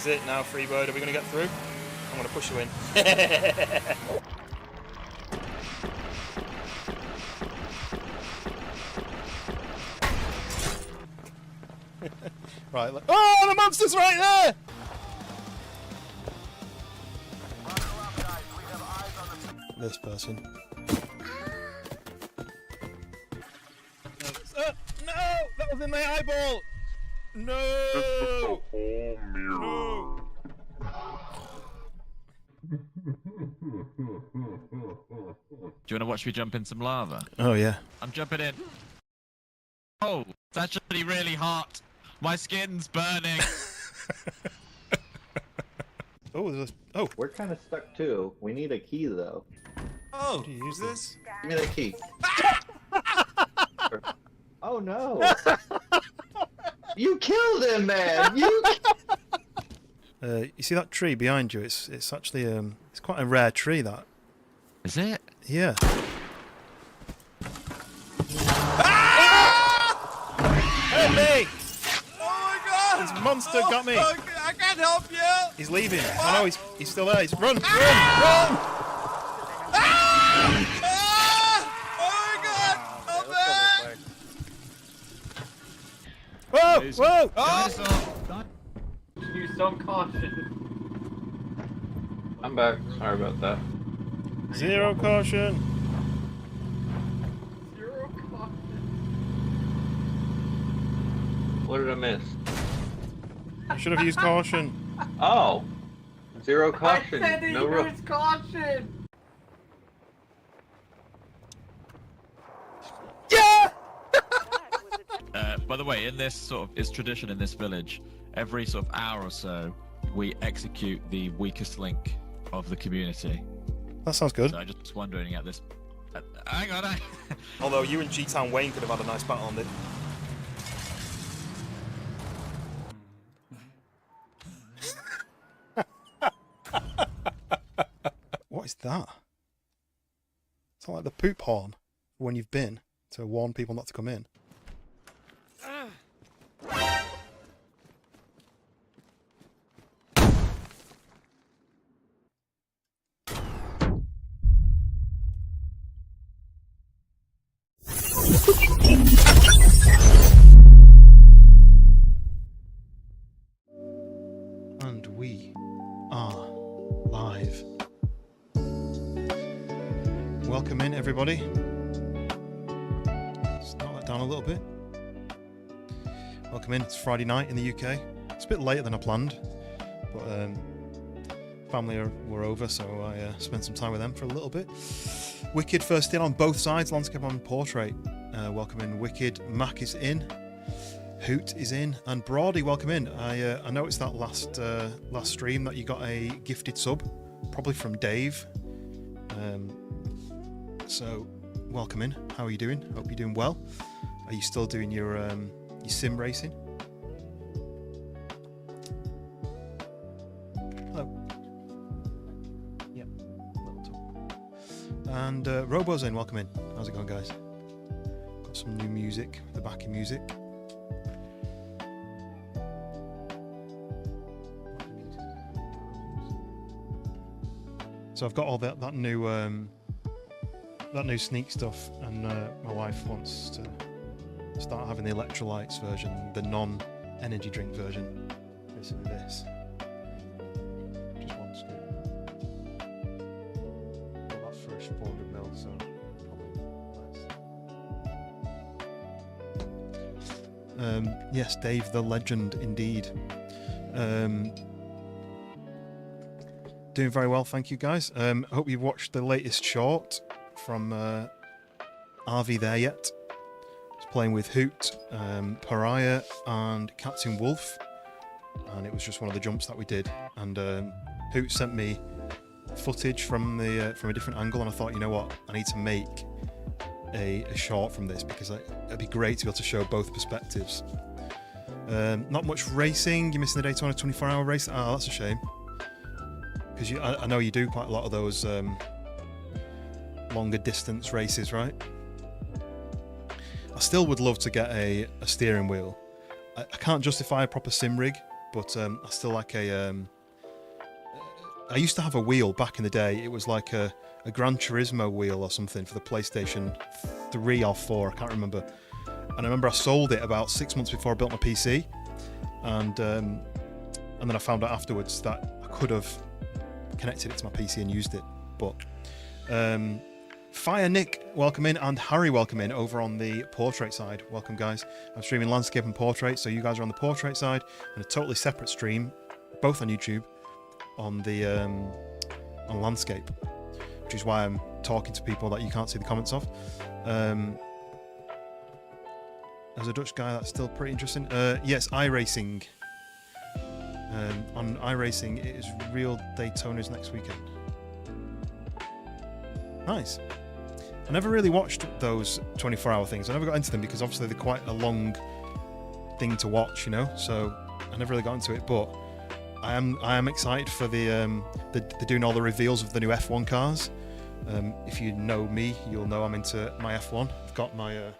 is it now, Freebird. Are we going to get through? I'm going to push you in. Right, look. Oh, the monster's right there! This person. No! That was in my eyeball! No! No! Do you want to watch me jump in some lava? Oh, yeah. I'm jumping in. Oh, it's actually really hot. My skin's burning. Oh, there's a... Oh. We're kind of stuck too. We need a key though. Oh, do you use this? Give me the key. Oh no! You killed him, man! You see that tree behind you? It's actually it's quite a rare tree. That is it? Yeah. Help me! Oh my god! This monster got me. Oh, I can't help you! He's leaving. I know he's still there. He's run! Ah! Oh my god! Help me! Whoa! Whoa! Oh! Use some caution. I'm back. Sorry about that. Zero caution. Zero caution. What did I miss? I should have used caution. Oh! Zero caution. I said to No ro- use caution. Yeah! By the way, in this sort of, it's tradition in this village, every sort of hour or so, we execute the weakest link of the community. That sounds good. So I'm just wondering at this... hang on, Although you and G-Town Wayne could have had a nice battle on it. What is that? It's not like the poop horn when you've been to warn people not to come in. And we are live. Welcome in, everybody. Start that down a little bit. Welcome in. It's Friday night in the UK. It's a bit later than I planned, but family were over, so I spent some time with them for a little bit. Wicked first in on both sides, landscape and portrait. Welcome in, Wicked. Mac is in. Hoot is in, and Brody, welcome in. I noticed that last stream that you got a gifted sub, probably from Dave. So welcome in. How are you doing? Hope you're doing well. Are you still doing your sim racing? Hello. Yep. And Robo's in. Welcome in. How's it going, guys? Got some new music, the backing music. So I've got all that new sneak stuff, and my wife wants to start having the electrolytes version, the non-energy drink version. Basically this. Just one scoop. Got that first 400 ml, so probably less. Yes, Dave the legend indeed. Doing very well, thank you guys. Hope you've watched the latest short from RV There Yet. I was playing with Hoot, Pariah and Captain Wolf, and it was just one of the jumps that we did. And Hoot sent me footage from a different angle, and I thought, you know what, I need to make a short from this because it'd be great to be able to show both perspectives. Not much racing. You're missing the Daytona 24-hour race. Oh, that's a shame. Because I know you do quite a lot of those longer distance races, right? I still would love to get a steering wheel. I can't justify a proper sim rig but I still like a. I used to have a wheel back in the day. It was like a Gran Turismo wheel or something for the PlayStation 3 or 4. I can't remember. And I remember I sold it about 6 months before I built my PC, and then I found out afterwards that I could have connected it to my PC and used it. But Fire Nick, welcome in, and Harry, welcome in over on the portrait side. Welcome, guys. I'm streaming landscape and portrait, so you guys are on the portrait side, and a totally separate stream, both on YouTube, on the on landscape, which is why I'm talking to people that you can't see the comments of. There's a Dutch guy that's still pretty interesting. Yes, iRacing. On iRacing, it is real Daytonas next weekend. Nice. I never really watched those 24-hour things. I never got into them because obviously they're quite a long thing to watch, you know. So I never really got into it. But I am excited for they're doing all the reveals of the new F1 cars. If you know me, you'll know I'm into my F1. I've got my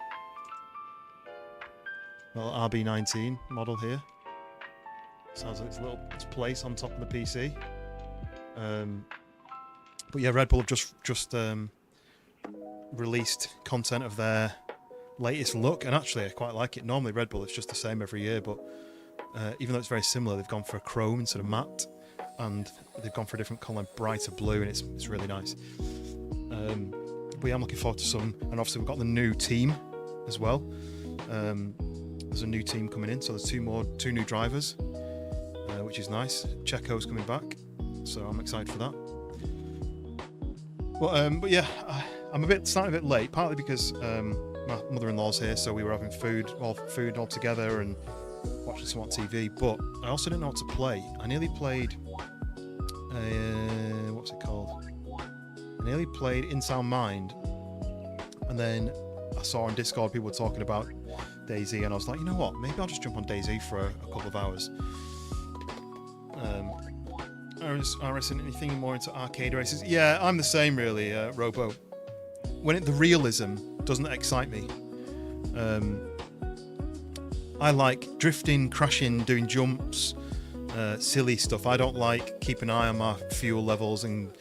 RB19 model here. Sounds like its place on top of the PC. But yeah, Red Bull have just released content of their latest look, and actually I quite like it. Normally Red Bull is just the same every year, but even though it's very similar, they've gone for a chrome instead of matte, and they've gone for a different colour, brighter blue, and it's really nice. But yeah, I'm looking forward to some, and obviously we've got the new team as well. There's a new team coming in, so there's two new drivers, which is nice. Checo's coming back, so I'm excited for that. But yeah, I'm starting a bit late, partly because my mother-in-law's here, so we were having food all together and watching some on TV. But I also didn't know what to play. I nearly played what's it called? I nearly played In Sound Mind, and then I saw on Discord people were talking about DayZ, and I was like, you know what? Maybe I'll just jump on DayZ for a couple of hours. Anything more into arcade races? Yeah, I'm the same really, Robo. When the realism doesn't excite me. I like drifting, crashing, doing jumps, silly stuff. I don't like keeping an eye on my fuel levels and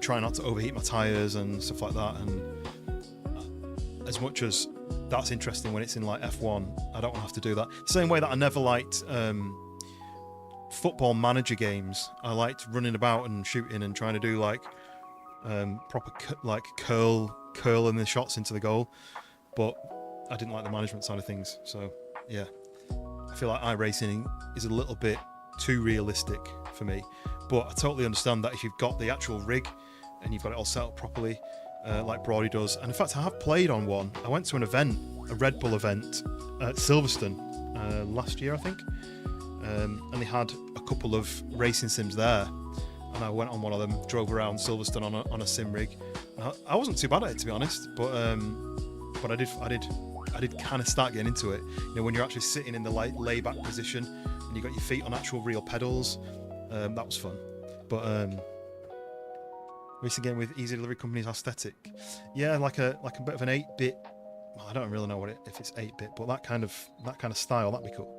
trying not to overheat my tyres and stuff like that. And as much as that's interesting when it's in like F1, I don't want to have to do that. The same way that I never liked football manager games. I liked running about and shooting and trying to do like proper curling the shots into the goal, but I didn't like the management side of things. So yeah, I feel like iRacing is a little bit too realistic for me, but I totally understand that if you've got the actual rig and you've got it all set up properly, like Brody does. And in fact, I have played on one. I went to an event, a Red Bull event at Silverstone last year, I think. And they had a couple of racing sims there, and I went on one of them, drove around Silverstone on a sim rig. I wasn't too bad at it, to be honest, but I did kind of start getting into it. You know, when you're actually sitting in the lay-back position and you got your feet on actual real pedals, that was fun. But racing game with easy delivery companies aesthetic, yeah, like a bit of an 8-bit. Well, I don't really know if it's 8-bit, but that kind of style, that'd be cool.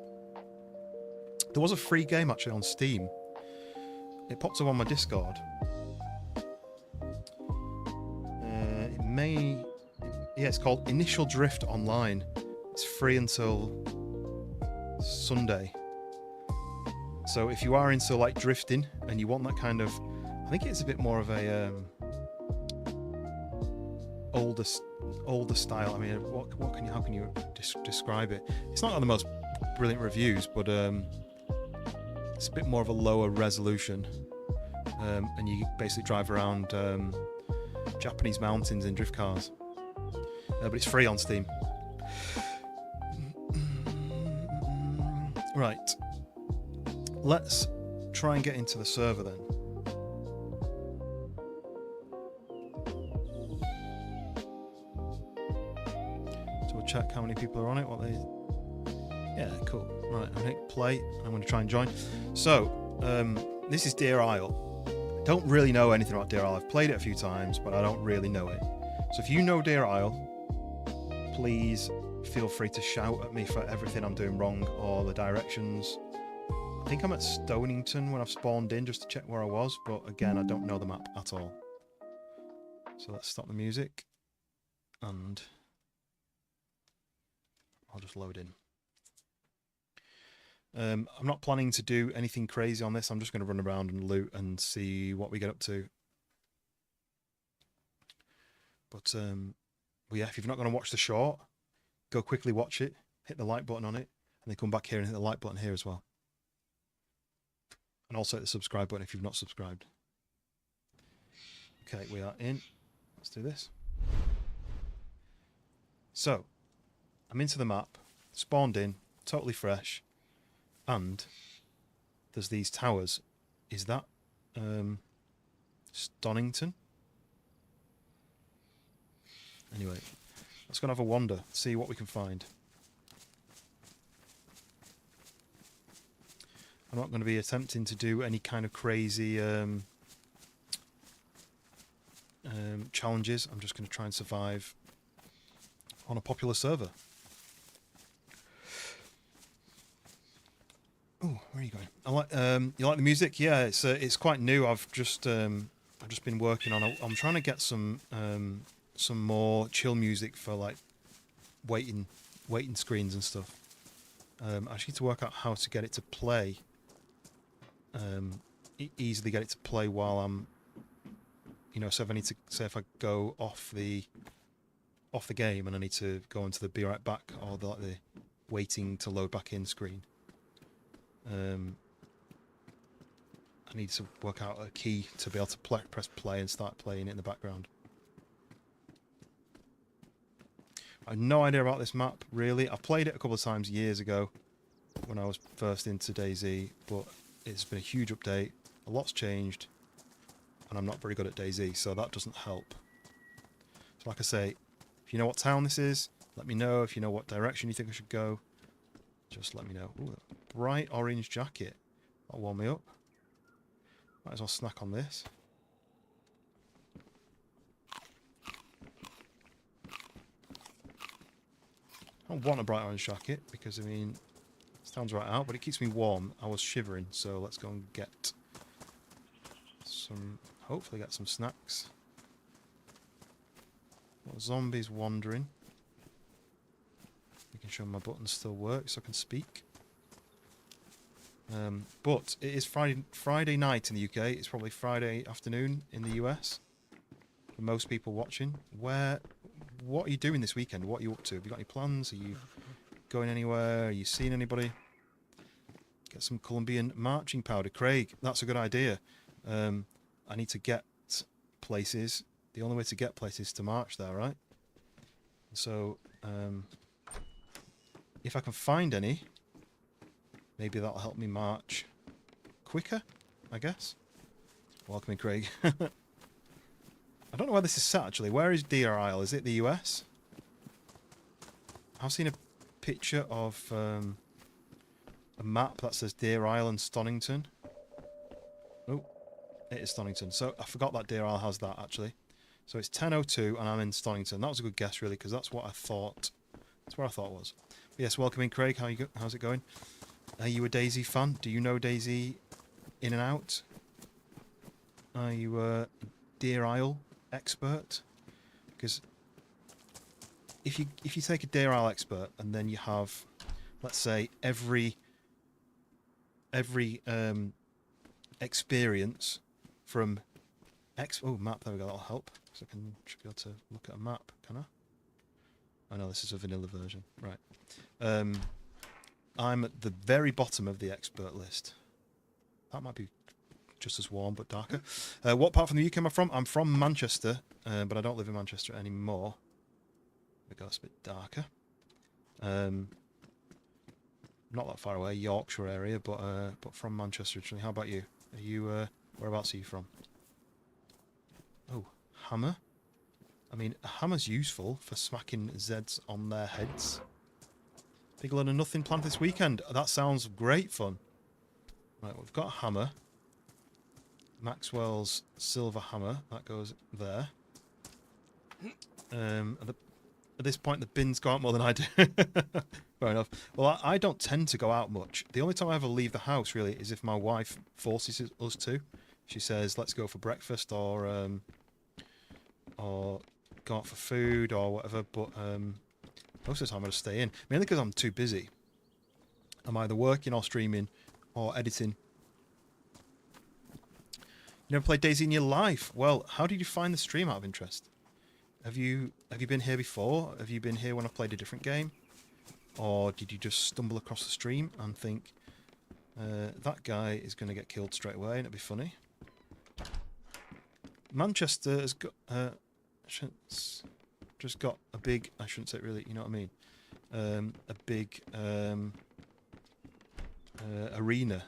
There was a free game actually on Steam. It popped up on my Discord. It's called Initial Drift Online. It's free until Sunday. So if you are into like drifting and you want that kind of, I think it's a bit more of a older style. I mean, how can you describe it? It's not got the most brilliant reviews, but it's a bit more of a lower resolution, and you basically drive around Japanese mountains in drift cars, but it's free on Steam. Right, let's try and get into the server then. So we'll check how many people are on it. Yeah, cool. Right, I'm going to hit play. I'm going to try and join. So, this is DeerIsle. I don't really know anything about DeerIsle. I've played it a few times, but I don't really know it. So if you know DeerIsle, please feel free to shout at me for everything I'm doing wrong or the directions. think I'm at Stonington when I've spawned in just to check where I was, but again, I don't know the map at all. So let's stop the music and I'll just load in. I'm not planning to do anything crazy on this. I'm just going to run around and loot and see what we get up to. But well, yeah, if you've not going to watch the short, go quickly watch it, hit the like button on it, and then come back here and hit the like button here as well. And also hit the subscribe button if you've not subscribed. Okay, we are in. Let's do this. So, I'm into the map, spawned in, totally fresh, and there's these towers. Is that Stonington? Anyway, let's go and have a wander, see what we can find. I'm not going to be attempting to do any kind of crazy challenges. I'm just going to try and survive on a popular server. Oh, where are you going? I like you like the music? Yeah, it's quite new. I've just been working on. I'm trying to get some more chill music for like waiting screens and stuff. I just need to work out how to get it to play. Easily get it to play while I'm, you know. So if I need to say if I go off the game and I need to go into the be right back or the waiting to load back in screen. I need to work out a key to be able to press play and start playing it in the background. I have no idea about this map, really. I played it a couple of times years ago when I was first into DayZ, but it's been a huge update. A lot's changed, and I'm not very good at DayZ, so that doesn't help. So like I say, if you know what town this is, let me know. If you know what direction you think I should go, just let me know. Ooh, a bright orange jacket. That'll warm me up. Might as well snack on this. I don't want a bright orange jacket because, I mean, it sounds right out, but it keeps me warm. I was shivering, so let's go and get some, hopefully get some snacks. Got zombies wandering. Making sure my buttons still work so I can speak. But it is Friday night in the UK. It's probably Friday afternoon in the US. For most people watching. What are you doing this weekend? What are you up to? Have you got any plans? Are you going anywhere? Are you seeing anybody? Get some Colombian marching powder. Craig, that's a good idea. I need to get places. The only way to get places is to march there, right? So, if I can find any, maybe that'll help me march quicker, I guess. Welcome in, Craig. I don't know where this is set, actually. Where is DeerIsle? Is it the US? I've seen a picture of a map that says DeerIsle and Stonington. Oh, it is Stonington. So I forgot that DeerIsle has that, actually. So it's 10:02 and I'm in Stonington. That was a good guess, really, because that's what I thought. That's where I thought it was. But yes, welcome in, Craig. How's it going? Are you a DayZ fan? Do you know DayZ in and out? Are you a DeerIsle expert? Because if you take a DeerIsle expert and then you have, let's say, every experience from map, there we go, that'll help. So I should be able to look at a map, can I? I know this is a vanilla version, right. I'm at the very bottom of the expert list. That might be just as warm, but darker. What part from the UK am I from? I'm from Manchester, but I don't live in Manchester anymore. There we go, it's a bit darker. Not that far away, Yorkshire area, but from Manchester originally. How about you? Are you whereabouts are you from? Oh, hammer. I mean, a hammer's useful for smacking Zeds on their heads. Big load of nothing planned this weekend. That sounds great fun. Right, we've got a hammer. Maxwell's silver hammer. That goes there. at this point the bins go out more than I do. Fair enough. Well, I don't tend to go out much. The only time I ever leave the house really is if my wife forces us to. She says, "Let's go for breakfast," or go out for food or whatever. But most of the time I just stay in, mainly because I'm too busy. I'm either working or streaming or editing. You never played DayZ in your life? Well, how did you find the stream out of interest? Have you been here before? Have you been here when I played a different game? Or did you just stumble across the stream and think, that guy is going to get killed straight away and it'll be funny? Manchester has got, just got a big, I shouldn't say it really, you know what I mean? A big arena.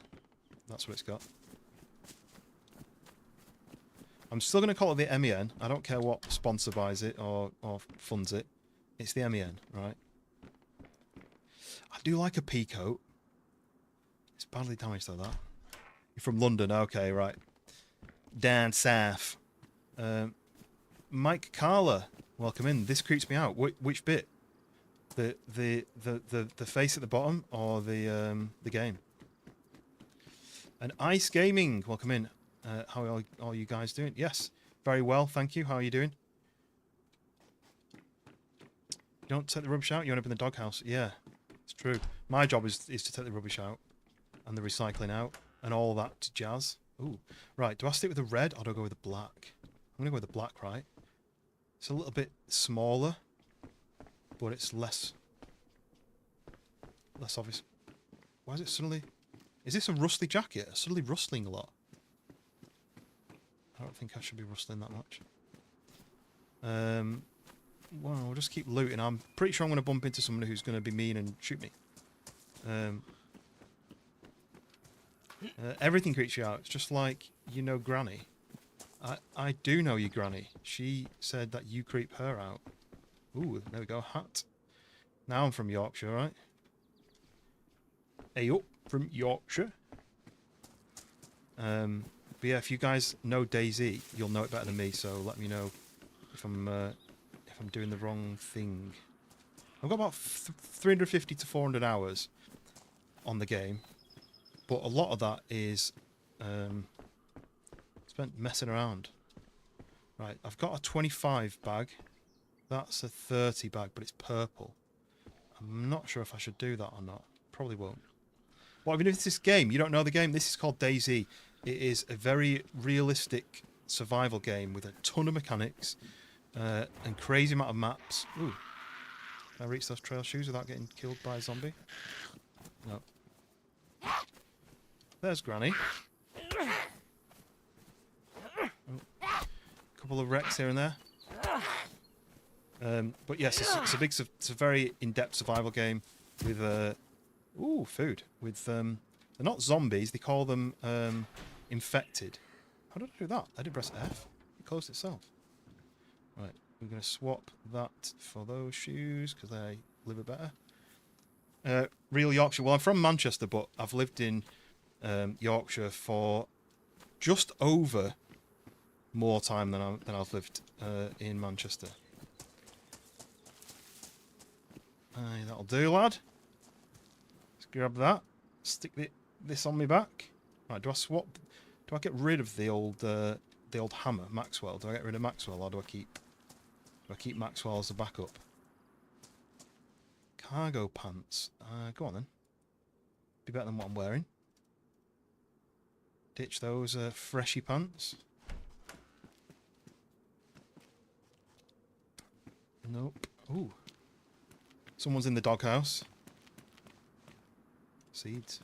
That's what it's got. I'm still going to call it the MEN. I don't care what sponsor buys it or funds it. It's the MEN, right? I do like a peacoat. It's badly damaged though, that. You're from London, okay, right. Dan South. Mike Carla, welcome in. This creeps me out. Which bit? The face at the bottom or the game? And Ice Gaming, welcome in. How are you guys doing? Yes, very well, thank you. How are you doing? You don't take the rubbish out, you end up in the doghouse. Yeah, it's true. My job is to take the rubbish out and the recycling out and all that jazz. Ooh, right. Do I stick with the red or do I go with the black? I'm gonna go with the black, right? It's a little bit smaller, but it's less obvious. Why is it suddenly? Is this a rustly jacket? It's suddenly rustling a lot. I don't think I should be rustling that much. Well, we'll just keep looting. I'm pretty sure I'm going to bump into someone who's going to be mean and shoot me. Everything creeps you out. It's just like, you know, Granny. I do know you, Granny. She said that you creep her out. Ooh, there we go. Hat. Now I'm from Yorkshire, right? Hey, up from Yorkshire. But yeah, if you guys know DayZ, you'll know it better than me. So let me know if I'm doing the wrong thing. I've got about 350 to 400 hours on the game, but a lot of that is spent messing around. Right, I've got a 25 bag. That's a 30 bag, but it's purple. I'm not sure if I should do that or not. Probably won't. What have you done with this game? You don't know the game? This is called DayZ. It is a very realistic survival game with a ton of mechanics and crazy amount of maps. Ooh. Can I reach those trail shoes without getting killed by a zombie? No. There's Granny. Oh. Couple of wrecks here and there. But yes, it's a very in-depth survival game with ooh, food. With they're not zombies, they call them infected. How did I do that? I did press F. It closed itself. Right, we're going to swap that for those shoes because they live it better. Real Yorkshire. Well, I'm from Manchester, but I've lived in Yorkshire for just over more time than I've lived in Manchester. Aye, that'll do, lad. Let's grab that. Stick this on my back. Right, do I swap? Do I get rid of the old hammer, Maxwell? Do I get rid of Maxwell, or do I keep Maxwell as a backup? Cargo pants. Go on then. Be better than what I'm wearing. Ditch those freshy pants. Nope. Ooh. Someone's in the doghouse. Seeds.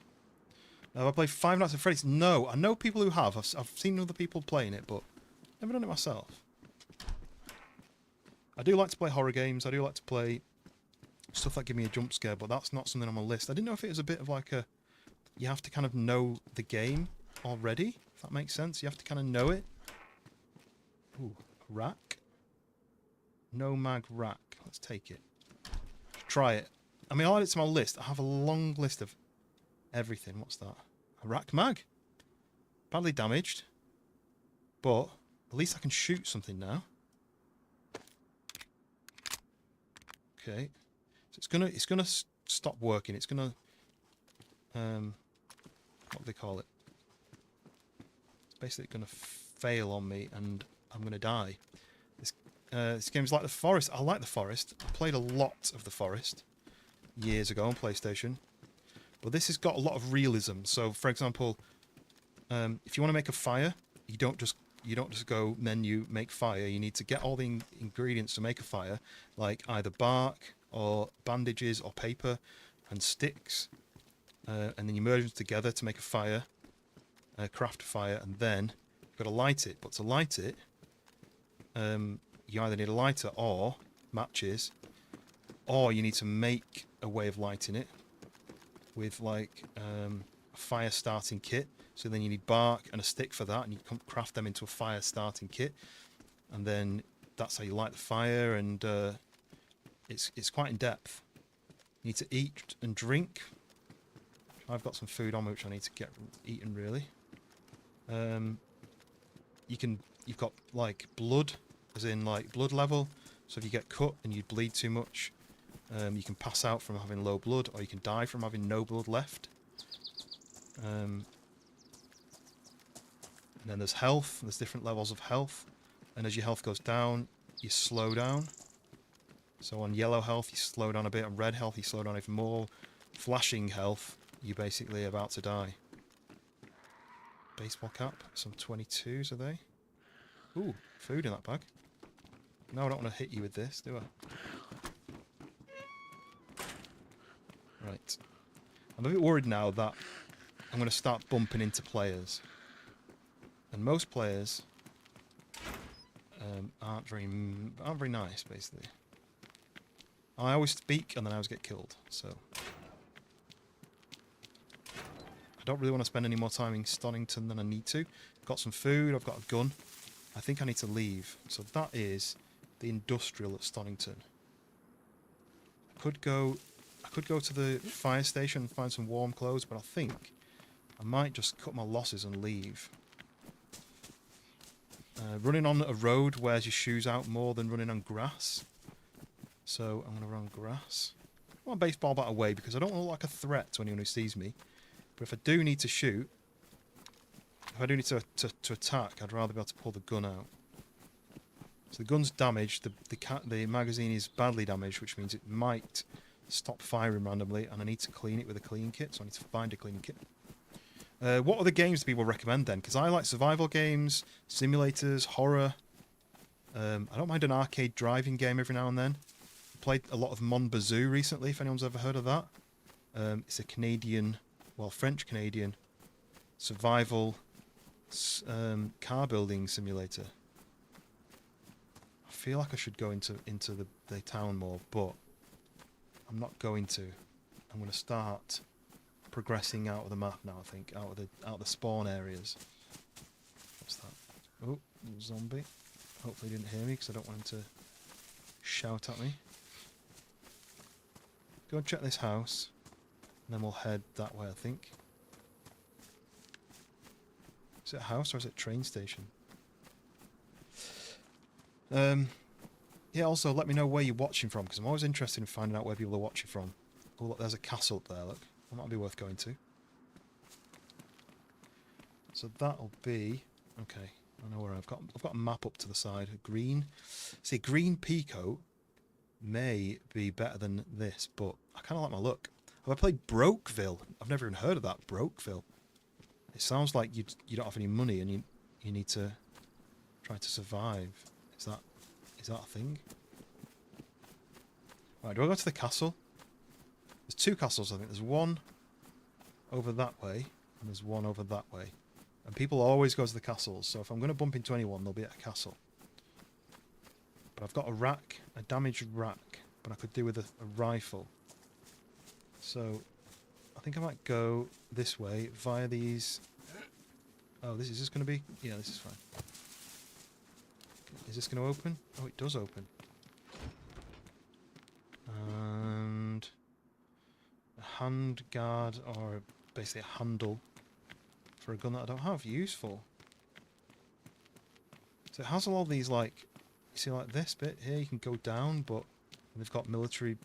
Have I played Five Nights at Freddy's? No. I know people who have. I've seen other people playing it, but never done it myself. I do like to play horror games. I do like to play stuff that give me a jump scare, but that's not something on my list. I didn't know if it was a bit of like a... You have to kind of know the game already, if that makes sense. You have to kind of know it. Ooh, rack. No mag rack. Let's take it. Try it. I mean, I'll add it to my list. I have a long list of everything. What's that? A rack mag. Badly damaged. But at least I can shoot something now. Okay. So it's gonna stop working. It's gonna what do they call it? It's basically gonna fail on me, and I'm gonna die. This game's like the Forest. I like the Forest. I played a lot of the Forest years ago on PlayStation, but this has got a lot of realism. So, for example, if you want to make a fire, you don't just go menu make fire. You need to get all the ingredients to make a fire, like either bark or bandages or paper and sticks, and then you merge them together to make a fire, craft a fire, and then you've got to light it. But to light it, you either need a lighter or matches, or you need to make a way of lighting it with like a fire starting kit. So then you need bark and a stick for that, and you can craft them into a fire starting kit, and then that's how you light the fire. And it's quite in depth. You need to eat and drink. I've got some food on me which I need to get eaten really. You've got like blood, as in like blood level. So if you get cut and you bleed too much, you can pass out from having low blood, or you can die from having no blood left. And then there's health. There's different levels of health, and as your health goes down, you slow down. So on yellow health, you slow down a bit. On red health, you slow down even more. Flashing health, you're basically about to die. Baseball cap. Some 22s, are they? Ooh, food in that bag. No, I don't want to hit you with this, do I? Right. I'm a bit worried now that I'm going to start bumping into players. And most players aren't very nice, basically. I always speak and then I always get killed, so... I don't really want to spend any more time in Stonington than I need to. I've got some food, I've got a gun. I think I need to leave. So that is the industrial at Stonington. I could go to the fire station and find some warm clothes, but I think I might just cut my losses and leave. Running on a road wears your shoes out more than running on grass. So I'm going to run on grass. I want a baseball bat away because I don't want to look like a threat to anyone who sees me. But if I do need to shoot, if I do need to attack, I'd rather be able to pull the gun out. So the gun's damaged, the magazine is badly damaged, which means it might stop firing randomly, and I need to clean it with a clean kit, so I need to find a clean kit. What other games do people recommend then? Because I like survival games, simulators, horror. I don't mind an arcade driving game every now and then. I played a lot of Mon Bazou recently, if anyone's ever heard of that. It's a Canadian, well, French-Canadian survival car building simulator. I feel like I should go into the town more, but I'm not going to. I'm going to start progressing out of the map now, I think, out of the spawn areas. What's that? Oh, zombie. Hopefully he didn't hear me because I don't want him to shout at me. Go and check this house, and then we'll head that way, I think. Is it a house or is it a train station? Yeah, also let me know where you're watching from, because I'm always interested in finding out where people are watching from. Oh, look, there's a castle up there, look. That might be worth going to. So that'll be... Okay, I know where I've got a map up to the side. Green. See, green peacoat may be better than this, but I kind of like my look. Have I played Brokeville? I've never even heard of that, Brokeville. It sounds like you don't have any money and you need to try to survive. Is that a thing? Right, do I go to the castle? There's two castles, I think. There's one over that way, and there's one over that way. And people always go to the castles, so if I'm going to bump into anyone, they'll be at a castle. But I've got a rack, a damaged rack, but I could do with a rifle. So, I think I might go this way via these... Oh, is this going to be... Yeah, this is fine. Is this going to open? Oh, it does open. And... a hand guard, or basically a handle for a gun that I don't have. Useful. So it has all these, like... You see, like this bit here, you can go down, but And they've got military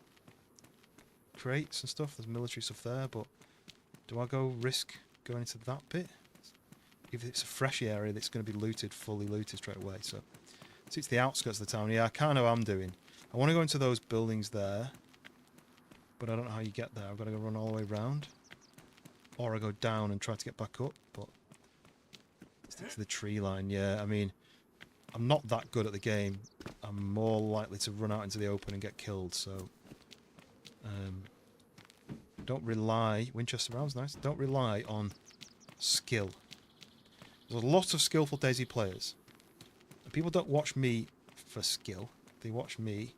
crates and stuff. There's military stuff there, but do I go risk going into that bit? If it's a fresh area that's going to be looted, fully looted straight away. So it's the outskirts of the town. Yeah, I kind of am doing. I want to go into those buildings there, but I don't know how you get there. I've got to go run all the way around, or I go down and try to get back up. But stick to the tree line. Yeah, I mean, I'm not that good at the game. I'm more likely to run out into the open and get killed. So don't rely. Winchester rounds, nice. Don't rely on skill. There's a lot of skillful DayZ players. People don't watch me for skill. They watch me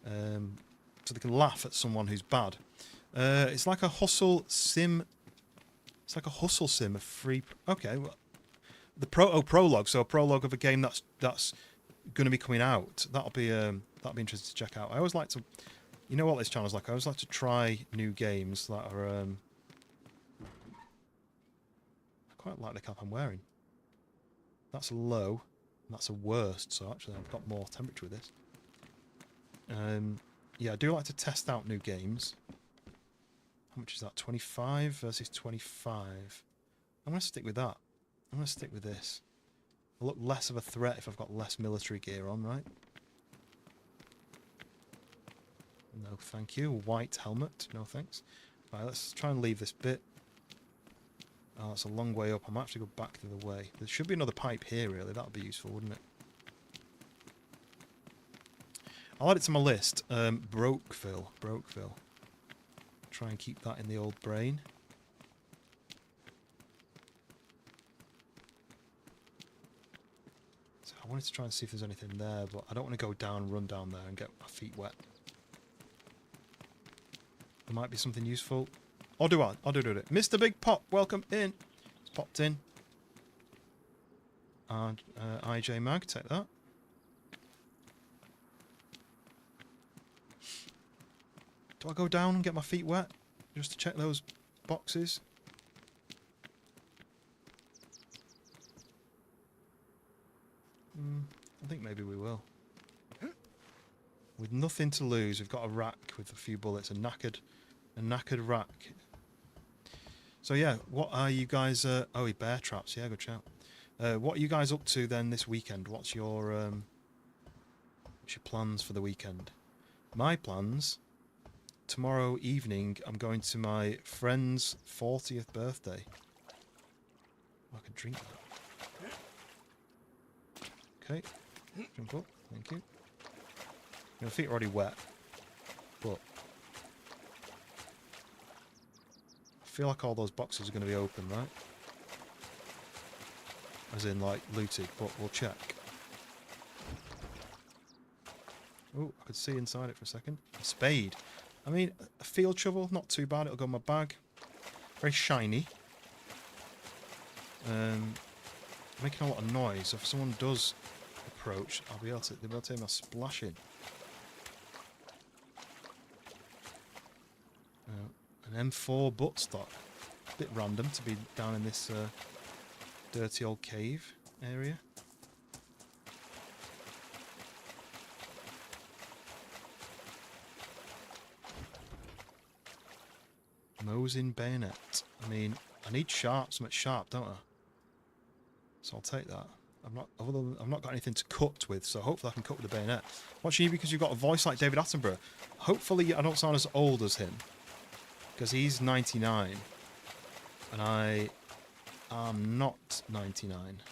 so they can laugh at someone who's bad. It's like a hustle sim. It's like a hustle sim, a free. Okay, well, the prologue. So a prologue of a game that's going to be coming out. That'll be interesting to check out. I always like to, you know what this channel's like. I always like to try new games that are. I quite like the cap I'm wearing. That's a low, and that's a worst. So actually, I've got more temperature with this. Yeah, I do like to test out new games. How much is that? 25 versus 25. I'm going to stick with that. I'm going to stick with this. I'll look less of a threat if I've got less military gear on, right? No, thank you. White helmet. No, thanks. Right, let's try and leave this bit. Oh, it's a long way up. I might have to go back the other way. There should be another pipe here, really. That would be useful, wouldn't it? I'll add it to my list. Brokeville. Try and keep that in the old brain. So I wanted to try and see if there's anything there, but I don't want to go down, run down there and get my feet wet. There might be something useful. Or do I? I'll do it. Mr. Big Pop, welcome in. It's popped in. And IJ Mag, take that. Do I go down and get my feet wet? Just to check those boxes? I think maybe we will. With nothing to lose, we've got a rack with a few bullets. A knackered rack. So yeah, what are you guys... oh, bear traps. Yeah, good shout. What are you guys up to then this weekend? What's your plans for the weekend? My plans... Tomorrow evening, I'm going to my friend's 40th birthday. Oh, I can drink that. Okay. Drink up. Thank you. My feet are already wet. But... I feel like all those boxes are going to be open, right? As in, like, looted. But we'll check. Oh, I could see inside it for a second. A spade. I mean, a field shovel, not too bad. It'll go in my bag. Very shiny. Making a lot of noise. So if someone does approach, they'll be able to hear my splashing. An M4 buttstock. A bit random to be down in this dirty old cave area. Mosin bayonet. I mean, I need something sharp, don't I? So I'll take that. I've not got anything to cut with, so hopefully I can cut with the bayonet. Watching you because you've got a voice like David Attenborough. Hopefully I don't sound as old as him, because he's 99, and I am not 99.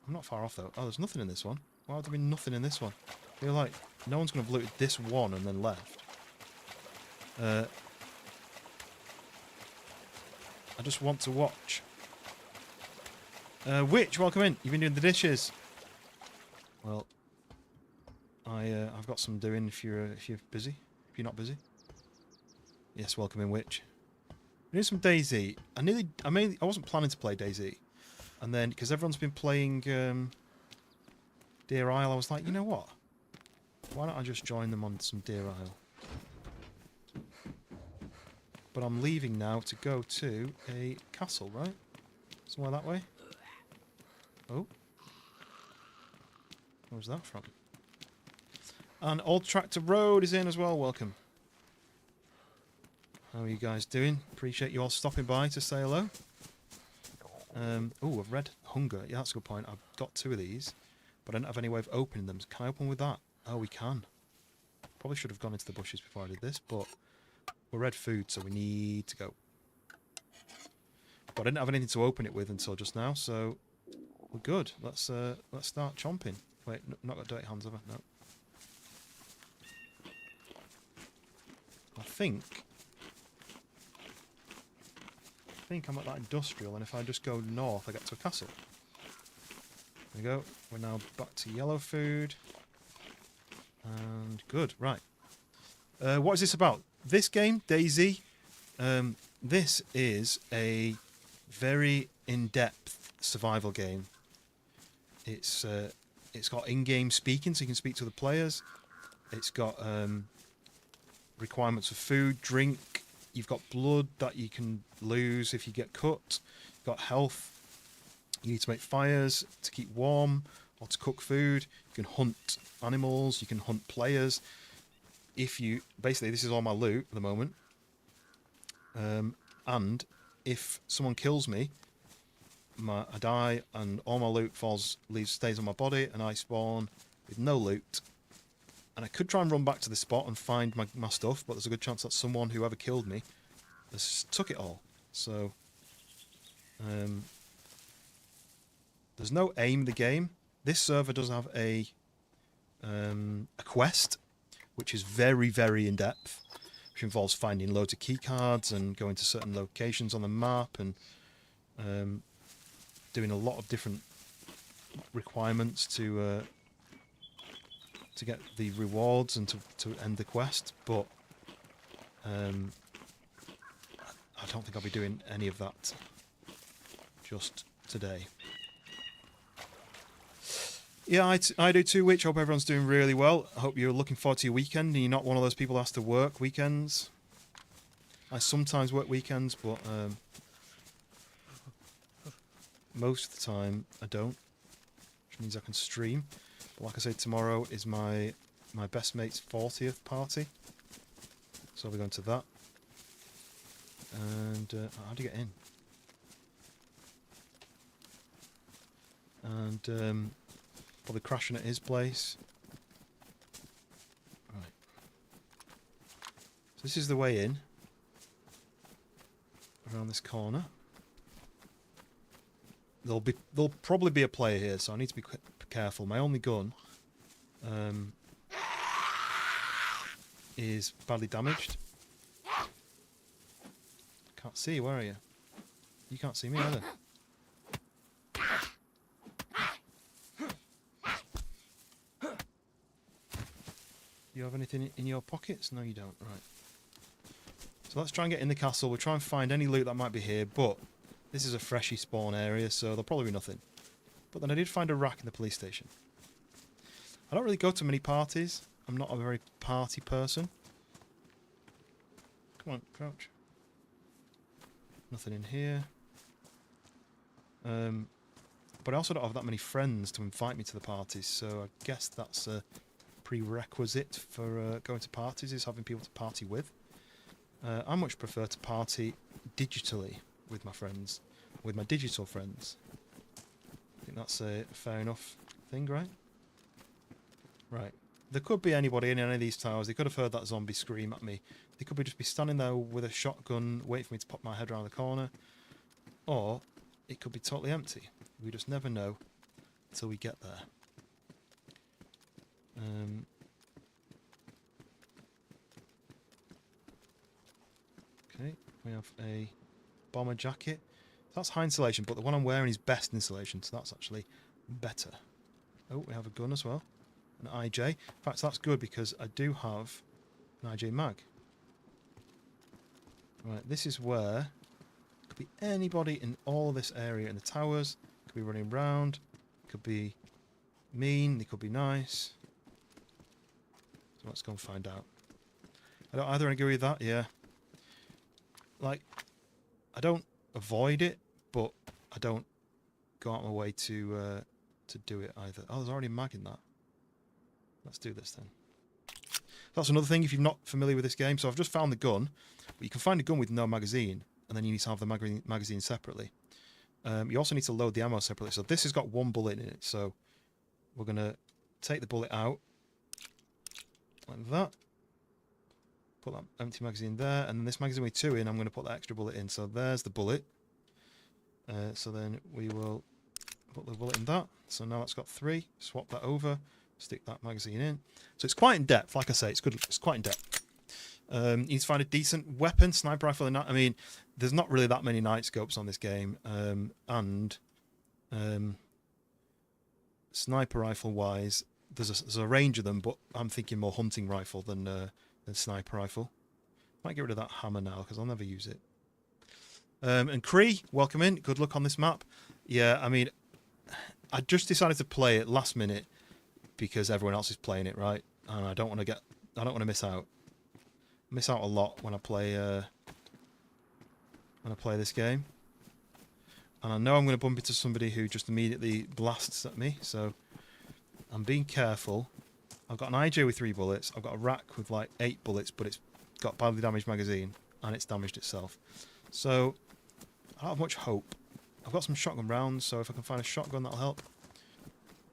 I'm not far off though. Oh, there's nothing in this one. Why would there be nothing in this one? I feel like no one's going to have looted this one and then left. I just want to watch. Witch, welcome in. You've been doing the dishes. Well, I've got some doing if you're busy. If you're not busy. Yes, welcome in, Witch. We're doing some DayZ. I wasn't planning to play DayZ, and then because everyone's been playing DeerIsle, I was like, you know what? Why don't I just join them on some DeerIsle? But I'm leaving now to go to a castle, right? Somewhere that way. Oh. Where was that from? And Old Tractor Road is in as well. Welcome. How are you guys doing? Appreciate you all stopping by to say hello. Oh, I've read Hunger. Yeah, that's a good point. I've got 2 of these, but I don't have any way of opening them. Can I open with that? Oh, we can. Probably should have gone into the bushes before I did this, but we're red food, so we need to go. But I didn't have anything to open it with until just now, so we're good. Let's start chomping. Wait, not got dirty hands, have I? No. I think I'm at that industrial, and if I just go north, I get to a castle. There we go. We're now back to yellow food. And good, right. What is this about? This game, DayZ, this is a very in-depth survival game. It's got in-game speaking, so you can speak to the players. It's got requirements for food, drink. You've got blood that you can lose if you get cut. You've got health. You need to make fires to keep warm or to cook food. You can hunt animals. You can hunt players. Basically, this is all my loot at the moment. And if someone kills me, I die, and all my loot stays on my body, and I spawn with no loot. And I could try and run back to the spot and find my stuff, but there's a good chance that someone, whoever killed me, has took it all. So, there's no aim in the game. This server does have a quest, which is very, very in-depth, which involves finding loads of keycards and going to certain locations on the map and doing a lot of different requirements to get the rewards and to end the quest, but I don't think I'll be doing any of that just today. Yeah, I do too, Witch. Hope everyone's doing really well. I hope you're looking forward to your weekend and you're not one of those people who has to work weekends. I sometimes work weekends, but most of the time I don't, which means I can stream. But like I said, tomorrow is my best mate's 40th party, so we're going to that. And how do you get in? And probably crashing at his place. Right. So this is the way in. Around this corner. There'll probably be a player here, so I need to be careful. My only gun is badly damaged. Can't see you, where are you? You can't see me either. You have anything in your pockets? No, you don't. Right. So let's try and get in the castle. We'll try and find any loot that might be here, but this is a freshy spawn area, so there'll probably be nothing. But then I did find a rack in the police station. I don't really go to many parties. I'm not a very party person. Come on, crouch. Nothing in here. But I also don't have that many friends to invite me to the parties, so I guess that's a prerequisite for going to parties, is having people to party with. I much prefer to party digitally with my friends, with my digital friends. I think that's a fair enough thing, right? Right. There could be anybody in any of these towers. They could have heard that zombie scream at me. They could just be standing there with a shotgun, waiting for me to pop my head around the corner. Or it could be totally empty. We just never know until we get there. Okay, we have a bomber jacket. That's high insulation, but the one I'm wearing is best insulation, so that's actually better. Oh, we have a gun as well. An IJ. In fact, that's good because I do have an IJ mag. Right, this is where could be anybody in all of this area in the towers. Could be running around. Could be mean. They could be nice. So let's go and find out. I don't either agree with that. Yeah. Like, I don't avoid it, but I don't go out of my way to do it either. Oh, there's already a mag in that. Let's do this then. That's another thing if you're not familiar with this game. So I've just found the gun, but you can find a gun with no magazine, and then you need to have the magazine separately. You also need to load the ammo separately. So this has got 1 bullet in it. So we're going to take the bullet out like that. Put that empty magazine there, and then this magazine with 2 in, I'm going to put that extra bullet in. So there's the bullet. So then we will put the bullet in that. So now it's got 3. Swap that over. Stick that magazine in. So it's quite in depth. Like I say, it's good. It's quite in depth. You need to find a decent weapon, sniper rifle. I mean, there's not really that many night scopes on this game, and sniper rifle wise, there's a range of them, but I'm thinking more hunting rifle than sniper rifle. Might get rid of that hammer now because I'll never use it. And Cree, welcome in. Good luck on this map. Yeah, I mean, I just decided to play it last minute because everyone else is playing it, right? And I don't want to miss out. Miss out a lot when I play this game. And I know I'm going to bump into somebody who just immediately blasts at me, so I'm being careful. I've got an IJ with 3 bullets. I've got a rack with like 8 bullets, but it's got badly damaged magazine and it's damaged itself. So I don't have much hope. I've got some shotgun rounds, so if I can find a shotgun, that'll help.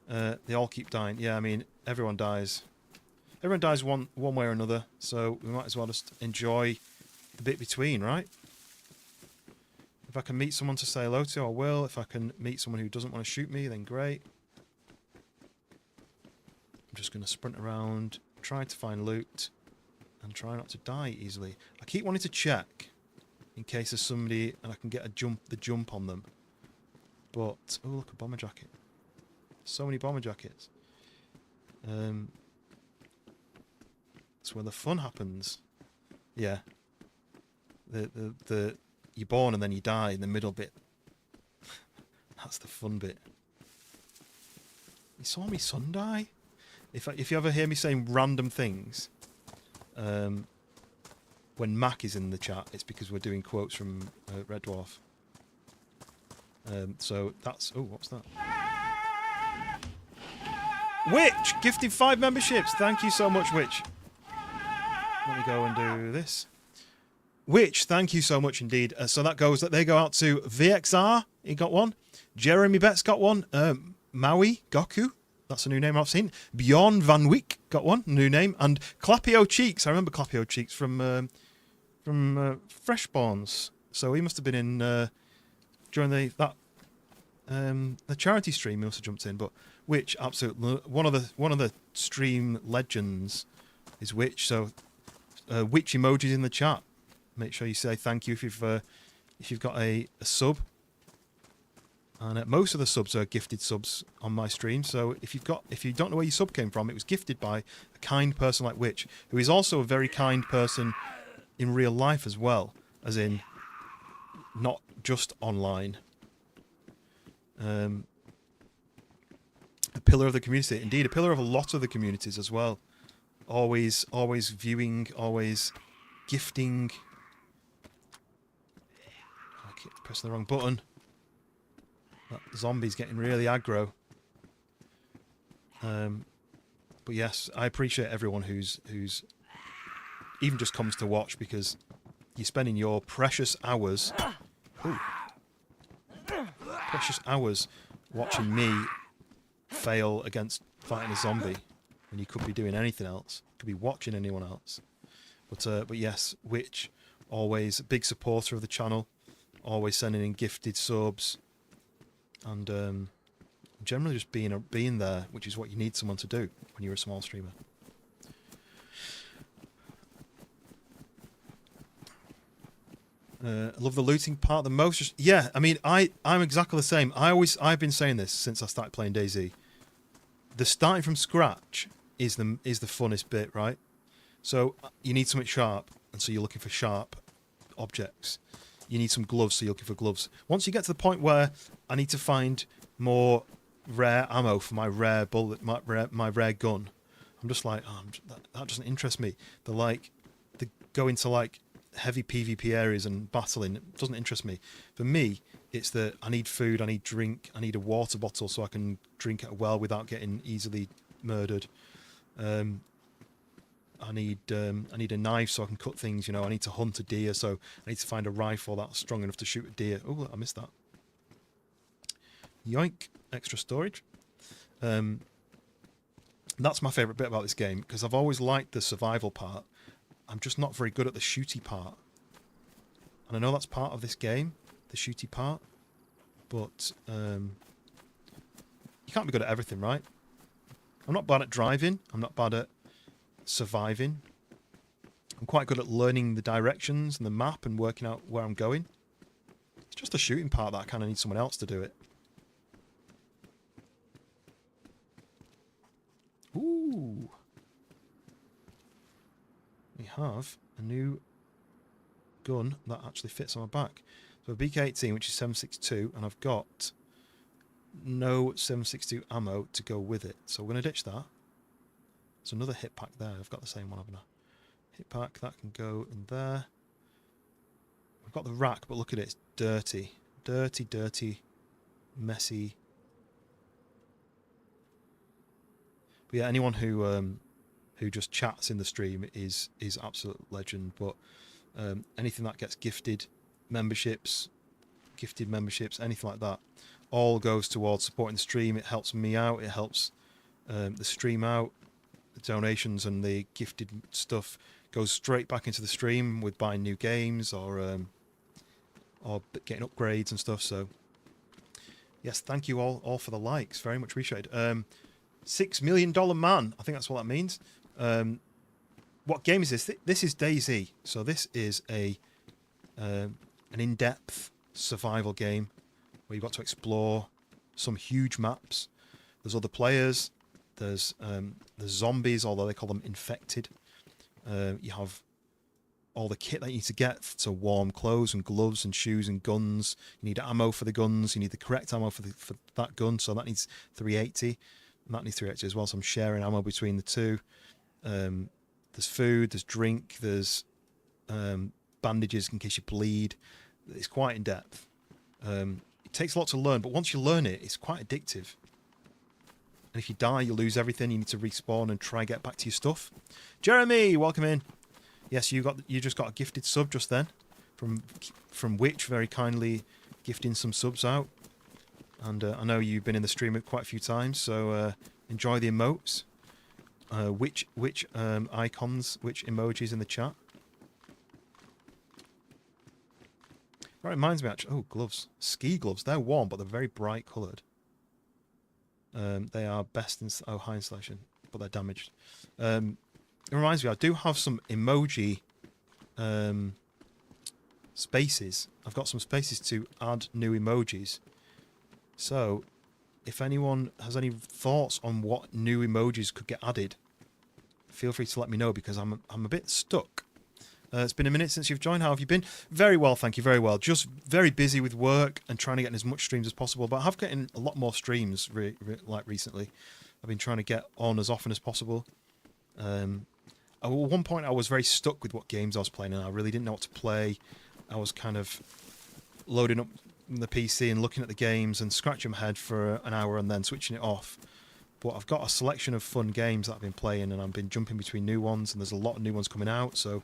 They all keep dying. Yeah, I mean, everyone dies. Everyone dies one way or another, so we might as well just enjoy the bit between, right? If I can meet someone to say hello to, I will. If I can meet someone who doesn't want to shoot me, then great. I'm just going to sprint around, try to find loot, and try not to die easily. I keep wanting to check in case there's somebody and I can get the jump on them. But, oh look, a bomber jacket. So many bomber jackets. That's where the fun happens. Yeah. You're born and then you die in the middle bit. That's the fun bit. You saw me son die? If you ever hear me saying random things, when Mac is in the chat, it's because we're doing quotes from Red Dwarf. So that's... Oh, what's that? Witch! Gifted 5 memberships! Thank you so much, Witch. Let me go and do this. Witch, thank you so much indeed. So that they go out to VXR, he got one. Jeremy Betts got one. Maui Goku, that's a new name I've seen. Bjorn Van Wyck got one, new name. And Clapio Cheeks, I remember Clapio Cheeks from Freshborns. So he must have been in during the charity stream. He must have jumped in. But Witch, absolutely one of the stream legends is Witch. So Witch emojis in the chat. Make sure you say thank you if you've got a sub. And most of the subs are gifted subs on my stream. So if you don't know where your sub came from, it was gifted by a kind person like Witch, who is also a very kind person in real life as well, as in not just online. A pillar of the community, indeed, a pillar of a lot of the communities as well. Always viewing, always gifting. I keep pressing the wrong button. That zombie's getting really aggro. But yes, I appreciate everyone who's even just comes to watch, because you're spending your precious hours, watching me fail against fighting a zombie when you could be doing anything else. Could be watching anyone else. But yes, Witch, always a big supporter of the channel, always sending in gifted subs, and generally just being there, which is what you need someone to do when you're a small streamer. I love the looting part the most. Yeah, I mean, I'm exactly the same. I've been saying this since I started playing DayZ. The starting from scratch is the funnest bit, right? So you need something sharp, and so you're looking for sharp objects. You need some gloves, so you're looking for gloves. Once you get to the point where I need to find more rare ammo for my rare bullet, my rare gun, I'm just like, oh, that doesn't interest me. They go into like heavy PvP areas and battling. It doesn't interest me. For me, it's that I need food, I need drink, I need a water bottle so I can drink at a well without getting easily murdered. I need a knife so I can cut things. You know, I need to hunt a deer, so I need to find a rifle that's strong enough to shoot a deer. Oh, I missed that. Yoink! Extra storage. That's my favourite bit about this game, because I've always liked the survival part. I'm just not very good at the shooty part. And I know that's part of this game, the shooty part. But you can't be good at everything, right? I'm not bad at driving. I'm not bad at surviving. I'm quite good at learning the directions and the map and working out where I'm going. It's just the shooting part that I kind of need someone else to do it. Ooh. We have a new gun that actually fits on my back. So a BK-18, which is 7.62, and I've got no 7.62 ammo to go with it. So we're going to ditch that. There's another hit pack there. I've got the same one, haven't I? Hit pack, that can go in there. We've got the rack, but look at it. It's dirty. Dirty, dirty, messy. But yeah, anyone who just chats in the stream is absolute legend. But anything that gets gifted memberships, anything like that, all goes towards supporting the stream. It helps me out. It helps the stream out. The donations and the gifted stuff goes straight back into the stream with buying new games or getting upgrades and stuff. So yes, thank you all for the likes. Very much appreciated. $6 million man. I think that's what that means. What game is this? This is DayZ. So this is an in-depth survival game where you've got to explore some huge maps. There's other players. There's zombies, although they call them infected. You have all the kit that you need to get, so warm clothes and gloves and shoes and guns. You need ammo for the guns. You need the correct ammo for that gun, so that needs 380. And that needs 380 as well, so I'm sharing ammo between the two. There's food, there's drink, there's bandages in case you bleed. It's quite in depth. It takes a lot to learn, but once you learn it, it's quite addictive. And if you die, you lose everything. You need to respawn and try and get back to your stuff. Jeremy, welcome in. Yes, you just got a gifted sub just then from Witch, very kindly gifting some subs out. And I know you've been in the stream quite a few times, so enjoy the emotes. Which icons, which emojis in the chat. Right, reminds me actually. Oh, gloves, ski gloves. They're warm, but they're very bright coloured. They are best in high installation, but they're damaged. It reminds me, I do have some emoji spaces. I've got some spaces to add new emojis. So, if anyone has any thoughts on what new emojis could get added, feel free to let me know, because I'm a bit stuck. It's been a minute since you've joined. How have you been? Very well, thank you. Very well. Just very busy with work and trying to get in as much streams as possible. But I have gotten a lot more streams like recently. I've been trying to get on as often as possible. At one point, I was very stuck with what games I was playing, and I really didn't know what to play. I was kind of loading up the PC and looking at the games and scratching my head for an hour and then switching it off. But I've got a selection of fun games that I've been playing, and I've been jumping between new ones, and there's a lot of new ones coming out. So,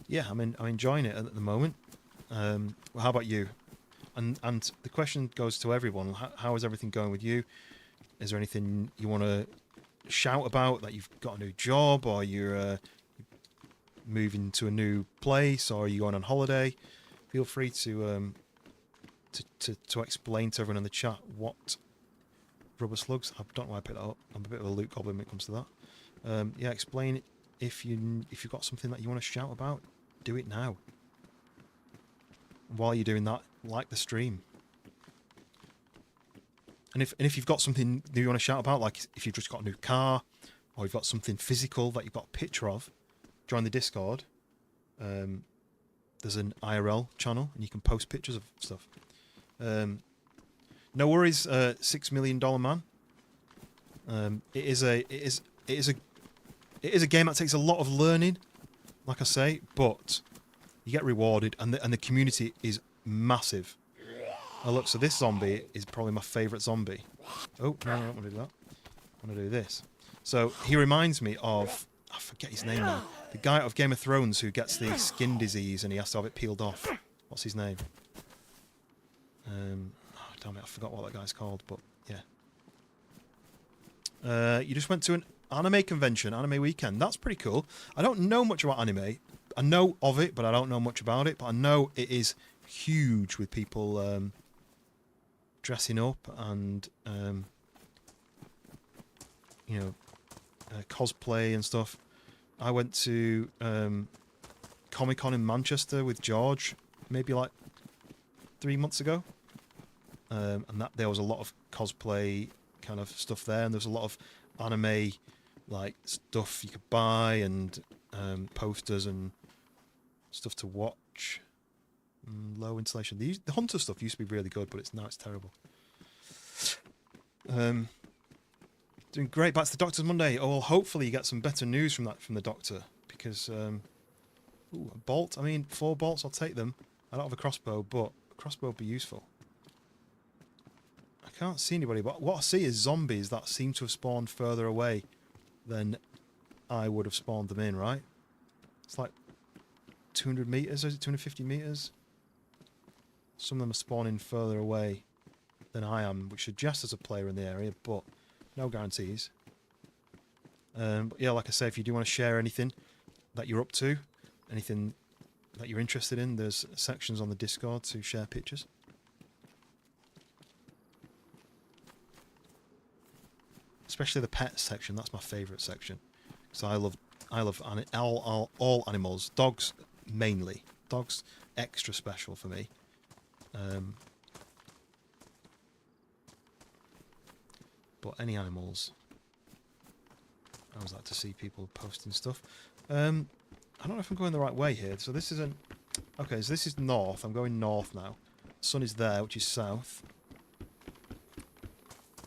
yeah, I'm enjoying it at the moment. Well, how about you? And the question goes to everyone: how is everything going with you? Is there anything you want to shout about, that you've got a new job, or you're moving to a new place, or are you going on holiday? Feel free to explain to everyone in the chat what rubber slugs. I don't know why I picked that up. I'm a bit of a loot goblin when it comes to that. Yeah, explain if you've got something that you want to shout about. Do it now. While you're doing that, like the stream. And if you've got something that you want to shout about, like if you've just got a new car, or you've got something physical that you've got a picture of, join the Discord. There's an IRL channel, and you can post pictures of stuff. No worries, $6 million man. It is a game that takes a lot of learning, like I say, but you get rewarded, and the community is massive. Oh look, so this zombie is probably my favourite zombie. Oh, no, I don't want to do that. I want to do this. So he reminds me of I forget his name now. The guy out of Game of Thrones who gets the skin disease and he has to have it peeled off. What's his name? Oh, damn it, I forgot what that guy's called, but yeah. You just went to an anime convention, anime weekend. That's pretty cool. I don't know much about anime. I know of it, but I don't know much about it. But I know it is huge with people dressing up and, you know, cosplay and stuff. I went to Comic-Con in Manchester with George maybe like 3 months ago. And that there was a lot of cosplay kind of stuff there, and there was a lot of anime like stuff you could buy and posters and stuff to watch. Low installation. The Hunter stuff used to be really good, but now it's terrible. Doing great. Back to the doctor's Monday. Oh, well, hopefully you get some better news from the doctor, because ooh, a bolt. I mean, 4 bolts, I'll take them. I don't have a crossbow, but a crossbow would be useful. I can't see anybody, but what I see is zombies that seem to have spawned further away than I would have spawned them in, right? It's like 200 meters, or is it 250 meters? Some of them are spawning further away than I am, which suggests there's a player in the area, but no guarantees. But yeah, like I say, if you do want to share anything that you're up to, anything that you're interested in, there's sections on the Discord to share pictures. Especially the pets section. That's my favourite section. So I love all animals. Dogs mainly. Dogs extra special for me. But any animals. I always like to see people posting stuff. I don't know if I'm going the right way here. So this isn't... Okay, so this is north. I'm going north now. The sun is there, which is south.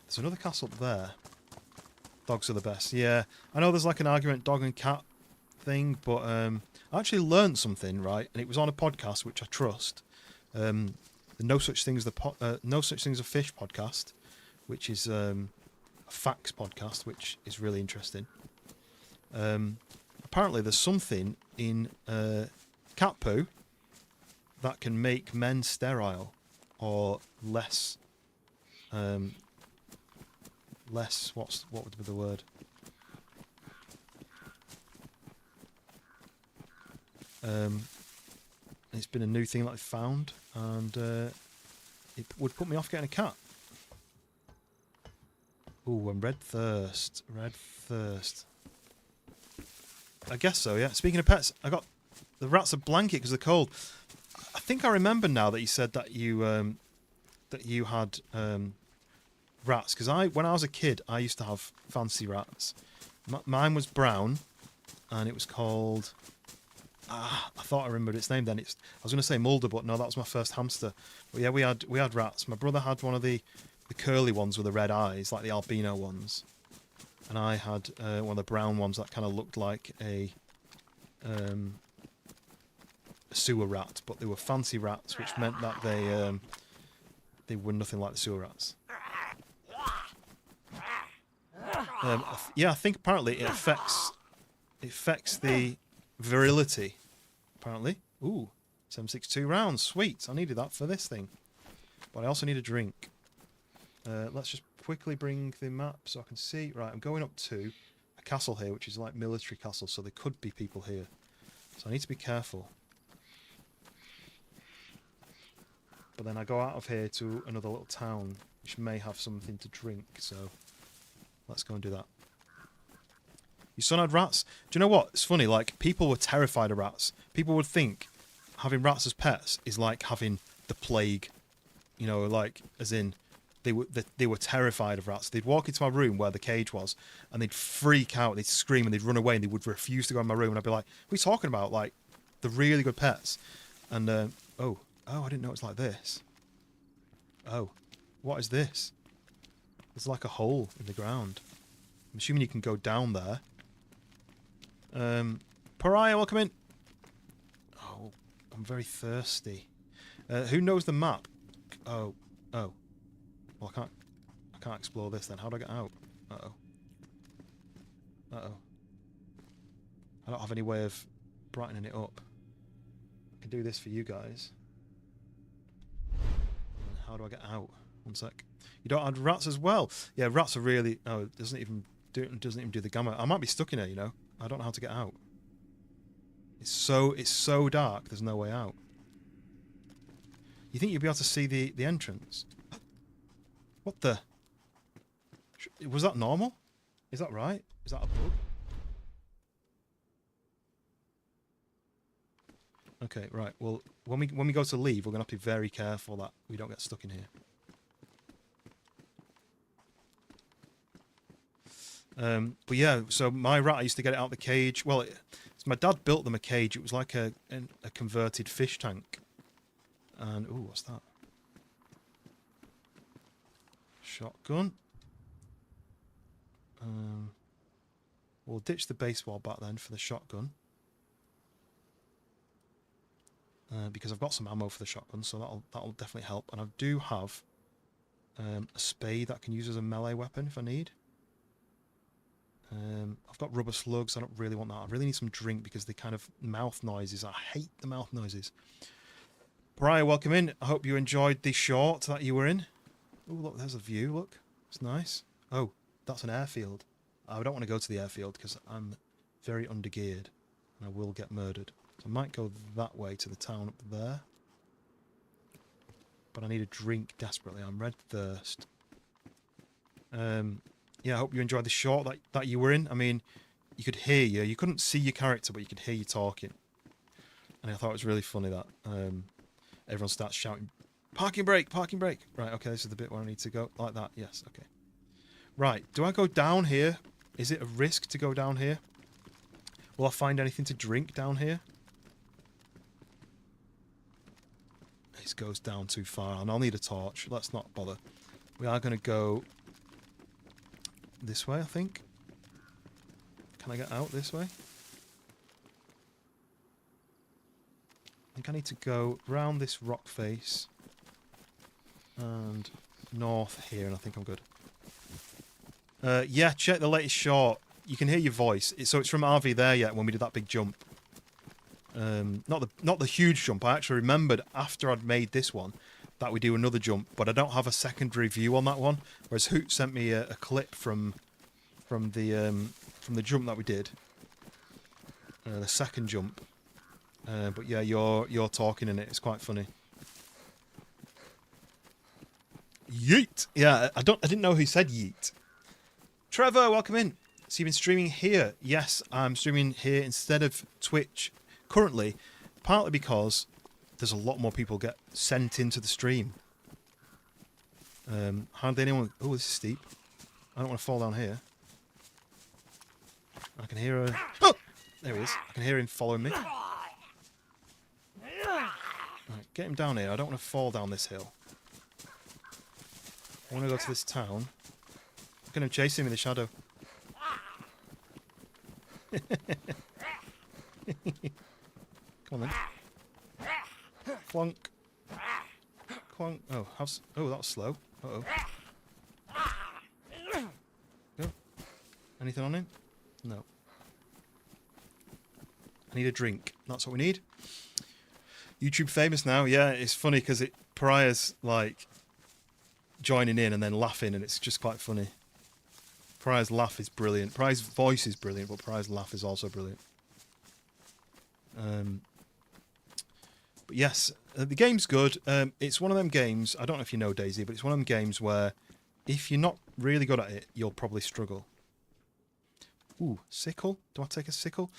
There's another castle up there. Dogs are the best. Yeah, I know there's like an argument dog and cat thing, but I actually learned something, right? And it was on a podcast which I trust. The No Such Thing as No Such Thing as a Fish podcast, which is a facts podcast, which is really interesting. Apparently, there's something in cat poo that can make men sterile or less. What would be the word? It's been a new thing that I found, and it would put me off getting a cat. Ooh, and red thirst. Red thirst. I guess so, yeah. Speaking of pets, I got the rats a blanket because they're cold. I think I remember now that you said that you had rats, because when I was a kid, I used to have fancy rats. Mine was brown, and it was called... I thought I remembered its name then. I was going to say Mulder, but no, that was my first hamster. But yeah, we had rats. My brother had one of the curly ones with the red eyes, like the albino ones. And I had one of the brown ones that kind of looked like a sewer rat, but they were fancy rats, which meant that they were nothing like the sewer rats. Yeah, I think apparently it affects the virility. Apparently. Ooh, 7.62 rounds. Sweet. I needed that for this thing. But I also need a drink. Let's just quickly bring the map so I can see. Right, I'm going up to a castle here, which is like military castle, so there could be people here. So I need to be careful. But then I go out of here to another little town, which may have something to drink, so let's go and do that. Your son had rats? Do you know what? It's funny, like, people were terrified of rats. People would think having rats as pets is like having the plague. You know, like, as in, they were terrified of rats. They'd walk into my room where the cage was, and they'd freak out, they'd scream, and they'd run away, and they would refuse to go in my room, and I'd be like, what are you talking about? Like, the really good pets. And, oh, I didn't know it was like this. Oh, what is this? There's like a hole in the ground. I'm assuming you can go down there. Pariah, welcome in. Oh, I'm very thirsty. Who knows the map? Oh. Well, I can't explore this then. How do I get out? Uh-oh. I don't have any way of brightening it up. I can do this for you guys. How do I get out? One sec. You don't add rats as well. Yeah, rats are really. Oh, it doesn't even do the gamma. I might be stuck in here. You know. I don't know how to get out. It's so dark. There's no way out. You think you'd be able to see the entrance? What the? Was that normal? Is that right? Is that a bug? Okay, right. Well, when we go to leave, we're gonna have to be very careful that we don't get stuck in here. But yeah, so my rat, I used to get it out of the cage. Well, my dad built them a cage. It was like a converted fish tank. And ooh, what's that? Shotgun. We'll ditch the baseball bat then for the shotgun. Because I've got some ammo for the shotgun, so that'll definitely help. And I do have a spade that I can use as a melee weapon if I need. I've got rubber slugs. I don't really want that. I really need some drink because the kind of mouth noises. I hate the mouth noises. Brian, welcome in. I hope you enjoyed the short that you were in. Oh, look, there's a view. Look, it's nice. Oh, that's an airfield. I don't want to go to the airfield because I'm very undergeared and I will get murdered. So I might go that way to the town up there. But I need a drink desperately. I'm red thirst. Yeah, I hope you enjoyed the short that you were in. I mean, you could hear you. You couldn't see your character, but you could hear you talking. And I thought it was really funny that everyone starts shouting, parking brake, parking brake. Right, okay, this is the bit where I need to go. Like that, yes, okay. Right, do I go down here? Is it a risk to go down here? Will I find anything to drink down here? This goes down too far, and I'll need a torch. Let's not bother. We are going to go this way, I think. Can I get out this way? I think I need to go round this rock face and north here, and I think I'm good. Yeah, check the latest short. You can hear your voice. So it's from RV there yet when we did that big jump. Not the huge jump. I actually remembered after I'd made this one that we do another jump, but I don't have a secondary view on that one. Whereas Hoot sent me a clip from the jump that we did, the second jump. But yeah, you're talking in it. It's quite funny. Yeet. Yeah, I didn't know who said yeet. Trevor, welcome in. So you've been streaming here? Yes, I'm streaming here instead of Twitch currently, partly because there's a lot more people get sent into the stream. Hardly anyone. Oh, this is steep. I don't want to fall down here. I can hear a. Oh, there he is. I can hear him following me. Right, get him down here. I don't want to fall down this hill. I want to go to this town. Look at him chasing me in the shadow. Come on then. Clonk. Clonk. Oh, oh, that was slow. Uh-oh. Go. Anything on him? No. I need a drink. That's what we need. YouTube famous now. Yeah, it's funny because Pariah's like joining in and then laughing, and it's just quite funny. Pariah's laugh is brilliant. Pariah's voice is brilliant, but Pariah's laugh is also brilliant. But yes, the game's good. It's one of them games, I don't know if you know DayZ, but it's one of them games where if you're not really good at it, you'll probably struggle. Ooh, sickle? Do I take a sickle?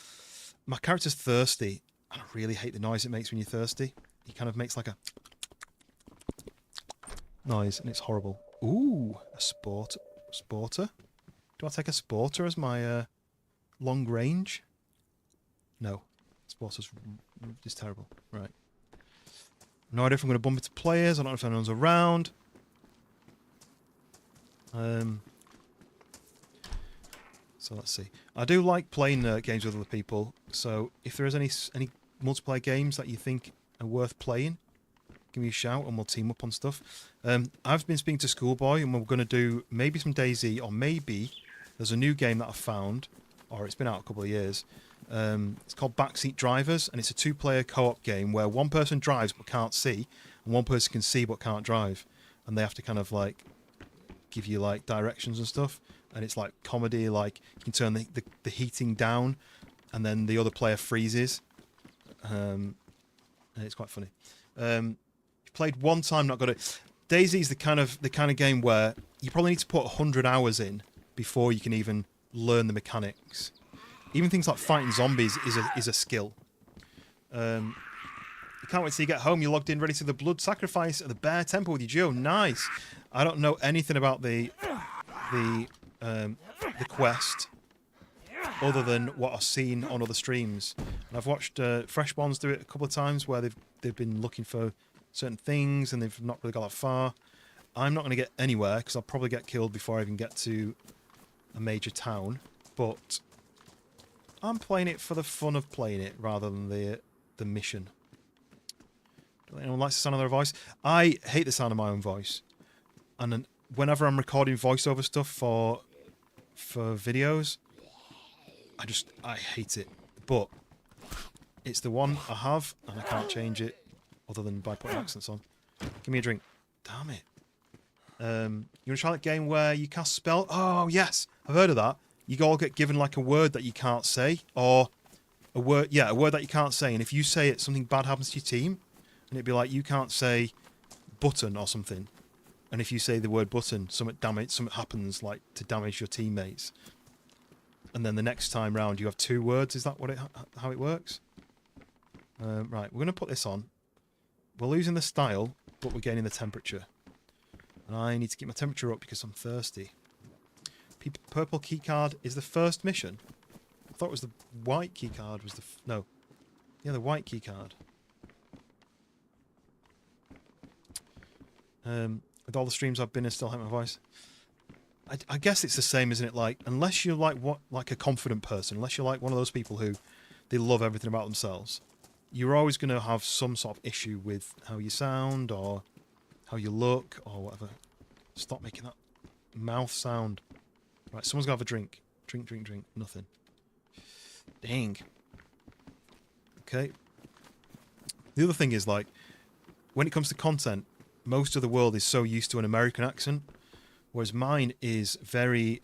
My character's thirsty, and I really hate the noise it makes when you're thirsty. He kind of makes like a noise, and it's horrible. Ooh, a sporter? Do I take a sporter as my long range? No. Sporter's just terrible. Right. No idea if I'm going to bump into players. I don't know if anyone's around. So let's see. I do like playing games with other people. So if there is any multiplayer games that you think are worth playing, give me a shout and we'll team up on stuff. I've been speaking to Schoolboy and we're going to do maybe some DayZ, or maybe there's a new game that I found, or it's been out a couple of years, It's called Backseat Drivers, and it's a 2-player co-op game where one person drives but can't see, and one person can see but can't drive, and they have to kind of like give you like directions and stuff. And it's like comedy, like you can turn the heating down, and then the other player freezes. And it's quite funny. Played one time, not got it. DayZ is the kind of game where you probably need to put 100 hours in before you can even learn the mechanics. Even things like fighting zombies is a skill. You can't wait till you get home. You're logged in, ready to the blood sacrifice at the Bear Temple with your duo. Nice. I don't know anything about the quest other than what I've seen on other streams. And I've watched Fresh Bonds do it a couple of times where they've been looking for certain things and they've not really got that far. I'm not going to get anywhere because I'll probably get killed before I even get to a major town. But I'm playing it for the fun of playing it rather than the mission. Don't anyone like the sound of their voice? I hate the sound of my own voice. And then whenever I'm recording voiceover stuff for videos, I hate it. But it's the one I have, and I can't change it other than by putting accents on. Give me a drink. Damn it. You want to try that game where you cast spell? Oh, yes. I've heard of that. You all get given like a word that you can't say, or a word that you can't say, and if you say it, something bad happens to your team, and it'd be like you can't say button or something, and if you say the word button, something happens like to damage your teammates, and then the next time round you have 2 words. Is that how it works? Right, we're going to put this on. We're losing the style, but we're gaining the temperature, and I need to keep my temperature up because I'm thirsty. Purple keycard is the first mission. I thought it was the white keycard was the... No. Yeah, the white keycard. With all the streams I've been in, still hate my voice. I guess it's the same, isn't it? Like, unless you're like a confident person, unless you're like one of those people who they love everything about themselves, you're always going to have some sort of issue with how you sound or how you look or whatever. Stop making that mouth sound. Right, someone's got to have a drink. Drink. Nothing. Dang. Okay. The other thing is, like, when it comes to content, most of the world is so used to an American accent, whereas mine is very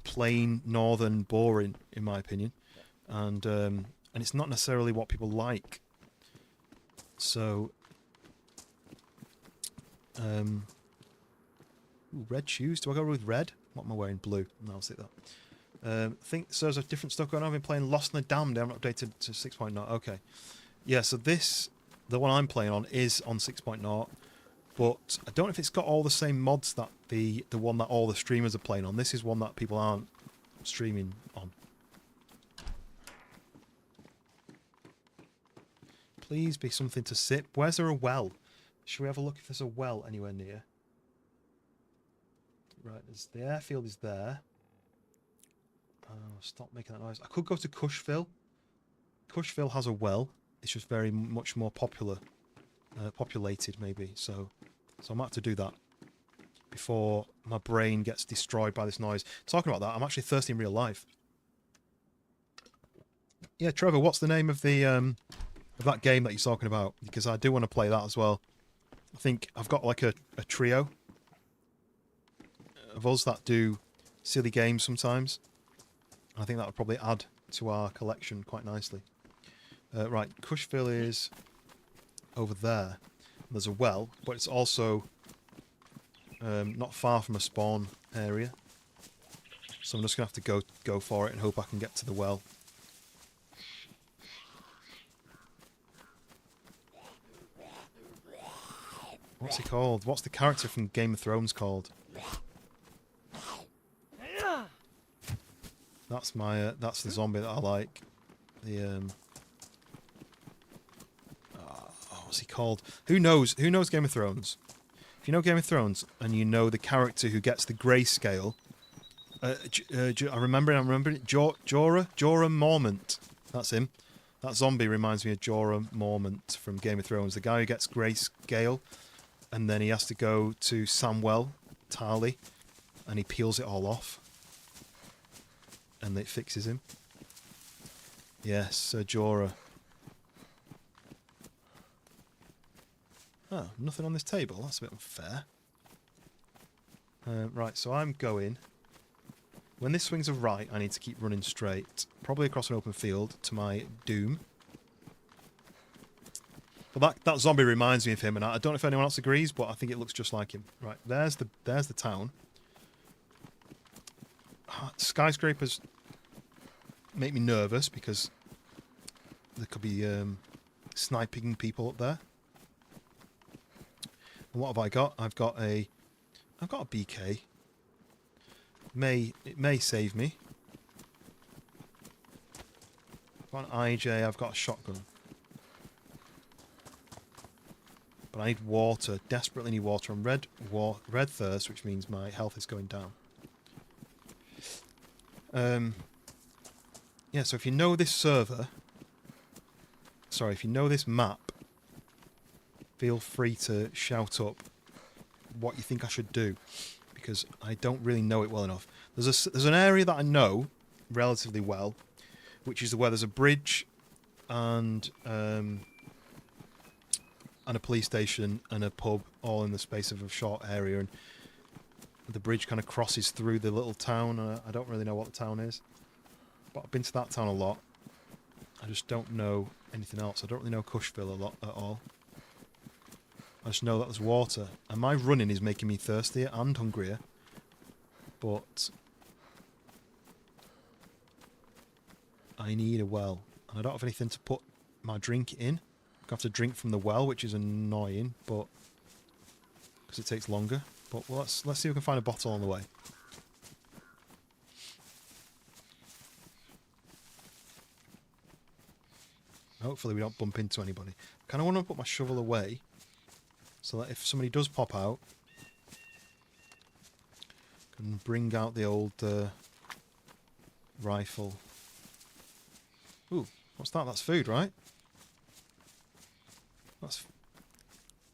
plain, northern, boring, in my opinion. And it's not necessarily what people like. So... Ooh, red shoes. Do I go with red? What am I wearing? Blue. No, I'll stick that. I think so. There's a different stuff going on. I've been playing Lost in the Damned. I haven't updated to 6.0. Okay. Yeah, so the one I'm playing on is on 6.0, but I don't know if it's got all the same mods that the one that all the streamers are playing on. This is one that people aren't streaming on. Please be something to sip. Where's there a well? Should we have a look if there's a well anywhere near? Right, the airfield is there. Oh, stop making that noise. I could go to Cushville. Cushville has a well. It's just very much more populated, maybe. So I might have to do that before my brain gets destroyed by this noise. Talking about that, I'm actually thirsty in real life. Yeah, Trevor, what's the name of that game that you're talking about? Because I do want to play that as well. I think I've got like a trio of us that do silly games sometimes. I think that would probably add to our collection quite nicely. Right, Cushville is over there. There's a well, but it's also not far from a spawn area. So I'm just going to have to go for it and hope I can get to the well. What's he called? What's the character from Game of Thrones called? That's that's the zombie that I like. What's he called? Who knows? Who knows Game of Thrones? If you know Game of Thrones and you know the character who gets the grayscale, I'm remembering it. Jorah Mormont. That's him. That zombie reminds me of Jorah Mormont from Game of Thrones. The guy who gets grayscale, and then he has to go to Samwell Tarly, and he peels it all off, and it fixes him. Yes, Jorah. Oh, nothing on this table. That's a bit unfair. Right, so I'm going... When this swings a right, I need to keep running straight. Probably across an open field to my doom. Well, that zombie reminds me of him, and I don't know if anyone else agrees, but I think it looks just like him. Right, there's the town. Skyscrapers make me nervous because there could be sniping people up there. And what have I got? I've got a BK. It may save me. I've got an IJ. I've got a shotgun. But I need water. Desperately need water. I'm red thirst, which means my health is going down. Yeah, so if you know this server... Sorry, if you know this map, feel free to shout up what you think I should do, because I don't really know it well enough. There's an area that I know relatively well, which is where there's a bridge and a police station and a pub all in the space of a short area, and the bridge kind of crosses through the little town. I don't really know what the town is, but I've been to that town a lot. I just don't know anything else. I don't really know Cushville a lot at all. I just know that there's water, and my running is making me thirstier and hungrier, but I need a well, and I don't have anything to put my drink in. I have to drink from the well, which is annoying, but because it takes longer. But well, let's see if we can find a bottle on the way. Hopefully we don't bump into anybody. I kind of want to put my shovel away so that if somebody does pop out, I can bring out the old rifle. Ooh, what's that? That's food, right?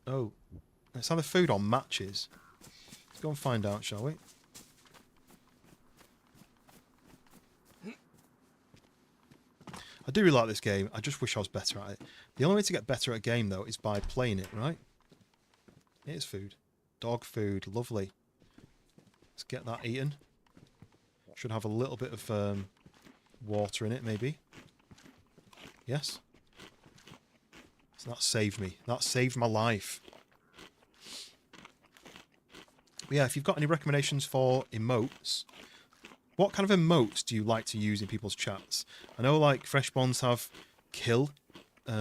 Oh, let's have the food on matches. Let's go and find out, shall we? I do really like this game. I just wish I was better at it. The only way to get better at a game, though, is by playing it, right? It is food. Dog food. Lovely. Let's get that eaten. Should have a little bit of water in it, maybe. Yes? So that saved me. That saved my life. But yeah, if you've got any recommendations for emotes... What kind of emotes do you like to use in people's chats? I know, like, Fresh Bonds have kill. They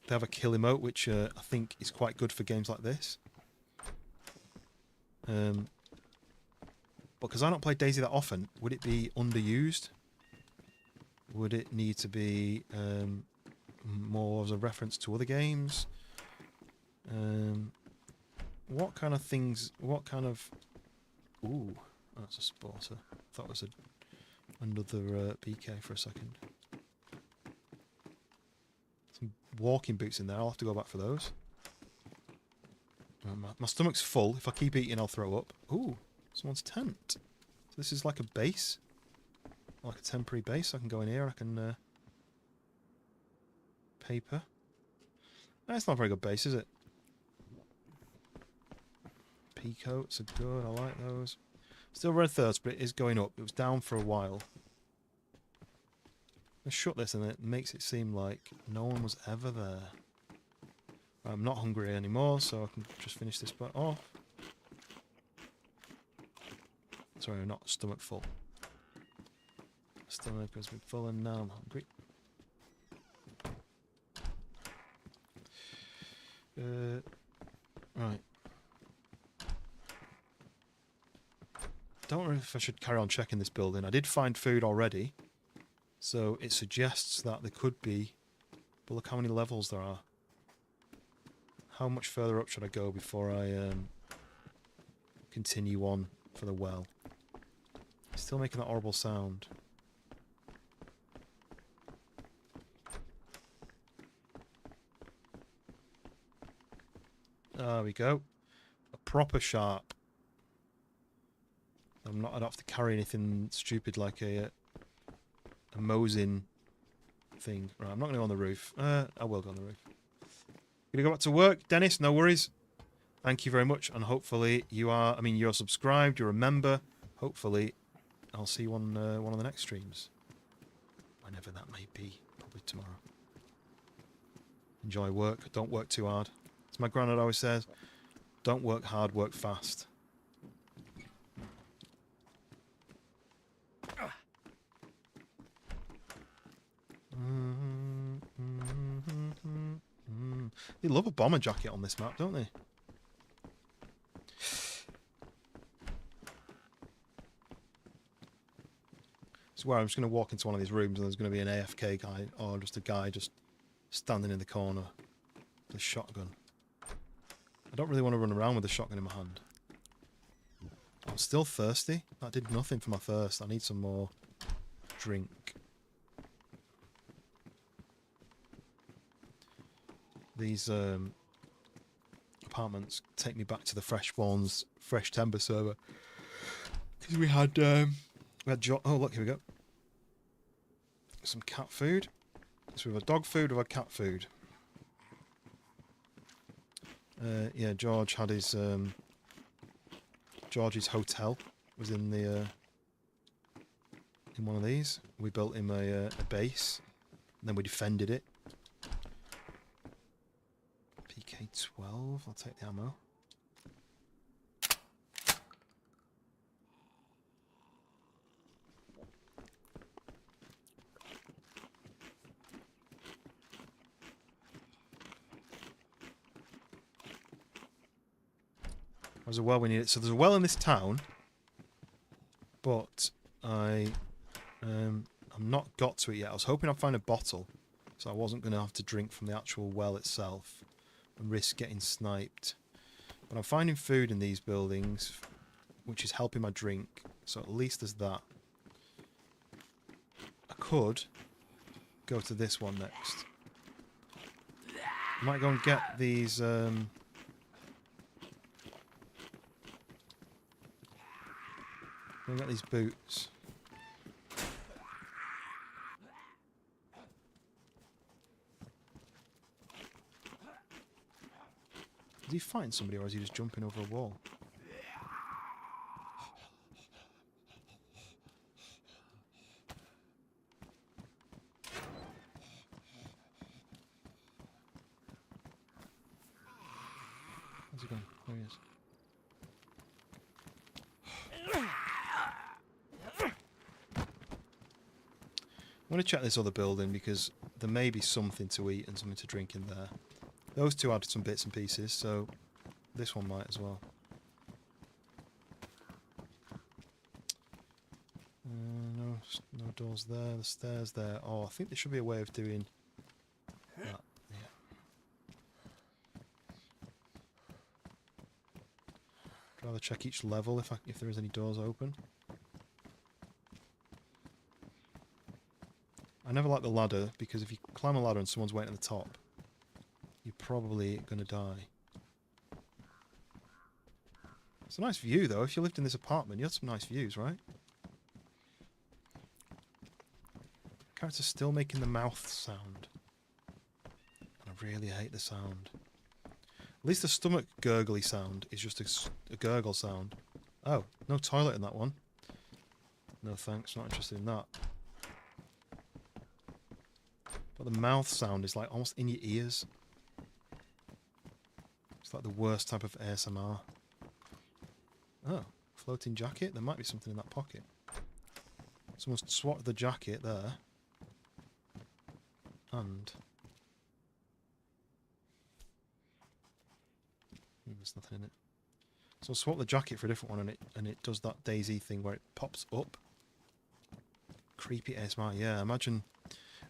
have a kill emote, which I think is quite good for games like this. But because I don't play DayZ that often, would it be underused? Would it need to be more as a reference to other games? What kind of things... What kind of... Ooh... That's a spotter. Thought it was another BK for a second. Some walking boots in there. I'll have to go back for those. My stomach's full. If I keep eating, I'll throw up. Ooh, someone's tent. So this is like a base, like a temporary base. I can go in here. I can paper. It's not a very good base, is it? Peacoats are good. I like those. Still red thirst, but it is going up. It was down for a while. Let's shut this and it makes it seem like no one was ever there. I'm not hungry anymore, so I can just finish this bit off. Sorry, I'm not stomach full. Stomach has been full and now I'm hungry. Right. Don't know if I should carry on checking this building. I did find food already, so it suggests that there could be... But look how many levels there are. How much further up should I go before I continue on for the well? Still making that horrible sound. There we go. A proper sharp. I don't have to carry anything stupid like a Mosin thing. Right, I'm not going to go on the roof. I will go on the roof. Gonna go back to work, Dennis. No worries. Thank you very much, and hopefully you are. I mean, you're subscribed. You're a member. Hopefully, I'll see you on one of the next streams, whenever that may be. Probably tomorrow. Enjoy work. Don't work too hard. As my granddad always says, don't work hard, work fast. They love a bomber jacket on this map, don't they? Swear I'm just going to walk into one of these rooms and there's going to be an AFK guy or just a guy just standing in the corner with a shotgun. I don't really want to run around with a shotgun in my hand. I'm still thirsty. That did nothing for my thirst. I need some more drink. These apartments take me back to the Fresh Spawns, Fresh Timber server. Because we had oh look, here we go. Some cat food. So we have a dog food, we have cat food. Yeah, George had his George's hotel was in the in one of these. We built him a base, and then we defended it. PK-12. I'll take the ammo. There's a well we need it. So there's a well in this town, but I'm not got to it yet. I was hoping I'd find a bottle, so I wasn't going to have to drink from the actual well itself and risk getting sniped. But I'm finding food in these buildings, which is helping my drink. So at least there's that. I could go to this one next. I might go and get these. Go and get these boots. Is he fighting somebody or is he just jumping over a wall? Where's he going? There he is. I'm going to check this other building because there may be something to eat and something to drink in there. Those two had some bits and pieces, so this one might as well. No doors there, the stairs there. Oh, I think there should be a way of doing that. Yeah. I'd rather check each level if there is any doors open. I never like the ladder because if you climb a ladder and someone's waiting at the top, you're probably going to die. It's a nice view though. If you lived in this apartment, you had some nice views, right? Character's still making the mouth sound. And I really hate the sound. At least the stomach gurgly sound is just a gurgle sound. Oh, no toilet in that one. No thanks, not interested in that. But the mouth sound is like almost in your ears. It's like the worst type of ASMR. Oh, floating jacket? There might be something in that pocket. Someone's swapped the jacket there. And... there's nothing in it. So I'll swap the jacket for a different one and it does that DayZ thing where it pops up. Creepy ASMR, yeah, imagine...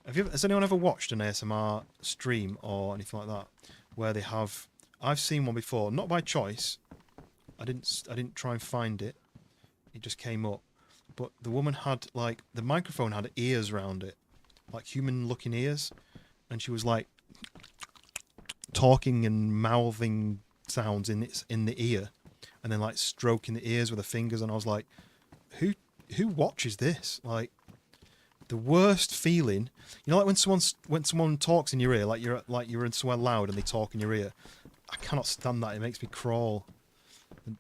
Has anyone ever watched an ASMR stream or anything like that where they have... I've seen one before, not by choice. I didn't try and find it. It just came up. But the woman had, like, the microphone had ears around it. Like human-looking ears. And she was, like, talking and mouthing sounds in the ear. And then, like, stroking the ears with her fingers. And I was like, who watches this? Like... The worst feeling, you know, like when someone talks in your ear, like you're in somewhere loud and they talk in your ear. I cannot stand that. It makes me crawl.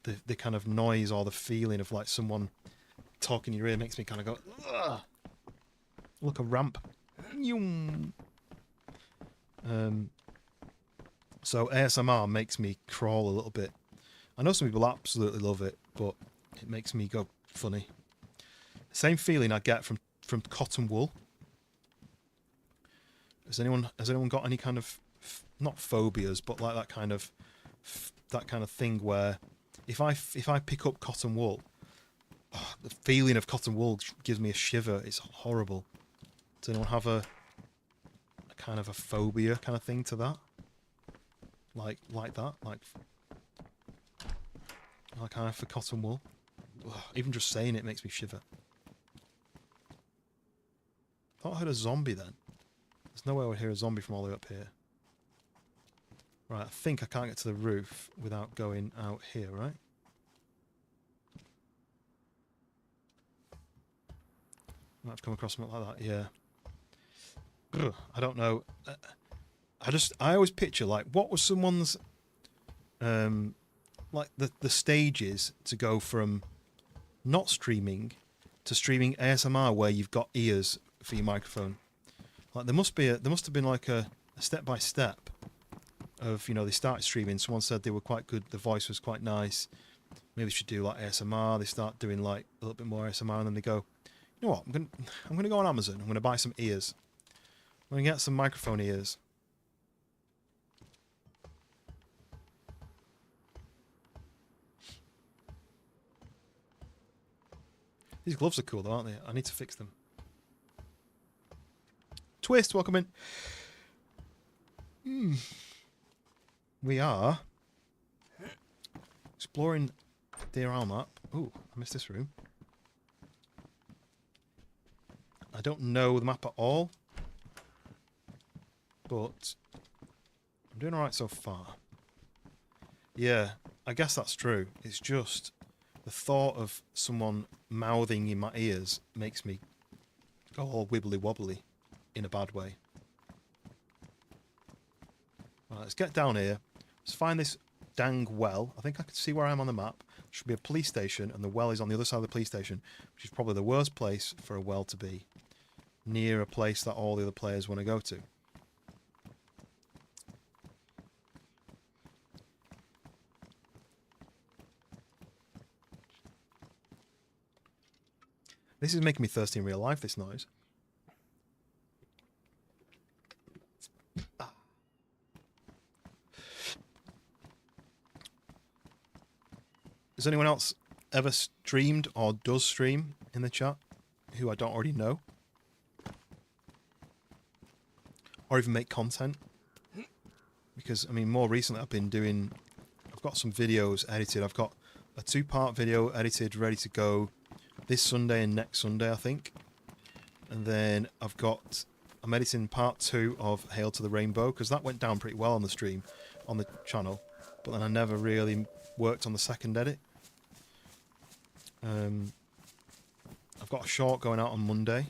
The kind of noise or the feeling of like someone talking in your ear makes me kind of go, ugh. Look, a ramp. So ASMR makes me crawl a little bit. I know some people absolutely love it, but it makes me go funny. Same feeling I get from cotton wool. Has anyone got any kind of not phobias, but like that kind of thing where if I pick up cotton wool, the feeling of cotton wool gives me a shiver. It's horrible. Does anyone have a kind of a phobia kind of thing to that? Like that? Like I have for cotton wool? Ugh, even just saying it makes me shiver. Thought I heard a zombie then. There's no way I would hear a zombie from all the way up here. Right, I think I can't get to the roof without going out here, right? Might have come across something like that, yeah. Ugh, I don't know. I always picture, like, what was someone's, like, the stages to go from not streaming to streaming ASMR where you've got ears for your microphone. Like, there must have been like a step-by-step of, you know, they started streaming, someone said they were quite good, the voice was quite nice, maybe they should do like ASMR, they start doing like a little bit more ASMR, and then they go, you know what, I'm gonna go on Amazon, I'm gonna buy some ears. I'm gonna get some microphone ears. These gloves are cool though, aren't they? I need to fix them. Twist, welcome in. We are exploring DeerIsle map. Ooh, I missed this room. I don't know the map at all, but I'm doing alright so far. Yeah, I guess that's true. It's just the thought of someone mouthing in my ears makes me go all wibbly wobbly in a bad way. Right, let's get down here. Let's find this dang well. I think I can see where I am on the map. There should be a police station, and the well is on the other side of the police station, which is probably the worst place for a well to be. Near a place that all the other players want to go to. This is making me thirsty in real life, this noise. Has anyone else ever streamed or does stream in the chat who I don't already know? Or even make content? Because, I mean, more recently I've got some videos edited. I've got a 2-part video edited, ready to go this Sunday and next Sunday, I think. And then I'm editing part 2 of Hail to the Rainbow, because that went down pretty well on the stream, on the channel. But then I never really worked on the second edit. I've got a short going out on Monday,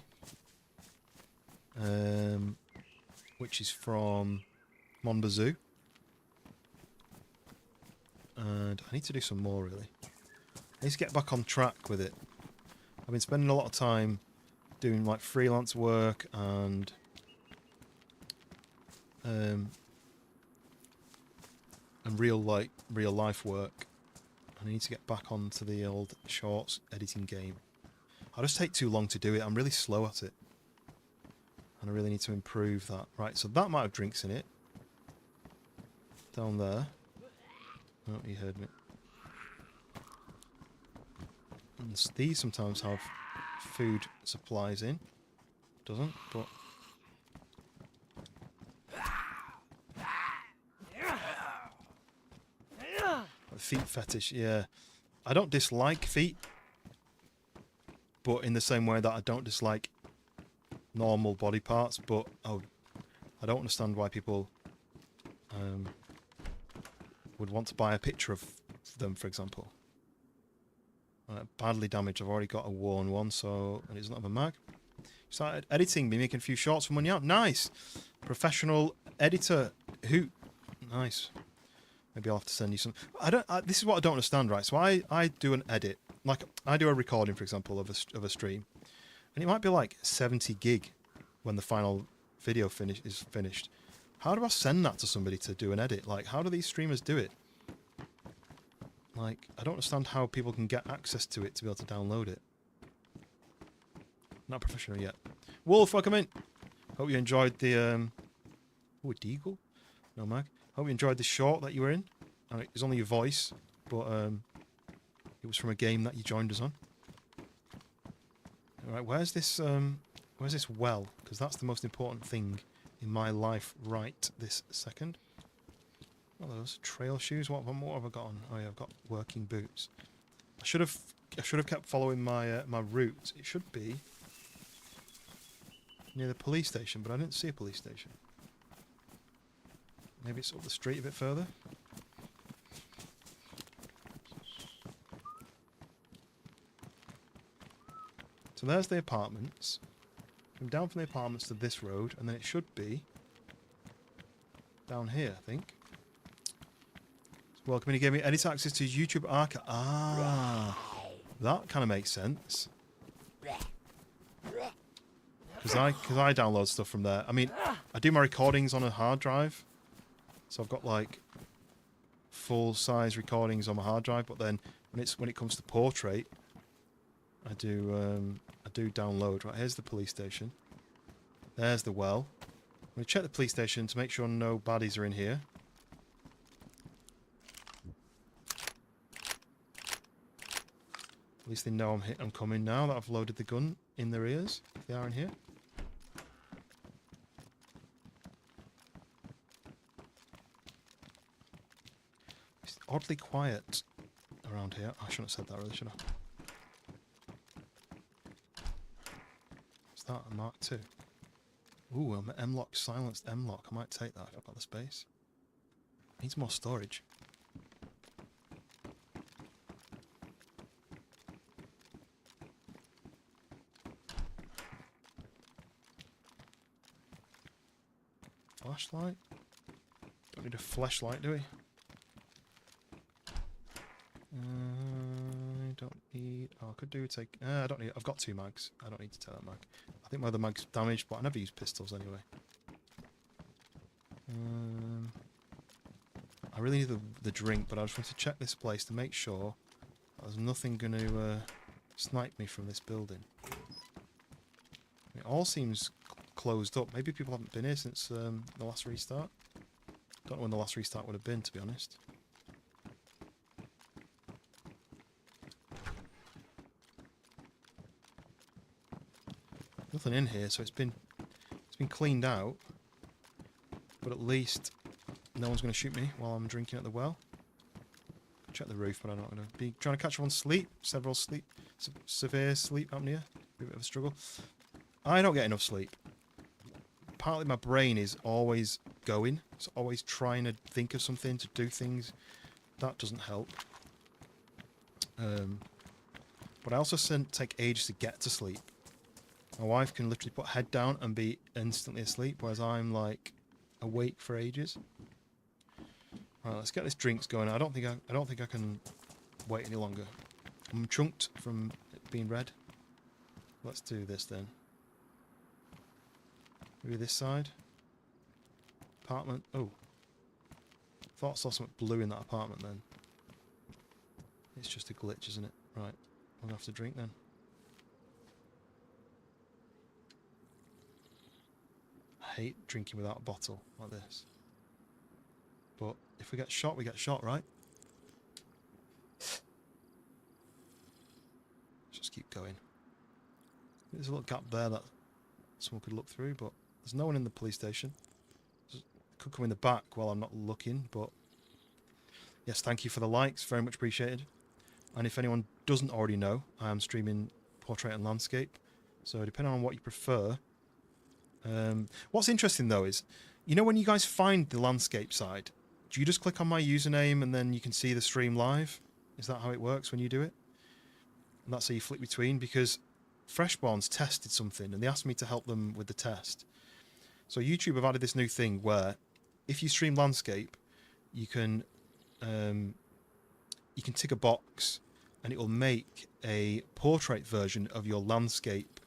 which is from Monbazoo, and I need to do some more really. I need to get back on track with it. I've been spending a lot of time doing like freelance work and real life work. I need to get back onto the old shorts editing game. I just take too long to do it. I'm really slow at it. And I really need to improve that. Right, so that might have drinks in it. Down there. Oh, you heard me. And these sometimes have food supplies in. Doesn't, but... Feet fetish, yeah. I don't dislike feet, but in the same way that I don't dislike normal body parts, but I don't understand why people would want to buy a picture of them, for example. Badly damaged, I've already got a worn one, so... and it doesn't have a mag. Started editing, been making a few shorts for money out. Nice. Professional editor. Hoot. Nice. Maybe I'll have to send you some. This is what I don't understand, right? So I do an edit. Like, I do a recording, for example, of a stream. And it might be like 70 gig when the final video is finished. How do I send that to somebody to do an edit? Like, how do these streamers do it? Like, I don't understand how people can get access to it to be able to download it. Not professional yet. Wolf, welcome in. Hope you enjoyed the oh, a deagle? No mag. Hope you enjoyed the short that you were in. It was only your voice, but it was from a game that you joined us on. Alright, where's this well? Because that's the most important thing in my life right this second. What are those? Trail shoes? What have I got on? Oh yeah, I've got working boots. I should have kept following my my route. It should be near the police station, but I didn't see a police station. Maybe it's up the street a bit further. So there's the apartments. Come down from the apartments to this road, and then it should be down here, I think. Welcome, he gave me edit access to YouTube archive. Ah, that kind of makes sense. Because I download stuff from there. I mean, I do my recordings on a hard drive, so I've got like full-size recordings on my hard drive. But then when it comes to portrait, I do download. Right, here's the police station. There's the well. I'm gonna check the police station to make sure no baddies are in here. At least they know I'm coming now that I've loaded the gun in their ears, if they are in here. It's oddly quiet around here. I shouldn't have said that really, should I? Is that a Mark II? Ooh, an M-lock, silenced M-lock. I might take that if I've got the space. Needs more storage. Flashlight? Don't need a flashlight, do we? Don't need... Oh, I could do take... I don't need... I've got 2 mags. I don't need to take that mag. I think my other mag's damaged, but I never use pistols anyway. I really need the drink, but I just want to check this place to make sure there's nothing going to snipe me from this building. It all seems closed up. Maybe people haven't been here since the last restart. Don't know when the last restart would have been, to be honest. Nothing in here, so it's been cleaned out. But at least no one's going to shoot me while I'm drinking at the well. Check the roof, but I'm not going to be trying to catch up on sleep. Severe sleep apnea. Be a bit of a struggle. I don't get enough sleep. Partly my brain is always going. It's always trying to think of something, to do things. That doesn't help. But I also take ages to get to sleep. My wife can literally put head down and be instantly asleep, whereas I'm like awake for ages. Right, let's get this drinks going. I don't think I can wait any longer. I'm chunked from it being red. Let's do this then. Maybe this side. Apartment. Oh. Thought I saw something blue in that apartment then. It's just a glitch, isn't it? Right. I'm gonna have to drink then. I hate drinking without a bottle like this. But if we get shot, we get shot, right? Let's just keep going. There's a little gap there that someone could look through, but there's no one in the police station. Could come in the back while I'm not looking, but yes, thank you for the likes, very much appreciated. And if anyone doesn't already know, I am streaming portrait and landscape, so depending on what you prefer. What's interesting though is, you know when you guys find the landscape side, do you just click on my username and then you can see the stream live? Is that how it works when you do it? And that's how you flip between, because Freshborns tested something, and they asked me to help them with the test. So YouTube have added this new thing where, if you stream landscape, you can tick a box, and it will make a portrait version of your landscape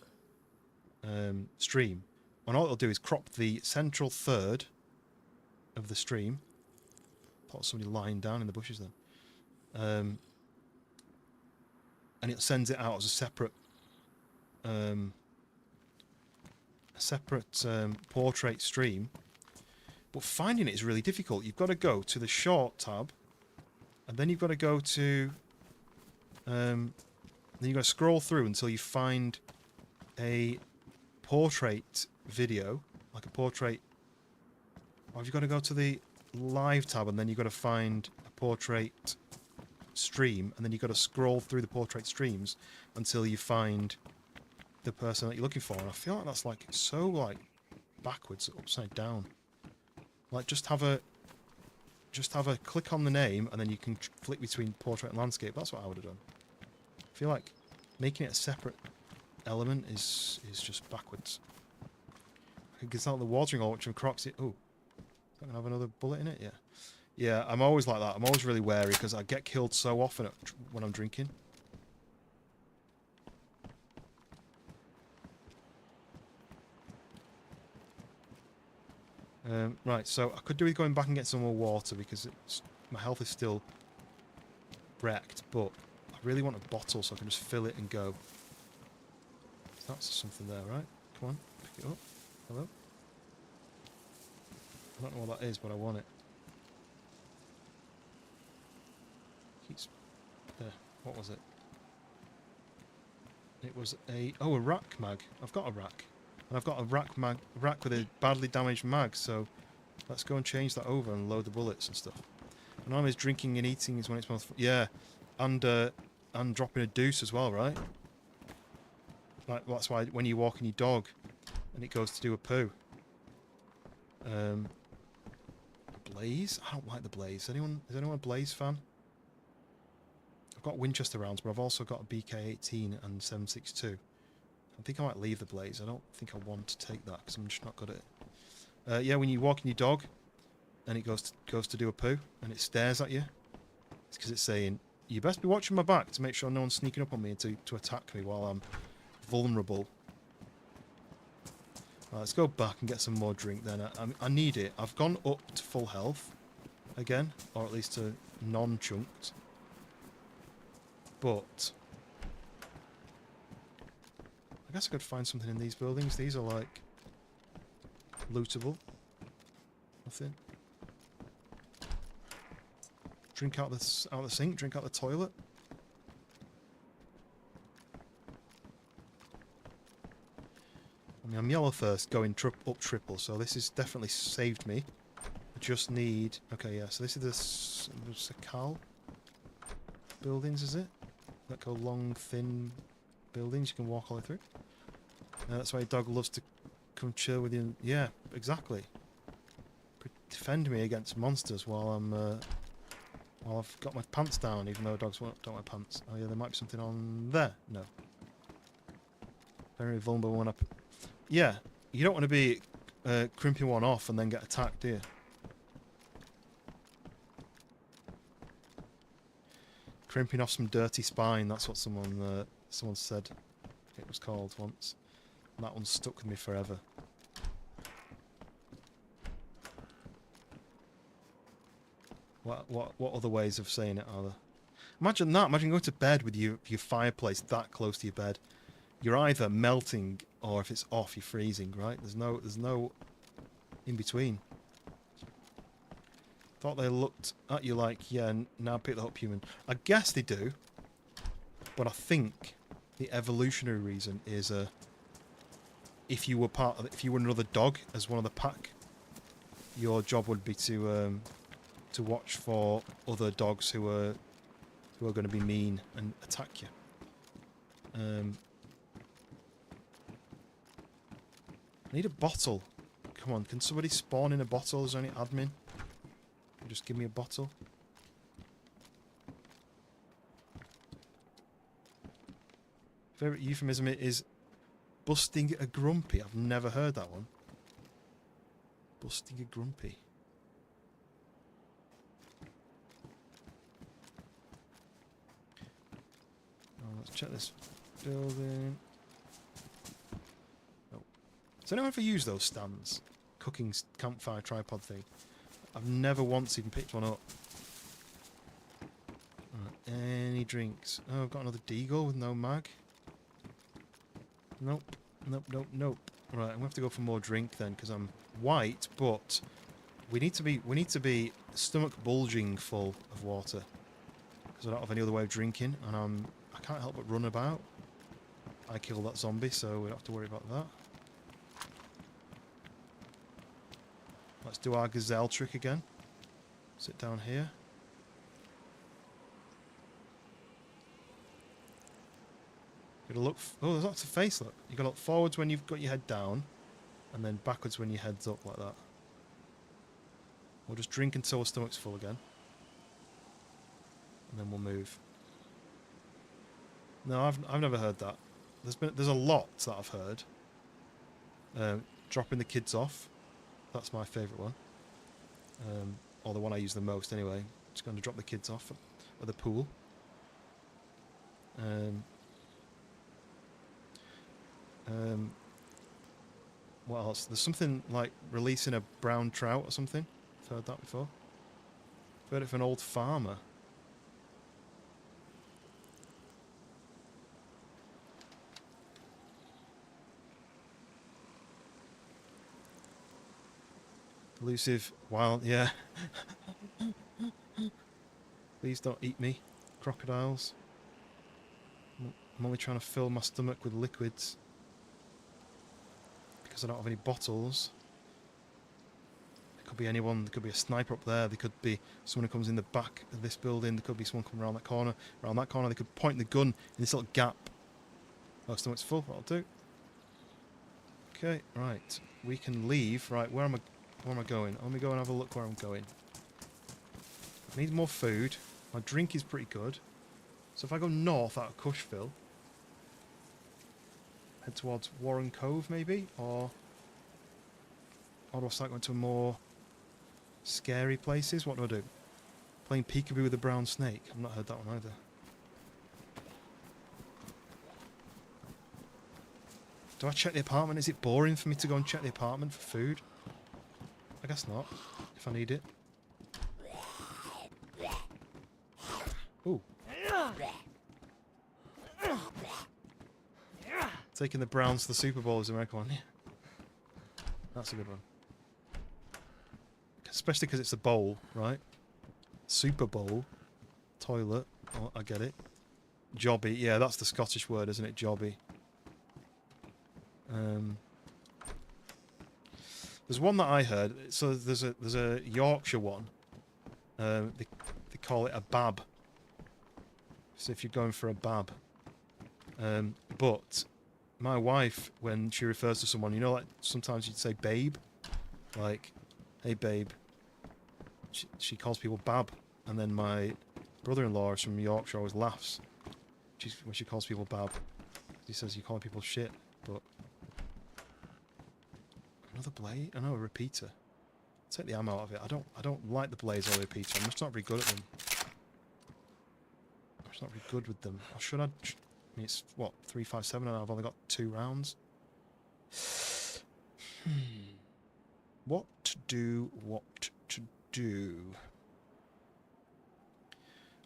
stream. And all it'll do is crop the central third of the stream. Thought somebody lying down in the bushes then. And it sends it out as a separate portrait stream. But finding it is really difficult. You've got to go to the short tab, and then you've got to go to then you've got to scroll through until you find a portrait video, like a portrait. Or have you got to go to the live tab, and then you've got to find a portrait stream, and then you've got to scroll through the portrait streams until you find the person that you're looking for. And I feel like that's like so like backwards, upside down. Like just have a click on the name, and then you can flick between portrait and landscape. That's what I would have done. I feel like making it a separate element is just backwards. I think it's not the watering hole, which crocs it. Oh, is that gonna have another bullet in it? Yeah. Yeah, I'm always like that. I'm always really wary because I get killed so often when I'm drinking. Right, so I could do with going back and get some more water because my health is still wrecked, but I really want a bottle so I can just fill it and go. That's something there, right? Come on, pick it up. Hello? I don't know what that is, but I want it. Keeps there. What was it? It was a rack mag. I've got a rack. And I've got a rack with a badly damaged mag, so let's go and change that over and load the bullets and stuff. And always drinking and eating is when it's most yeah, and dropping a deuce as well, right? Like that's why when you're walking your dog and it goes to do a poo. Blaze? I don't like the Blaze. Is anyone a Blaze fan? I've got Winchester rounds, but I've also got a BK-18 and 7.62. I think I might leave the Blaze. I don't think I want to take that because I'm just not good at it. Yeah, when you're walking your dog and it goes to do a poo and it stares at you, it's because it's saying, you best be watching my back to make sure no one's sneaking up on me to attack me while I'm vulnerable. Right, let's go back and get some more drink then. I need it. I've gone up to full health again, or at least to non-chunked. But I guess I could find something in these buildings. These are like lootable. Nothing. Drink out the sink. Drink out the toilet. I mean, I'm yellow first, going up triple, so this has definitely saved me. I just need. Okay, yeah. So this is the Sakal buildings, is it? That go long, thin buildings you can walk all the way through. That's why your dog loves to come chill with you. Yeah, exactly. Defend me against monsters while I've got my pants down, even though dogs don't wear pants. Oh yeah, there might be something on there. No. Very vulnerable when yeah, you don't want to be crimping one off and then get attacked, do you? Crimping off some dirty spine. That's what someone said it was called once. And that one stuck with me forever. What other ways of saying it are there? Imagine that. Imagine going to bed with your fireplace that close to your bed. You're either melting or if it's off, you're freezing, right? There's no in between. Thought they looked at you like, yeah, now pick that up, human. I guess they do, but I think the evolutionary reason is if you were another dog as one of the pack, your job would be to watch for other dogs who are going to be mean and attack you. I need a bottle. Come on, can somebody spawn in a bottle? Is there any admin? Just give me a bottle. favourite euphemism is busting a grumpy. I've never heard that one. Busting a grumpy. Oh, let's check this building. Oh. Has anyone ever used those stands? Cooking campfire tripod thing. I've never once even picked one up. Right, any drinks? Oh, I've got another deagle with no mag. Nope. Nope, nope, nope. Right, I'm gonna have to go for more drink then, because I'm white, but we need to be stomach bulging full of water. Because I don't have any other way of drinking, and I can't help but run about. I killed that zombie, so we don't have to worry about that. Let's do our gazelle trick again. Sit down here. You gotta look. Oh, there's lots of face. Look. You gotta look forwards when you've got your head down, and then backwards when your head's up, like that. We'll just drink until our stomach's full again, and then we'll move. No, I've never heard that. There's a lot that I've heard. Dropping the kids off. That's my favourite one. Or the one I use the most anyway. Just going to drop the kids off at the pool. What else? There's something like releasing a brown trout or something. I've heard that before. I've heard it from an old farmer. Elusive, wild, yeah. Please don't eat me, crocodiles. I'm only trying to fill my stomach with liquids. Because I don't have any bottles. There could be anyone, there could be a sniper up there, there could be someone who comes in the back of this building, there could be someone coming around that corner, they could point the gun in this little gap. Oh, stomach's full, that'll do. Okay, right. We can leave. Right, where am I going? Let me go and have a look where I'm going. I need more food. My drink is pretty good. So if I go north out of Cushville, head towards Warren Cove maybe, or do I start going to more scary places? What do I do? Playing peekaboo with a brown snake. I've not heard that one either. Do I check the apartment? Is it boring for me to go and check the apartment for food? I guess not, if I need it. Ooh. Taking the Browns to the Super Bowl is the American one. Yeah. That's a good one. Especially because it's a bowl, right? Super Bowl. Toilet. Oh, I get it. Jobby. Yeah, that's the Scottish word, isn't it? Jobby. There's one that I heard. So there's a Yorkshire one. They call it a bab. So if you're going for a bab. But my wife, when she refers to someone, you know, like sometimes you'd say babe, like, hey babe. She calls people bab, and then my brother-in-law is from Yorkshire, always laughs when she calls people bab. He says you call people shit, but. Another blaze? I know, a repeater. Take the ammo out of it. I don't like the blaze or the repeater. I'm just not very good at them. I'm just not very good with them. Or should I? I mean, it's what, 357 and I've only got 2 rounds. What to do? What to do?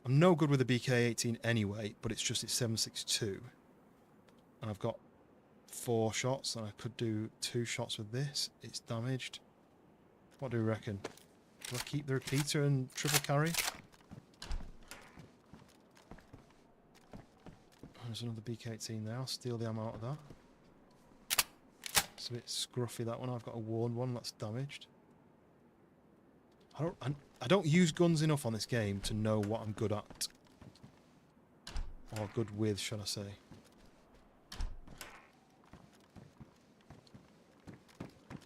I'm no good with the BK-18 anyway, but it's 7.62, and I've got 4 shots, and I could do 2 shots with this. It's damaged. What do you reckon? Do I keep the repeater and triple carry? There's another BK-18 there. I'll steal the ammo out of that. It's a bit scruffy, that one. I've got a worn one that's damaged. I don't use guns enough on this game to know what I'm good at. Or good with, should I say.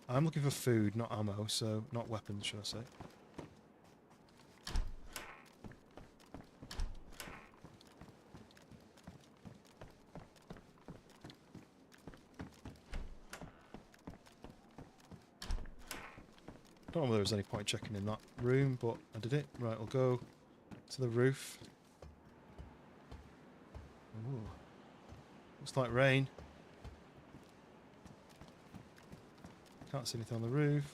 I'm looking for food, not ammo, so not weapons, should I say. Don't know whether there's any point checking in that room, but I did it. Right, I'll go to the roof. Ooh. Looks like rain. Can't see anything on the roof.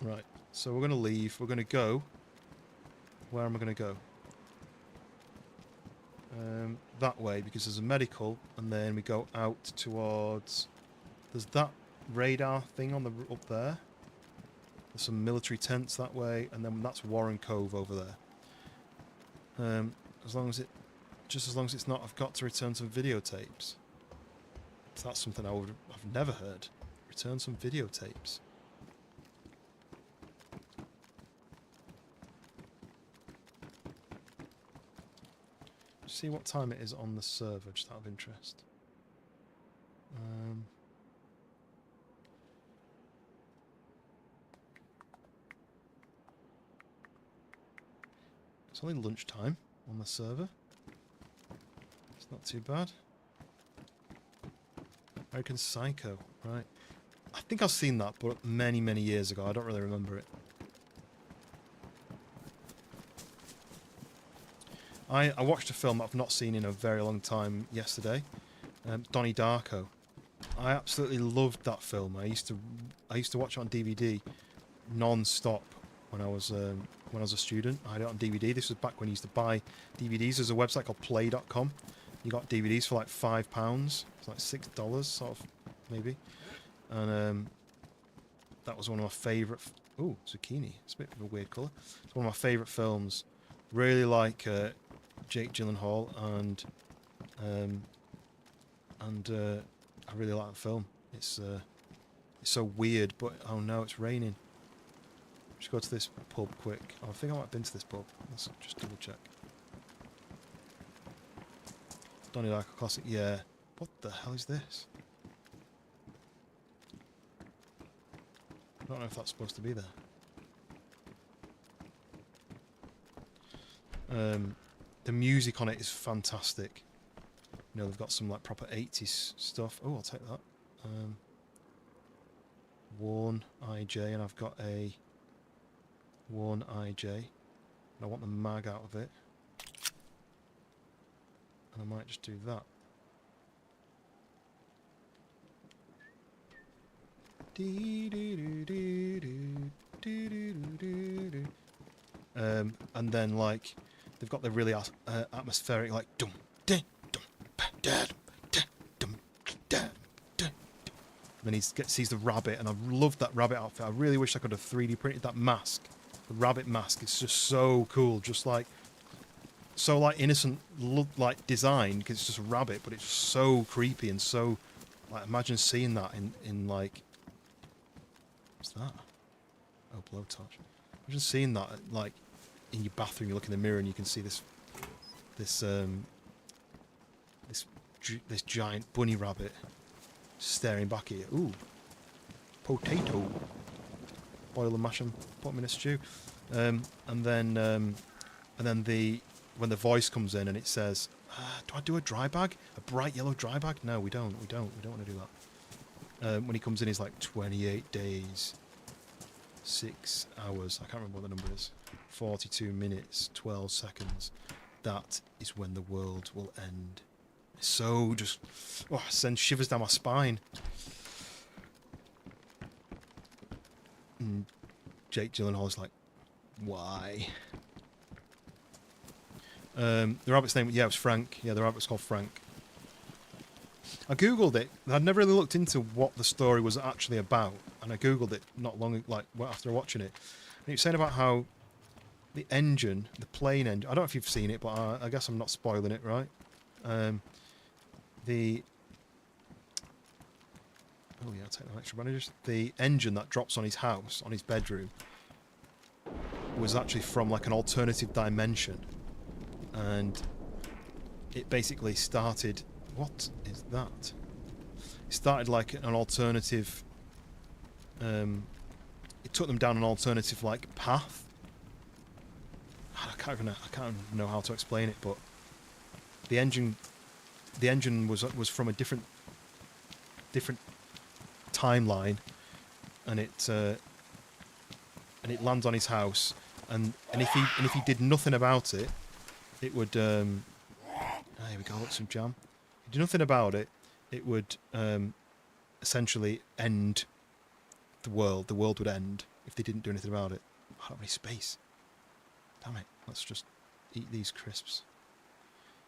Right, so we're going to leave. We're going to go. Where am I going to go? That way, because there's a medical, and then we go out towards... There's that radar thing on the up there. There's some military tents that way, and then that's Warren Cove over there. As long as it's not, I've got to return some videotapes. So that's something I've never heard. Return some videotapes. See what time it is on the server, just out of interest. It's only lunchtime on the server. It's not too bad. American Psycho, right. I think I've seen that, but many, many years ago. I don't really remember it. I watched a film I've not seen in a very long time yesterday, Donnie Darko. I absolutely loved that film. I used to watch it on DVD non-stop when I was a student. I had it on DVD. This was back when you used to buy DVDs. There's a website called Play.com. You got DVDs for like £5. It's like $6, sort of, maybe. And that was one of my favourite... Ooh, zucchini. It's a bit of a weird colour. It's one of my favourite films. Really like Jake Gyllenhaal, and I really like the film. It's so weird, but oh no, it's raining. Just go to this pub quick. Oh, I think I might have been to this pub. Let's just double check. Donnie Darko Classic, yeah. What the hell is this? I don't know if that's supposed to be there. The music on it is fantastic. You know, they've got some like proper 80s stuff. Oh, I'll take that. Worn IJ, and I've got a Worn IJ. And I want the mag out of it. And I might just do that. And then like they've got the really atmospheric like dum dum dum dum dum dum. Then he sees the rabbit, and I love that rabbit outfit. I really wish I could have 3D printed that mask. The rabbit mask is just so cool, just like so like innocent like design, because it's just a rabbit, but it's so creepy and so like imagine seeing that in like what's that? Oh, blowtorch. Imagine seeing that like in your bathroom. You look in the mirror and you can see this giant bunny rabbit staring back at you. Ooh, potato. Boil and mash them, put them in a stew, and then when the voice comes in and it says, "Do I do a dry bag? A bright yellow dry bag?" No, we don't. We don't want to do that. When he comes in, he's like 28 days, 6 hours. I can't remember what the number is. 42 minutes, 12 seconds. That is when the world will end. So just sends shivers down my spine. And Jake Gyllenhaal's like, why? The rabbit's name, yeah, it was Frank. Yeah, the rabbit's called Frank. I googled it. I'd never really looked into what the story was actually about, and I googled it not long, like after watching it. And it was saying about how the engine, the plane engine. I don't know if you've seen it, but I guess I'm not spoiling it, right? Oh yeah, I'll take the extra bandages. The engine that drops on his house, on his bedroom, was actually from like an alternative dimension, and it basically started. What is that? It started like an alternative. It took them down an alternative like path. I can't even know how to explain it, but the engine was from a different timeline, and it and it lands on his house, and if he did nothing about it, it would here we go, look, some jam. If he did nothing about it, it would essentially end the world. The world would end if they didn't do anything about it. I don't have any space. Damn it. Let's just eat these crisps.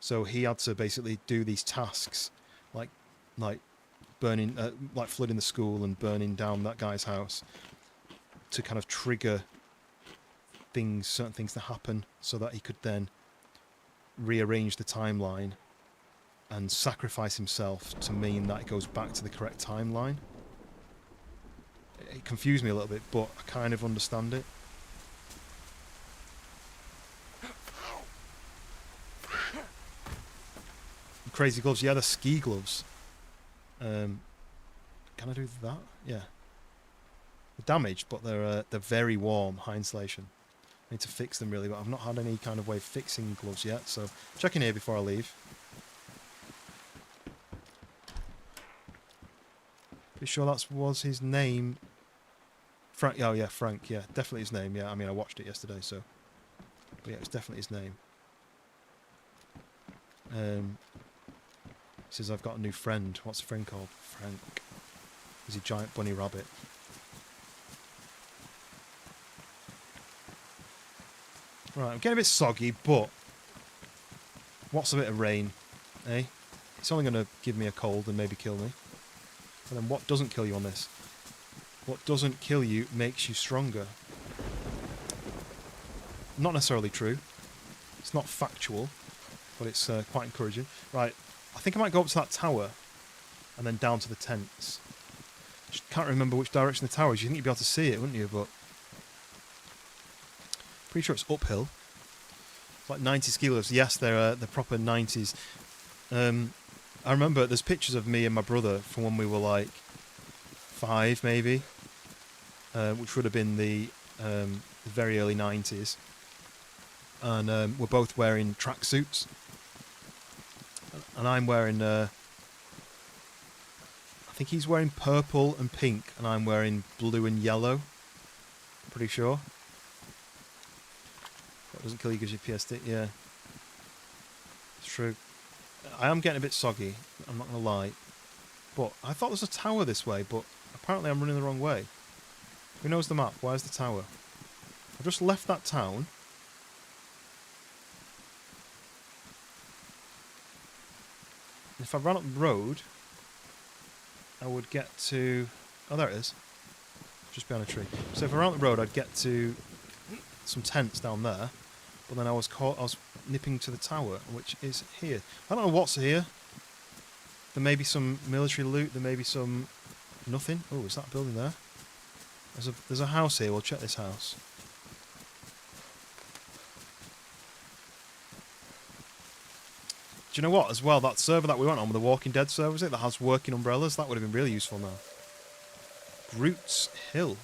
So he had to basically do these tasks, like burning, like flooding the school and burning down that guy's house, to kind of trigger certain things to happen, so that he could then rearrange the timeline and sacrifice himself to mean that it goes back to the correct timeline. It confused me a little bit, but I kind of understand it. Crazy gloves, yeah, the ski gloves. Can I do that? Yeah. They're damaged, but they're very warm, high insulation. I need to fix them really, but I've not had any kind of way of fixing gloves yet, so check in here before I leave. Pretty sure that was his name. Frank. Oh yeah, Frank. Yeah, definitely his name. Yeah, I mean I watched it yesterday, so. But yeah, it's definitely his name. He says I've got a new friend. What's the friend called? Frank. He's a giant bunny rabbit. Right, I'm getting a bit soggy, but what's a bit of rain, eh? It's only going to give me a cold and maybe kill me. And then what doesn't kill you on this? What doesn't kill you makes you stronger. Not necessarily true. It's not factual, but it's quite encouraging. Right, I think I might go up to that tower and then down to the tents. Just can't remember which direction the tower is. You think you'd be able to see it, wouldn't you? But pretty sure it's uphill. It's like 90 ski lifts. Yes, they're the proper 90s. I remember there's pictures of me and my brother from when we were like 5, maybe, which would have been the very early 90s. And we're both wearing tracksuits. And I'm wearing, I think he's wearing purple and pink, and I'm wearing blue and yellow. Pretty sure. What doesn't kill you gives you PSD. Yeah. It's true. I am getting a bit soggy, I'm not going to lie. But I thought there was a tower this way, but apparently I'm running the wrong way. Who knows the map? Where's the tower? I've just left that town. If I ran up the road, I would get to... Oh, there it is. Just behind a tree. So if I ran up the road, I'd get to some tents down there. But then I was nipping to the tower, which is here. I don't know what's here. There may be some military loot. There may be some... Nothing. Oh, is that a building there? There's a house here. We'll check this house. Do you know what, as well, that server that we went on, the Walking Dead server, is it, that has working umbrellas? That would have been really useful now. Roots Hill.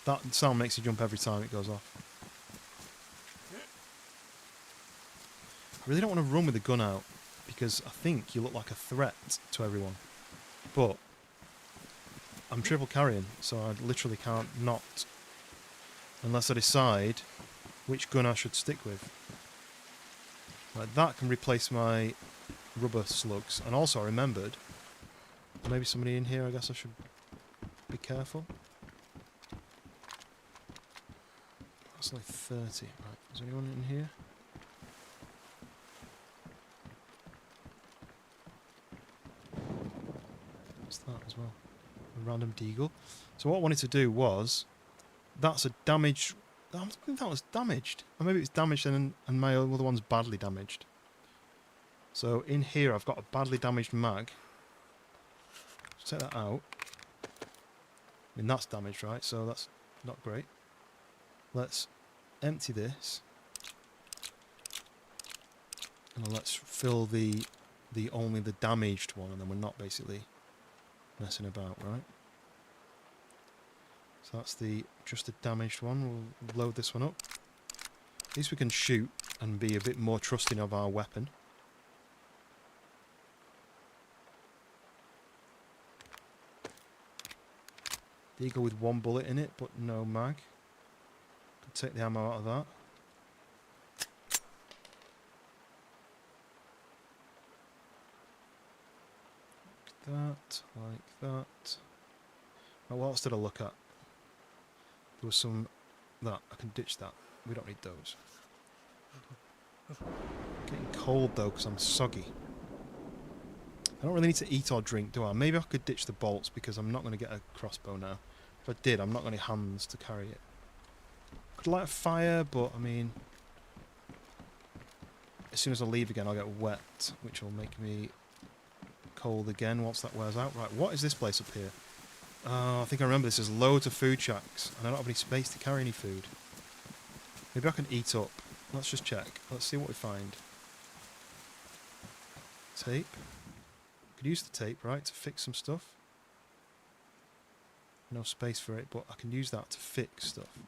That sound makes you jump every time it goes off. I really don't want to run with the gun out, because I think you look like a threat to everyone. But I'm triple carrying, so I literally can't not, unless I decide which gun I should stick with. Right, that can replace my rubber slugs. And also I remembered, maybe somebody in here, I guess I should be careful. That's like 30. Right, is there anyone in here? What's that as well? A random deagle. So what I wanted to do was, that's a damaged... I think that was damaged. Or maybe it's damaged and my other one's badly damaged. So in here I've got a badly damaged mag. Let's take that out. I mean that's damaged, right? So that's not great. Let's empty this. And let's fill the only the damaged one, and then we're not basically messing about, right? So that's just the damaged one. We'll load this one up. At least we can shoot and be a bit more trusting of our weapon. Deagle with one bullet in it, but no mag. Take the ammo out of that. Like that. Now, what else did I look at? There was some... that. I can ditch that. We don't need those. Getting cold though because I'm soggy. I don't really need to eat or drink, do I? Maybe I could ditch the bolts because I'm not going to get a crossbow now. If I did, I'm not going to have hands to carry it. Could light a fire, but I mean... as soon as I leave again, I'll get wet, which will make me cold again once that wears out. Right, what is this place up here? Oh, I think I remember this. There's loads of food shacks, and I don't have any space to carry any food. Maybe I can eat up. Let's just check. Let's see what we find. Tape. Could use the tape, right, to fix some stuff. No space for it, but I can use that to fix stuff.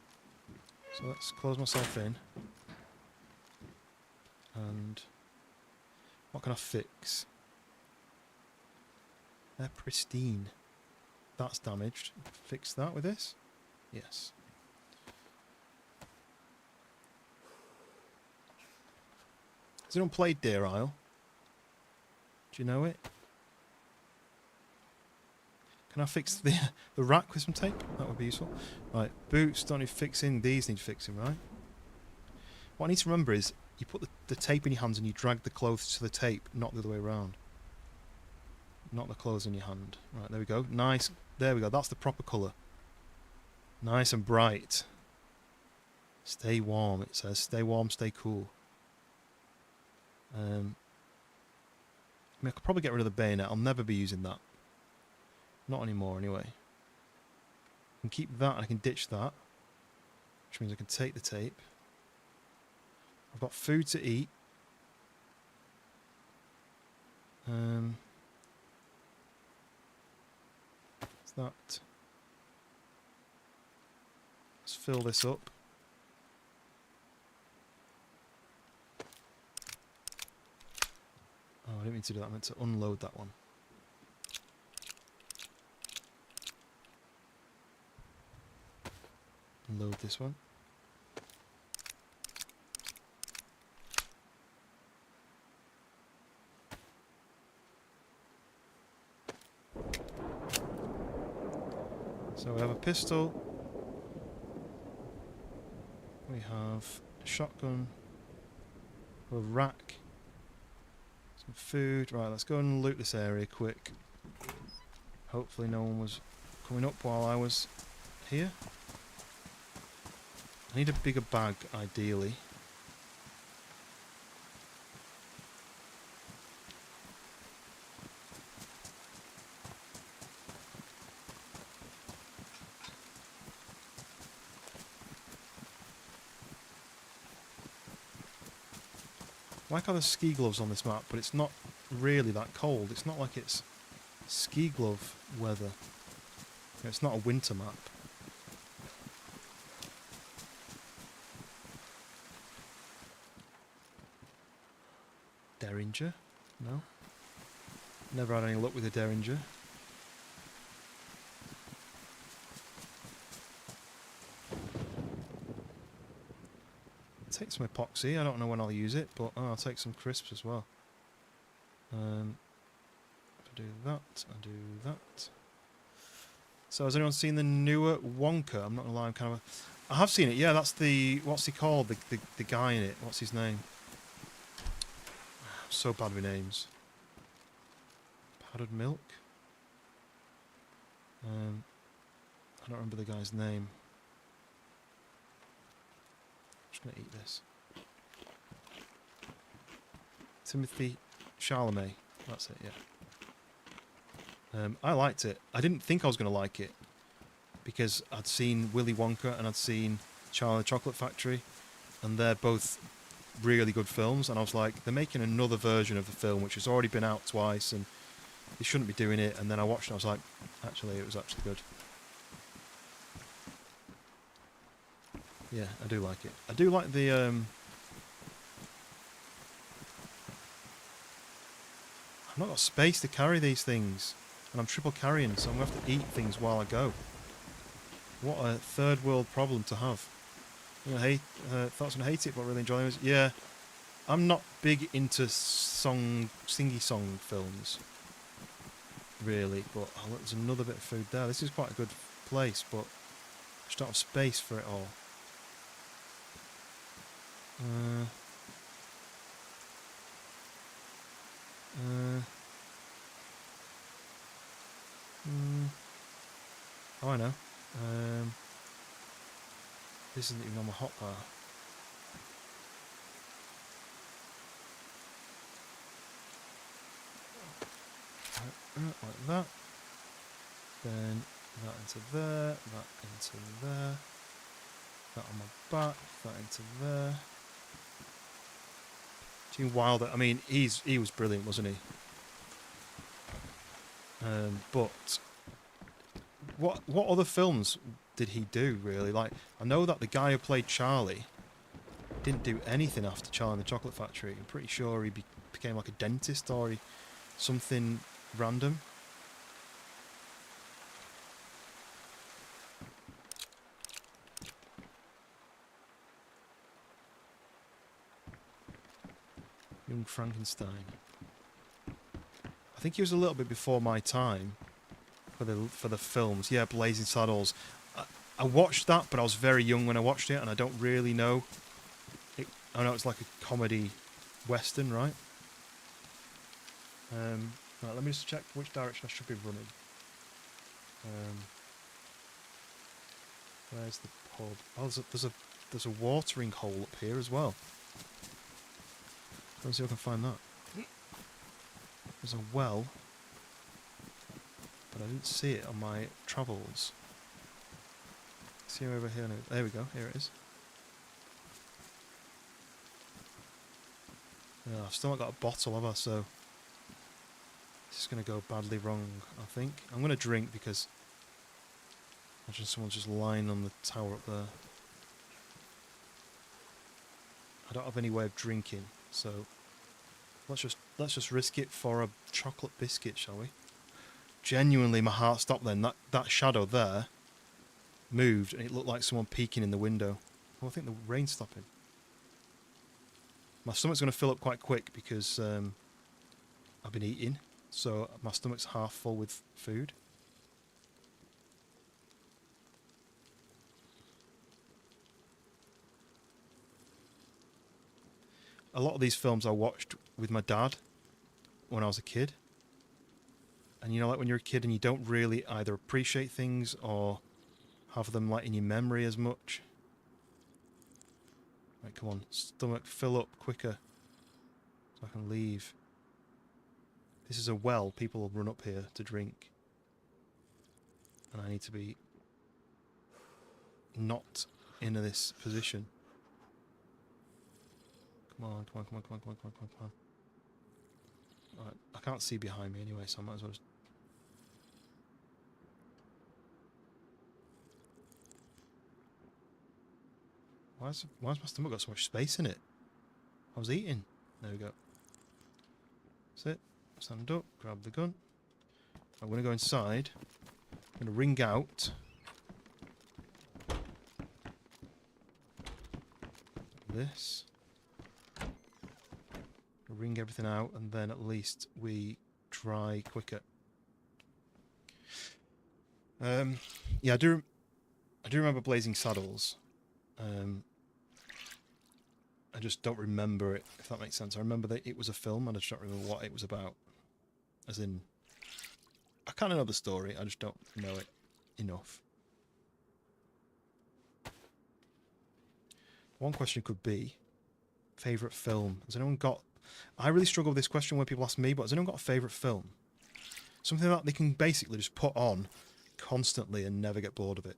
So let's close myself in. And what can I fix? They're pristine. That's damaged. Fix that with this? Yes. Has anyone played DeerIsle? Do you know it? Can I fix the rack with some tape? That would be useful. Right, boots don't need fixing. These need fixing, right? What I need to remember is you put the tape in your hands and you drag the clothes to the tape, not the other way around. Not the clothes in your hand. Right, there we go. Nice. There we go. That's the proper colour. Nice and bright. Stay warm, it says. Stay warm, stay cool. I mean, I could probably get rid of the bayonet. I'll never be using that. Not anymore, anyway. I can keep that, and I can ditch that. Which means I can take the tape. I've got food to eat. What's that? Let's fill this up. Oh, I didn't mean to do that. I meant to unload that one. Unload this one. So we have a pistol. We have a shotgun. A rack. Some food. Right, let's go and loot this area quick. Hopefully no one was coming up while I was here. I need a bigger bag, ideally. I like how there's ski gloves on this map, but it's not really that cold. It's not like it's ski glove weather. It's not a winter map. Derringer? No. Never had any luck with a Derringer. Take some epoxy. I don't know when I'll use it, but I'll take some crisps as well. If I do that, I do that. So has anyone seen the newer Wonka? I'm not gonna lie, I have seen it. Yeah, that's the, what's he called? The guy in it. What's his name? I'm so bad with names. Powdered milk. I don't remember the guy's name. I'm just gonna eat this. Timothy Chalamet. That's it. Yeah. I liked it. I didn't think I was gonna like it because I'd seen Willy Wonka and I'd seen Charlie and the Chocolate Factory, and they're both really good films. And I was like, they're making another version of the film which has already been out twice, and they shouldn't be doing it. And then I watched it. And I was like, actually, it was actually good. Yeah, I do like it. I do like the I've not got space to carry these things, and I'm triple carrying, so I'm going to have to eat things while I go. What a third world problem to have. I hate, thoughts on hate it, but really enjoy it. Yeah, I'm not big into singy song films, really. But oh, look, there's another bit of food there. This is quite a good place, but I just don't have space for it all. Oh, I know. This isn't even on my hotbar. Like that. Then that into there, that into there. That on my back, that into there. Gene Wilder, I mean, he was brilliant, wasn't he? But what other films did he do, really? Like, I know that the guy who played Charlie didn't do anything after Charlie and the Chocolate Factory. I'm pretty sure he became like a dentist or something random. Young Frankenstein. I think he was a little bit before my time for the films. Yeah, Blazing Saddles. I watched that, but I was very young when I watched it, and I don't really know. I know it's like a comedy western, right? Right, let me just check which direction I should be running. Where's the pub? Oh, there's a watering hole up here as well. Let's see if I can find that. There's a well, but I didn't see it on my travels. See over here. There we go. Here it is. Yeah, I've still not got a bottle, have I? So this is going to go badly wrong, I think. I'm going to drink because imagine someone's just lying on the tower up there. I don't have any way of drinking, so let's just risk it for a chocolate biscuit, shall we? Genuinely, my heart stopped then. That shadow there moved, and it looked like someone peeking in the window. Oh, I think the rain's stopping. My stomach's going to fill up quite quick because I've been eating, so my stomach's half full with food. A lot of these films I watched with my dad when I was a kid. And you know, like when you're a kid and you don't really either appreciate things or have them like in your memory as much. Right, come on, stomach, fill up quicker so I can leave. This is a well, people will run up here to drink. And I need to be not in this position. Come on, come on, come on, come on, come on, come on, come on, come on. Alright, I can't see behind me anyway, so I might as well just... Why's my stomach got so much space in it? I was eating. There we go. Sit, stand up, grab the gun. I'm going to go inside. I'm going to ring out. This. Ring everything out, and then at least we dry quicker. Yeah, I do remember Blazing Saddles. I just don't remember it, if that makes sense. I remember that it was a film, and I just don't remember what it was about. As in, I kind of know the story, I just don't know it enough. One question could be, favourite film. Has anyone got... I really struggle with this question when people ask me, but has anyone got a favourite film? Something that they can basically just put on constantly and never get bored of it.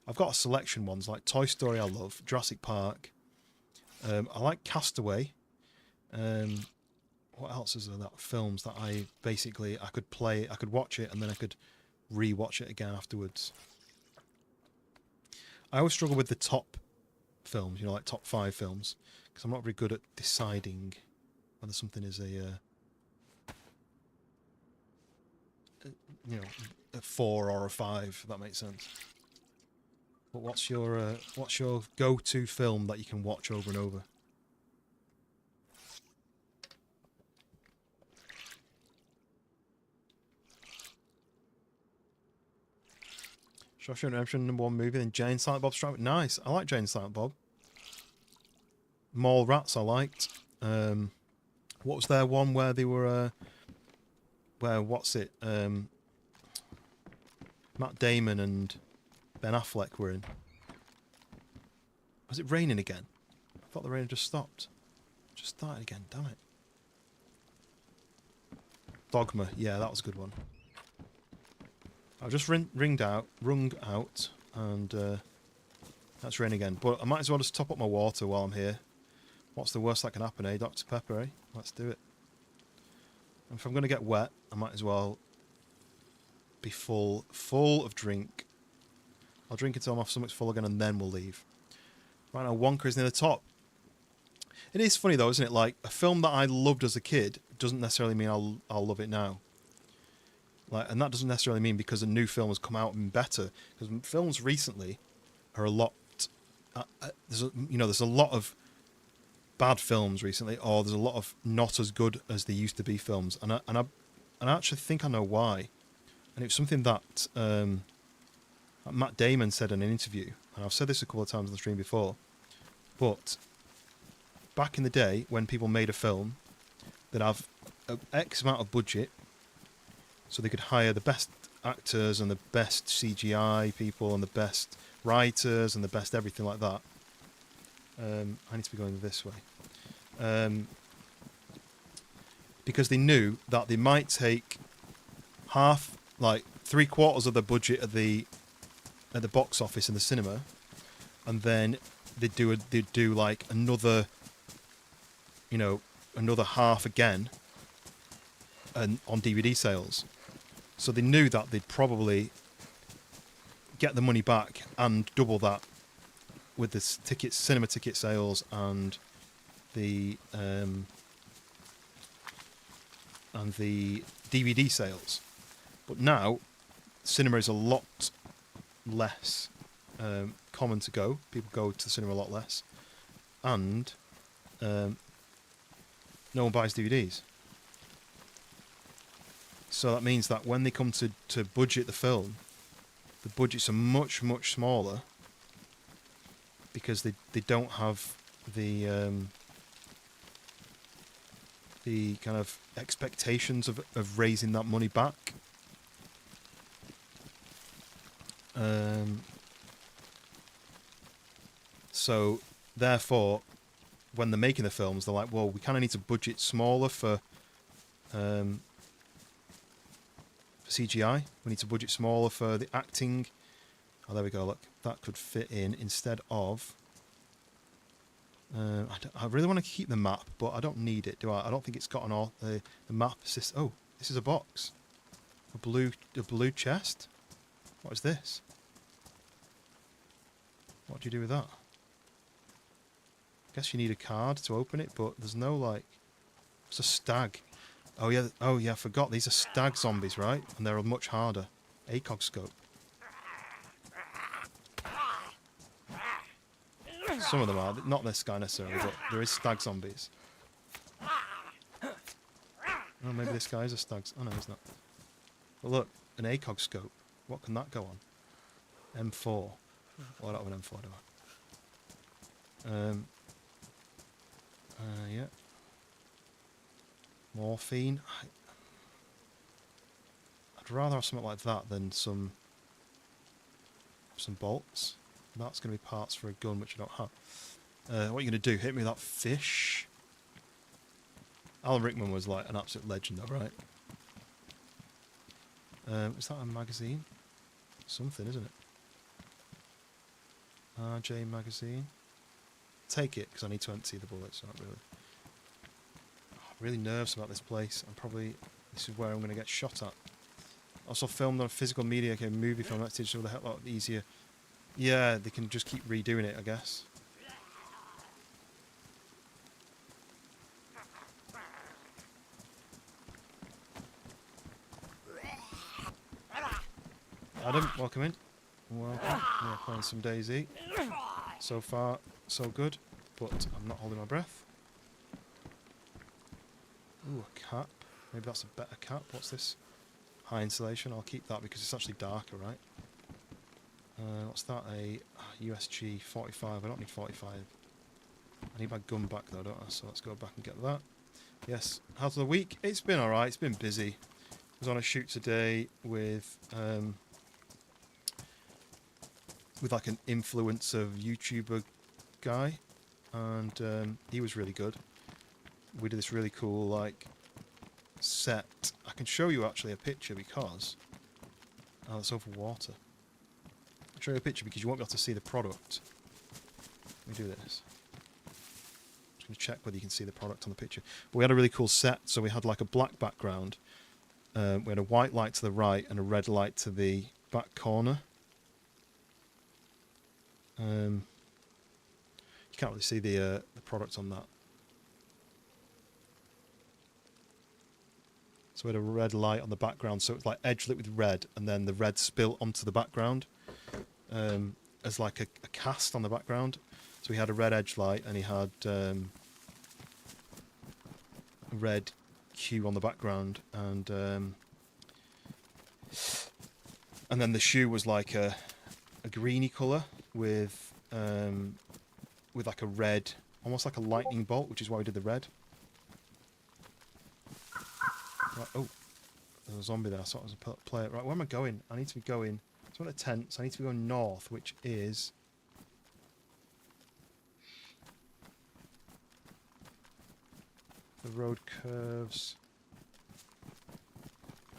I've got a selection ones, like Toy Story I love, Jurassic Park. I like Castaway. What else is there that films that I could watch it and then I could re-watch it again afterwards. I always struggle with the top films, like top 5 films, because I'm not very good at deciding whether something is a 4 or a 5, if that makes sense. But what's your go-to film that you can watch over and over? Shawshank Redemption, #1 movie, then Jane Silent Bob Strike. Nice. I like Jane Silent Bob. Mall Rats I liked. What was their one where they were what's it? Matt Damon and Ben Affleck were in. Was it raining again? I thought the rain had just stopped. Just started again, damn it. Dogma, yeah, that was a good one. I've just rung out, and that's rain again. But I might as well just top up my water while I'm here. What's the worst that can happen, eh? Dr. Pepper, eh? Let's do it. And if I'm going to get wet, I might as well be full of drink. I'll drink until my stomach's full again, and then we'll leave. Right now, Wonka is near the top. It is funny though, isn't it? Like, a film that I loved as a kid doesn't necessarily mean I'll love it now. Like, and that doesn't necessarily mean because a new film has come out and better. Because films recently are a lot. There's a lot of bad films recently, or there's a lot of not as good as they used to be films, and I actually think I know why. And it was something that Matt Damon said in an interview, and I've said this a couple of times on the stream before. But back in the day, when people made a film, they'd have an X amount of budget, so they could hire the best actors and the best CGI people and the best writers and the best everything like that. I need to be going this way. Because they knew that they might take half, like 3/4 of the budget at the box office in the cinema, and then they'd do like another half again, and on DVD sales. So they knew that they'd probably get the money back and double that with the cinema ticket sales and the DVD sales. But now, cinema is a lot less common to go. People go to the cinema a lot less, and no one buys DVDs. So that means that when they come to budget the film, the budgets are much, much smaller, because they don't have the kind of expectations of raising that money back. So therefore, when they're making the films, they're like, well, we kind of need to budget smaller for CGI. We need to budget smaller for the acting. Oh, there we go. Look, that could fit in instead of. I really want to keep the map, but I don't need it, do I? I don't think it's got the map system. Oh, this is a box. A blue chest. What is this? What do you do with that? I guess you need a card to open it, but there's no like. It's a stag. Oh yeah. I forgot. These are stag zombies, right? And they're much harder. ACOG scope. Some of them are, not this guy necessarily, but there is stag zombies. Oh, maybe this guy is a stag. Oh no, he's not. But look, an ACOG scope. What can that go on? M4. Well, I don't have an M4, do I? Yeah. Morphine. I'd rather have something like that than some bolts. That's going to be parts for a gun, which I don't have. What are you going to do? Hit me with that fish? Alan Rickman was like an absolute legend, though, right? Is that a magazine? Something, isn't it? RJ magazine. Take it, because I need to empty the bullets. Not really. I'm really nervous about this place. This is where I'm going to get shot at. Also filmed on a physical media, okay, movie film. That's digital, the hell lot easier. Yeah, they can just keep redoing it, I guess. Adam, welcome in. Welcome. Yeah, playing some DayZ. So far, so good, but I'm not holding my breath. Ooh, a cap. Maybe that's a better cap. What's this? High insulation. I'll keep that because it's actually darker, right? What's that? A USG 45. I don't need 45. I need my gun back though, don't I? So let's go back and get that. Yes. How's the week? It's been alright. It's been busy. I was on a shoot today with like an influencer YouTuber guy, and he was really good. We did this really cool like set. I can show you actually a picture because it's over water. I'll show you a picture because you won't be able to see the product. Let me do this. I'm just going to check whether you can see the product on the picture. But we had a really cool set. So we had like a black background. We had a white light to the right and a red light to the back corner. You can't really see the product on that. So we had a red light on the background, so it was like edge lit with red, and then the red spilt onto the background as like a cast on the background. So he had a red edge light, and he had a red hue on the background, and then the shoe was like a greeny colour with like a red, almost like a lightning bolt, which is why we did the red. Right, oh, there's a zombie there. I thought it was a player. Right, where am I going? I need to be going. So I'm at a tent, so I need to be going north, which is the road curves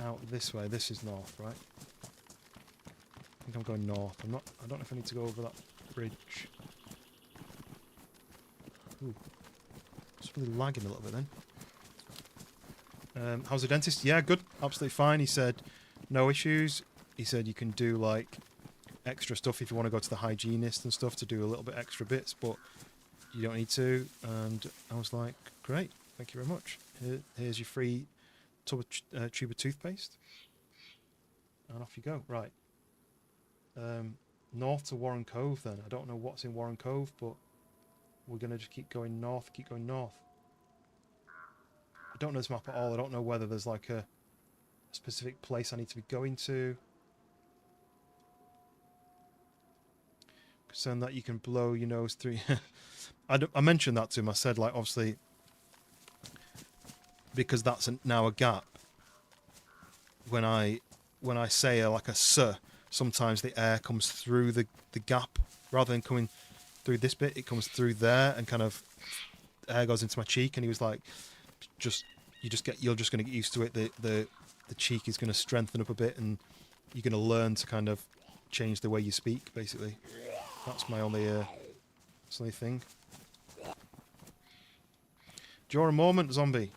out this way. This is north, right? I think I'm going north. I don't know if I need to go over that bridge. Ooh, it's really lagging a little bit then. How's the dentist? Yeah, good. Absolutely fine. He said no issues. He said you can do like extra stuff if you want to go to the hygienist and stuff to do a little bit extra bits, but you don't need to. And I was like, great, thank you very much. Here's your free tube of toothpaste. And off you go. Right. North to Warren Cove then. I don't know what's in Warren Cove, but we're going to just keep going north, keep going north. I don't know this map at all. I don't know whether there's like a specific place I need to be going to. Concerned that you can blow your nose through. I mentioned that to him. I said, like, obviously, because that's now a gap. When I say like a "sir," sometimes the air comes through the gap rather than coming through this bit. It comes through there and kind of air goes into my cheek. And he was like, you're just going to get used to it. The cheek is going to strengthen up a bit, and you're going to learn to kind of change the way you speak. Basically, that's my only thing. Do you want a moment, zombie?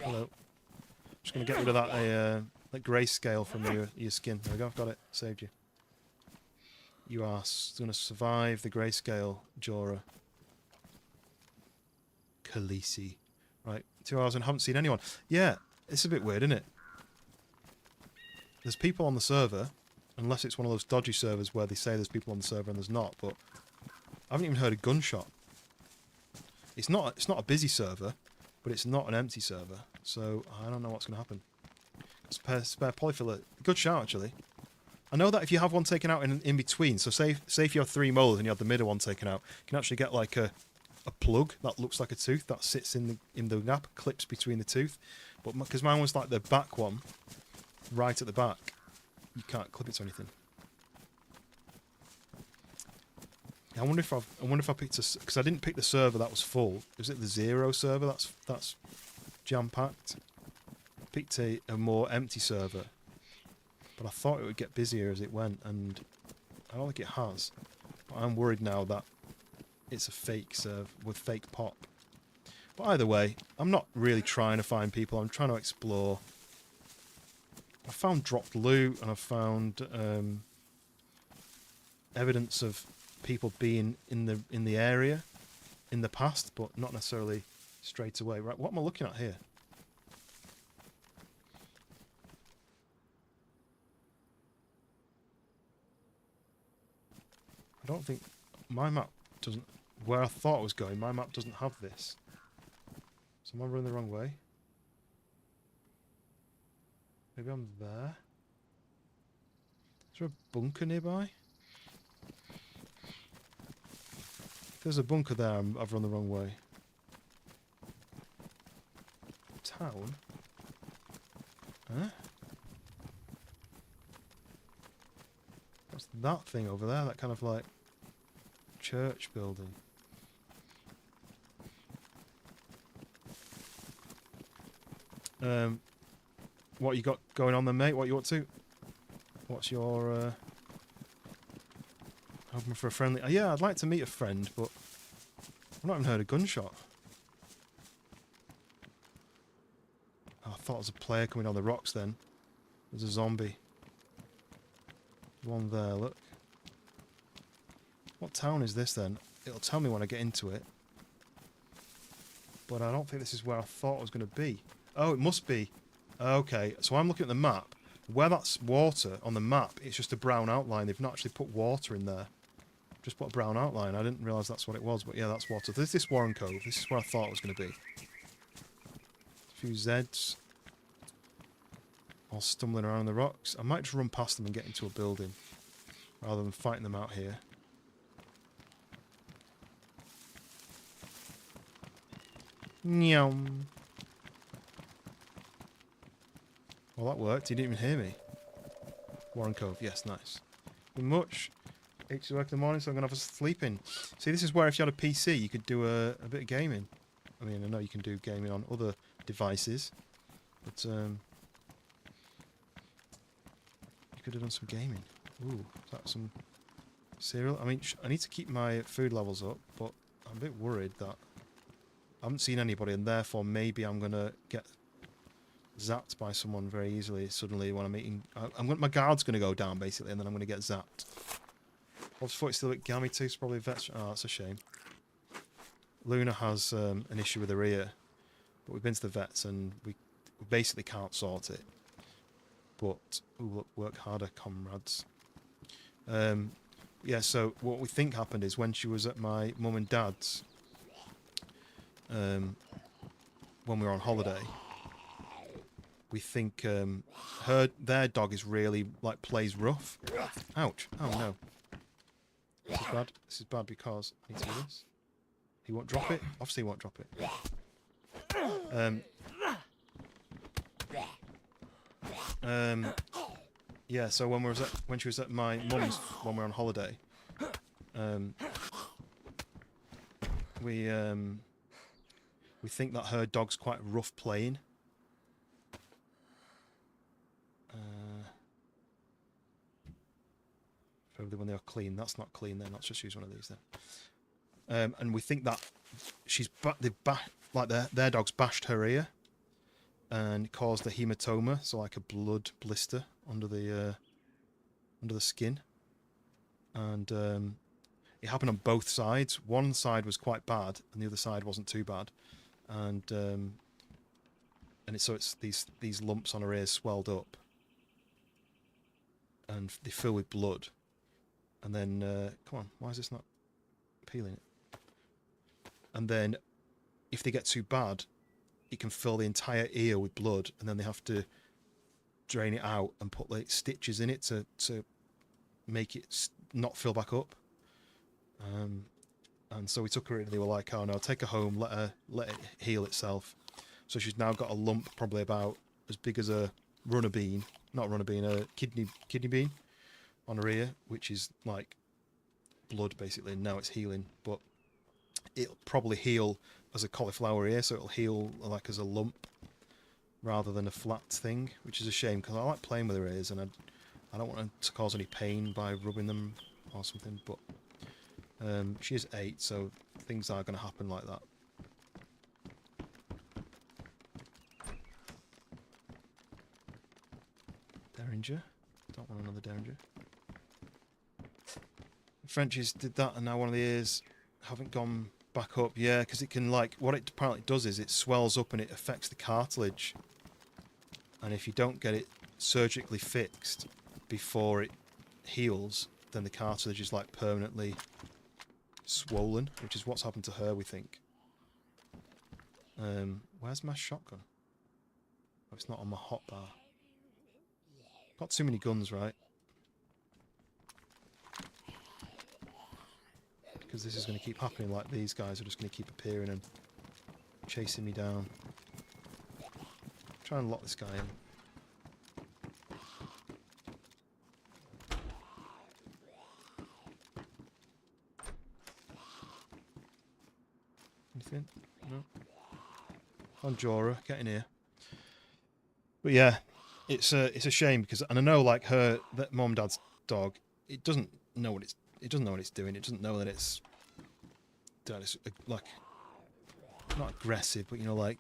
Hello. Just going to get rid of that grayscale from your skin. There we go. I've got it. Saved you. You are going to survive the grayscale, Jorah. Khaleesi. Right, 2 hours and haven't seen anyone. Yeah, it's a bit weird, isn't it? There's people on the server, unless it's one of those dodgy servers where they say there's people on the server and there's not, but I haven't even heard a gunshot. It's not a busy server, but it's not an empty server, so I don't know what's going to happen. Spare polyfiller. Good shout, actually. I know that if you have one taken out in between, so say if you have 3 molars and you have the middle one taken out, you can actually get like a plug that looks like a tooth that sits in the gap, clips between the tooth. But because mine was like the back one, right at the back, you can't clip it to anything. I wonder if I picked because I didn't pick the server that was full. Was it the 0 server that's jam packed? I picked a more empty server, but I thought it would get busier as it went, and I don't think it has. But I'm worried now that it's a fake serve with fake pop. But either way, I'm not really trying to find people. I'm trying to explore. I found dropped loot, and I found evidence of people being in the area in the past, but not necessarily straight away. Right, what am I looking at here? I don't think my map doesn't. Where I thought I was going, my map doesn't have this. So am I running the wrong way? Maybe I'm there. Is there a bunker nearby? If there's a bunker there, I've run the wrong way. Town? Huh? What's that thing over there? That kind of like church building. What you got going on then, mate? What you up to? What's your hoping for a friendly? Yeah, I'd like to meet a friend, but I've not even heard a gunshot. Oh, I thought it was a player coming down the rocks then. There's a zombie. One there, look. What town is this then? It'll tell me when I get into it. But I don't think this is where I thought it was going to be. Oh, it must be. Okay, so I'm looking at the map. Where that's water on the map, it's just a brown outline. They've not actually put water in there. Just put a brown outline. I didn't realise that's what it was, but yeah, that's water. This is Warren Cove. This is where I thought it was going to be. A few Zeds. All stumbling around the rocks. I might just run past them and get into a building, rather than fighting them out here. Nyam. Well, that worked. He didn't even hear me. Warren Cove. Yes, nice. Much. It's work in the morning, so I'm going to have a sleep in. See, this is where if you had a PC, you could do a bit of gaming. I mean, I know you can do gaming on other devices, but you could have done some gaming. Ooh, is that some cereal? I mean, I need to keep my food levels up, but I'm a bit worried that I haven't seen anybody, and therefore maybe I'm going to get zapped by someone very easily suddenly when I'm eating. My guard's going to go down basically, and then I'm going to get zapped. I thought it's still a bit gammy too, so probably vets. Oh, that's a shame. Luna has an issue with her ear, but we've been to the vets and we basically can't sort it. But ooh, work harder, comrades. Yeah, so what we think happened is when she was at my mum and dad's, when we were on holiday, we think their dog is really like plays rough. Ouch! Oh no, this is bad. This is bad because I need to do this. He won't drop it. Obviously, he won't drop it. Yeah. So when she was at my mum's when we were on holiday, we think that her dog's quite rough playing. Probably when they are clean. That's not clean then. Let's just use one of these then. And we think that their dog's bashed her ear and caused a hematoma, so like a blood blister under the skin. And it happened on both sides. One side was quite bad, and the other side wasn't too bad. And so it's these lumps on her ears swelled up, and they fill with blood. And then, come on, why is this not peeling it? And then, if they get too bad, it can fill the entire ear with blood, and then they have to drain it out and put like stitches in it to make it not fill back up. And so we took her in, and they were like, "Oh no, take her home, let it heal itself." So she's now got a lump probably about as big as a runner bean, not runner bean, a kidney bean on her ear, which is like blood basically, and now it's healing, but it'll probably heal as a cauliflower ear, so it'll heal like as a lump rather than a flat thing, which is a shame because I like playing with her ears and I don't want to cause any pain by rubbing them or something, but she is 8, so things are going to happen like that. Derringer? Don't want another Derringer. Frenchies did that, and now one of the ears haven't gone back up. Yeah, because it can, like, what it apparently does is it swells up and it affects the cartilage. And if you don't get it surgically fixed before it heals, then the cartilage is like permanently swollen, which is what's happened to her, we think. Where's my shotgun? Oh, it's not on my hotbar. Got too many guns, right? Because this is going to keep happening, like these guys are just going to keep appearing and chasing me down. Try and lock this guy in. Anything? No. On Jorah, get in here. But yeah, it's a shame because, and I know like that mom and dad's dog, it doesn't know what it's doing. It doesn't know that it's like not aggressive, but you know, like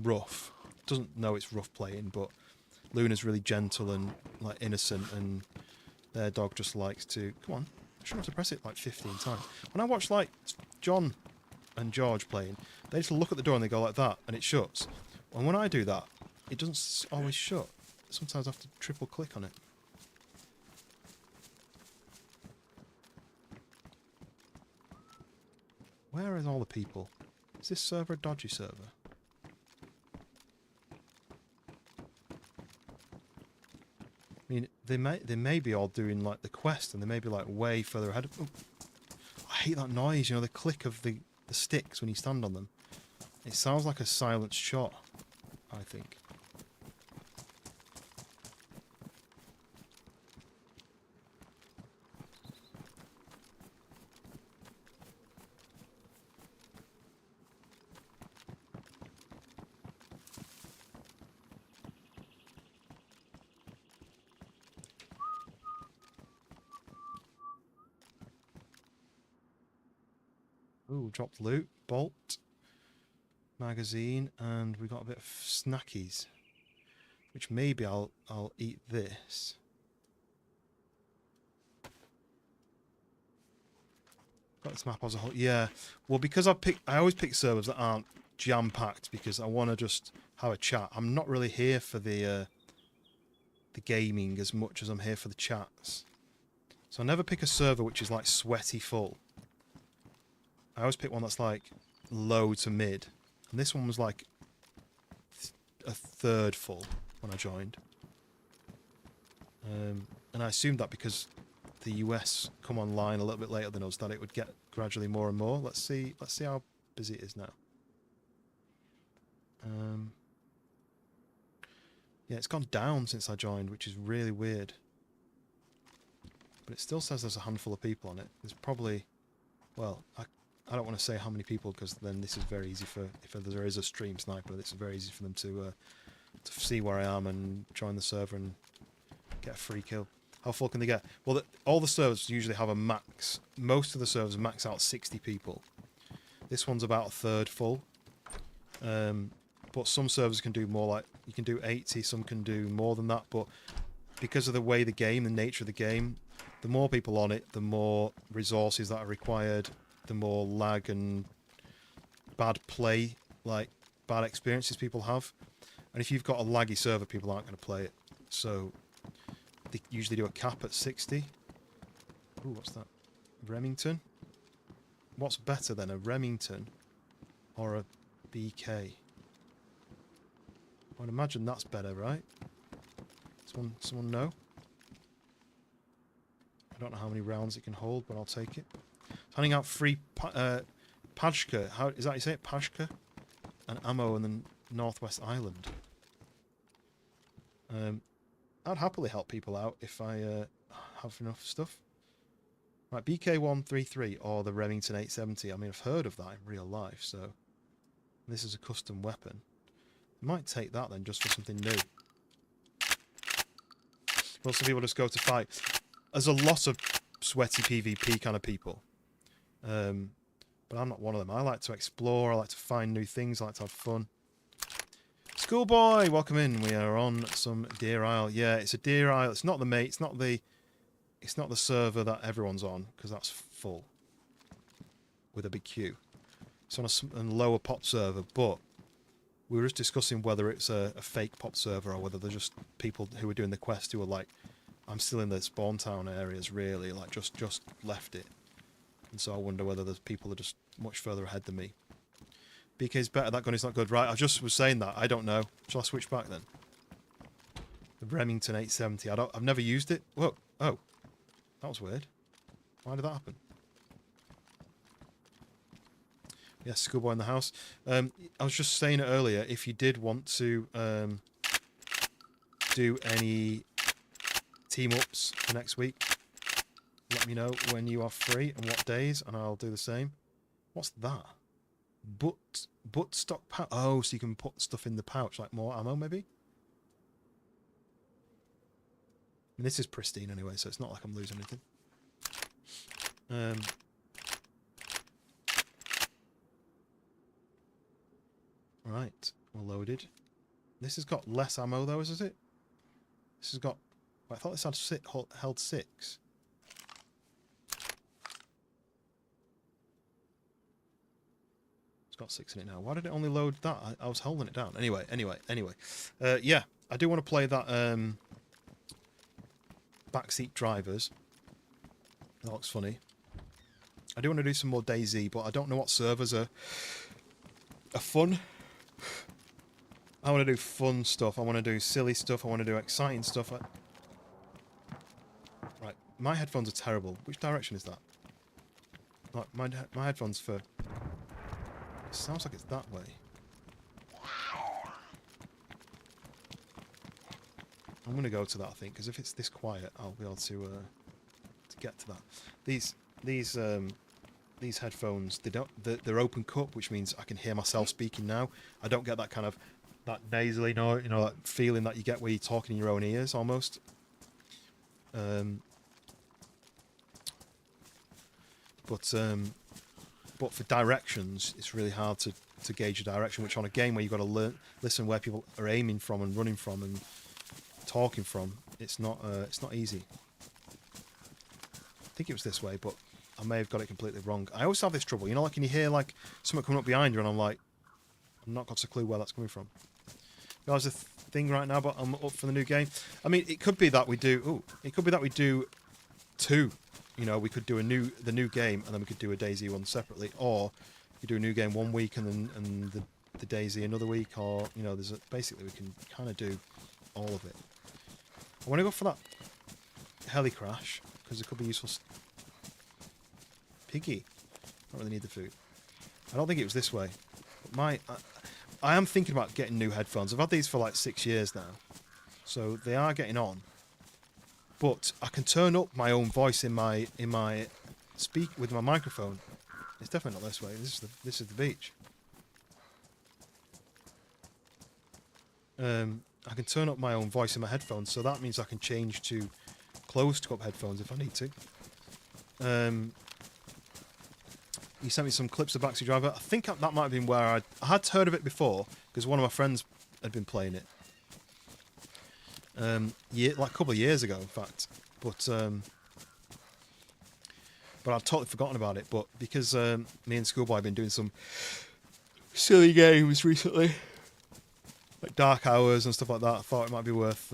rough. It doesn't know it's rough playing, but Luna's really gentle and like innocent, and their dog just likes to come on. I shouldn't have to press it like 15 times. When I watch like John and George playing, they just look at the door and they go like that, and it shuts. And when I do that, it doesn't always shut. Sometimes I have to triple click on it. Where is all the people? Is this server a dodgy server? I mean, they may be all doing like the quest, and they may be like way further ahead. Oh, I hate that noise. You know, the click of the sticks when you stand on them. It sounds like a silenced shot, I think. Ooh, dropped loot, bolt, magazine, and we got a bit of snackies. Which maybe I'll eat this. Got this map as a whole. Yeah, well, because I always pick servers that aren't jam packed because I want to just have a chat. I'm not really here for the gaming as much as I'm here for the chats. So I never pick a server which is like sweaty full. I always pick one that's like low to mid, and this one was like a third full when I joined. And I assumed that because the US come online a little bit later than us, that it would get gradually more and more. Let's see how busy it is now. Yeah, it's gone down since I joined, which is really weird. But it still says there's a handful of people on it. There's probably, well, I don't want to say how many people because then this is very easy for, if there is a stream sniper, this is very easy for them to see where I am and join the server and get a free kill. How full can they get? Well, all the servers usually have a max. Most of the servers max out 60 people. This one's about a third full. But some servers can do more, like you can do 80, some can do more than that, but because of the way the nature of the game, the more people on it, the more resources that are required, the more lag and bad play, like bad experiences people have. And if you've got a laggy server, people aren't going to play it. So they usually do a cap at 60. Ooh, what's that? Remington? What's better than a Remington or a BK? I'd imagine that's better, right? Someone know? I don't know how many rounds it can hold, but I'll take it. Handing out free Pashka. How is that you say it? Pashka? And ammo in the Northwest Island. I'd happily help people out if I have enough stuff. Right, BK-133 or the Remington 870. I mean, I've heard of that in real life, so this is a custom weapon. I might take that then, just for something new. Well, some people just go to fight. There's a lot of sweaty PvP kind of people. But I'm not one of them. I like to explore, I like to find new things, I like to have fun. Schoolboy, welcome in. We are on some DeerIsle. Yeah, it's a DeerIsle. It's not the mate, it's not the server that everyone's on, because that's full. With a big queue. It's on a lower pop server, but we were just discussing whether it's a fake pop server or whether they're just people who are doing the quest who are like I'm still in the spawn town areas, really, like just left it. And so I wonder whether there's people that are just much further ahead than me. BK's better, that gun is not good. Right, I just was saying that, I don't know. Shall I switch back then? The Remington 870, I've never used it. Whoa, oh, that was weird. Why did that happen? Yes, schoolboy in the house. I was just saying it earlier, if you did want to do any team ups for next week, let me know when you are free and what days, and I'll do the same. What's that? Butt stock pouch. Oh, so you can put stuff in the pouch, like more ammo, maybe? And this is pristine anyway, so it's not like I'm losing anything. Right, we're loaded. This has got less ammo though, isn't it? This has got... I thought this had held 6. It's got 6 in it now. Why did it only load that? I was holding it down. Anyway. Yeah, I do want to play that backseat drivers. That looks funny. I do want to do some more DayZ, but I don't know what servers are fun. I want to do fun stuff. I want to do silly stuff. I want to do exciting stuff. Right, my headphones are terrible. Which direction is that? Like my headphones for... It sounds like it's that way. I'm going to go to that, I think, because if it's this quiet, I'll be able to get to that. These headphones, they're open cup, which means I can hear myself speaking now. I don't get that kind of that nasally noise, you know, that feeling that you get when you're talking in your own ears, almost. But for directions, it's really hard to gauge a direction. Which on a game where you've got to listen where people are aiming from and running from and talking from, it's not easy. I think it was this way, but I may have got it completely wrong. I always have this trouble, you know, like when you hear like something coming up behind you, and I'm like, I've not got a clue where that's coming from. There's a thing right now, but I'm up for the new game. I mean, it could be that we do. Ooh, it could be that we do 2. You know, we could do the new game, and then we could do a DayZ one separately, or you do a new game one week and the DayZ another week, or you know, basically we can kind of do all of it. I want to go for that heli crash because it could be useful. Piggy, don't really need the food. I don't think it was this way. But I am thinking about getting new headphones. I've had these for like 6 years now, so they are getting on. But I can turn up my own voice in my speak with my microphone. It's definitely not this way. This is the beach. I can turn up my own voice in my headphones, so that means I can change to closed cup headphones if I need to. You sent me some clips of Backseat Driver. I think that might have been where I had heard of it before because one of my friends had been playing it. Like a couple of years ago, in fact. But I'd totally forgotten about it. But because me and Schoolboy have been doing some silly games recently, like Dark Hours and stuff like that, I thought it might be worth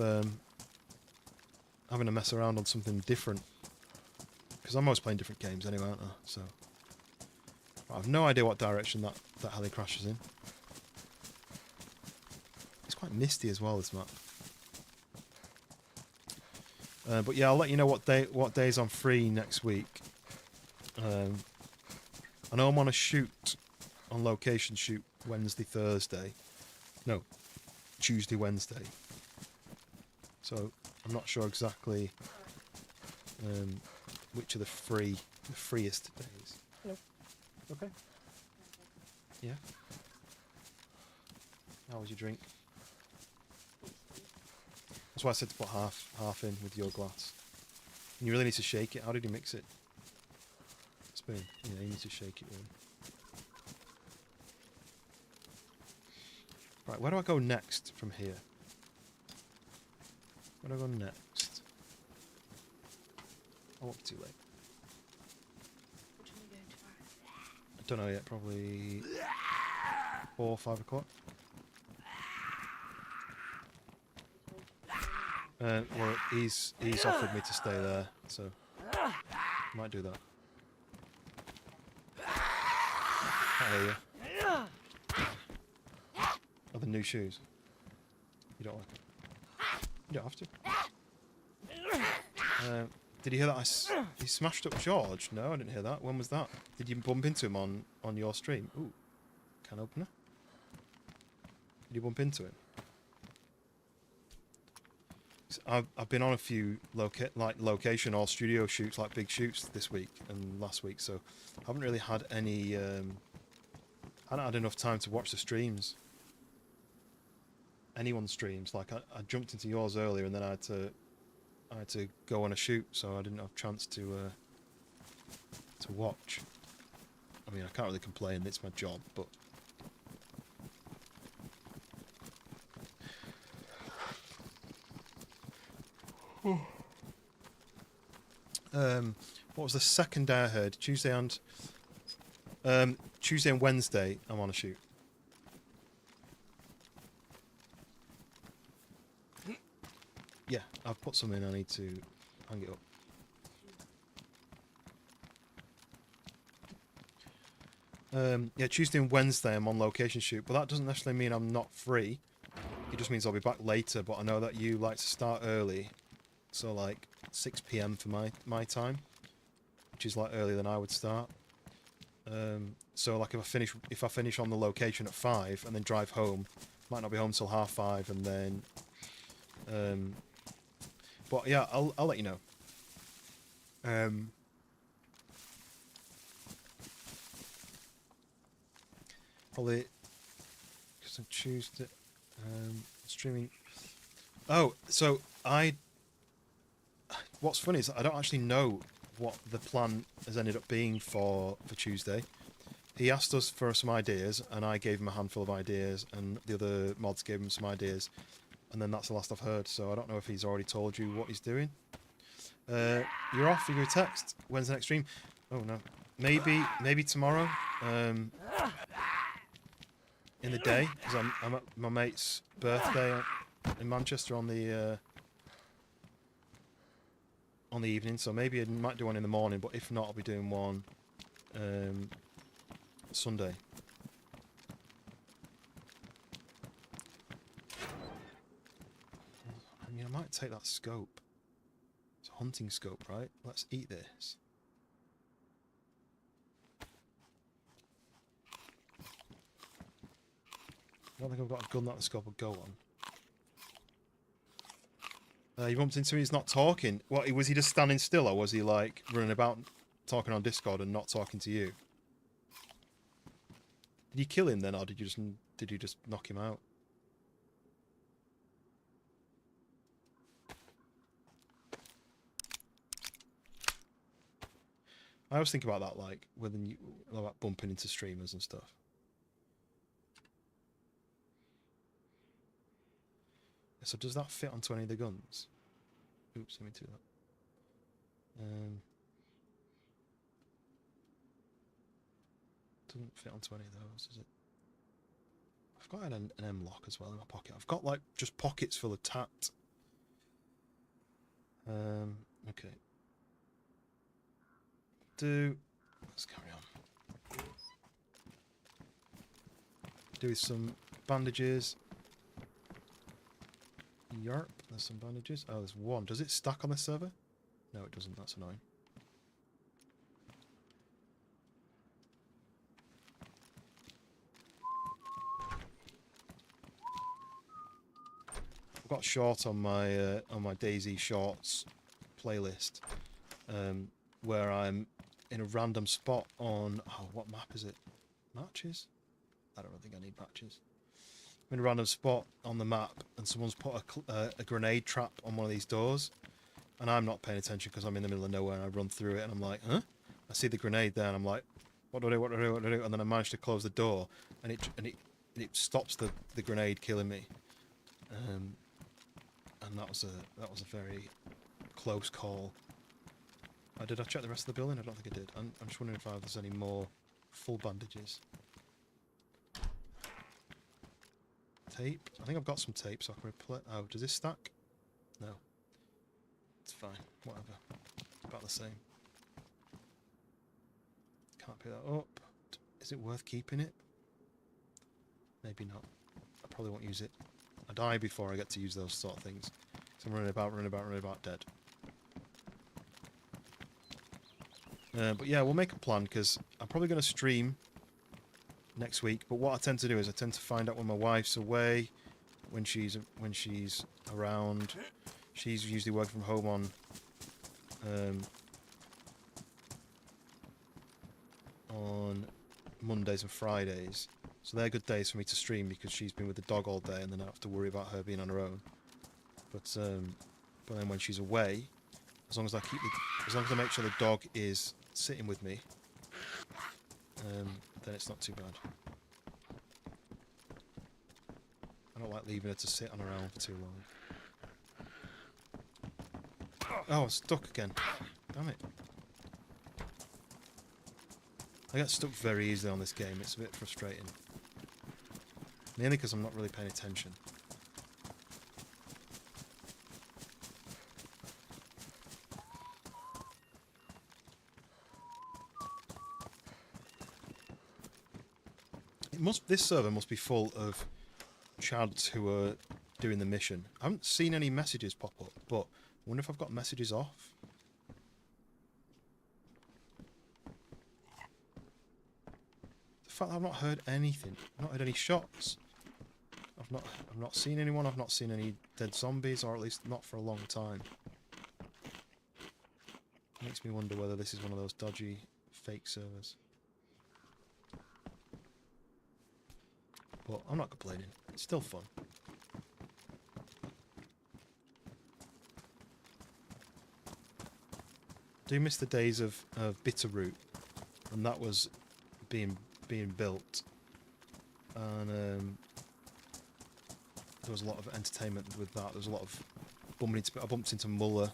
having a mess around on something different. Because I'm always playing different games anyway, aren't I? So I have no idea what direction that heli crashes in. It's quite misty as well, this map. But yeah, I'll let you know what days I'm free next week. I know I'm on a shoot, on location shoot, Wednesday, Thursday. No, Tuesday, Wednesday. So I'm not sure exactly which are the freest days. Hello. Okay. Yeah. How was your drink? That's why I said to put half in with your glass. And you really need to shake it. How did you mix it? Spoon. Yeah, you need to shake it really. Right, where do I go next from here? Where do I go next? I won't be too late. I don't know yet, probably 4 or 5 o'clock. Well, he's offered me to stay there, so might do that. I hear you. Oh, the new shoes. You don't like them. You don't have to. Did you hear that? He smashed up George. No, I didn't hear that. When was that? Did you bump into him on your stream? Ooh, can opener. Did you bump into him? I've been on a few location or studio shoots, like big shoots this week and last week, so I haven't really had any. I haven't had enough time to watch the streams. Anyone's streams. Like I jumped into yours earlier, and then I had to go on a shoot, so I didn't have a chance to watch. I mean, I can't really complain. It's my job, but. What was the second day I heard? Tuesday and Wednesday I'm on a shoot. Yeah, I've put some in. I need to hang it up. Yeah, Tuesday and Wednesday I'm on location shoot, but that doesn't necessarily mean I'm not free. It just means I'll be back later, but I know that you like to start early. So like 6 PM for my time, which is like earlier than I would start. So like if I finish on the location at 5 and then drive home, might not be home till 5:30, and then. But yeah, I'll let you know. Probably because on Tuesday, streaming. Oh, so what's funny is I don't actually know what the plan has ended up being for Tuesday. He asked us for some ideas, and I gave him a handful of ideas, and the other mods gave him some ideas, and then that's the last I've heard. So I don't know if he's already told you what he's doing. You're off. You got a text. When's the next stream? Oh no, maybe tomorrow. In the day, because I'm at my mate's birthday in Manchester on the evening, so maybe I might do one in the morning, but if not, I'll be doing one Sunday. I mean, I might take that scope. It's a hunting scope, right? Let's eat this. I don't think I've got a gun that the scope would go on. You bumped into him, he's not talking. What, was he just standing still, or was he like running about talking on Discord and not talking to you? Did you kill him then, or did you just knock him out? I always think about that, like when you about bumping into streamers and stuff. So does that fit onto any of the guns? Oops, let me do that. Doesn't fit onto any of those, does it? I've got an M-lock as well in my pocket. I've got like just pockets full of tat. Okay. Let's carry on. Do some bandages. Yarp, there's some bandages. Oh, there's one. Does it stack on this server? No, it doesn't. That's annoying. I've got short on my DayZ shorts playlist, where I'm in a random spot on what map is it? Matches? I don't really think I need matches. I'm in a random spot on the map, and someone's put a grenade trap on one of these doors, and I'm not paying attention because I'm in the middle of nowhere, and I run through it, and I'm like, huh? I see the grenade there, and I'm like, what do I do? What do I do? What do I do? And then I manage to close the door, and it stops the grenade killing me. And that was a very close call. Did I check the rest of the building? I don't think I did. I'm just wondering if there's any more full bandages. Tape. I think I've got some tape, so I can replace. Oh, does this stack? No. It's fine. Whatever. About the same. Can't pick that up. Is it worth keeping it? Maybe not. I probably won't use it. I die before I get to use those sort of things. So I'm running about, dead. But yeah, we'll make a plan, because I'm probably going to stream next week. But what I tend to do is I tend to find out when my wife's away, when she's around. She's usually working from home on Mondays and Fridays. So they're good days for me to stream, because she's been with the dog all day, and then I don't have to worry about her being on her own. But then when she's away, as long as I make sure the dog is sitting with me, then it's not too bad. I don't like leaving her to sit on her own for too long. Oh, I'm stuck again. Damn it. I get stuck very easily on this game. It's a bit frustrating. Mainly because I'm not really paying attention. This server must be full of chads who are doing the mission. I haven't seen any messages pop up, but I wonder if I've got messages off. The fact that I've not heard anything, I've not heard any shots. I've not seen anyone. I've not seen any dead zombies, or at least not for a long time. Makes me wonder whether this is one of those dodgy fake servers. But I'm not complaining. It's still fun. Do miss the days of Bitterroot, and that was being built, and there was a lot of entertainment with that. There was a lot of I bumped into Muller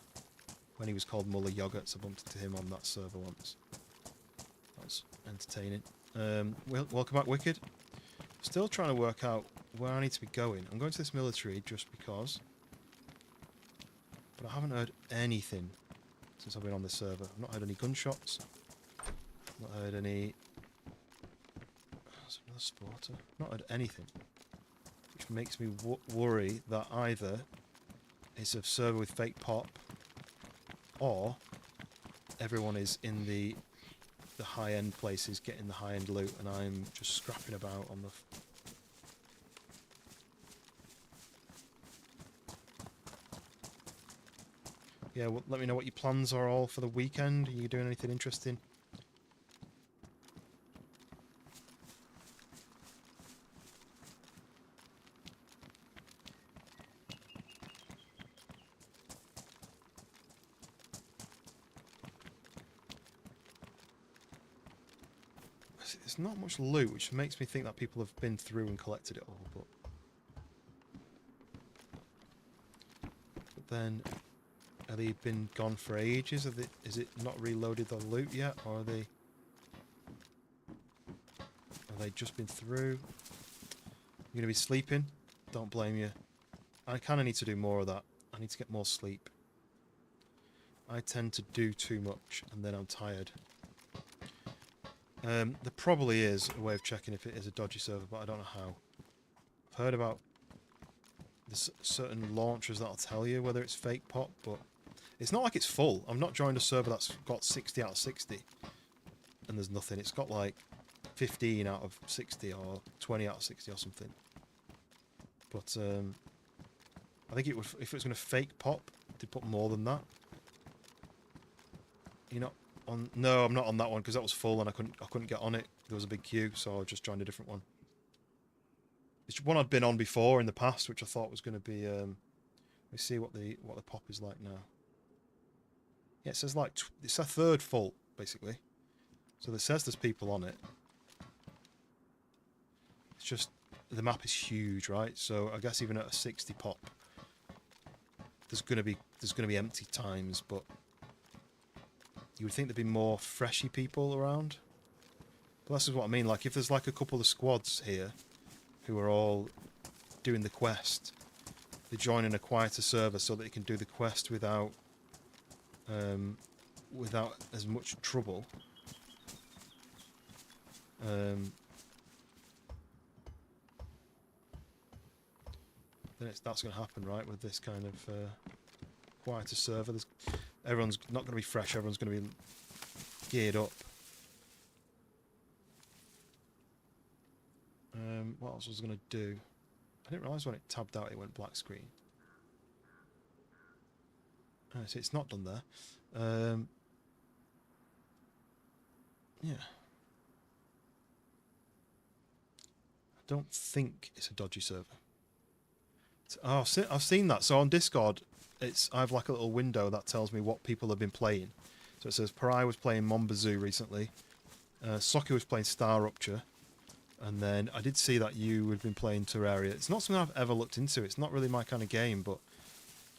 when he was called Muller Yogurts. I bumped into him on that server once. That was entertaining. Welcome back, Wicked. Still trying to work out where I need to be going. I'm going to this military just because, but I haven't heard anything since I've been on this server. I've not heard any gunshots. Not heard any. There's another sporter. Not heard anything, which makes me worry that either it's a server with fake pop, or everyone is in the high-end places getting the high-end loot, and I'm just scrapping about on the... Yeah, well, let me know what your plans are all for the weekend. Are you doing anything interesting? There's not much loot, which makes me think that people have been through and collected it all, but then, have they been gone for ages? Is it not reloaded the loot yet, or have they just been through? You're gonna be sleeping? Don't blame you. I kind of need to do more of that. I need to get more sleep. I tend to do too much, and then I'm tired. There probably is a way of checking if it is a dodgy server, but I don't know how. I've heard about there's certain launchers that'll tell you whether it's fake pop, but it's not like it's full. I've not joined a server that's got 60 out of 60, and there's nothing. It's got like 15 out of 60 or 20 out of 60 or something. But I think it would, if it was going to fake pop, they'd put more than that. You're not on? No, I'm not on that one because that was full and I couldn't get on it. There was a big queue, so I just joined a different one. It's one I'd been on before in the past, which I thought was going to be. Let me see what the pop is like now. Yeah, it says like it's a third full basically. So it says there's people on it. It's just the map is huge, right? So I guess even at a 60 pop, there's gonna be empty times, but you would think there'd be more freshy people around. But this is what I mean. Like if there's like a couple of squads here who are all doing the quest, they join in a quieter server so that they can do the quest without without as much trouble. Then that's going to happen, right, with this kind of quieter server. Everyone's not going to be fresh, everyone's going to be geared up. What else was I going to do? I didn't realise when it tabbed out it went black screen. See, it's not done there. Yeah. I don't think it's a dodgy server. Oh, I've seen that. So on Discord, I have like a little window that tells me what people have been playing. So it says Pariah was playing Mombazoo recently. Socky was playing Star Rupture. And then I did see that you had been playing Terraria. It's not something I've ever looked into. It's not really my kind of game, but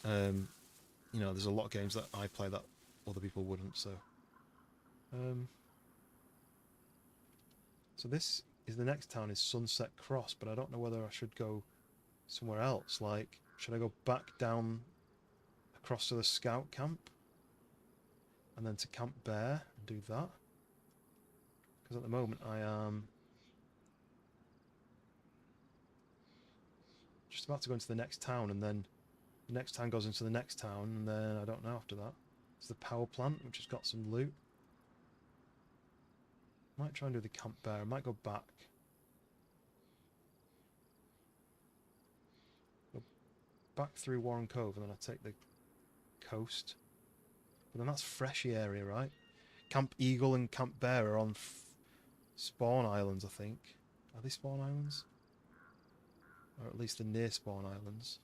you know, there's a lot of games that I play that other people wouldn't. So, so this is the next town is Sunset Cross, but I don't know whether I should go somewhere else. Like, should I go back down across to the scout camp and then to Camp Bear and do that? Because at the moment I am just about to go into the next town, and then the next town goes into the next town, and then I don't know after that. It's the power plant, which has got some loot. Might try and do the Camp Bear. I might go back. Go back through Warren Cove, and then I take the coast. But then that's Freshy area, right? Camp Eagle and Camp Bear are on spawn islands, I think. Are they spawn islands? Or at least the near spawn islands.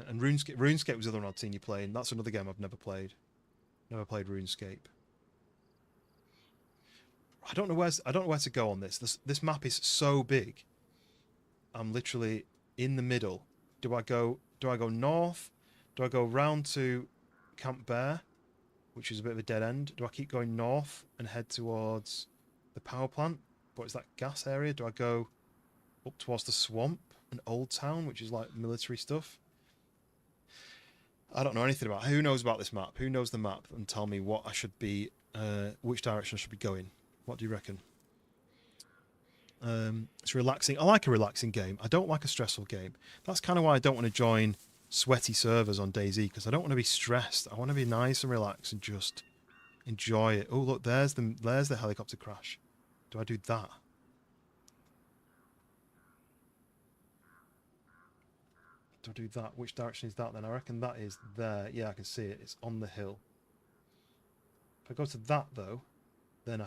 And RuneScape was the other one I'd seen you playing. That's another game I've never played. Never played RuneScape. I don't know where to go on this. This map is so big. I'm literally in the middle. Do I go north? Do I go round to Camp Bear, which is a bit of a dead end? Do I keep going north and head towards the power plant? What is that gas area? Do I go up towards the swamp and Old Town, which is like military stuff? I don't know anything about it. Who knows about this map? Who knows the map and tell me what I should be, which direction I should be going? What do you reckon? It's relaxing. I like a relaxing game. I don't like a stressful game. That's kind of why I don't want to join sweaty servers on DayZ, because I don't want to be stressed. I want to be nice and relaxed and just enjoy it. Oh look, there's the helicopter crash. Do I do that? Do I do that? Which direction is that then? I reckon that is there. Yeah, I can see it. It's on the hill. If I go to that though, then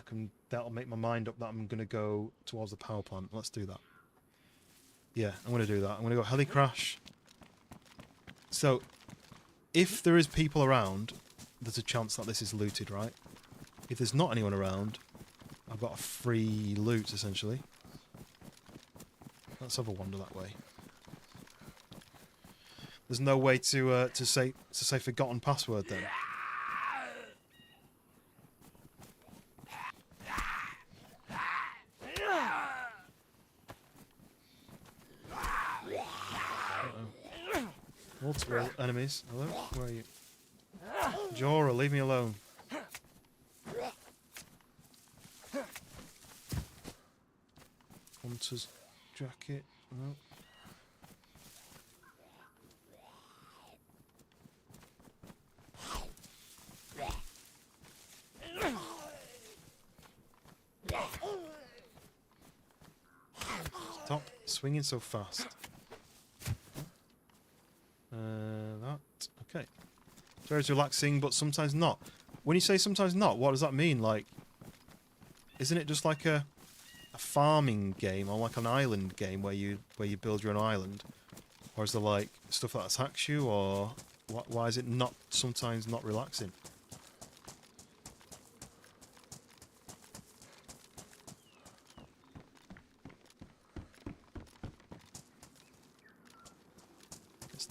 that'll make my mind up that I'm going to go towards the power plant. Let's do that. Yeah, I'm going to do that. I'm going to go heli crash. So, if there is people around, there's a chance that this is looted, right? If there's not anyone around, I've got a free loot, essentially. Let's have a wander that way. There's no way to say forgotten password then. Multiple enemies. Hello? Where are you? Jorah, leave me alone. Hunter's jacket. No. Stop swinging so fast. That. Okay. Very relaxing, but sometimes not. When you say sometimes not, what does that mean? Like, isn't it just like a farming game or like an island game where you build your own island? Or is there like stuff that attacks you, or why is it not sometimes not relaxing?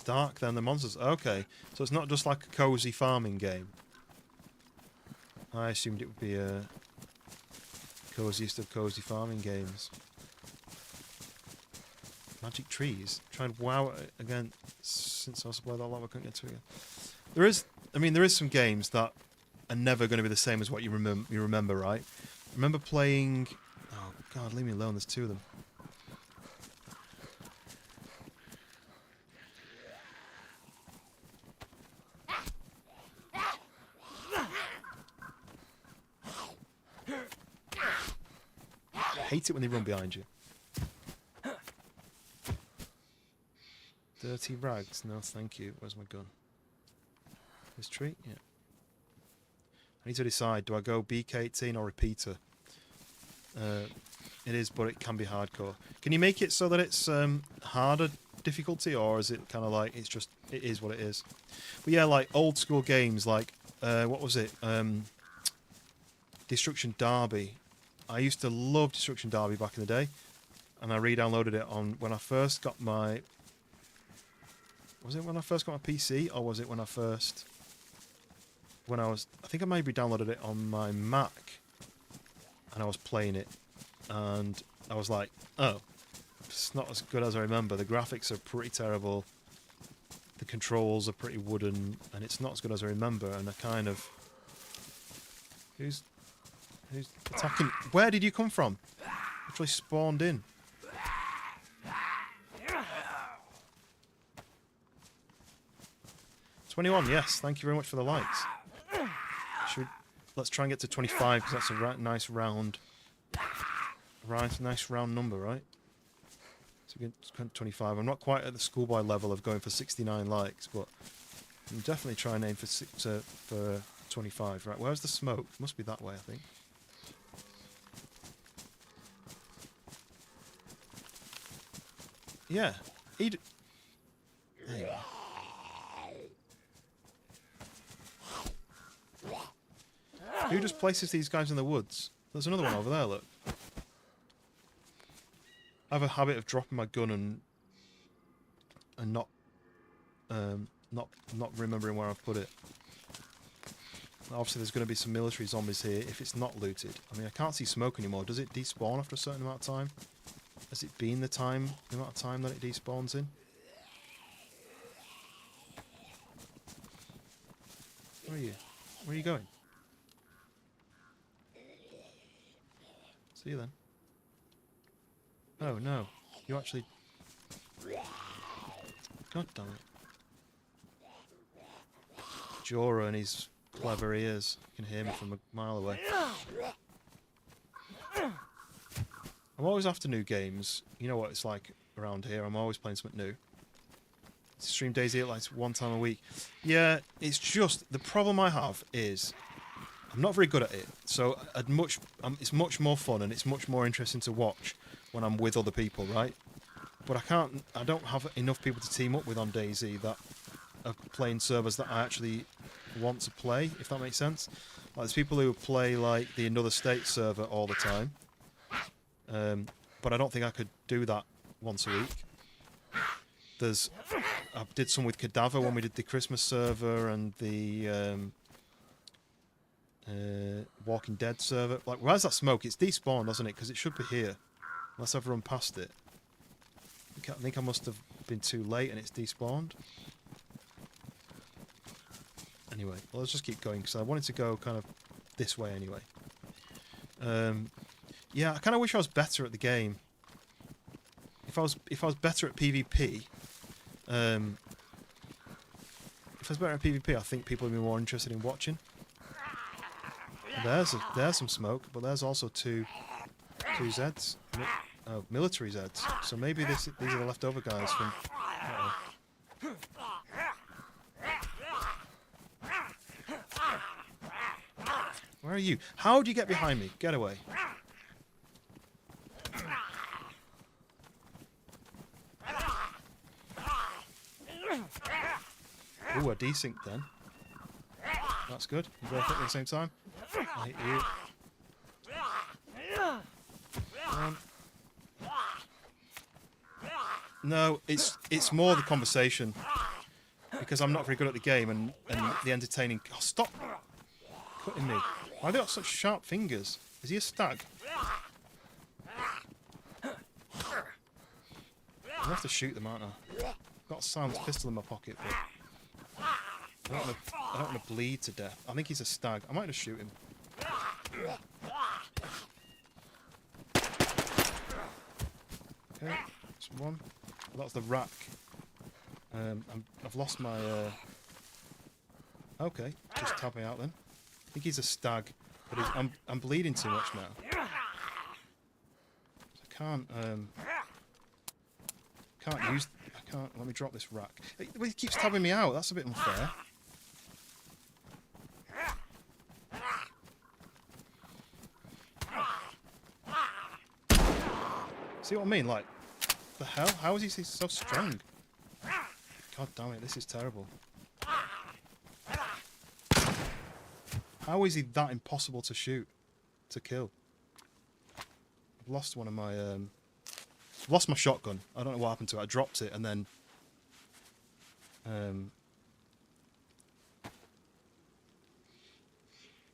Dark then the monsters. Okay, so it's not just like a cozy farming game. I assumed it would be a coziest of cozy farming games. Magic trees. Tried WoW it again since I supplied that lava. I couldn't get to it again. There is, I mean, there is some games that are never going to be the same as what you remember, right? I remember playing. Oh God, leave me alone. There's two of them. I hate it when they run behind you. Dirty rags. No, thank you. Where's my gun? This tree? Yeah. I need to decide, do I go BK18 or repeater? It is, but it can be hardcore. Can you make it so that it's harder difficulty, or is it kind of like, it's just, it is what it is? But yeah, like old school games, like, what was it? Destruction Derby. I used to love Destruction Derby back in the day, and I re-downloaded it on when I first got my... Was it when I first got my PC, or was it when I first... When I was... I think I maybe downloaded it on my Mac, and I was playing it, and I was like, oh, it's not as good as I remember. The graphics are pretty terrible, the controls are pretty wooden, and it's not as good as I remember, and I kind of... Who's attacking? Where did you come from? Literally spawned in. $21, yes. Thank you very much for the likes. Let's try and get to 25 because that's a nice round number, right? So we get 25. I'm not quite at the schoolboy level of going for 69 likes, but I'm definitely trying to aim for 25. Right, where's the smoke? Must be that way, I think. Yeah, eat it. There you go. Who just places these guys in the woods? There's another one over there, look. I have a habit of dropping my gun and not remembering where I've put it. Obviously there's going to be some military zombies here if it's not looted. I mean, I can't see smoke anymore. Does it despawn after a certain amount of time? Has it been the amount of time that it despawns in? Where are you? Where are you going? See you then. Oh no, you actually... God damn it. Jorah and his clever ears. You can hear me from a mile away. I'm always after new games. You know what it's like around here. I'm always playing something new. Stream DayZ like one time a week. Yeah, it's just... The problem I have is... I'm not very good at it. So it's much more fun and it's much more interesting to watch when I'm with other people, right? But I don't have enough people to team up with on DayZ that are playing servers that I actually want to play, if that makes sense. Like, there's people who play like the Another State server all the time. But I don't think I could do that once a week. I did some with Cadaver when we did the Christmas server and the Walking Dead server. Like, where's that smoke? It's despawned, doesn't it? Because it should be here. Unless I've run past it. I think I must have been too late and it's despawned. Anyway, well, let's just keep going because I wanted to go kind of this way anyway. Yeah, I kind of wish I was better at the game. If I was better at PvP, I think people would be more interested in watching. There's some smoke, but there's also two Zeds. Military Zeds. So maybe these are the leftover guys from... Where are you? How do you get behind me? Get away. Ooh, a desync then. That's good. You both hit at the same time. I hit you. No, it's more the conversation. Because I'm not very good at the game and the entertaining... Oh, stop cutting me. Why have they got such sharp fingers? Is he a stag? gonna have to shoot them, aren't I? I've got a silenced pistol in my pocket, but I don't want to bleed to death. I think he's a stag. I might just shoot him. Okay, that's one. Well, that's the rack. I've lost my... Okay, just tab me out then. I think he's a stag, but I'm bleeding too much now. So I can't use... I can't... Let me drop this rack. He keeps tabbing me out. That's a bit unfair. See what I mean? Like, the hell? How is he so strong? God damn it, this is terrible. How is he that impossible to shoot? To kill? I've lost one of my... I've lost my shotgun. I don't know what happened to it. I dropped it and then...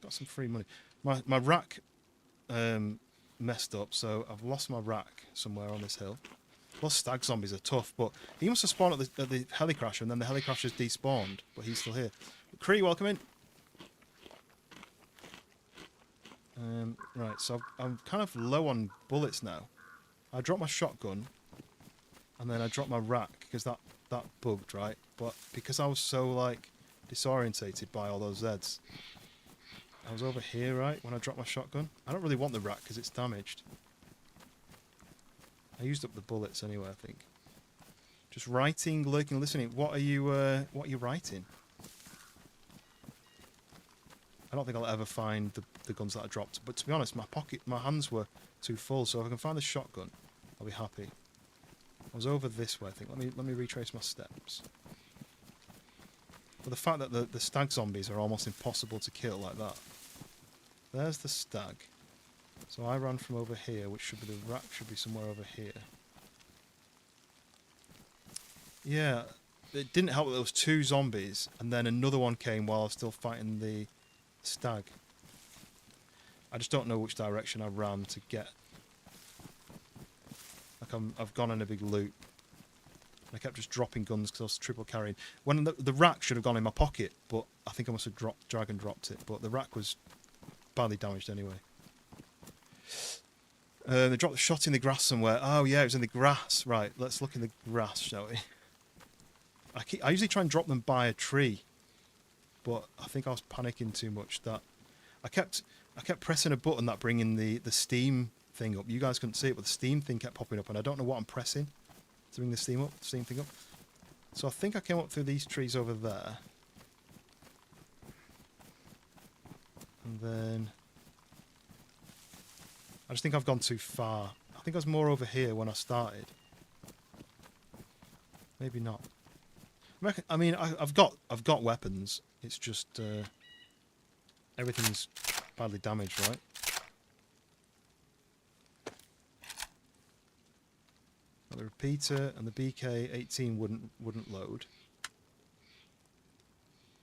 got some free money. My rack messed up, so I've lost my rack somewhere on this hill. Those stag zombies are tough, but he must have spawned at the helicrasher, and then the helicrasher's despawned, but he's still here. Cree, welcome in. Right, so I'm kind of low on bullets now. I dropped my shotgun, and then I dropped my rack, because that bugged, right? But because I was so, like, disorientated by all those Zeds, I was over here, right, when I dropped my shotgun. I don't really want the rack, because it's damaged. I used up the bullets anyway, I think. Just writing, lurking, listening. What are you writing? I don't think I'll ever find the guns that I dropped. But to be honest, my hands were too full. So if I can find the shotgun, I'll be happy. I was over this way, I think. Let me retrace my steps. But the fact that the stag zombies are almost impossible to kill like that. There's the stag. So I ran from over here, which should be the rack, should be somewhere over here. Yeah, it didn't help that there was two zombies, and then another one came while I was still fighting the stag. I just don't know which direction I ran to get. Like I've gone in a big loop. I kept just dropping guns because I was triple carrying. When the rack should have gone in my pocket, but I think I must have drag and dropped it. But the rack was badly damaged anyway. They dropped the shot in the grass somewhere. Oh yeah, it was in the grass. Right, let's look in the grass, shall we? I usually try and drop them by a tree, but I think I was panicking too much. That I kept pressing a button that bringing the steam thing up. You guys couldn't see it, but the steam thing kept popping up, and I don't know what I'm pressing to bring the steam thing up. So I think I came up through these trees over there, and then I just think I've gone too far. I think I was more over here when I started. Maybe not. I mean, I've got weapons. It's just everything's badly damaged, right? Now the repeater and the BK-18 wouldn't load,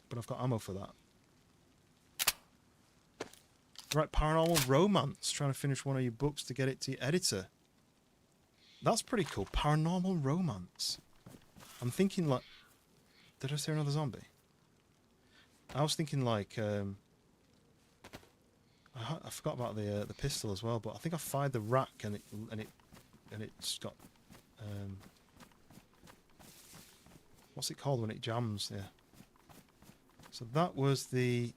but I've got ammo for that. Right, Paranormal Romance. Trying to finish one of your books to get it to your editor. That's pretty cool. Paranormal Romance. I'm thinking like... Did I see another zombie? I was thinking like... I forgot about the pistol as well, but I think I fired the rack and it's got... what's it called when it jams? Yeah. So that was the...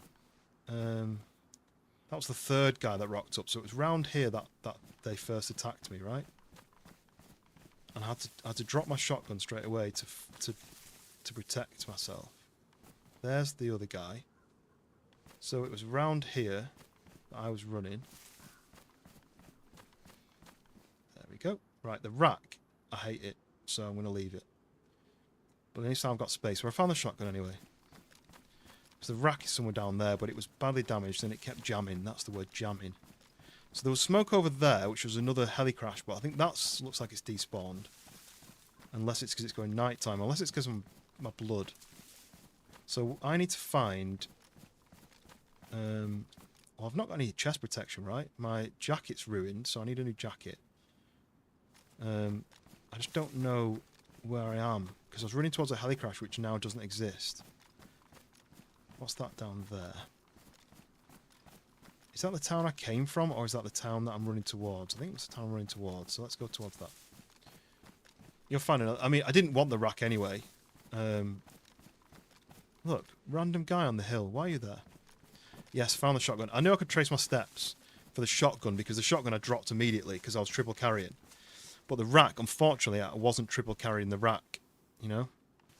that was the third guy that rocked up. So it was round here that they first attacked me, right? And I had to drop my shotgun straight away to protect myself. There's the other guy. So it was round here that I was running. There we go. Right, the rack. I hate it, so I'm going to leave it. But at least I've got space. So I found the shotgun anyway. So the rack is somewhere down there, but it was badly damaged and it kept jamming. That's the word, jamming. So there was smoke over there, which was another heli crash, but I think that looks like it's despawned. Unless it's because it's going nighttime, unless it's because of my blood. So I need to find... well, I've not got any chest protection, right? My jacket's ruined, so I need a new jacket. I just don't know where I am. Because I was running towards a heli crash, which now doesn't exist. What's that down there? Is that the town I came from, or is that the town that I'm running towards? I think it's the town I'm running towards, so let's go towards that. You'll find it. I mean, I didn't want the rack anyway. Look, random guy on the hill. Why are you there? Yes, found the shotgun. I knew I could trace my steps for the shotgun, because the shotgun I dropped immediately because I was triple carrying. But the rack, unfortunately, I wasn't triple carrying the rack. You know,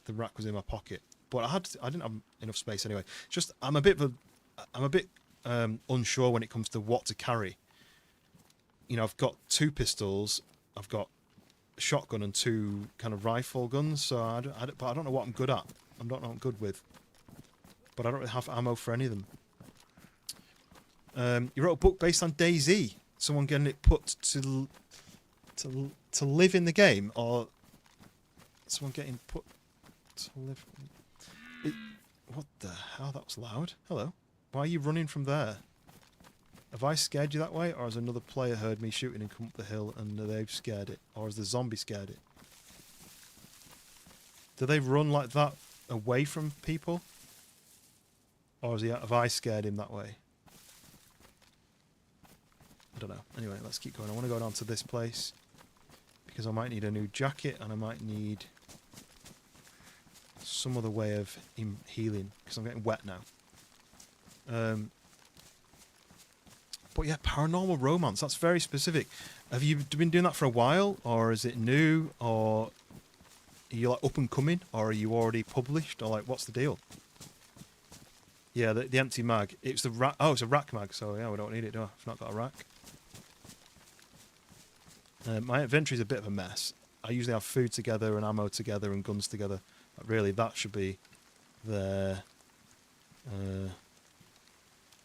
the rack was in my pocket, but I didn't have enough space anyway. It's just I'm a bit unsure when it comes to what to carry. You know, I've got 2 pistols, I've got a shotgun and 2 kind of rifle guns, so but I don't know what I'm good at. I don't know what I'm good with, but I don't really have ammo for any of them. You wrote a book based on DayZ. Someone getting it put to live in the game, or someone getting put to live. What the hell? That was loud. Hello. Why are you running from there? Have I scared you that way, or has another player heard me shooting and come up the hill and they've scared it, or has the zombie scared it? Do they run like that away from people, or have I scared him that way? I don't know. Anyway, let's keep going. I want to go down to this place because I might need a new jacket and I might need some other way of him healing because I'm getting wet now. But yeah, paranormal romance, that's very specific. Have you been doing that for a while, or is it new, or are you like up and coming, or are you already published, or like what's the deal? Yeah, the empty mag. It's the rack. Oh, it's a rack mag, so yeah, we don't need it, do I? I've not got a rack. My inventory's a bit of a mess. I usually have food together and ammo together and guns together. But really, that should be there.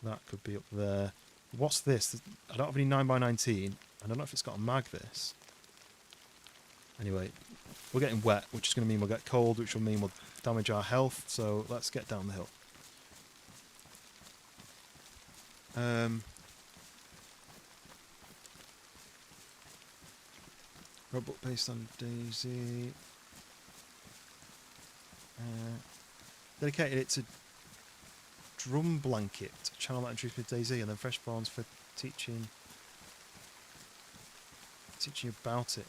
That could be up there. What's this? I don't have any 9x19. I don't know if it's got a mag, this. Anyway, we're getting wet, which is going to mean we'll get cold, which will mean we'll damage our health. So let's get down the hill. Robot based on DayZ. Dedicated it to Drum Blanket, a channel that introduced me to DayZ, and then Fresh Spawns for teaching you about it.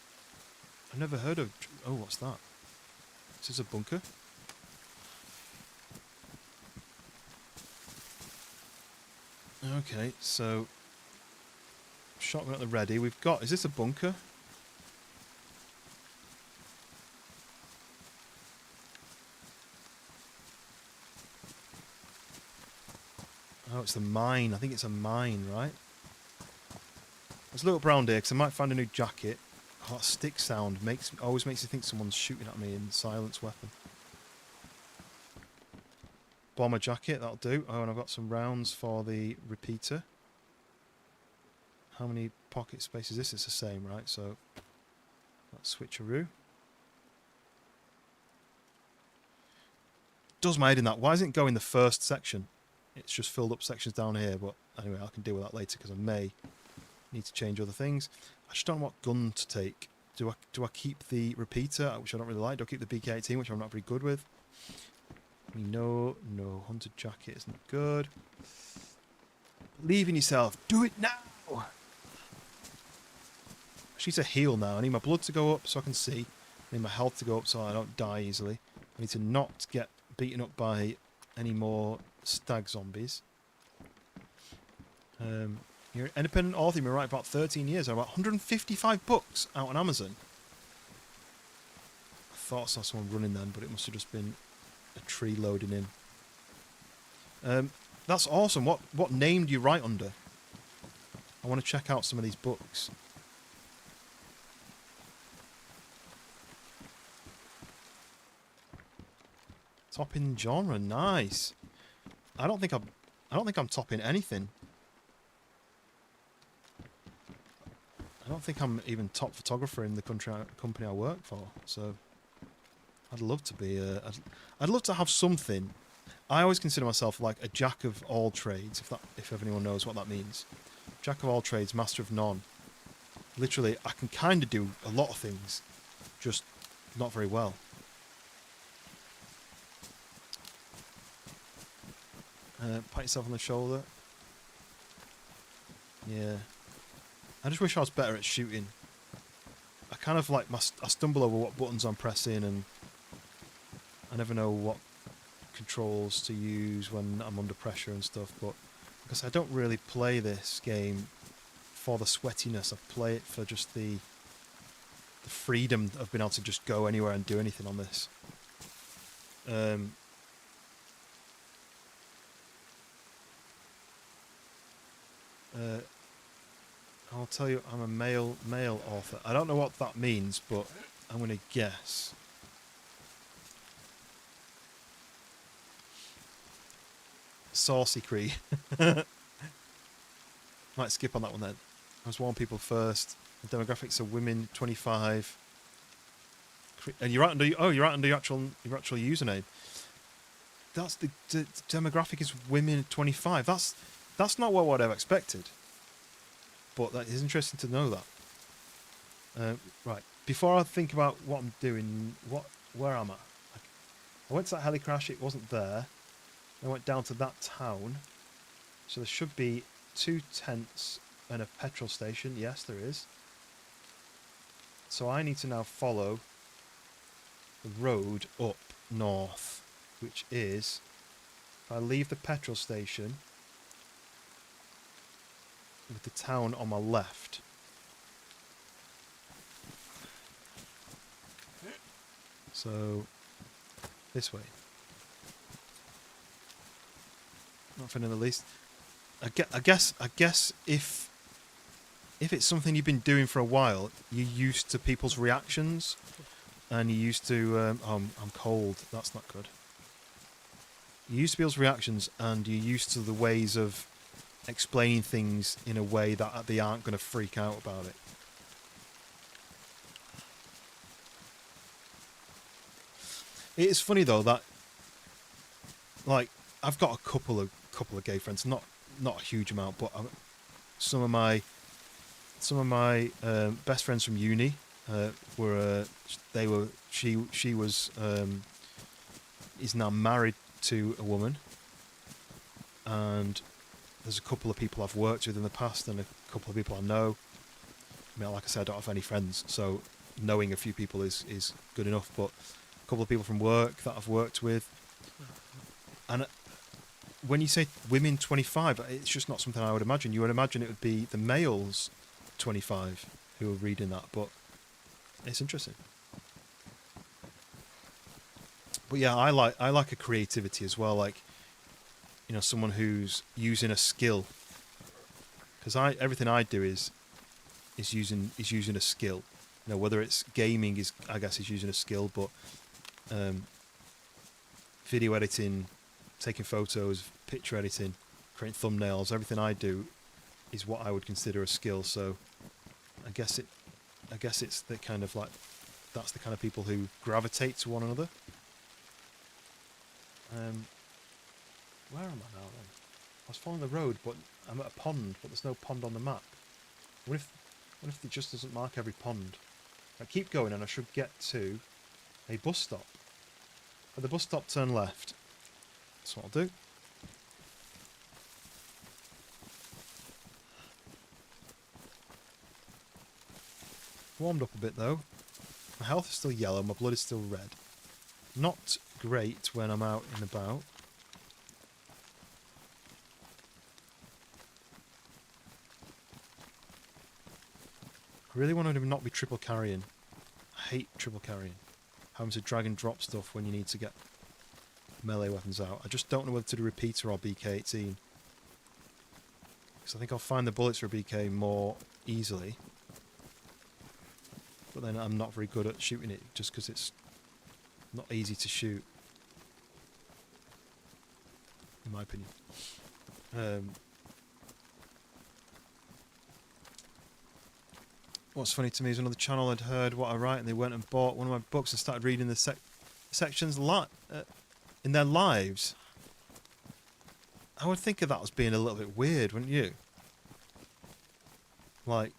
I've never heard of. Oh, what's that? Is this a bunker? Okay, so shotgun at the ready. We've got. Is this a bunker? Oh, it's the mine. I think it's a mine, right? Let's look up around here because I might find a new jacket. Oh, that stick sound always makes you think someone's shooting at me in silence weapon. Bomber jacket, that'll do. Oh, and I've got some rounds for the repeater. How many pocket space is this? It's the same, right? So let's switcheroo. Does my head in that. Why doesn't it go in the first section? It's just filled up sections down here, but anyway, I can deal with that later because I may need to change other things. I just don't know what gun to take. Do I keep the repeater, which I don't really like? Do I keep the BK-18, which I'm not very good with? No, hunted jacket isn't good. Believe in yourself. Do it now! I just need to heal now. I need my blood to go up so I can see. I need my health to go up so I don't die easily. I need to not get beaten up by any more stag zombies. You're an independent author. You've been writing for about 13 years. About 155 books out on Amazon. I thought I saw someone running then, but it must have just been a tree loading in. That's awesome. What name do you write under? I want to check out some of these books. Top in genre, nice. I don't think I'm topping anything. I don't think I'm even top photographer in the company I work for. So I'd love to be. I'd love to have something. I always consider myself like a jack of all trades. If anyone knows what that means, jack of all trades, master of none. Literally, I can kind of do a lot of things. just not very well. Pat yourself on the shoulder. Yeah. I just wish I was better at shooting. I kind of like I stumble over what buttons I'm pressing, and I never know what controls to use when I'm under pressure and stuff. But because I don't really play this game for the sweatiness, I play it for just the freedom of being able to just go anywhere and do anything on this. I'll tell you, I'm a male author. I don't know what that means, but I'm going to guess. Saucy Cree. Might skip on that one then. I was warning people first. The demographics are women 25. And you're right under you're right under your actual username. That's the demographic is women 25. That's not what I'd have expected. But that is interesting to know that. Right. Before I think about what I'm doing, where am I? I went to that heli crash. It wasn't there. I went down to that town. So there should be 2 tents and a petrol station. Yes, there is. So I need to now follow the road up north, which is, if I leave the petrol station with the town on my left. So this way. Nothing in the least. I guess if it's something you've been doing for a while, you're used to people's reactions, and you're used to I'm cold. That's not good. You're used to people's reactions, and you're used to the ways of explaining things in a way that they aren't going to freak out about it. It is funny though that, like, I've got a couple of gay friends, not a huge amount, but some of my best friends from uni she was is now married to a woman, and there's a couple of people I've worked with in the past and a couple of people I know. I mean, like I said, I don't have any friends, so knowing a few people is good enough, but a couple of people from work that I've worked with. And when you say women 25, it's just not something I would imagine. You would imagine it would be the males 25 who are reading that, but it's interesting. But yeah, I like a creativity as well, like, you know, someone who's using a skill. Because everything I do is using a skill. You know, whether it's gaming is using a skill, but video editing, taking photos, picture editing, creating thumbnails, everything I do is what I would consider a skill. So I guess it's the kind of like, that's the kind of people who gravitate to one another. Where am I now then? I was following the road, but I'm at a pond, but there's no pond on the map. What if it just doesn't mark every pond? I keep going and I should get to a bus stop. At the bus stop, turn left. That's what I'll do. Warmed up a bit though. My health is still yellow, my blood is still red. Not great when I'm out and about. I really want to not be triple carrying. I hate triple carrying. Having to drag and drop stuff when you need to get melee weapons out. I just don't know whether to do repeater or BK-18. Because I think I'll find the bullets for BK more easily. But then I'm not very good at shooting it just because it's not easy to shoot. In my opinion. What's funny to me is another channel had heard what I write and they went and bought one of my books and started reading the sections in their lives. I would think of that as being a little bit weird, wouldn't you? Like,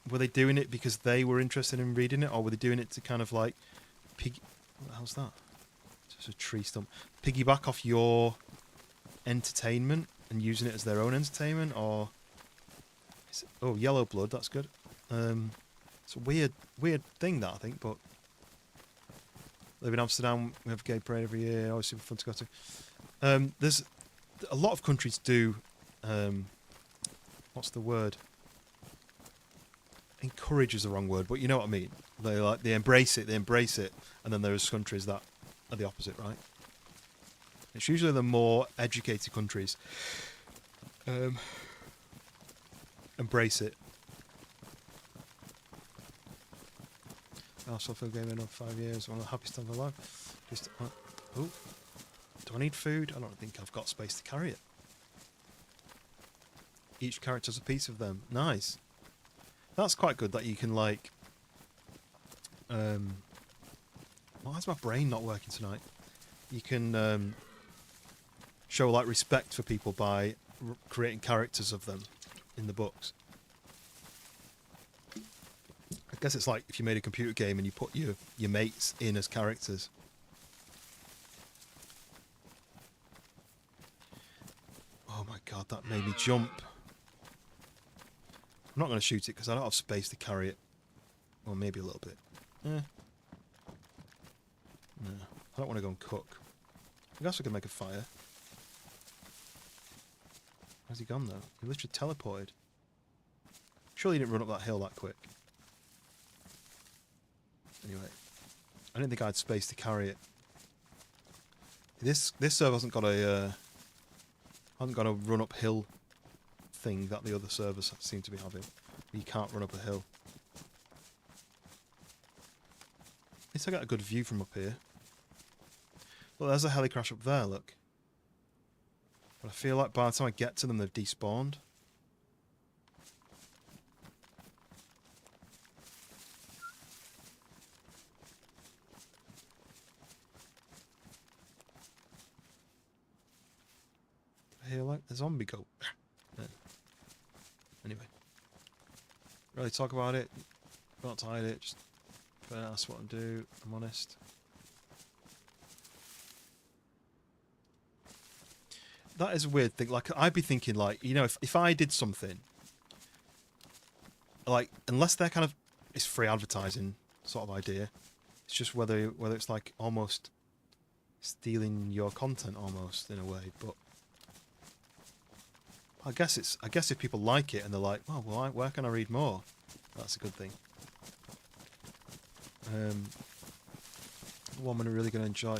were they doing it because they were interested in reading it, or were they doing it to kind of like what the hell's that? Just a tree stump. Piggyback off your entertainment and using it as their own entertainment, or oh, yellow blood, that's good. It's a weird thing that I think, but live in Amsterdam, we have a gay parade every year, always super fun to go to. There's a lot of countries do what's the word? Encourage is the wrong word, but you know what I mean. They embrace it, and then there's countries that are the opposite, right? It's usually the more educated countries embrace it. I also feel game in 5 years, one of the happiest times of my life. Just, oh, do I need food? I don't think I've got space to carry it. Each character has a piece of them. Nice. That's quite good that you can like. Why is my brain not working tonight? You can show like respect for people by creating characters of them in the books. I guess it's like if you made a computer game and you put your mates in as characters. Oh my god, that made me jump. I'm not going to shoot it because I don't have space to carry it. Well, maybe a little bit. No, I don't want to go and cook. I guess we can make a fire. Where's he gone though? He literally teleported. Surely he didn't run up that hill that quick. Anyway, I didn't think I had space to carry it. This server hasn't got a run up hill thing that the other servers seem to be having. You can't run up a hill. At least I got a good view from up here. Well, there's a heli crash up there, look. But I feel like by the time I get to them, they've despawned. I hear like the zombie go. Yeah. Anyway. Really talk about it. Not to hide it, just that's what I do, I'm honest. That is a weird thing. Like, I'd be thinking, like, you know, if I did something, like, unless they're kind of, it's free advertising sort of idea. It's just whether it's like almost stealing your content almost in a way. But I guess if people like it and they're like, oh, well, where can I read more? That's a good thing. One I'm really going to enjoy.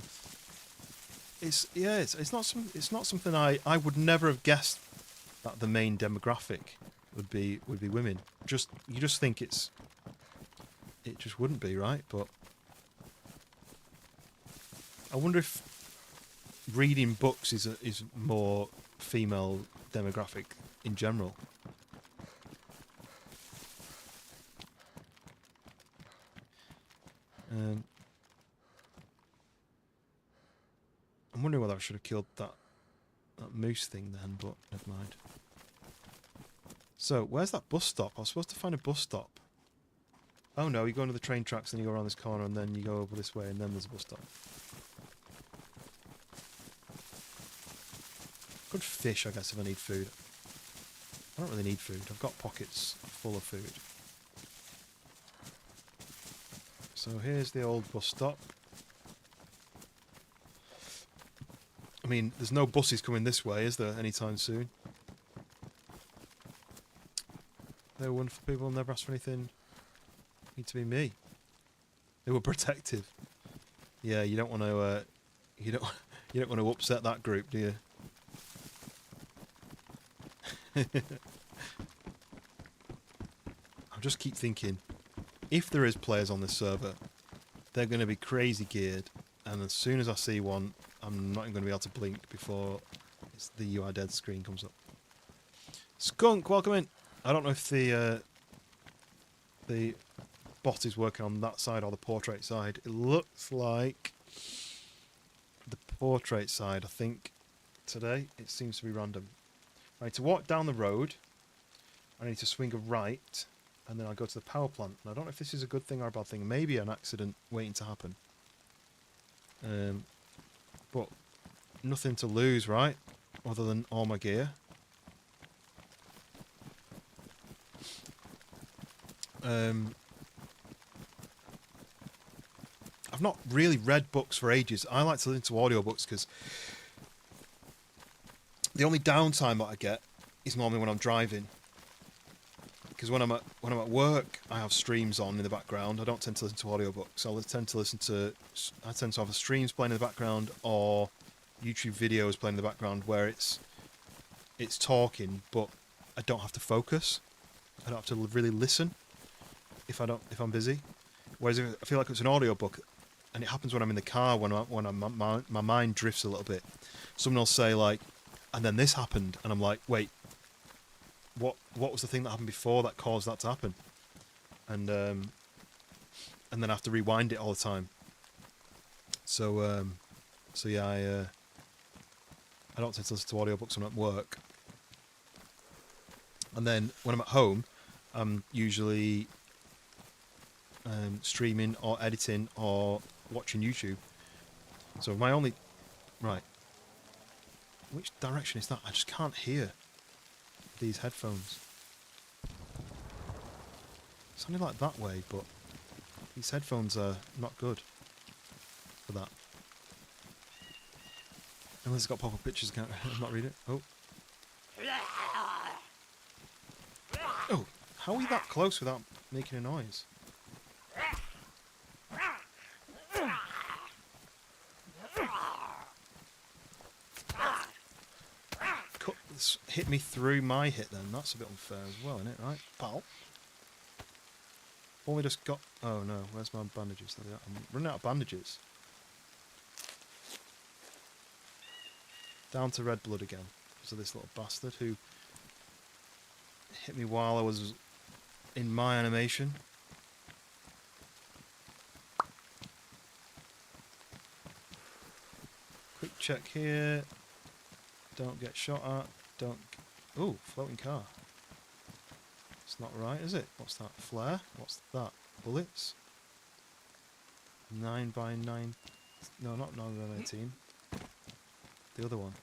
It's not something I would never have guessed that the main demographic would be women. You just think it just wouldn't be, right? But I wonder if reading books is more female demographic in general. I'm wondering whether I should have killed that moose thing then, but never mind. So, where's that bus stop? I was supposed to find a bus stop. Oh no, you go into the train tracks and you go around this corner and then you go over this way and then there's a bus stop. Good fish, I guess, if I need food. I don't really need food. I've got pockets full of food. So here's the old bus stop. I mean, there's no buses coming this way, is there, anytime soon? No wonderful people never ask for anything. Need to be me. They were protective. Yeah, you don't want to. You don't want to upset that group, do you? I just keep thinking, if there is players on this server, they're going to be crazy geared, and as soon as I see one, I'm not even going to be able to blink before the "You Are Dead" screen comes up. Skunk, welcome in. I don't know if the bot is working on that side or the portrait side. It looks like the portrait side, I think. Today, it seems to be random. I need to walk down the road. I need to swing a right. and then I go to the power plant. And I don't know if this is a good thing or a bad thing. Maybe an accident waiting to happen. But nothing to lose, right? Other than all my gear. I've not really read books for ages. I like to listen to audiobooks because the only downtime that I get is normally when I'm driving. Because when I'm at work, I have streams on in the background. I don't tend to listen to audiobooks. I tend to have the streams playing in the background or YouTube videos playing in the background where it's talking, but I don't have to focus. I don't have to really listen if I'm busy. Whereas if I feel like it's an audiobook, and it happens when I'm in the car when my mind drifts a little bit. Someone will say like, and then this happened, and I'm like, wait, what was the thing that happened before that caused that to happen? And then I have to rewind it all the time. So yeah, I don't tend to listen to audiobooks when I'm at work. And then when I'm at home, I'm usually streaming or editing or watching YouTube. So my only... Right. Which direction is that? I just can't hear these headphones. It's only like that way, but these headphones are not good for that. Unless it's got pop-up pictures, can't I'm not reading it. Oh. Oh, how are we that close without making a noise? Hit me through my hit then. That's a bit unfair as well, isn't it? Right, pal. Only just got... Oh no, where's my bandages? There they are. I'm running out of bandages. Down to red blood again. Because of this little bastard who hit me while I was in my animation. Quick check here. Don't get shot at. Don't... Ooh, floating car. It's not right, is it? What's that? Flare? What's that? Bullets? 9x9... No, not 9x19. The other one.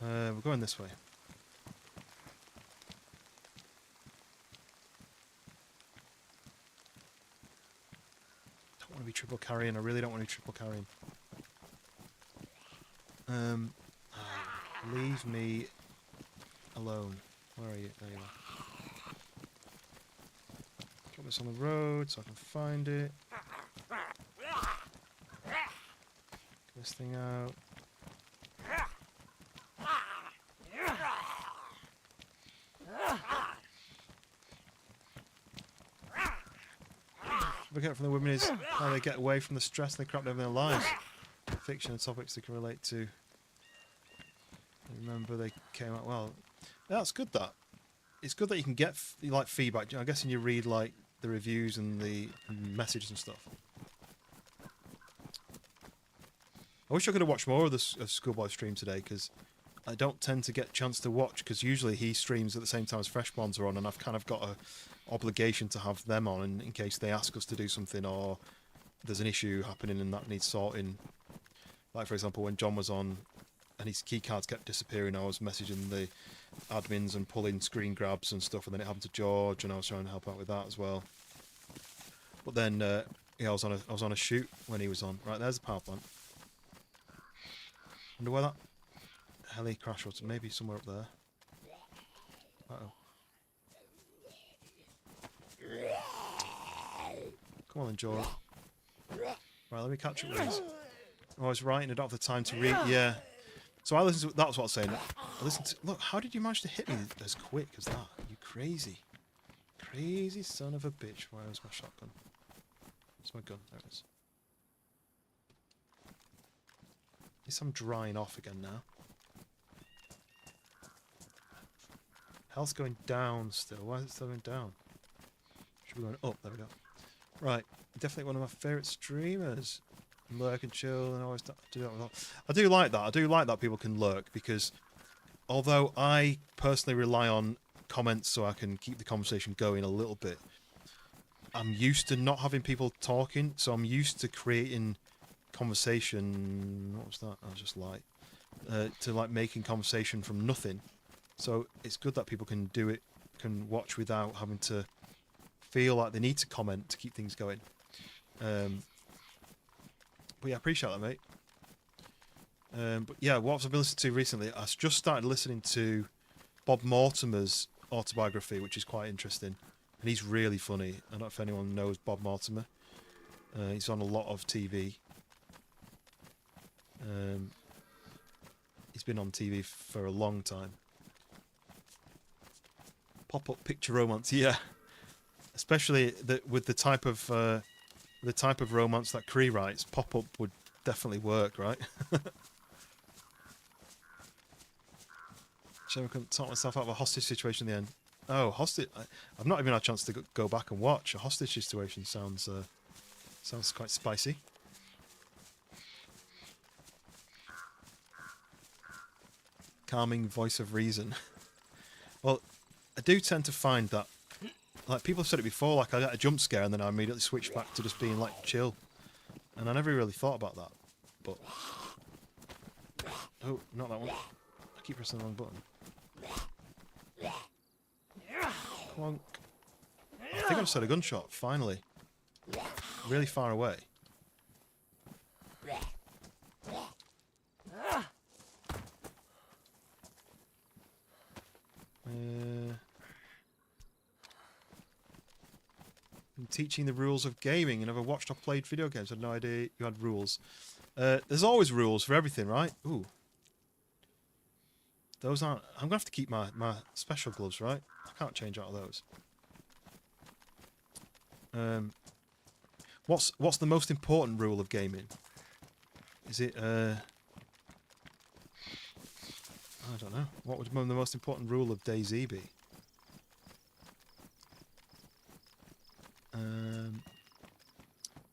We're going this way. Don't want to be triple carrying. I really don't want to be triple carrying. Leave me alone. Where are you? There you are. Drop this on the road so I can find it. Get this thing out. Looking at from the women is how they get away from the stress and the crap they have in their lives. Fiction and topics they can relate to. Remember they came out well. Yeah, that's good. That it's good that you can get like feedback. I guess when you read like the reviews and the messages and stuff. I wish I could have watched more of the Schoolboy stream today because I don't tend to get a chance to watch because usually he streams at the same time as Fresh Bonds are on, and I've kind of got a obligation to have them on in case they ask us to do something or there's an issue happening and that needs sorting. Like, for example, when John was on and his keycards kept disappearing, I was messaging the admins and pulling screen grabs and stuff, and then it happened to George, and I was trying to help out with that as well. But then, yeah, I was on a shoot when he was on. Right, there's the power plant. Wonder where that heli crash was. Maybe somewhere up there. Uh-oh. Come on then, George. Right, let me catch up with these. Oh, I was writing. I don't have the time to read. Yeah. So I listened to... That's what I was saying. I listened to... Look, how did you manage to hit me as quick as that? You crazy. Crazy son of a bitch. Where's my shotgun? Where's my gun? There it is. At least I'm drying off again now. Health's going down still. Why is it still going down? Should be going up. There we go. Right. Definitely one of my favourite streamers. Lurk and chill and always do that. I do like that. I do like that people can lurk because although I personally rely on comments so I can keep the conversation going a little bit. I'm used to not having people talking, so I'm used to creating conversation. What was that? I was just like to like making conversation from nothing. So it's good that people can do it, can watch without having to feel like they need to comment to keep things going. But yeah, I appreciate that, mate. But yeah, what I've been listening to recently, I just started listening to Bob Mortimer's autobiography, which is quite interesting. And he's really funny. I don't know if anyone knows Bob Mortimer. He's on a lot of TV. He's been on TV for a long time. Pop-up picture romance, yeah. Especially with the type of romance that Cree writes, pop-up would definitely work, right? So I couldn't talk myself out of a hostage situation in the end. Oh, hostage! I've not even had a chance to go back and watch. A hostage situation sounds quite spicy. Calming voice of reason. Well, I do tend to find that, like people have said it before, like I get a jump scare and then I immediately switch back to just being like chill. And I never really thought about that. But oh, not that one. I keep pressing the wrong button. Clonk. I think I just heard a gunshot, finally. Really far away. I'm teaching the rules of gaming. You never watched or played video games. I had no idea you had rules. There's always rules for everything, right? Ooh. Those aren't... I'm going to have to keep my special gloves, right? I can't change out of those. What's the most important rule of gaming? Is it... I don't know. What would the most important rule of DayZ be?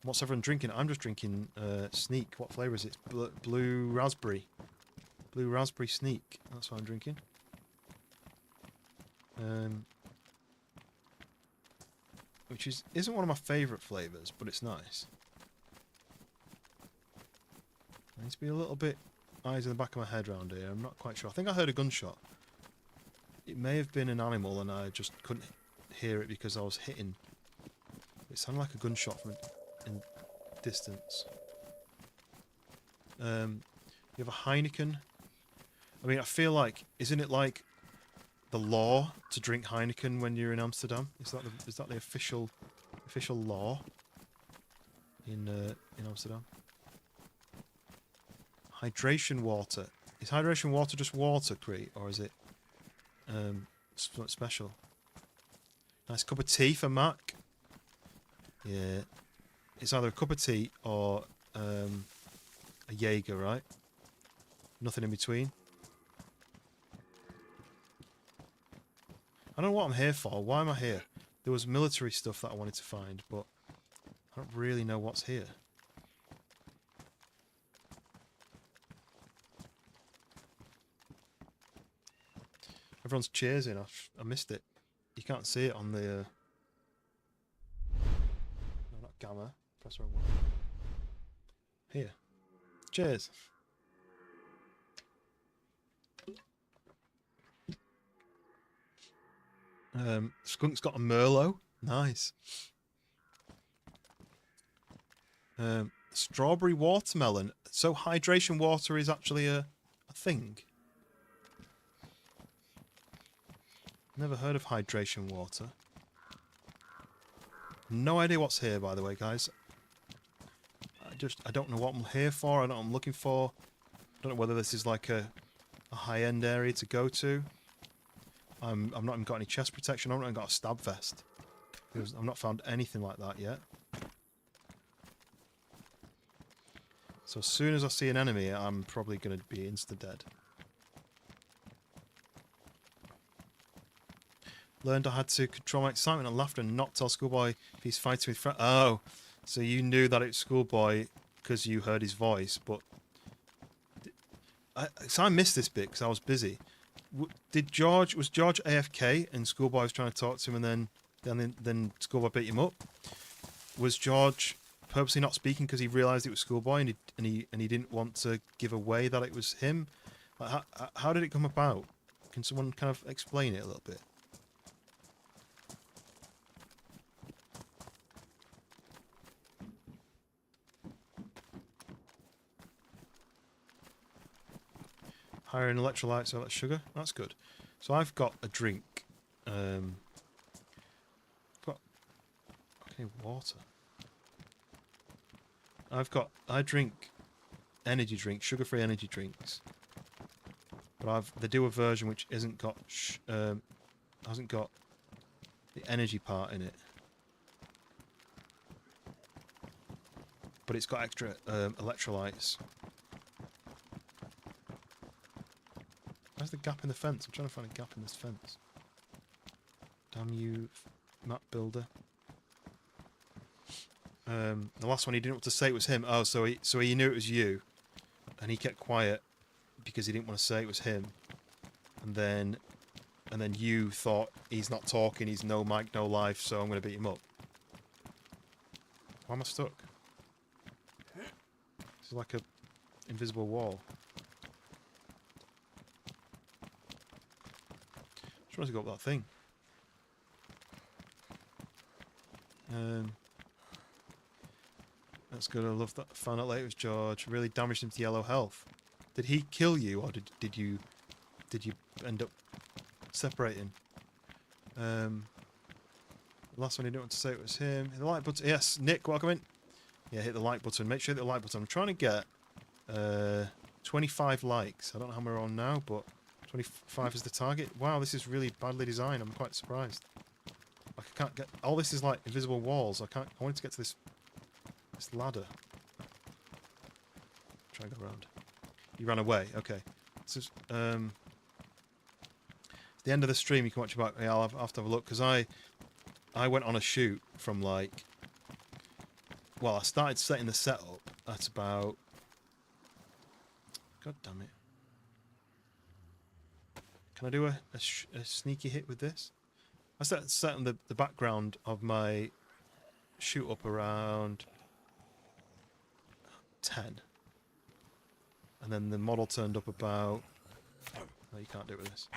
What's everyone drinking? I'm just drinking Sneak. What flavour is it? Blue raspberry. Blue raspberry Sneak. That's what I'm drinking. Which isn't one of my favourite flavours, but it's nice. I need to be a little bit eyes in the back of my head around here. I'm not quite sure. I think I heard a gunshot. It may have been an animal and I just couldn't hear it because I was hitting. It sounded like a gunshot from in distance. You have a Heineken. I mean, I feel like, isn't it like the law to drink Heineken when you're in Amsterdam? Is that the official law in Amsterdam? Hydration water. Is hydration water just water, Cree, or is it something special? Nice cup of tea for Mac. Yeah, it's either a cup of tea or a Jaeger, right? Nothing in between. I don't know what I'm here for. Why am I here? There was military stuff that I wanted to find, but I don't really know what's here. Everyone's cheersing. I missed it. You can't see it on the... No, not gamma. Press the wrong one. Here. Cheers. Skunk's got a Merlot. Nice. Strawberry watermelon. So hydration water is actually a thing. Never heard of hydration water. No idea what's here, by the way, guys. I don't know what I'm here for. I don't know what I'm looking for. I don't know whether this is like a high-end area to go to. I've not even got any chest protection. I've not even got a stab vest. I've not found anything like that yet. So as soon as I see an enemy, I'm probably going to be insta-dead. Learned I had to control my excitement and laughter and not tell Schoolboy if he's fighting with friends. Oh, so you knew that it's Schoolboy because you heard his voice, but... So I missed this bit because I was busy. was George AFK and Schoolboy was trying to talk to him, and then Schoolboy beat him up? Was George purposely not speaking because he realised it was Schoolboy and he didn't want to give away that it was him? Like, how did it come about? Can someone kind of explain it a little bit? Higher in electrolytes, so that's sugar. That's good. So I've got a drink. Got okay, water. I drink energy drinks, sugar-free energy drinks. But they do a version which hasn't got the energy part in it. But it's got extra electrolytes. Where's the gap in the fence? I'm trying to find a gap in this fence. Damn you, map builder. The last one he didn't want to say it was him. Oh, so he knew it was you, and he kept quiet because he didn't want to say it was him. And then you thought he's not talking, he's no mic, no life, so I'm going to beat him up. Why am I stuck? This is like a invisible wall. Just want to go up that thing. That's good. I love that. Found out later it was George. Really damaged him to yellow health. Did he kill you, or did you end up separating? The last one he didn't want to say it was him. Hit the like button. Yes, Nick, welcome in. Yeah, hit the like button. Make sure you hit the like button. I'm trying to get 25 likes. I don't know how we're on now, but 25 is the target. Wow, this is really badly designed. I'm quite surprised. Like, I can't get... All this is like invisible walls. I wanted to get to this ladder. Try and go around. You ran away. Okay. This is, the end of the stream. You can watch it back. Yeah, I'll have to have a look, because I went on a shoot from like... Well, I started setting the setup at about... God damn it. Can I do a sneaky hit with this? I set the background of my shoot up around 10. And then the model turned up about... No, you can't do it with this.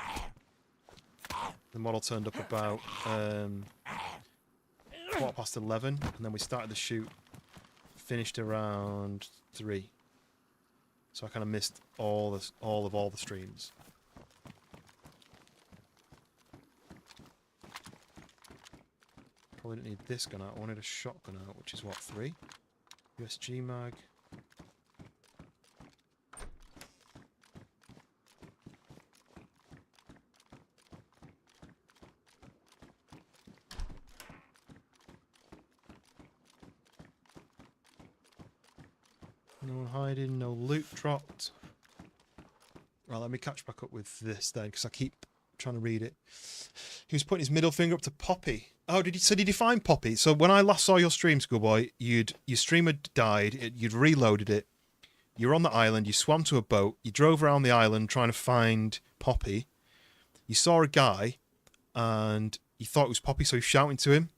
The model turned up about 11:15, and then we started the shoot, finished around 3. So I kind of missed all of the streams. Probably didn't need this gun out. I wanted a shotgun out, which is what, 3? USG mag. No one hiding, no loot dropped. Right, let me catch back up with this then, because I keep trying to read it. He was putting his middle finger up to Poppy. Oh, did you find Poppy? So when I last saw your stream, Schoolboy, your stream had died, you'd reloaded it, you were on the island, you swam to a boat, you drove around the island trying to find Poppy, you saw a guy, and you thought it was Poppy, so you were shouting to him,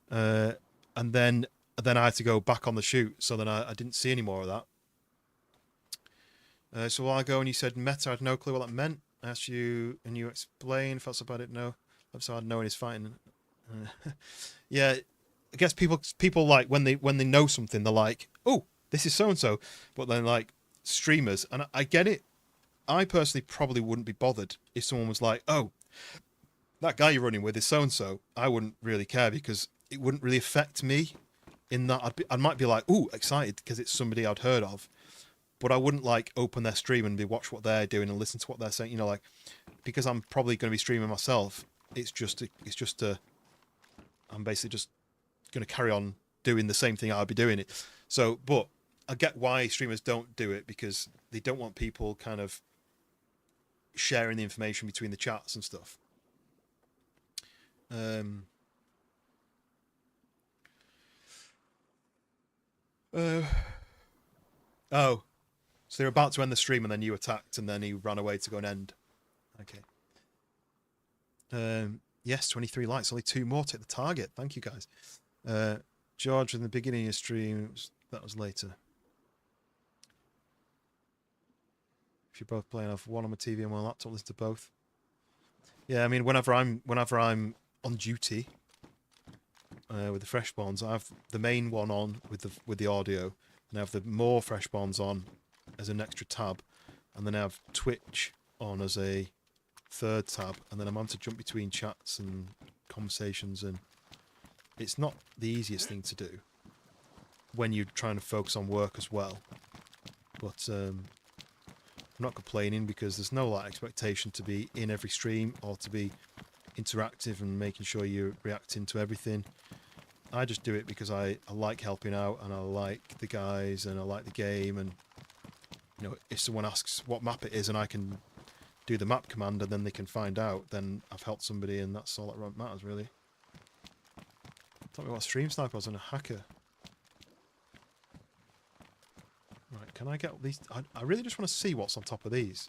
and then I had to go back on the shoot, so then I didn't see any more of that. So a while ago, and you said meta, I had no clue what that meant. I asked you, and you explained, felt so bad, I didn't know. Felt so hard knowing he's fighting. Yeah, I guess people like, when they know something, they're like, oh, this is so-and-so. But then, like, streamers, and I get it. I personally probably wouldn't be bothered if someone was like, oh, that guy you're running with is so-and-so. I wouldn't really care, because it wouldn't really affect me. In that, I might be like, ooh, excited because it's somebody I'd heard of, but I wouldn't like open their stream and watch what they're doing and listen to what they're saying. You know, like, because I'm probably going to be streaming myself. I'm basically just going to carry on doing the same thing I'd be doing it. So, but I get why streamers don't do it, because they don't want people kind of sharing the information between the chats and stuff. Oh, so they're about to end the stream and then you attacked and then he ran away to go and end. Okay. Yes, 23 likes. Only 2 more to hit the target. Thank you, guys. George, in the beginning of your stream, that was later. If you're both playing off one on my TV and one laptop, listen to both. Yeah, I mean, whenever I'm on duty with the fresh bonds, I have the main one on with the audio, and I have the more fresh bonds on as an extra tab, and then I have Twitch on as a third tab, and then I'm on to jump between chats and conversations, and it's not the easiest thing to do when you're trying to focus on work as well. But I'm not complaining because there's no like expectation to be in every stream or to be interactive and making sure you're reacting to everything. I just do it because I like helping out, and I like the guys, and I like the game, and you know, if someone asks what map it is and I can do the map command and then they can find out, then I've helped somebody, and that's all that matters really. Tell me what stream sniper was on a hacker. Right, can I get these? I really just want to see what's on top of these.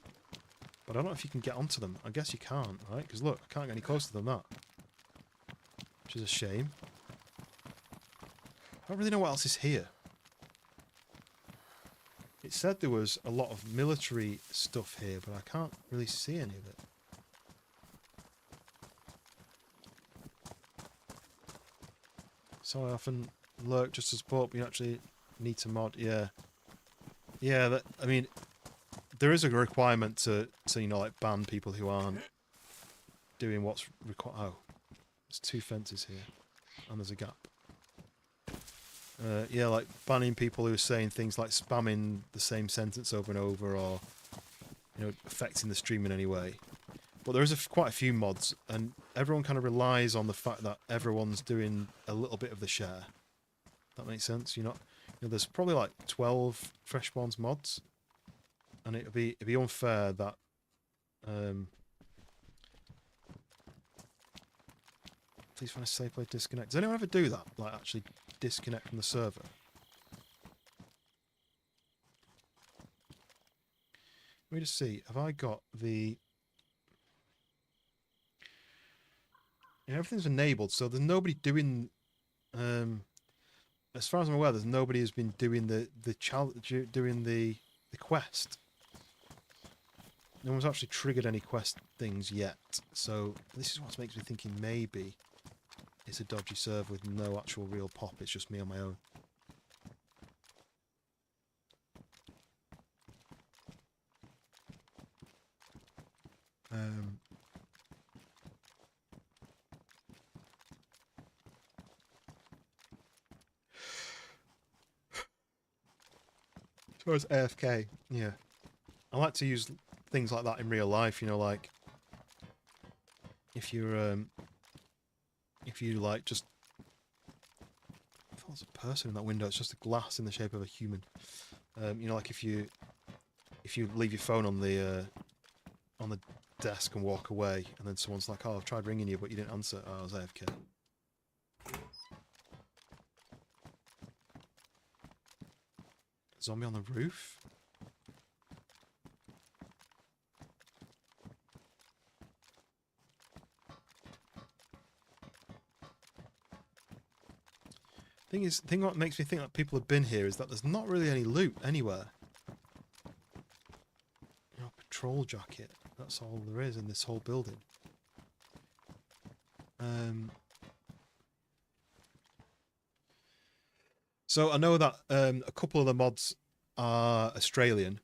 But I don't know if you can get onto them. I guess you can't, right? Because look, I can't get any closer than that. Which is a shame. I don't really know what else is here. It said there was a lot of military stuff here, but I can't really see any of it. So I often lurk just to support, but you actually need to mod. Yeah. Yeah, I mean, there is a requirement to you know, like, ban people who aren't doing what's required. Oh, there's 2 fences here, and there's a gap. Yeah, like banning people who are saying things like spamming the same sentence over and over, or you know, affecting the stream in any way. But there is quite a few mods, and everyone kind of relies on the fact that everyone's doing a little bit of the share. That makes sense. You know, there's probably like 12 Fresh Spawns mods, and it'd be unfair that please find a safe way to disconnect. Does anyone ever do that? Like actually disconnect from the server? Let me just see. Have I got the... Yeah, everything's enabled, so there's nobody doing... as far as I'm aware, there's nobody who's been doing the challenge, doing the quest. No one's actually triggered any quest things yet, so this is what makes me thinking maybe it's a dodgy server with no actual real pop. It's just me on my own. As far as AFK, yeah. I like to use things like that in real life, you know, like if you're if you like just... I thought there's a person in that window. It's just a glass in the shape of a human. You know, like if you leave your phone on the desk and walk away, and then someone's like, "Oh, I've tried ringing you, but you didn't answer." Oh, I was AFK. Zombie on the roof? Thing what makes me think that people have been here is that there's not really any loot anywhere. You know, patrol jacket. That's all there is in this whole building. So I know that a couple of the mods are Australian,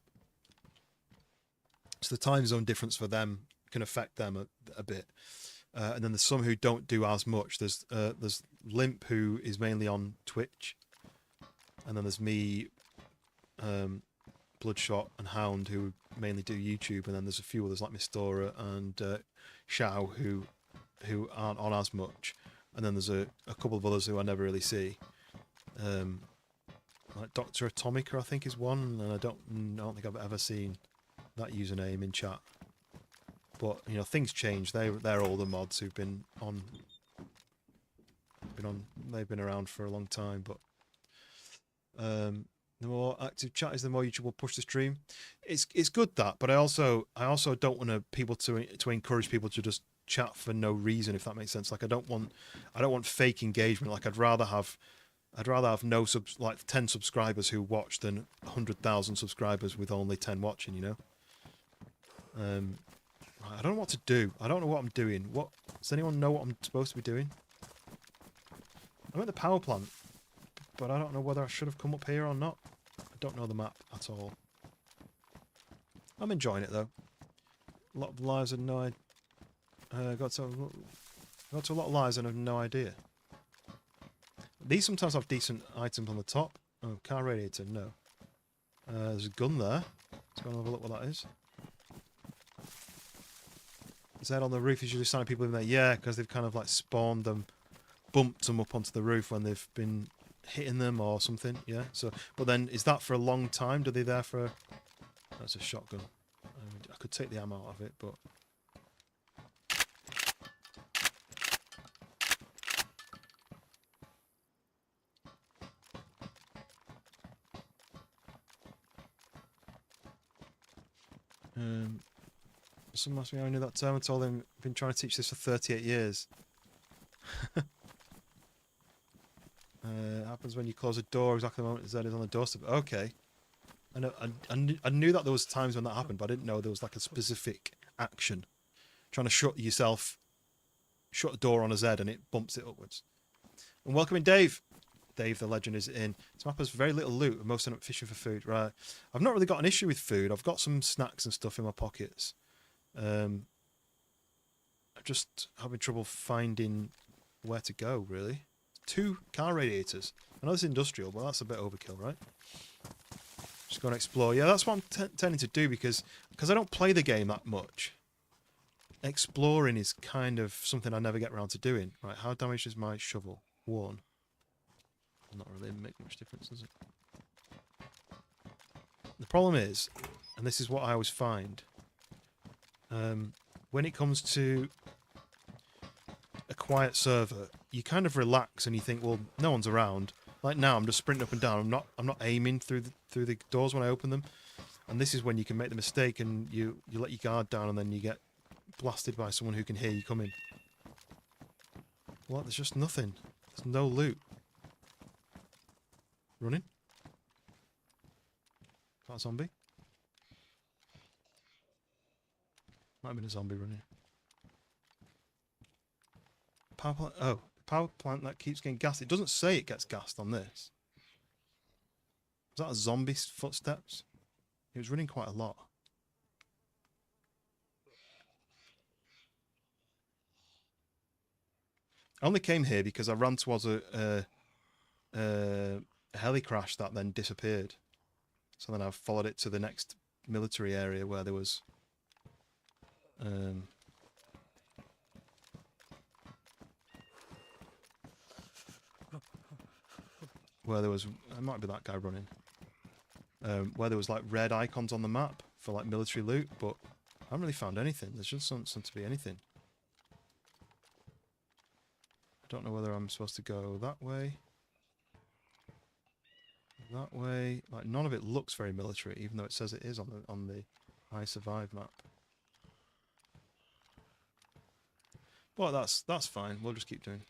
so the time zone difference for them can affect them a bit. And then there's some who don't do as much. There's Limp, who is mainly on Twitch, and then there's me, Bloodshot, and Hound, who mainly do YouTube. And then there's a few others like Mistora and Shao, who aren't on as much. And then there's a couple of others who I never really see. Like Dr. Atomica, I think, is one, and I don't think I've ever seen that username in chat. But you know, things change. They're all the mods who've been on. They've been around for a long time. But The more active chat is, the more YouTube will push the stream. It's good that, but I also don't want people to encourage people to just chat for no reason, if that makes sense. Like I don't want fake engagement. Like I'd rather have no 10 subscribers who watch than 100,000 subscribers with only 10 watching, you know. I don't know what to do. I don't know what I'm doing. What does anyone know what I'm supposed to be doing? I'm at the power plant, but I don't know whether I should have come up here or not. I don't know the map at all. I'm enjoying it though. A lot of lives and no idea. Got to a lot of lives and have no idea. These sometimes have decent items on the top. Oh, car radiator, no. There's a gun there. Let's go and have a look what that is. Is that on the roof? Is usually signing people in there? Yeah, because they've kind of like spawned them, bumped them up onto the roof when they've been hitting them or something. Yeah. So, but then is that for a long time? Do they there for? That's a shotgun. I could take the ammo out of it, but. Someone asked me how I knew that term. I told him I've been trying to teach this for 38 years. It happens when you close a door exactly the moment Z is on the doorstep. Okay. I knew that there was times when that happened, but I didn't know there was like a specific action. Trying to shut a door on a Z and it bumps it upwards. And welcoming Dave. Dave the legend is in. This map has very little loot. Most end up fishing for food. Right. I've not really got an issue with food. I've got some snacks and stuff in my pockets. I'm just having trouble finding where to go, really. 2 car radiators. I know it's industrial, but that's a bit overkill, right? Just go and explore. Yeah, that's what I'm tending to do because I don't play the game that much. Exploring is kind of something I never get around to doing. Right, how damaged is my shovel? 1. Not really make much difference, does it? The problem is, and this is what I always find, when it comes to a quiet server, you kind of relax and you think, well, no one's around. Like now, I'm just sprinting up and down. I'm not aiming through the doors when I open them. And this is when you can make the mistake and you let your guard down and then you get blasted by someone who can hear you coming. What? There's just nothing. There's no loot. Running? Is that a zombie? Might have been a zombie running. Power plant. Oh, power plant that keeps getting gassed. It doesn't say it gets gassed on this. Was that a zombie's footsteps? He was running quite a lot. I only came here because I ran towards a heli crash that then disappeared. So then I followed it to the next military area where there was it might be that guy running. Where there was like red icons on the map for like military loot, but I haven't really found anything. There's just not to be anything. I don't know whether I'm supposed to go that way. That way. Like none of it looks very military, even though it says it is on the I Survive map. Well, that's fine. We'll just keep doing.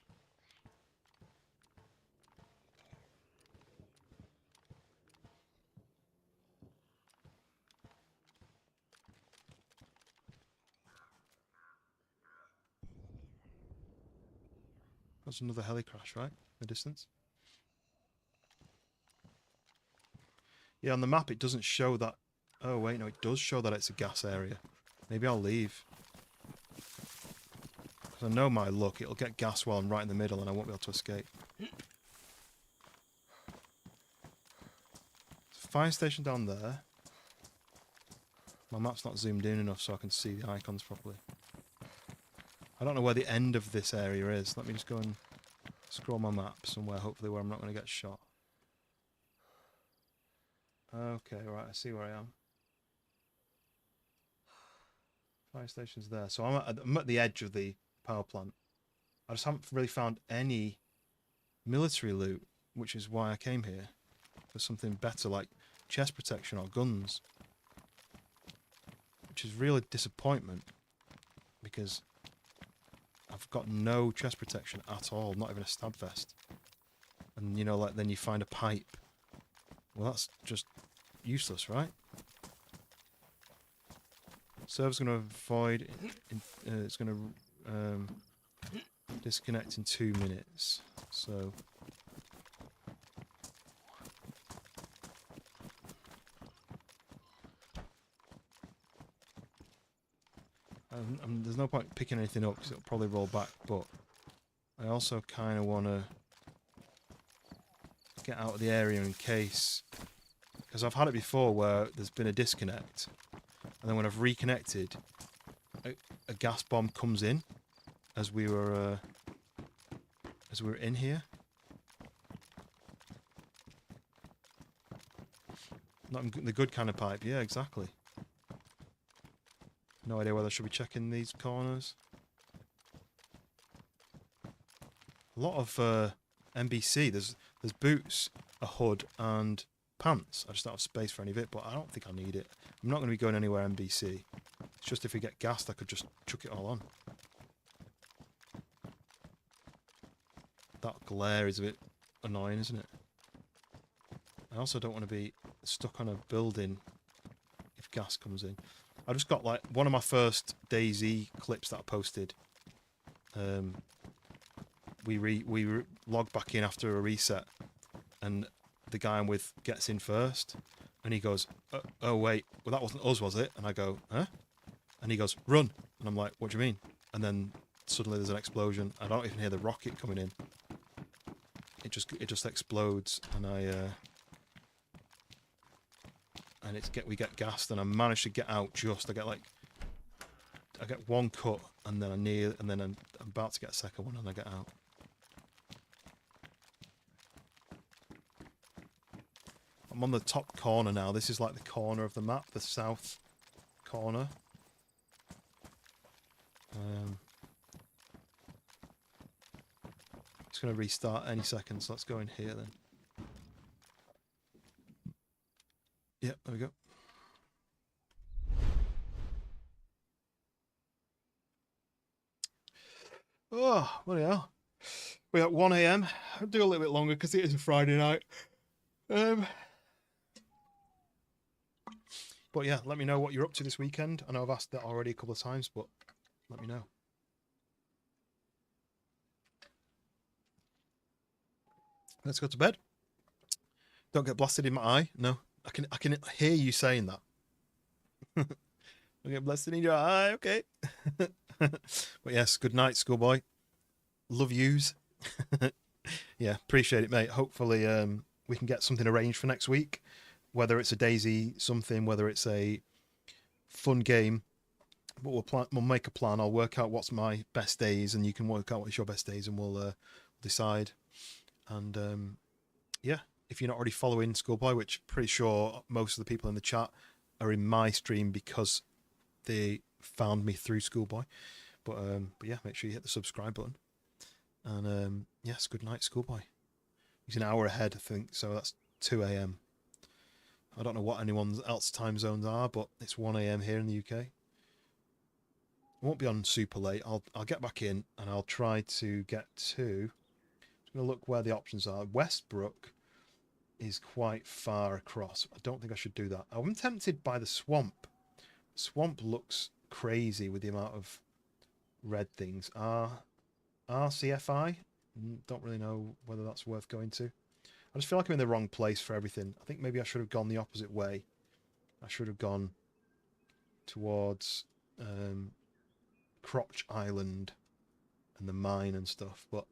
That's another heli crash, right? In the distance. Yeah, on the map it doesn't show that. Oh wait, no, it does show that it's a gas area. Maybe I'll leave. Because I know my luck, it'll get gas while I'm right in the middle and I won't be able to escape. Fire station down there. My map's not zoomed in enough so I can see the icons properly. I don't know where the end of this area is. Let me just go and scroll my map somewhere, hopefully where I'm not going to get shot. Okay, right, I see where I am. Fire station's there. So I'm at the edge of the power plant. I just haven't really found any military loot, which is why I came here. for something better like chest protection or guns. Which is really a disappointment, because I've got no chest protection at all, not even a stab vest. And you know, like, then you find a pipe. Well, that's just useless, right? Server's going to avoid... it's going to disconnect in 2 minutes. So... there's no point picking anything up because it'll probably roll back, but I also kind of want to get out of the area in case, because I've had it before where there's been a disconnect, and then when I've reconnected, a gas bomb comes in as we were in here. Not the good kind of pipe, yeah, exactly. No idea whether I should be checking these corners. A lot of NBC. There's boots, a hood, and pants. I just don't have space for any of it, but I don't think I need it. I'm not going to be going anywhere NBC. It's just if we get gassed, I could just chuck it all on. That glare is a bit annoying, isn't it? I also don't want to be stuck on a building if gas comes in. I just got like one of my first DayZ clips that I posted. We log back in after a reset, and the guy I'm with gets in first, and he goes, "Oh wait, well that wasn't us, was it?" And I go, "Huh?" And he goes, "Run!" And I'm like, "What do you mean?" And then suddenly there's an explosion. I don't even hear the rocket coming in. It just explodes, and we get gassed, and I managed to get out just. I get one cut, and then I'm about to get a second one, and I get out. I'm on the top corner now. This is like the corner of the map, the south corner. It's going to restart any second, so let's go in here then. Yep, there we go. Oh, bloody hell. We're at 1 AM. I'll do a little bit longer because it is a Friday night. But yeah, let me know what you're up to this weekend. I know I've asked that already a couple of times, but let me know. Let's go to bed. Don't get blasted in my eye. No, I can hear you saying that. Don't get blasted in your eye, okay. But yes, good night, schoolboy. Love yous. Yeah, appreciate it, mate. Hopefully we can get something arranged for next week. Whether it's a DayZ something, whether it's a fun game. But we'll make a plan. I'll work out what's my best days, and you can work out what's your best days, and we'll decide. And yeah, if you're not already following Schoolboy, which I'm pretty sure most of the people in the chat are in my stream because they found me through Schoolboy. But yeah, make sure you hit the subscribe button. And yes, good night, Schoolboy. He's an hour ahead, I think, so that's 2 AM. I don't know what anyone else's time zones are, but it's 1 AM here in the UK. I won't be on super late. I'll get back in and I'll try to get to... I'm going to look where the options are. Westbrook is quite far across. I don't think I should do that. I'm tempted by the swamp. The swamp looks crazy with the amount of red things. RCFI? Don't really know whether that's worth going to. I just feel like I'm in the wrong place for everything. I think maybe I should have gone the opposite way. I should have gone towards Crotch Island and the mine and stuff, but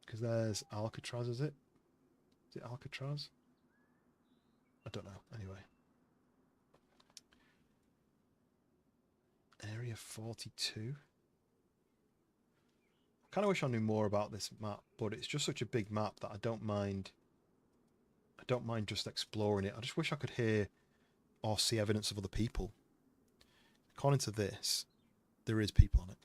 because there's Alcatraz, is it? Is it Alcatraz? I don't know. Anyway. Area 42. I kind of wish I knew more about this map, but it's just such a big map that I don't mind just exploring it. I just wish I could hear or see evidence of other people. According to this, there is people on it.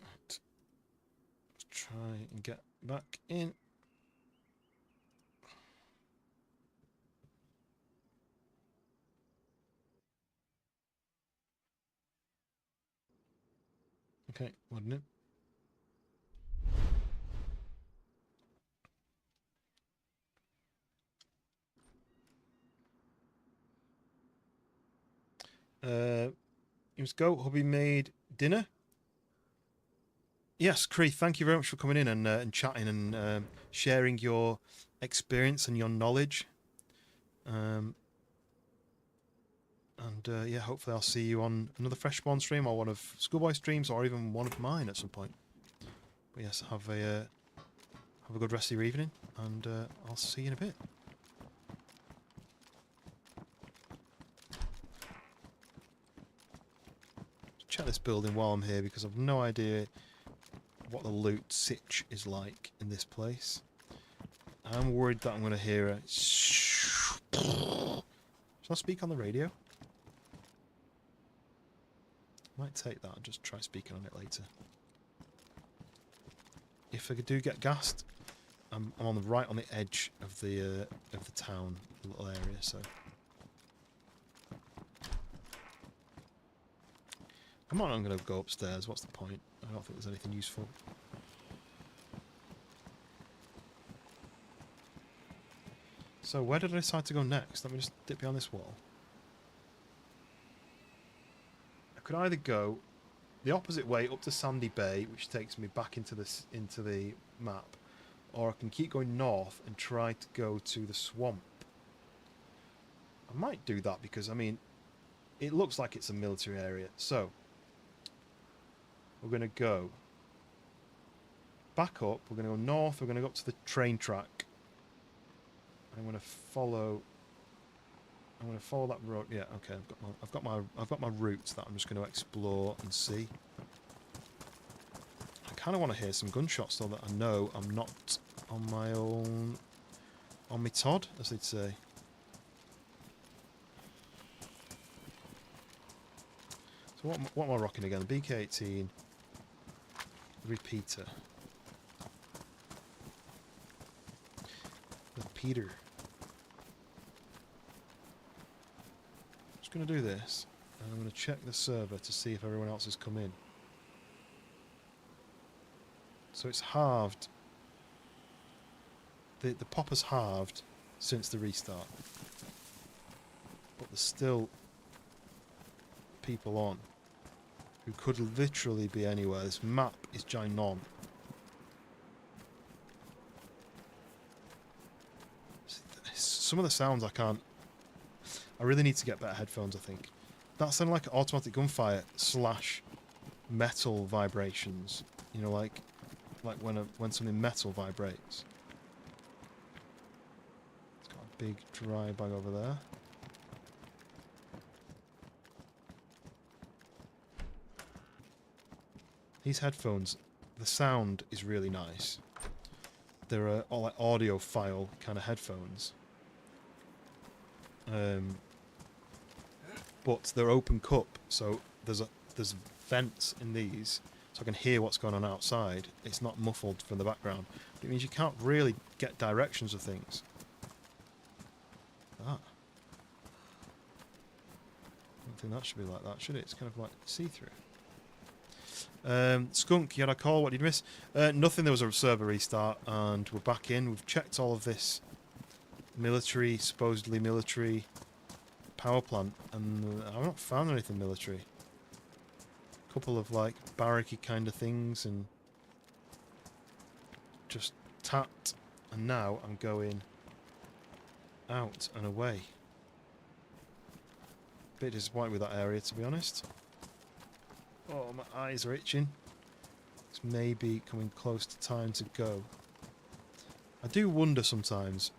Right. Let's try and get back in. Okay, wasn't it? It was Goat Hubby made dinner. Yes, Cree, thank you very much for coming in and chatting and sharing your experience and your knowledge. Yeah, hopefully I'll see you on another Fresh Spawn stream or one of Schoolboy streams or even one of mine at some point. But yes, have a good rest of your evening, and I'll see you in a bit. Check this building while I'm here because I've no idea what the loot sitch is like in this place. I'm worried that I'm going to hear a... Shall I speak on the radio? Might take that and just try speaking on it later. If I do get gassed, I'm on the right on the edge of the town, the little area, so... I'm not going to go upstairs, what's the point? I don't think there's anything useful. So where did I decide to go next? Let me just dip behind this wall. I could either go the opposite way up to Sandy Bay, which takes me back into the map, or I can keep going north and try to go to the swamp. I might do that because, I mean, it looks like it's a military area. So we're going to go back up, we're going to go north, we're going to go up to the train track. I'm going to follow that road. Yeah, okay, I've got my routes that I'm just going to explore and see. I kind of want to hear some gunshots though, that I know I'm not on my own, on me Todd, as they'd say. So what am I rocking again? The BK-18 repeater. Repeater. Just going to do this, and I'm going to check the server to see if everyone else has come in. So it's halved. The pop has halved since the restart, but there's still people on who could literally be anywhere. This map is ginormous. Some of the sounds I can't... I really need to get better headphones, I think. That sounded like automatic gunfire / metal vibrations. You know, like when something metal vibrates. It's got a big dry bag over there. These headphones, the sound is really nice. They're all like audiophile kind of headphones. But they're open cup, so there's vents in these, so I can hear what's going on outside. It's not muffled from the background. It means you can't really get directions of things. Ah. I don't think that should be like that, should it? It's kind of like see-through. Skunk, you had a call, what did you miss? Nothing, there was a server restart, and we're back in. We've checked all of this military, supposedly military power plant, and I've not found anything military. A couple of like barracky kind of things, and just tapped, and now I'm going out and away. Bit disappointed with that area, to be honest. Oh, my eyes are itching. It's maybe coming close to time to go. I do wonder sometimes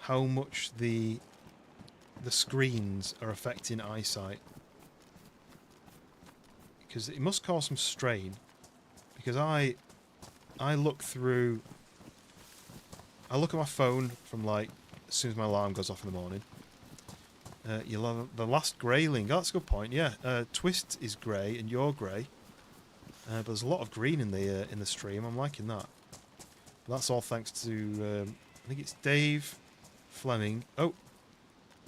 how much the screens are affecting eyesight, because it must cause some strain. Because I look through. I look at my phone from like as soon as my alarm goes off in the morning. You'll have the last greyling. Oh, that's a good point. Yeah, Twist is grey and you're grey, but there's a lot of green in the stream. I'm liking that. But that's all thanks to, I think it's Dave Fleming. Oh,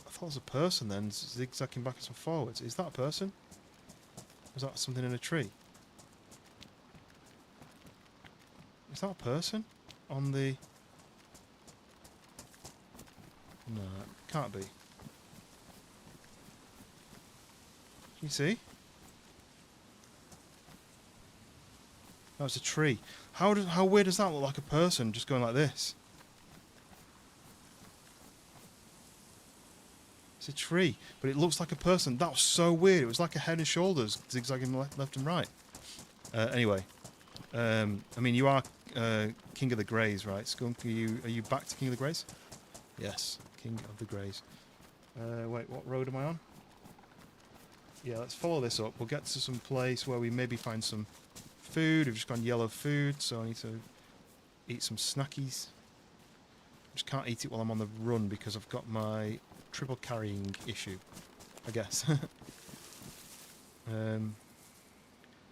I thought it was a person then, zigzagging backwards and forwards. Is that a person? Is that something in a tree? Is that a person? On the... No, it can't be. Can you see? No, it's a tree. How weird does that look like a person just going like this? It's a tree, but it looks like a person. That was so weird. It was like a head and shoulders zigzagging left and right. Anyway, I mean, you are King of the Greys, right? Skunk, are you back to King of the Greys? Yes, King of the Greys. Wait, what road am I on? Yeah, let's follow this up. We'll get to some place where we maybe find some food. We've just gone yellow food, so I need to eat some snackies. Just can't eat it while I'm on the run because I've got my triple carrying issue, I guess.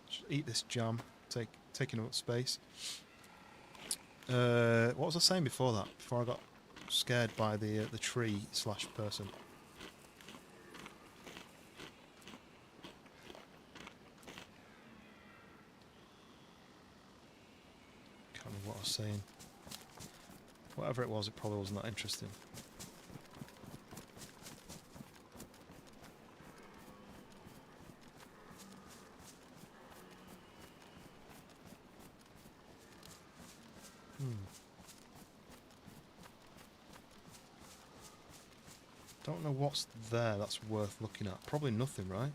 Just eat this jam, taking up space. What was I saying before that? Before I got scared by the tree slash person. Can't remember what I was saying. Whatever it was, it probably wasn't that interesting. Don't know what's there that's worth looking at. Probably nothing, right?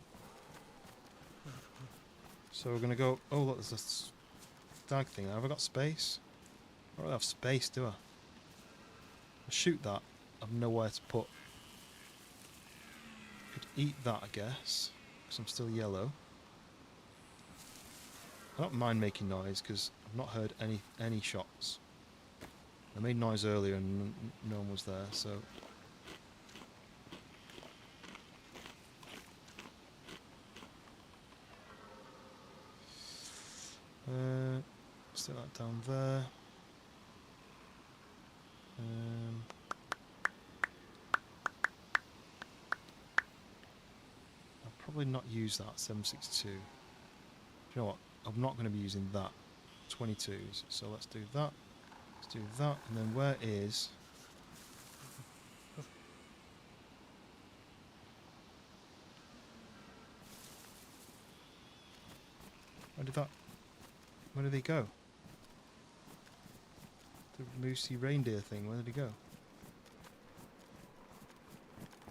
So we're gonna go... Oh look, there's this stag thing. Have I got space? I don't really have space, do I? I'll shoot that. I've nowhere to put. Could eat that, I guess, because I'm still yellow. I don't mind making noise because I've not heard any shots. I made noise earlier and no one was there, so... Stick that down there. I'll probably not use that 762. Do you know what? I'm not going to be using that 22s. So let's do that. Let's do that, and then where is? Where did he go? The moosey reindeer thing, where did he go?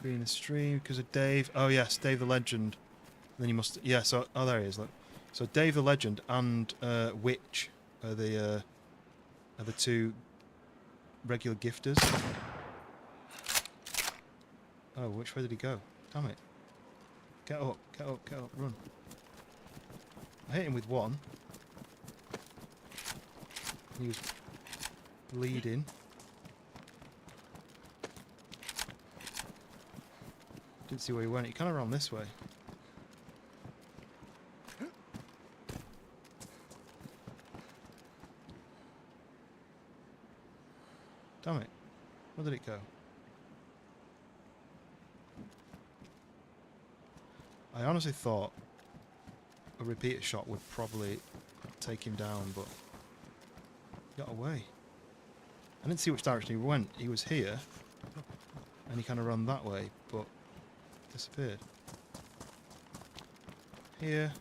Green the stream because of Dave. Oh yes, Dave the Legend. And then you must... Yeah, so... Oh, there he is, look. So Dave the Legend and Witch are the two regular gifters. Oh, which way did he go? Damn it. Get up, get up, get up, run. I hit him with one. He was bleeding. Didn't see where he went. He kind of ran this way. Damn it. Where did it go? I honestly thought a repeater shot would probably take him down, but he got away. I didn't see which direction he went. He was here, and he kind of ran that way, but disappeared. Here,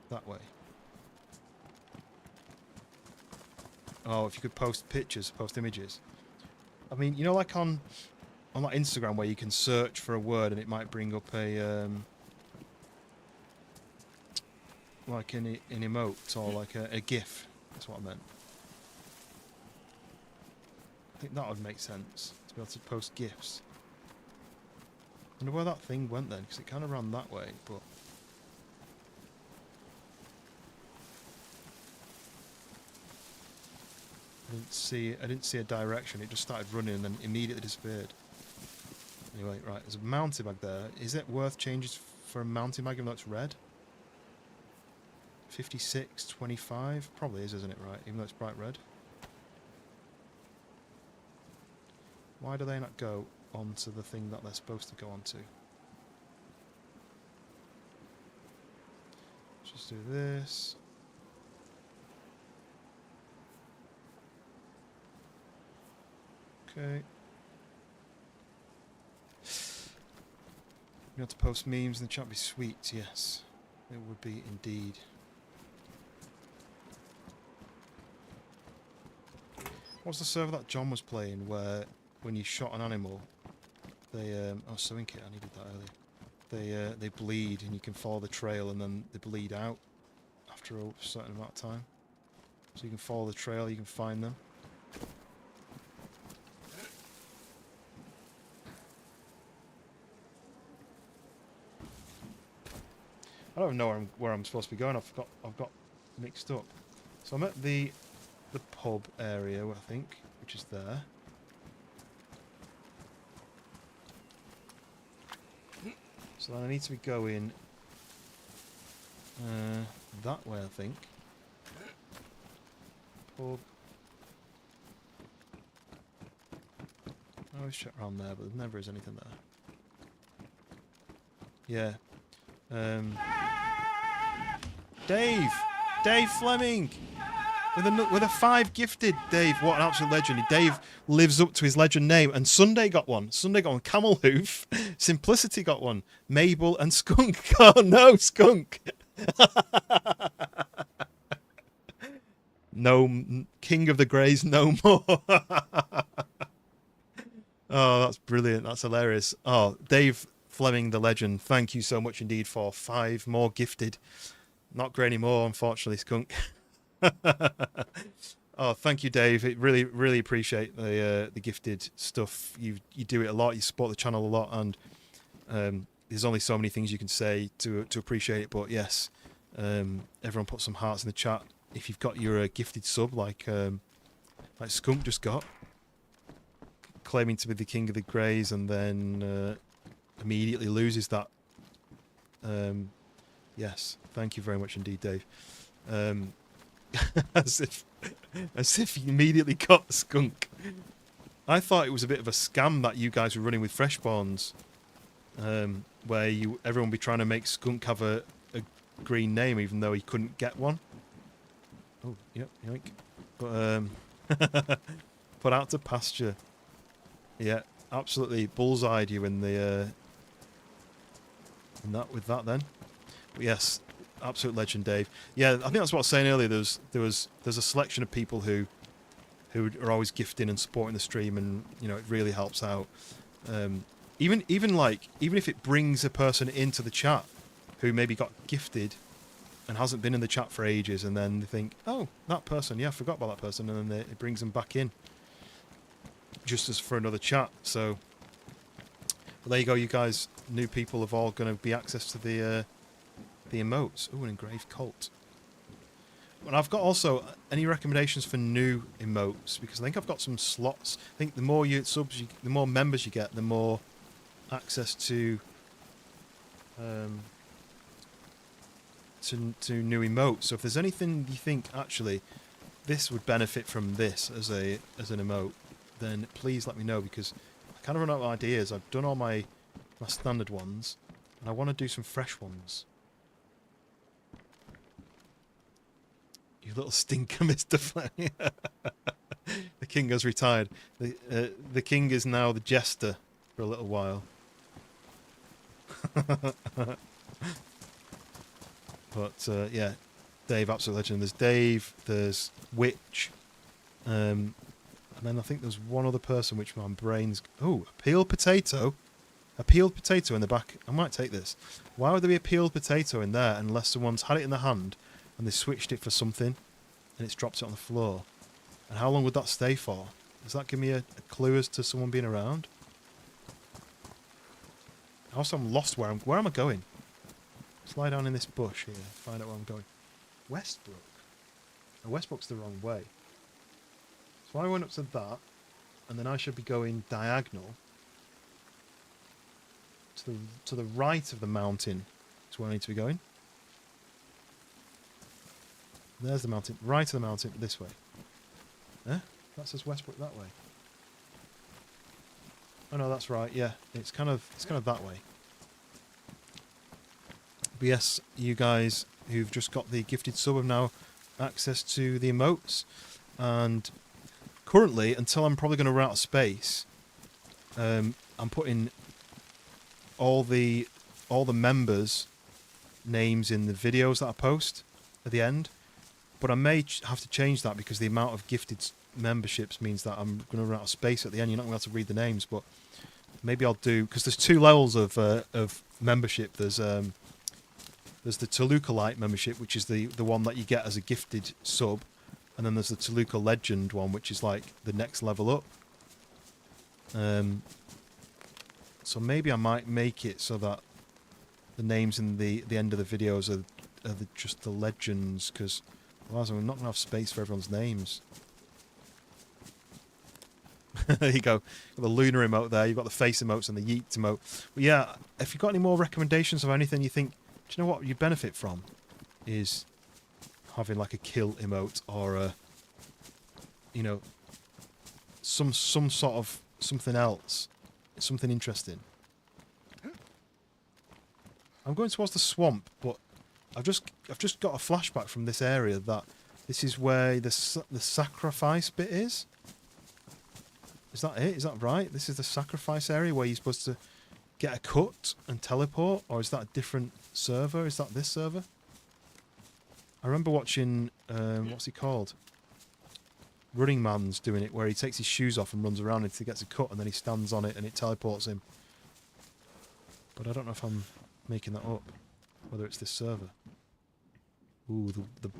that way. Oh, if you could post pictures, post images. I mean, you know, like on that Instagram where you can search for a word and it might bring up a like an emote or like a GIF. That's what I meant. I think that would make sense to be able to post GIFs. I wonder where that thing went then, because it kind of ran that way, but. I didn't see a direction. It just started running and then immediately disappeared. Anyway, right, there's a mountain bag there. Is it worth changes for a mountain bag even though it's red? 56.25? Probably is, isn't it, right? Even though it's bright red. Why do they not go onto the thing that they're supposed to go onto? Just do this. Okay. You have to post memes in the chat, be sweet, yes. It would be indeed. What's the server that John was playing where when you shot an animal, they oh, sewing kit, I needed that earlier. They bleed and you can follow the trail and then they bleed out after a certain amount of time. So you can follow the trail, you can find them. I don't know where I'm supposed to be going. I've got mixed up. So I'm at the pub area, I think, which is there. So then I need to be going that way, I think. Pub. I always check around there, but there never is anything there. Yeah. Dave Fleming! With a 5 gifted, Dave. What an absolute legend. Dave lives up to his legend name. And Sunday got one. Camel Hoof. Simplicity got one. Mabel and Skunk. Oh no, Skunk. No, King of the Greys, no more. Oh, that's brilliant. That's hilarious. Oh, Dave Fleming, the legend. Thank you so much indeed for 5 more gifted. Not great anymore, unfortunately, Skunk. Oh, thank you, Dave. It really appreciate the gifted stuff. You do it a lot. You support the channel a lot, and there's only so many things you can say to appreciate it. But yes, everyone put some hearts in the chat. If you've got your gifted sub, like Skunk just got, claiming to be the king of the greys, and then immediately loses that. Yes, thank you very much indeed, Dave. As if you immediately got the Skunk. I thought it was a bit of a scam that you guys were running with Fresh Spawns, where everyone would be trying to make Skunk have a green name even though he couldn't get one. Oh, yep, yoink. But put out to pasture. Yeah, absolutely bullseyed you in the with that then. But yes, absolute legend, Dave. Yeah, I think that's what I was saying earlier. There's a selection of people who are always gifting and supporting the stream, and you know it really helps out. Even if it brings a person into the chat who maybe got gifted and hasn't been in the chat for ages, and then they think, oh, that person, yeah, I forgot about that person, and then it brings them back in just as for another chat. So well, there you go, you guys. New people have all going to be access to the emotes. Oh, an engraved colt. And I've got also any recommendations for new emotes, because I think I've got some slots. I think the more the more members you get, the more access to new emotes. So if there's anything you think actually this would benefit from this as an emote, then please let me know, because I kind of run out of ideas. I've done all my standard ones, and I want to do some fresh ones. You little stinker, Mr. Fleming. The king has retired. The king is now the jester for a little while. But yeah, Dave, absolute legend. There's Dave, there's Witch, and then I think there's one other person which my brain's... Oh, a peeled potato. A peeled potato in the back. I might take this. Why would there be a peeled potato in there unless someone's had it in the hand and they switched it for something and it's dropped it on the floor? And how long would that stay for? Does that give me a clue as to someone being around? Also, I'm lost. Where am I going? Slide down in this bush here. Find out where I'm going. Westbrook. Oh, Westbrook's the wrong way. So I went up to that, and then I should be going diagonal to the right of the mountain. Is where I need to be going. There's the mountain. Right of the mountain, this way. Eh? That says Westbrook that way. Oh no, that's right. Yeah, it's kind of that way. But yes, you guys who've just got the gifted sub have now access to the emotes, and currently, until I'm probably going to run out of space, I'm putting all the members' names in the videos that I post at the end. But I may have to change that because the amount of gifted memberships means that I'm going to run out of space at the end. You're not going to be able to read the names, but maybe I'll do, because there's 2 levels of membership. There's the Toluca Lite membership, which is the one that you get as a gifted sub, and then there's the Toluca Legend one, which is like the next level up. So maybe I might make it so that the names in the end of the videos are just the legends, because otherwise I'm not going to have space for everyone's names. There you go. You've got the lunar emote there, you've got the face emotes and the yeet emote. But yeah, if you've got any more recommendations of anything you think, do you know what you benefit from? Is having like a kill emote or a, you know, some sort of something else. Something interesting. I'm going towards the swamp, but I've just got a flashback from this area that this is where the sacrifice bit is. Is that it? Is that right? This is the sacrifice area where you're supposed to get a cut and teleport, or is that a different server? Is that this server? I remember watching what's he called? Running Man's doing it, where he takes his shoes off and runs around until he gets a cut, and then he stands on it and it teleports him. But I don't know if I'm making that up, whether it's this server. Ooh, the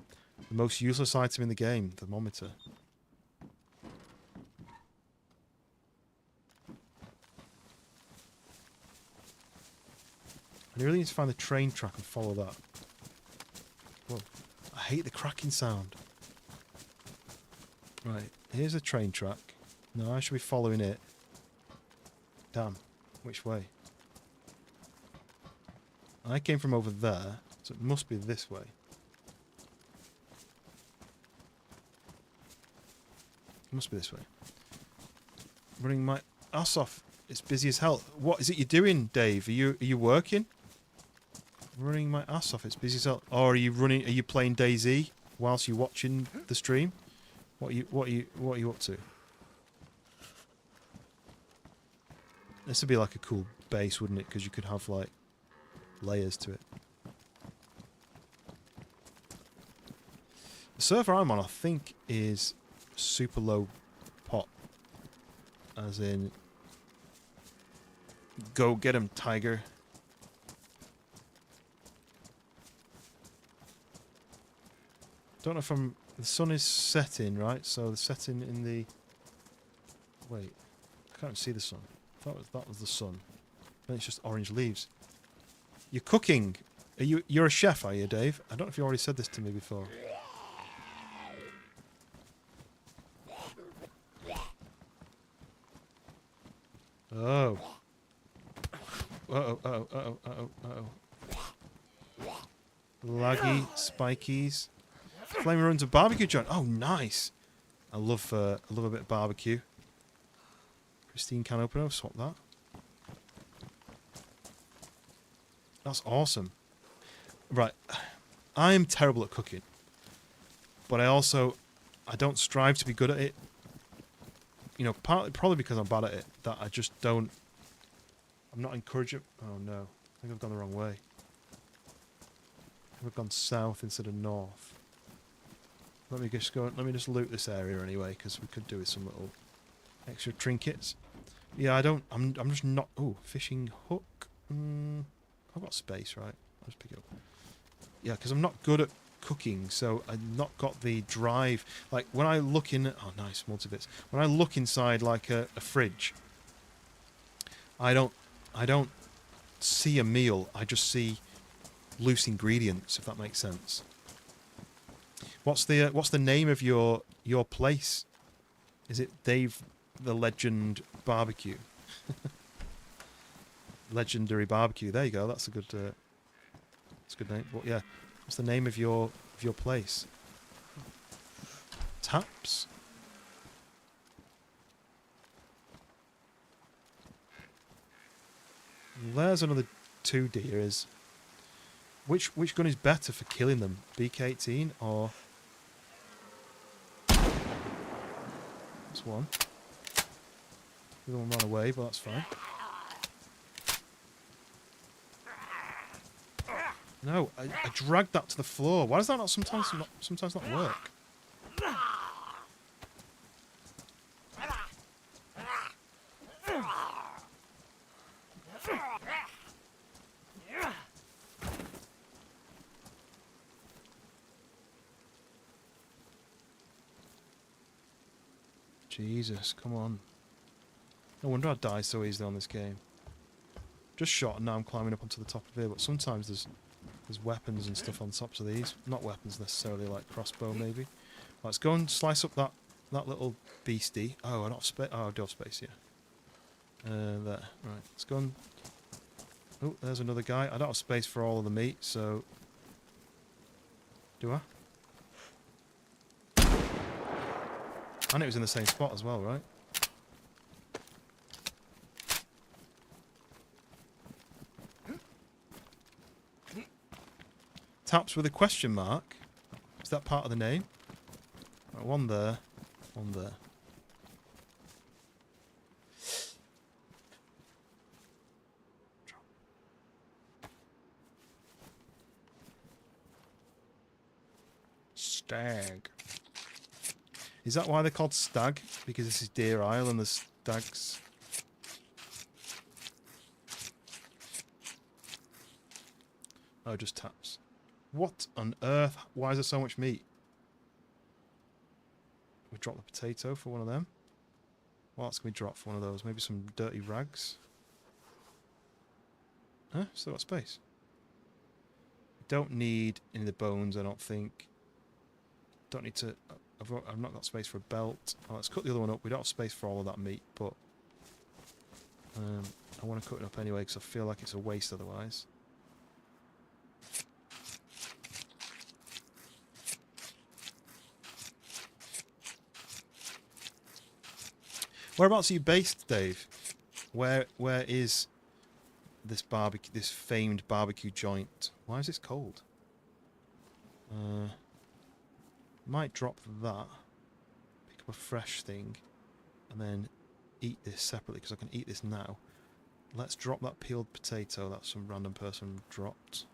most useless item in the game, thermometer. I really need to find the train track and follow that. Whoa, I hate the cracking sound. Right, here's a train track. No, I should be following it. Damn, which way? I came from over there, so it must be this way. It must be this way. Running my ass off. It's busy as hell. What is it you're doing, Dave? Are you working? Running my ass off. It's busy as hell. Or are you running? Are you playing DayZ whilst you're watching the stream? What are you up to? This would be like a cool base, wouldn't it? Because you could have like layers to it. The server I'm on, I think, is super low pot. As in, go get him, tiger. Don't know if I'm... The sun is setting, right? So the setting in the... Wait. I can't see the sun. I thought that was the sun. Then it's just orange leaves. You're cooking. You're a chef, are you, Dave? I don't know if you already said this to me before. Oh. Uh-oh, uh-oh, uh-oh, uh-oh, uh-oh. Laggy spikies. Flame runs a barbecue joint. Oh, nice. I love a bit of barbecue. Pristine can opener. Swap that. That's awesome. Right. I am terrible at cooking. But I don't strive to be good at it. You know, probably because I'm bad at it, that I just don't... I'm not encouraging... Oh, no. I think I've gone the wrong way. I've gone south instead of north. Let me just loot this area anyway, because we could do with some little extra trinkets. Yeah, I'm just not... Oh, fishing hook. I've got space, right? I'll just pick it up. Yeah, because I'm not good at cooking, so I've not got the drive. Like, when I look in... Oh, nice, multibits. When I look inside, like, a fridge, I don't see a meal. I just see loose ingredients, if that makes sense. What's the name of your place? Is it Dave the Legend Barbecue? Legendary Barbecue. There you go. That's a good name. But yeah, what's the name of your place? Taps. there's another 2 deers. Which gun is better for killing them? BK-18 or... That's one. The other one ran away, but that's fine. No, I dragged that to the floor. Why does that not sometimes not work? Jesus, come on. No wonder I die so easily on this game. Just shot and now I'm climbing up onto the top of here, but sometimes there's weapons and stuff on tops of these. Not weapons necessarily, like crossbow maybe. Let's go and slice up that little beastie. Oh, I don't have space. Oh, I do have space, yeah. There. Right, let's go and... Oh, there's another guy. I don't have space for all of the meat, so... Do I? And it was in the same spot as well, right? Taps with a question mark. Is that part of the name? Right, one there. One there. Stag. Is that why they're called stag? Because this is DeerIsle and the stags. Oh, just taps. What on earth? Why is there so much meat? We drop the potato for one of them. What else can we drop for one of those? Maybe some dirty rags. Huh? Still got space. Don't need any of the bones, I don't think. Don't need to... I've not got space for a belt. Oh, let's cut the other one up. We don't have space for all of that meat, but... I want to cut it up anyway, because I feel like it's a waste otherwise. Whereabouts are you based, Dave? Where is this barbecue, this famed barbecue joint? Why is this cold? Might drop that, pick up a fresh thing, and then eat this separately because I can eat this now. Let's drop that peeled potato that some random person dropped.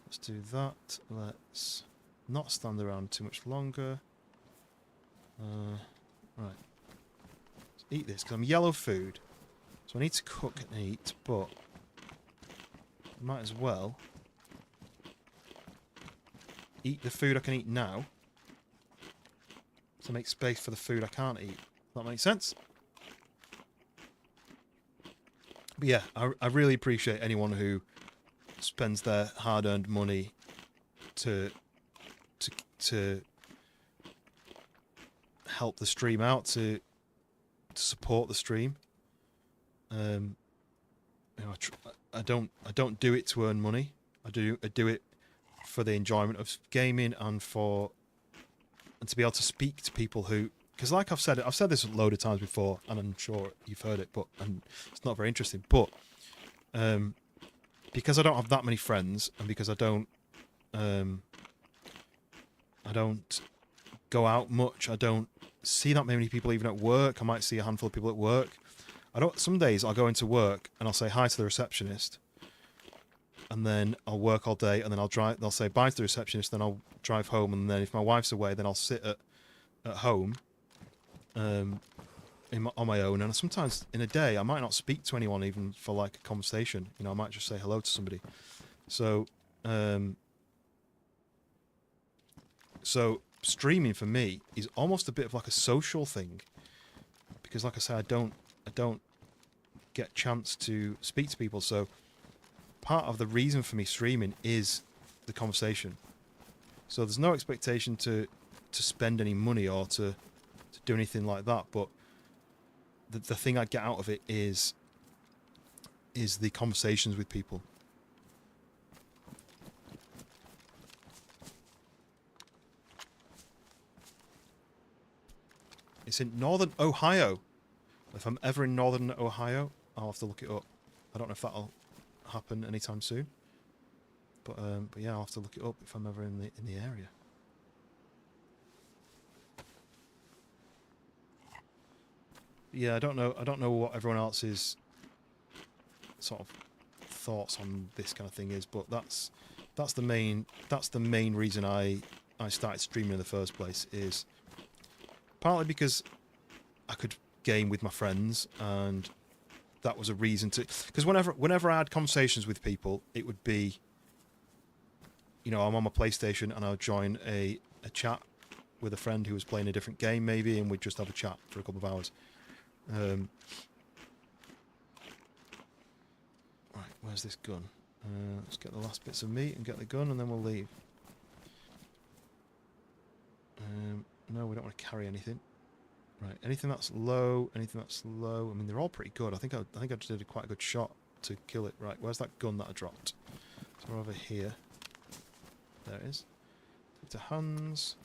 Let's do that. Let's not stand around too much longer. Right. Let's eat this because I'm yellow food, so I need to cook and eat, but I might as well eat the food I can eat now to make space for the food I can't eat. That makes sense? But yeah, I really appreciate anyone who spends their hard-earned money to help the stream out, to support the stream. You know, I don't do it to earn money. I do it for the enjoyment of gaming and to be able to speak to people who, because like I've said this a load of times before, and I'm sure you've heard it, but it's not very interesting. But because I don't have that many friends, and because I don't go out much, I don't see that many people even at work. I might see a handful of people at work. Some days I'll go into work and I'll say hi to the receptionist, and then I'll work all day, and then they'll say bye to the receptionist, then I'll drive home, and then if my wife's away, then I'll sit at home on my own. And sometimes in a day I might not speak to anyone even for like a conversation. You know, I might just say hello to somebody. So streaming for me is almost a bit of like a social thing, because like I say, I don't get a chance to speak to people. So part of the reason for me streaming is the conversation. So there's no expectation to spend any money or to do anything like that, but the thing I get out of it is the conversations with people. It's in northern Ohio. If I'm ever in northern Ohio, I'll have to look it up. I don't know if that'll happen anytime soon. But yeah, I'll have to look it up if I'm ever in the area. Yeah, I don't know what everyone else's sort of thoughts on this kind of thing is, but that's the main reason I started streaming in the first place, is partly because I could game with my friends, and that was a reason to, because whenever I had conversations with people, it would be, you know, I'm on my PlayStation and I would join a chat with a friend who was playing a different game maybe, and we'd just have a chat for a couple of hours. Right, where's this gun? Let's get the last bits of meat and get the gun, and then we'll leave. No, we don't want to carry anything. Right, anything that's low, anything that's low. I mean, they're all pretty good. I think I just did quite a good shot to kill it. Right, where's that gun that I dropped? So we're over here. There it is. Take to hands.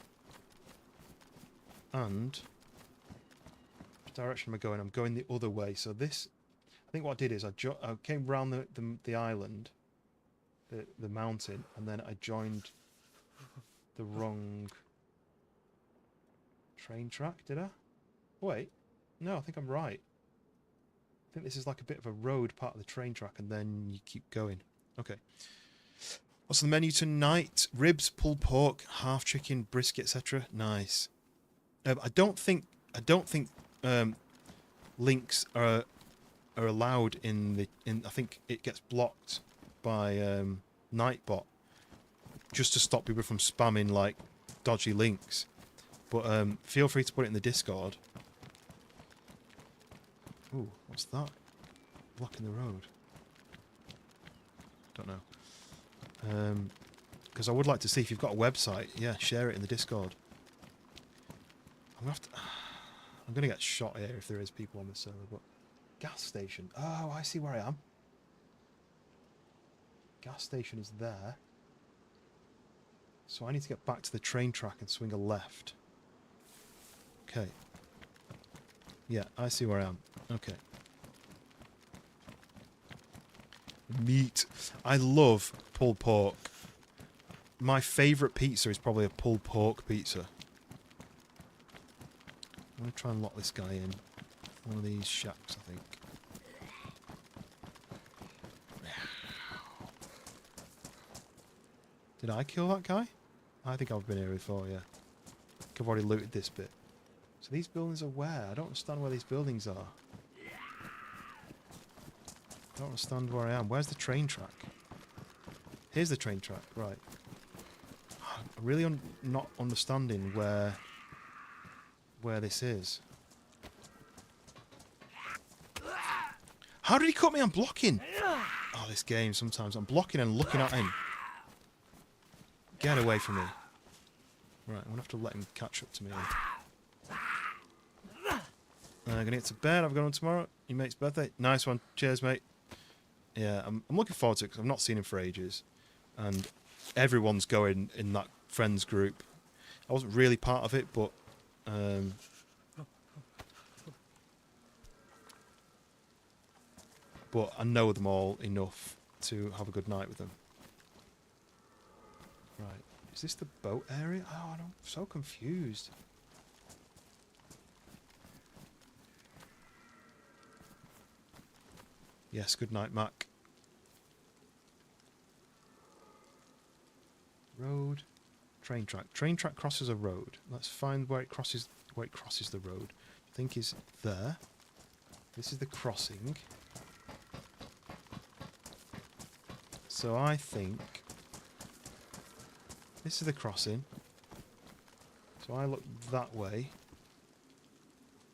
And which direction am I going? I'm going the other way. So this, I think what I did is I came round the island, the mountain, and then I joined the wrong train track. Did I? Wait, no, I think I'm right. I think this is like a bit of a road part of the train track, and then you keep going. Okay. What's on the menu tonight? Ribs, pulled pork, half chicken, brisket, etc. Nice. I don't think links are allowed in. I think it gets blocked by Nightbot just to stop people from spamming like dodgy links. But feel free to put it in the Discord. Ooh, what's that? Blocking the road. Don't know. Because I would like to see if you've got a website. Yeah, share it in the Discord. I'm gonna get shot here if there is people on the server. But gas station. Oh, I see where I am. Gas station is there. So I need to get back to the train track and swing a left. Okay. Yeah, I see where I am. Okay. Meat. I love pulled pork. My favourite pizza is probably a pulled pork pizza. I'm going to try and lock this guy in. One of these shacks, I think. Did I kill that guy? I think I've been here before, yeah. I think I've already looted this bit. So these buildings are where? I don't understand where these buildings are. I don't understand where I am. Where's the train track? Here's the train track, right. I'm really not understanding where this is. How did he cut me? I'm blocking. Oh, this game sometimes. I'm blocking and looking at him. Get away from me. Right, I'm going to have to let him catch up to me. I'm going to get to bed. I've got on tomorrow. Your mate's birthday. Nice one. Cheers, mate. Yeah, I'm looking forward to it because I've not seen him for ages. And everyone's going in that friends group. I wasn't really part of it, but... but I know them all enough to have a good night with them. Right. Is this the boat area? Oh, I'm so confused. Yes, good night, Mac. Road. Train track. Train track crosses a road. Let's find where it crosses the road. I think is there. This is the crossing. So I think this is the crossing. So I look that way.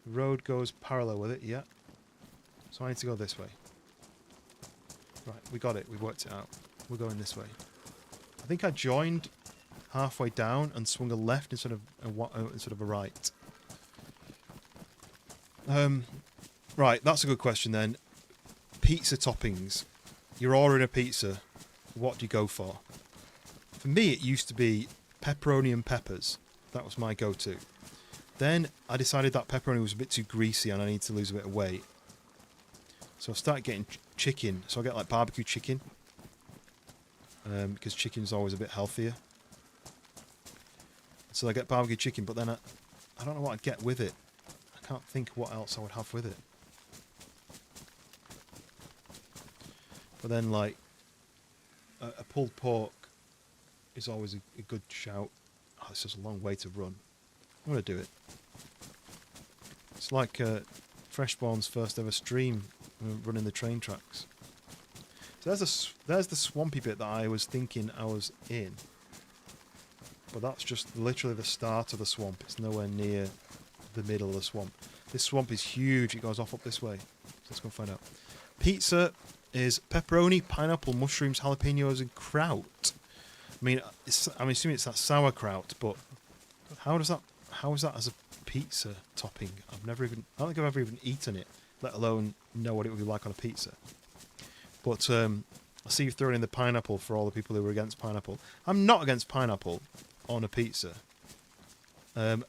The road goes parallel with it, yeah. So I need to go this way. Right, we got it. We worked it out. We're going this way. I think I joined halfway down and swung a left instead of a right. Right, that's a good question then. Pizza toppings. You're ordering a pizza. What do you go for? For me, it used to be pepperoni and peppers. That was my go-to. Then I decided that pepperoni was a bit too greasy and I need to lose a bit of weight. So I started getting chicken. So I get like barbecue chicken. Because chicken's always a bit healthier. So I get barbecue chicken, but then I don't know what I'd get with it. I can't think what else I would have with it. But then like a pulled pork is always a good shout. Oh, it's just a long way to run. I'm going to do it. It's like Freshborn's first ever stream running the train tracks. So there's the swampy bit that I was thinking I was in. But that's just literally the start of the swamp. It's nowhere near the middle of the swamp. This swamp is huge. It goes off up this way. So let's go find out. Pizza is pepperoni, pineapple, mushrooms, jalapenos, and kraut. I mean, I'm assuming it's that sauerkraut, but how is that as a pizza topping? I don't think I've ever even eaten it, let alone know what it would be like on a pizza. But I see you throwing in the pineapple for all the people who were against pineapple. I'm not against pineapple on a pizza. Ham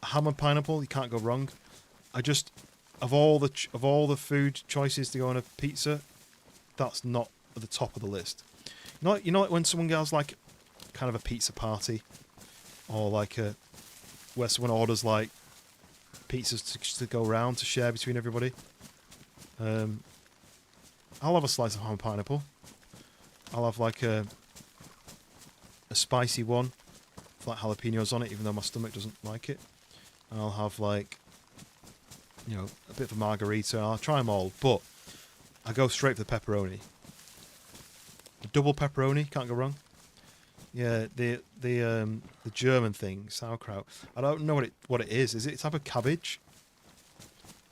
and pineapple, you can't go wrong. I just of all the food choices to go on a pizza, that's not at the top of the list. You know, like when someone goes like kind of a pizza party, or like where someone orders like pizzas to go around to share between everybody. I'll have a slice of ham and pineapple. I'll have like a spicy one with like jalapenos on it, even though my stomach doesn't like it. And I'll have like, you know, a bit of a margarita. I'll try them all, but I go straight for the pepperoni. The double pepperoni, can't go wrong. Yeah, the German thing, sauerkraut. I don't know what it is. Is it a type of cabbage,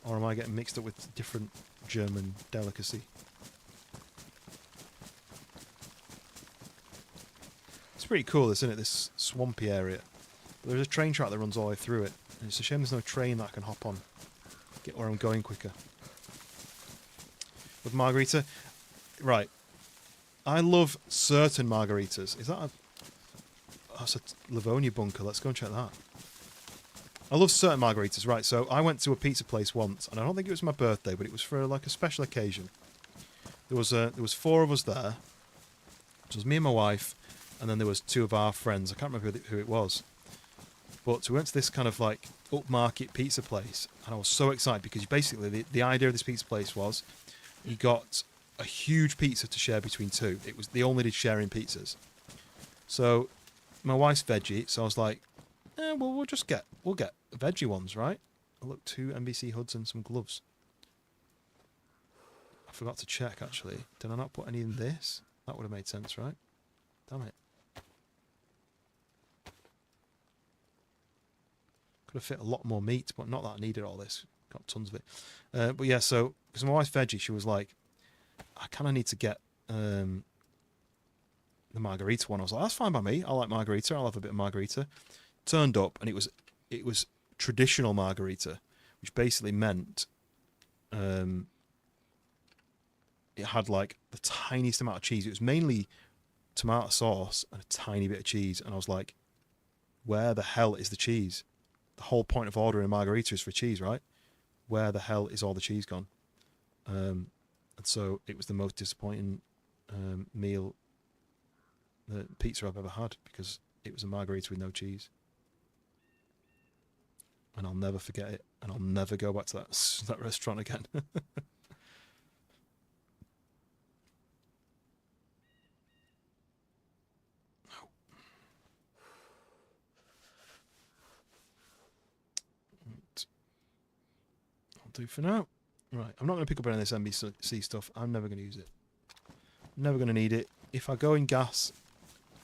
or am I getting mixed up with different German delicacy? It's pretty cool, isn't it? This swampy area. There's a train track that runs all the way through it, and it's a shame there's no train that I can hop on, get where I'm going quicker. With margarita, right? I love certain margaritas. Is that a... That's a Livonia bunker. Let's go and check that. I love certain margaritas. Right, so I went to a pizza place once, and I don't think it was my birthday, but it was for like a special occasion. There was 4 of us there. It was me and my wife, and then there was 2 of our friends. I can't remember who it was. But we went to this kind of like upmarket pizza place, and I was so excited because basically the idea of this pizza place was you got a huge pizza to share between 2. They only did sharing pizzas. So my wife's veggie, so I was like, well, we'll get veggie ones, right? Oh, look, 2 NBC hoods and some gloves. I forgot to check actually. Did I not put any in this? That would have made sense, right? Damn it. Could have fit a lot more meat, but not that I needed all this. Got tons of it. But yeah, so because my wife's veggie, she was like, I kind of need to get the margarita one. I was like, that's fine by me. I like margarita. I'll have a bit of margarita. Turned up, and it was traditional margarita, which basically meant it had like the tiniest amount of cheese. It was mainly tomato sauce and a tiny bit of cheese. And I was like, where the hell is the cheese? The whole point of ordering a margarita is for cheese, right? Where the hell is all the cheese gone? And so it was the most disappointing meal, pizza I've ever had, because it was a margarita with no cheese. And I'll never forget it, and I'll never go back to that restaurant again. I'll do for now. Right, I'm not going to pick up any of this NBC stuff. I'm never going to use it. I'm never going to need it. If I go in gas,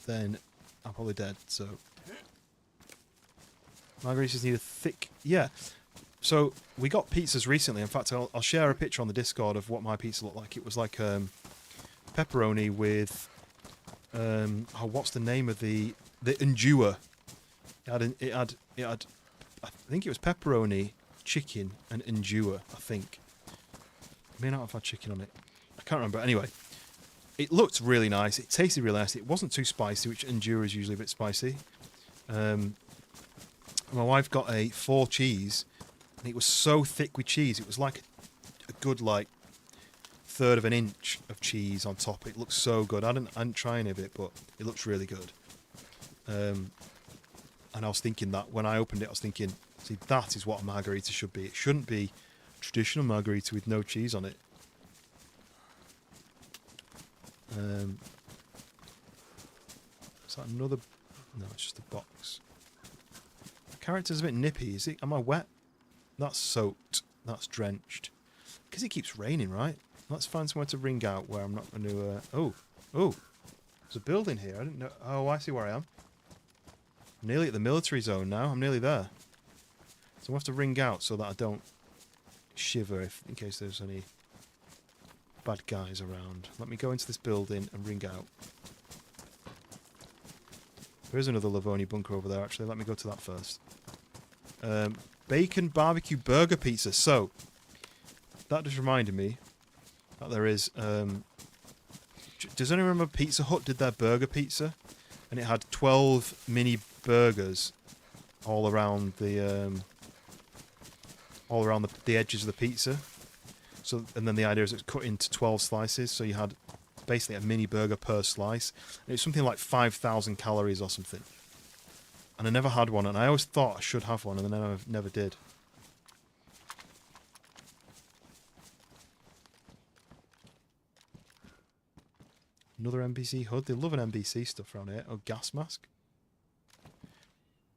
then I'm probably dead, so... Margaritas need a thick... Yeah. So, we got pizzas recently. In fact, I'll share a picture on the Discord of what my pizza looked like. It was like pepperoni with... what's the name of the andouille? It had... I think it was pepperoni, chicken, and andouille, I think. I may not have had chicken on it. I can't remember. Anyway, it looked really nice. It tasted really nice. It wasn't too spicy, which andouille is usually a bit spicy. My wife got a 4 cheese, and it was so thick with cheese. It was like a good, like, third of an inch of cheese on top. It looks so good. I didn't try any of it, but it looks really good. And I was thinking that when I opened it, I was thinking, see, that is what a margarita should be. It shouldn't be a traditional margarita with no cheese on it. Is that another? No, it's just a box. The character's a bit nippy. Is it? Am I wet? That's soaked. That's drenched. Because it keeps raining, right? Let's find somewhere to ring out where I'm not going to... Oh. There's a building here. I didn't know... Oh, I see where I am. I'm nearly at the military zone now. I'm nearly there. So I have to ring out so that I don't shiver in case there's any bad guys around. Let me go into this building and ring out. There is another Livonia bunker over there, actually. Let me go to that first. Bacon barbecue burger pizza. So, that just reminded me that there is... does anyone remember Pizza Hut did their burger pizza? And it had 12 mini burgers all around the edges of the pizza. So, and then the idea is it's cut into 12 slices, so you had basically a mini burger per slice. And it's something like 5,000 calories or something. And I never had one, and I always thought I should have one, and then I never did. Another NBC HUD. They love an NBC stuff around here. Oh, gas mask.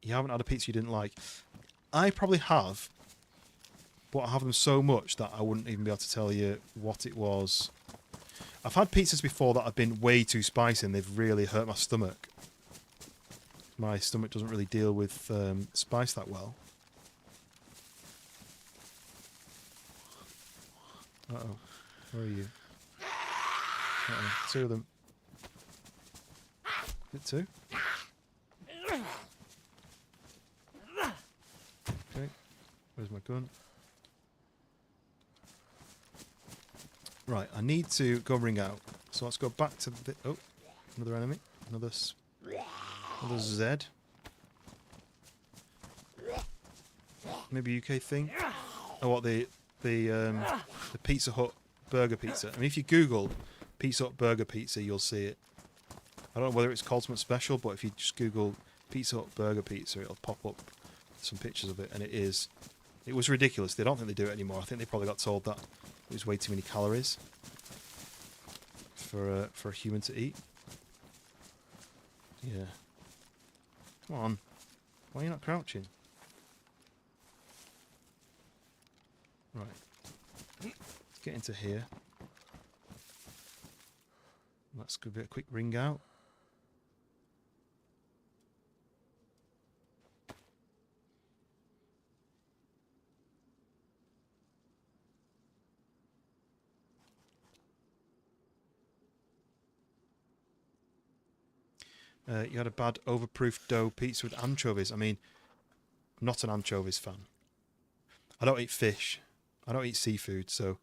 You haven't had a pizza you didn't like. I probably have, but I have them so much that I wouldn't even be able to tell you what it was. I've had pizzas before that have been way too spicy and they've really hurt my stomach. My stomach doesn't really deal with spice that well. Uh-oh. Where are you? Uh-oh. Two of them. Is it two? Okay. Where's my gun? Right, I need to go ring out. So let's go back to the... Oh, another enemy. Another Z. Maybe UK thing. Oh, what, the Pizza Hut burger pizza. I mean, if you Google Pizza Hut burger pizza, you'll see it. I don't know whether it's called something special, but if you just Google Pizza Hut burger pizza, it'll pop up some pictures of it, and it was ridiculous. They don't think they do it anymore. I think they probably got told that it was way too many calories for a human to eat. Yeah. Come on. Why are you not crouching? Right. Let's get into here. Let's give it a quick ring out. You had a bad overproof dough pizza with anchovies. I mean, I'm not an anchovies fan. I don't eat fish. I don't eat seafood, so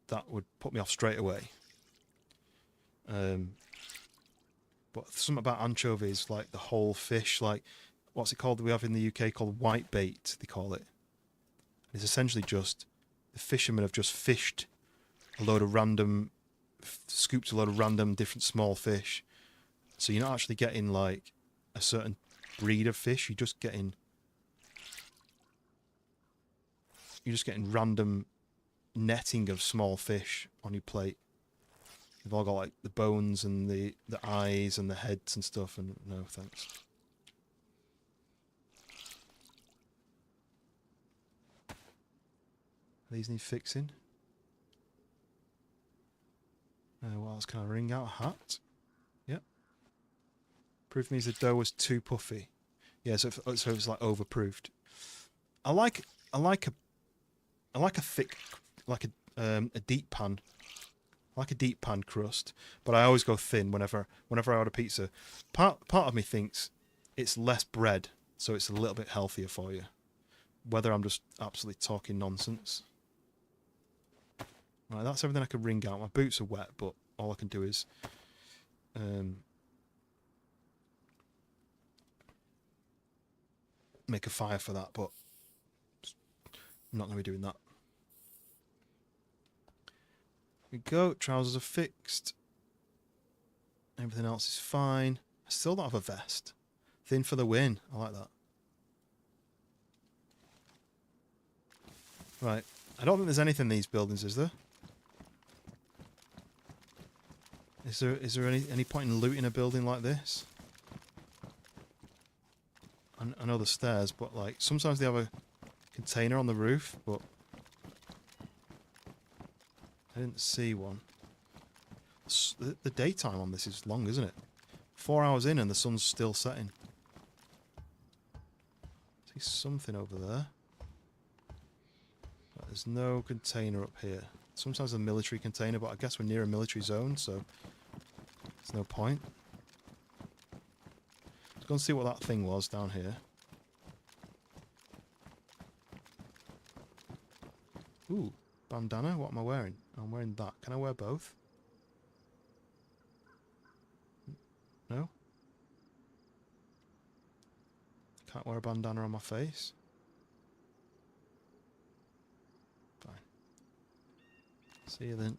that would put me off straight away. But something about anchovies, like the whole fish, like, what's it called that we have in the UK called white bait, they call it. It's essentially just, the fishermen have just fished a load of random, scooped a load of random different small fish. So you're not actually getting like a certain breed of fish, you're just getting random netting of small fish on your plate. They've all got like the bones and the eyes and the heads and stuff, and no thanks. These need fixing. What else can I ring out? A hat? Yep. Proof means the dough was too puffy. Yeah, so it's like overproofed. I like a thick, like a deep pan. I like a deep pan crust, but I always go thin whenever I order pizza. Part of me thinks it's less bread, so it's a little bit healthier for you. Whether I'm just absolutely talking nonsense. Right, that's everything I can ring out. My boots are wet, but all I can do is make a fire for that, but I'm not going to be doing that. we go. Trousers are fixed. Everything else is fine. I still don't have a vest. Thin for the win. I like that. Right. I don't think there's anything in these buildings, is there? Is there any point in looting a building like this? I know the stairs, but like sometimes they have a container on the roof, but I didn't see one. The daytime on this is long, isn't it? 4 hours in and the sun's still setting. See something over there. But there's no container up here. Sometimes a military container, but I guess we're near a military zone, so there's no point. Let's go and see what that thing was down here. Ooh, bandana? What am I wearing? I'm wearing that. Can I wear both? No? Can't wear a bandana on my face? Fine. See you then.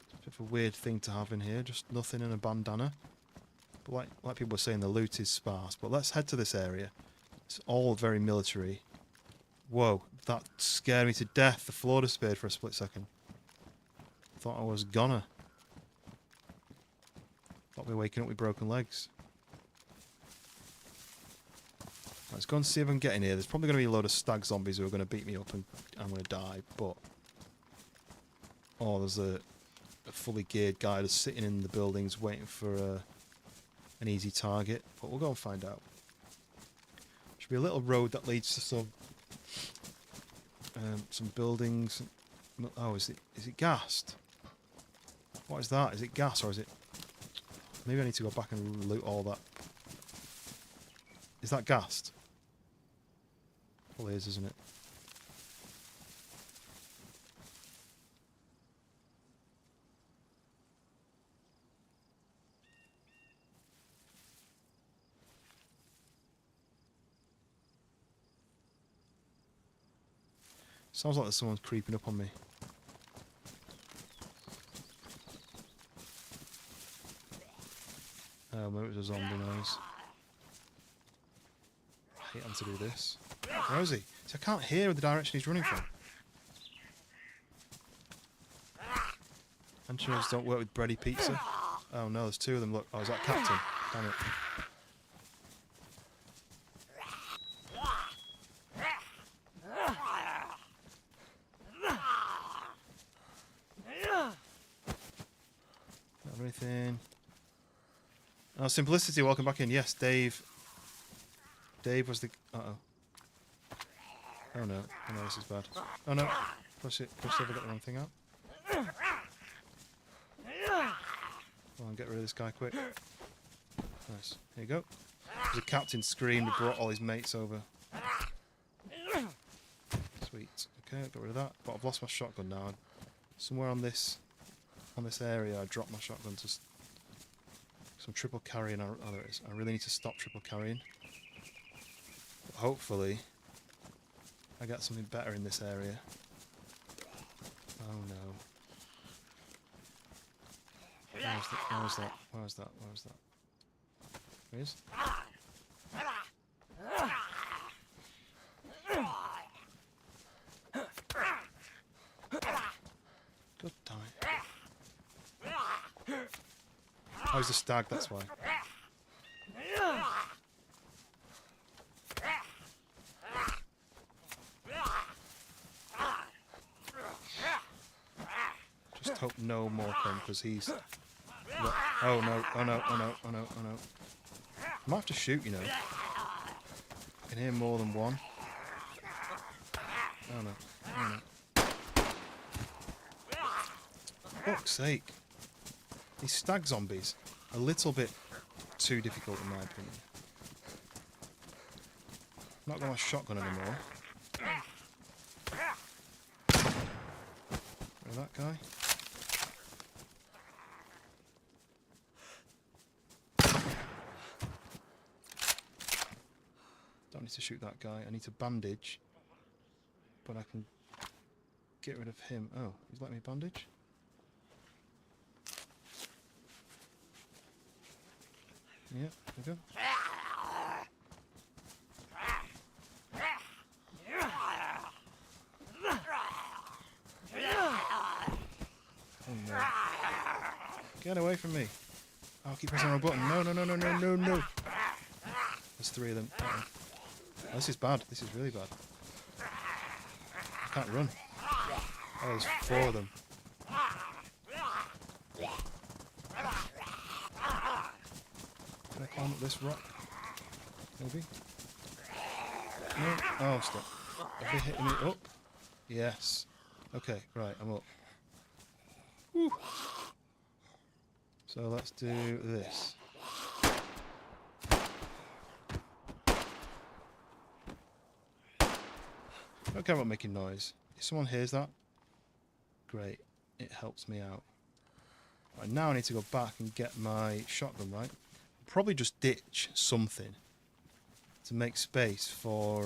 It's a bit of a weird thing to have in here, just nothing in a bandana. But like people were saying, the loot is sparse. But let's head to this area. It's all very military. Whoa, that scared me to death. The floor disappeared for a split second. Thought I was gonna. Thought we were waking up with broken legs. Let's go and see if I can get in here. There's probably going to be a load of stag zombies who are going to beat me up and I'm going to die, but... Oh, there's a fully geared guy just sitting in the buildings waiting for an easy target, but we'll go and find out. Should be a little road that leads to some buildings. Oh, is it gassed? What is that? Is it gas or is it... Maybe I need to go back and loot all that. Is that gassed? Probably is, isn't it? Sounds like there's someone creeping up on me. Oh, maybe it was a zombie noise. I hate him to do this. Where is he? See, I can't hear the direction he's running from. Engineers don't work with bready pizza. Oh no, there's two of them. Look, oh, is that Captain? Damn it. Not anything. Oh, Simplicity, welcome back in. Yes, Dave. Dave was the... Uh-oh. Oh no. Oh no, this is bad. Oh no. Push it. Push it. I got the wrong thing out. Come on, get rid of this guy quick. Nice. Here you go. The captain screamed and brought all his mates over. Sweet. Okay, got rid of that. But I've lost my shotgun now. Somewhere on this area, I dropped my shotgun to some triple carrying. Oh, there it is. I really need to stop triple carrying. But hopefully, I get something better in this area. Oh no. Where's that? Where's that? There he is. Good time. Oh, he's a stag, that's why. Just hope no more come, because he's... Oh no, oh no, oh no, oh no, oh no. I might have to shoot, you know. I can hear more than one. Oh no, oh no. For fuck's sake. These stag zombies are a little bit too difficult in my opinion. I'm not got my shotgun anymore. Where's that guy? Don't need to shoot that guy. I need to bandage. But I can get rid of him. Oh, he's letting me bandage? Yeah, there we go. Oh no. Get away from me. I'll keep pressing the wrong button. No, no, no, no, no, no, no. There's 3 of them. Oh, this is bad. This is really bad. I can't run. Oh, there's 4 of them. Can I climb up this rock? Maybe? No? Oh, I'm stuck. Are they hitting me up? Yes. Okay, right, I'm up. Woo. So let's do this. I don't care about making noise. If someone hears that, great. It helps me out. Right, now I need to go back and get my shotgun, right? Probably just ditch something to make space for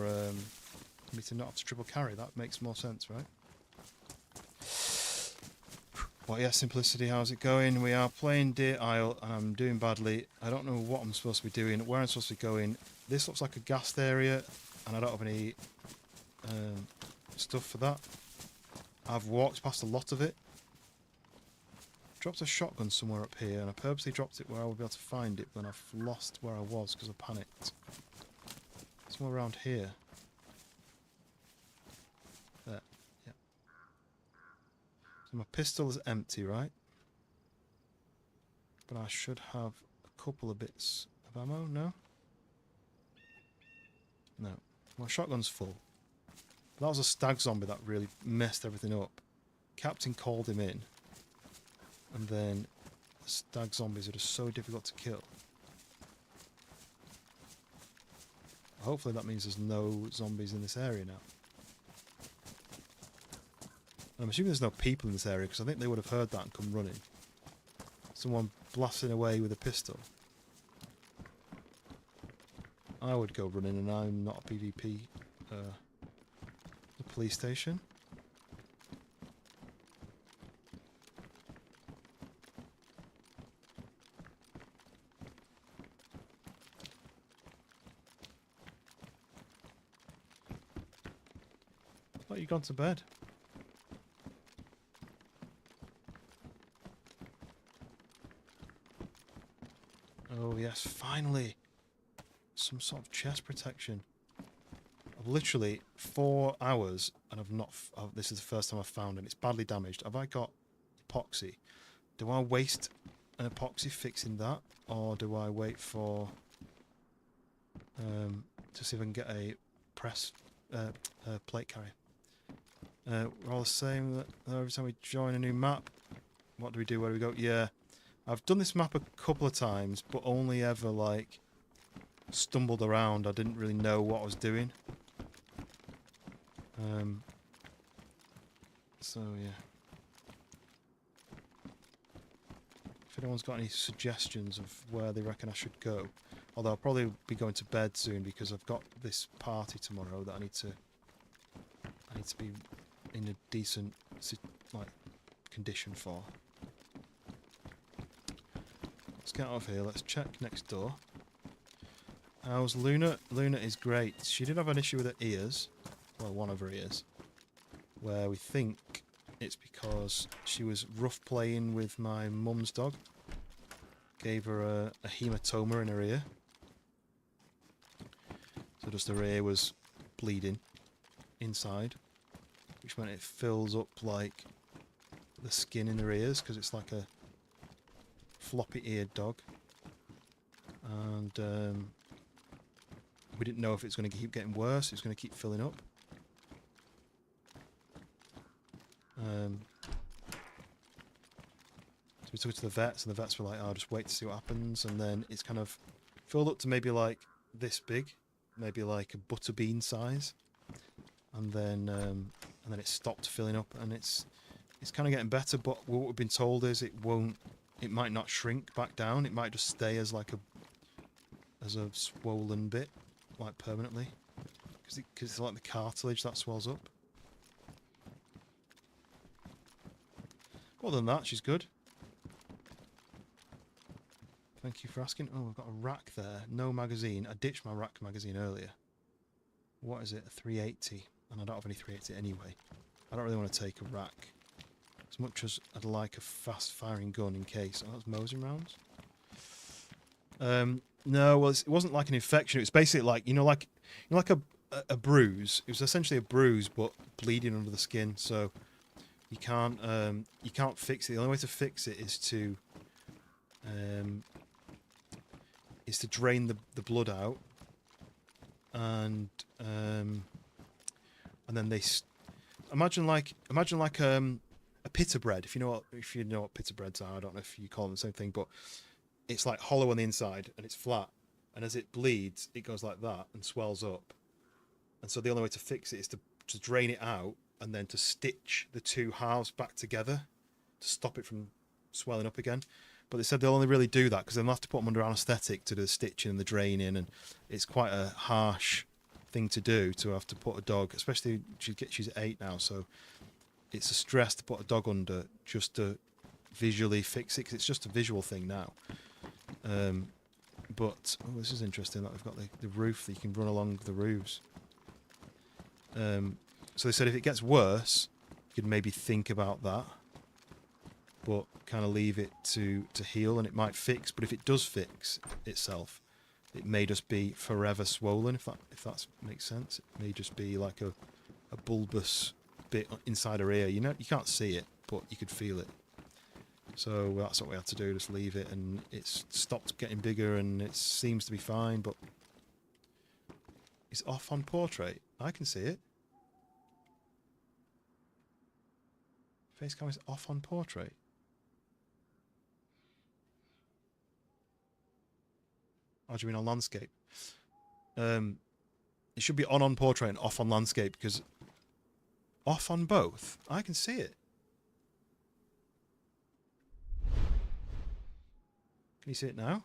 me to not have to triple carry. That makes more sense, right? Well, yeah, Simplicity, how's it going? We are playing DeerIsle and I'm doing badly. I don't know what I'm supposed to be doing, where I'm supposed to be going. This looks like a gassed area and I don't have any stuff for that. I've walked past a lot of it. Dropped a shotgun somewhere up here and I purposely dropped it where I would be able to find it, but then I've lost where I was because I panicked. Somewhere around here. There, yeah. So my pistol is empty, right? But I should have a couple of bits of ammo, no? No. My shotgun's full. That was a stag zombie that really messed everything up. Captain called him in. And then the stag zombies are just so difficult to kill. Hopefully that means there's no zombies in this area now. I'm assuming there's no people in this area because I think they would have heard that and come running. Someone blasting away with a pistol. I would go running and I'm not a PvP. The police station. I thought you'd gone to bed. Oh yes, finally! Some sort of chest protection. I've literally 4 hours and I've not... this is the first time I've found it. It's badly damaged. Have I got epoxy? Do I waste an epoxy fixing that? Or do I wait for... to see if I can get a press... plate carrier? We're all the same every time we join a new map. What do we do? Where do we go? Yeah. I've done this map a couple of times, but only ever, like, stumbled around. I didn't really know what I was doing. So, yeah. If anyone's got any suggestions of where they reckon I should go. Although I'll probably be going to bed soon because I've got this party tomorrow that I need to be in a decent, like, condition for. Let's get out of here. Let's check next door. How's Luna? Luna is great. She did have an issue with her ears. Well, one of her ears. Where we think it's because she was rough playing with my mum's dog. Gave her a hematoma in her ear. So just her ear was bleeding inside. Which meant it fills up like the skin in her ears because it's like a floppy-eared dog. And we didn't know if it's going to keep getting worse, it's going to keep filling up. So we took it to the vets, and the vets were like, "Oh, just wait to see what happens." And then it's kind of filled up to maybe like this big, maybe like a butterbean size, and then it stopped filling up, and it's kind of getting better. But what we've been told is it might not shrink back down. It might just stay as like a swollen bit, like permanently, because it's like the cartilage that swells up. Other than that, she's good. Thank you for asking. Oh, I've got a rack there. No magazine. I ditched my rack magazine earlier. What is it? A 380. And I don't have any 380 anyway. I don't really want to take a rack. As much as I'd like a fast-firing gun in case. Oh, that's Mosin rounds. No, well, it wasn't like an infection. It was basically like, like a bruise. It was essentially a bruise, but bleeding under the skin. So you can't fix it. The only way to fix it is to drain the blood out, and then they imagine like a pita bread. If you know what pita breads are, I don't know if you call them the same thing, but it's like hollow on the inside and it's flat, and as it bleeds, it goes like that and swells up. And so the only way to fix it is to drain it out and then to stitch the two halves back together to stop it from swelling up again. But they said they'll only really do that because they'll have to put them under anaesthetic to do the stitching and the draining, and it's quite a harsh thing to do to have to put a dog, especially she's 8 now, so it's a stress to put a dog under just to visually fix it, because it's just a visual thing now. But this is interesting that we've got the roof that you can run along the roofs. So they said if it gets worse, you could maybe think about that, but kind of leave it to heal, and it might fix. But if it does fix itself, it may just be forever swollen. If that makes sense, it may just be like a bulbous bit inside her ear. You can't see it, but you could feel it. So that's what we had to do, just leave it, and it's stopped getting bigger, and it seems to be fine. But it's off on portrait. I can see it. Face cam is off on portrait. Or do you mean on landscape? It should be on portrait and off on landscape, because off on both, I can see it. Can you see it now?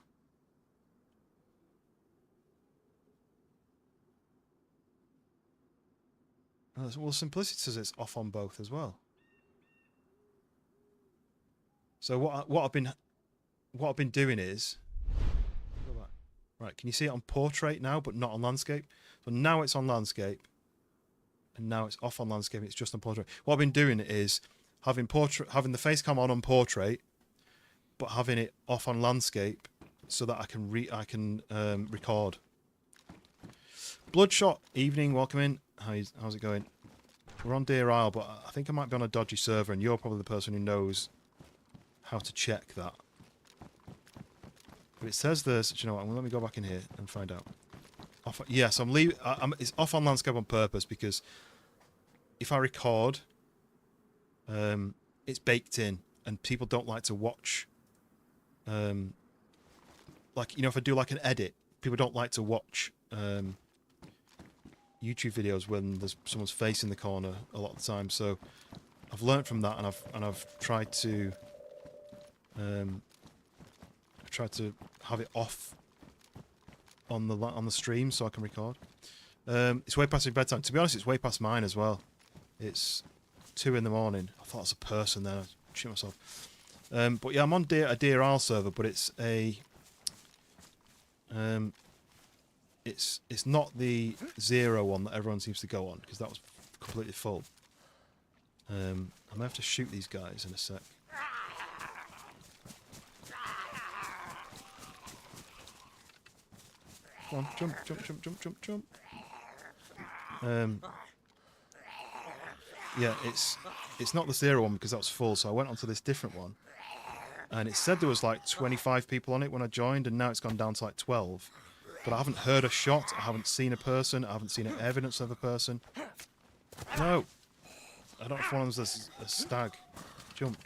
Oh, well, Simplicity says it's off on both as well. So what I've been doing is, go back. Right, can you see it on portrait now, but not on landscape? So now it's on landscape, and now it's off on landscape. It's just on portrait. What I've been doing is having the face cam on portrait, but having it off on landscape, so that I can record. Bloodshot evening, welcome in. How's it going? We're on DeerIsle, but I think I might be on a dodgy server, and you're probably the person who knows how to check that. But it says this. You know what? Let me go back in here and find out. Yes, it's off on landscape on purpose, because if I record, it's baked in, and people don't like to watch. Like, if I do like an edit, people don't like to watch YouTube videos when there's someone's face in the corner a lot of the time. So I've learnt from that, and I've tried to have it off on the stream so I can record. It's way past your bedtime. To be honest, it's way past mine as well. It's 2 in the morning. I thought it was a person there. I shit myself. But yeah, I'm on a DeerIsle server, but it's it's not the 0 one that everyone seems to go on, because that was completely full. I may have to shoot these guys in a sec. Come on, jump. Yeah, it's not the 0 one, because that was full, so I went onto this different one. And it said there was like 25 people on it when I joined, and now it's gone down to like 12. But I haven't heard a shot, I haven't seen a person, I haven't seen any evidence of a person. No! I don't know if one of them's a stag. Jump.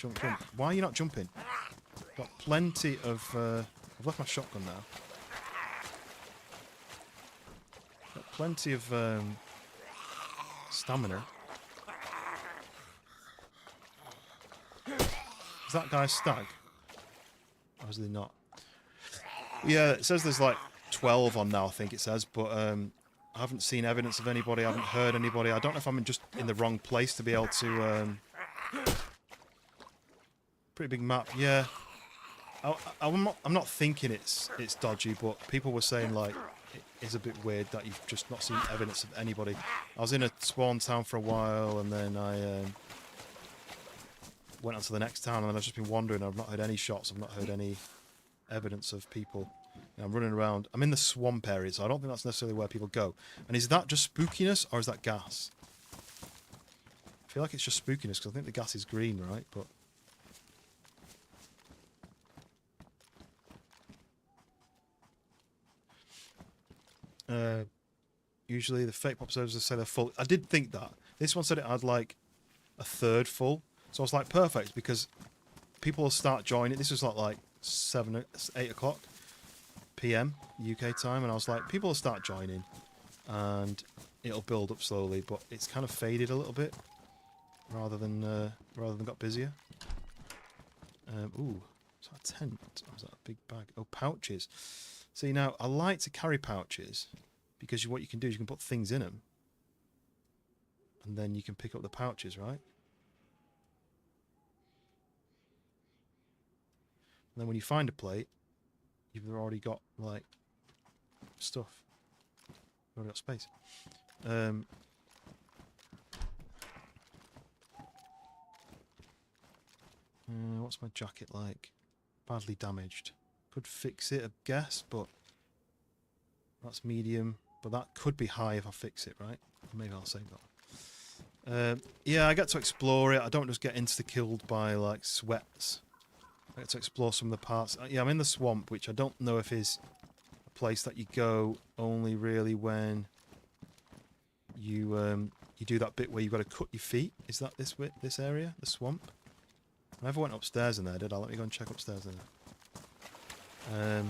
Why are you not jumping? Got plenty of... I've left my shotgun now. Got plenty of stamina. Is that guy a stag? Or is he not? Yeah, it says there's like 12 on now, I think it says, but I haven't seen evidence of anybody, I haven't heard anybody. I don't know if I'm just in the wrong place to be able to... Pretty big map, yeah. I'm not thinking it's dodgy, but people were saying like it is a bit weird that you've just not seen evidence of anybody. I was in a spawn town for a while, and then I went on to the next town, and then I've just been wandering. I've not heard any shots. I've not heard any evidence of people. I'm running around. I'm in the swamp area, so I don't think that's necessarily where people go. And is that just spookiness, or is that gas? I feel like it's just spookiness, because I think the gas is green, right? But usually the fake pop servers say they're full. I did think that. This one said it had like a third full. So I was like, perfect, because people will start joining. This was like 8 o'clock PM UK time, and I was like, people will start joining, and it'll build up slowly. But it's kind of faded a little bit, rather than got busier. Ooh, is that a tent? Or is that a big bag? Oh, pouches. See, now I like to carry pouches because what you can do is you can put things in them, and then you can pick up the pouches, right? And then when you find a plate, you've already got, like, stuff. You've already got space. What's my jacket like? Badly damaged. Could fix it, I guess, but that's medium. But that could be high if I fix it, right? Maybe I'll save that. Yeah, I get to explore it. I don't just get insta-killed by, like, sweats. I get to explore some of the parts. Yeah, I'm in the swamp, which I don't know if is a place that you go only really when you do that bit where you've got to cut your feet. Is that this area, the swamp? I never went upstairs in there, did I? Let me go and check upstairs in there.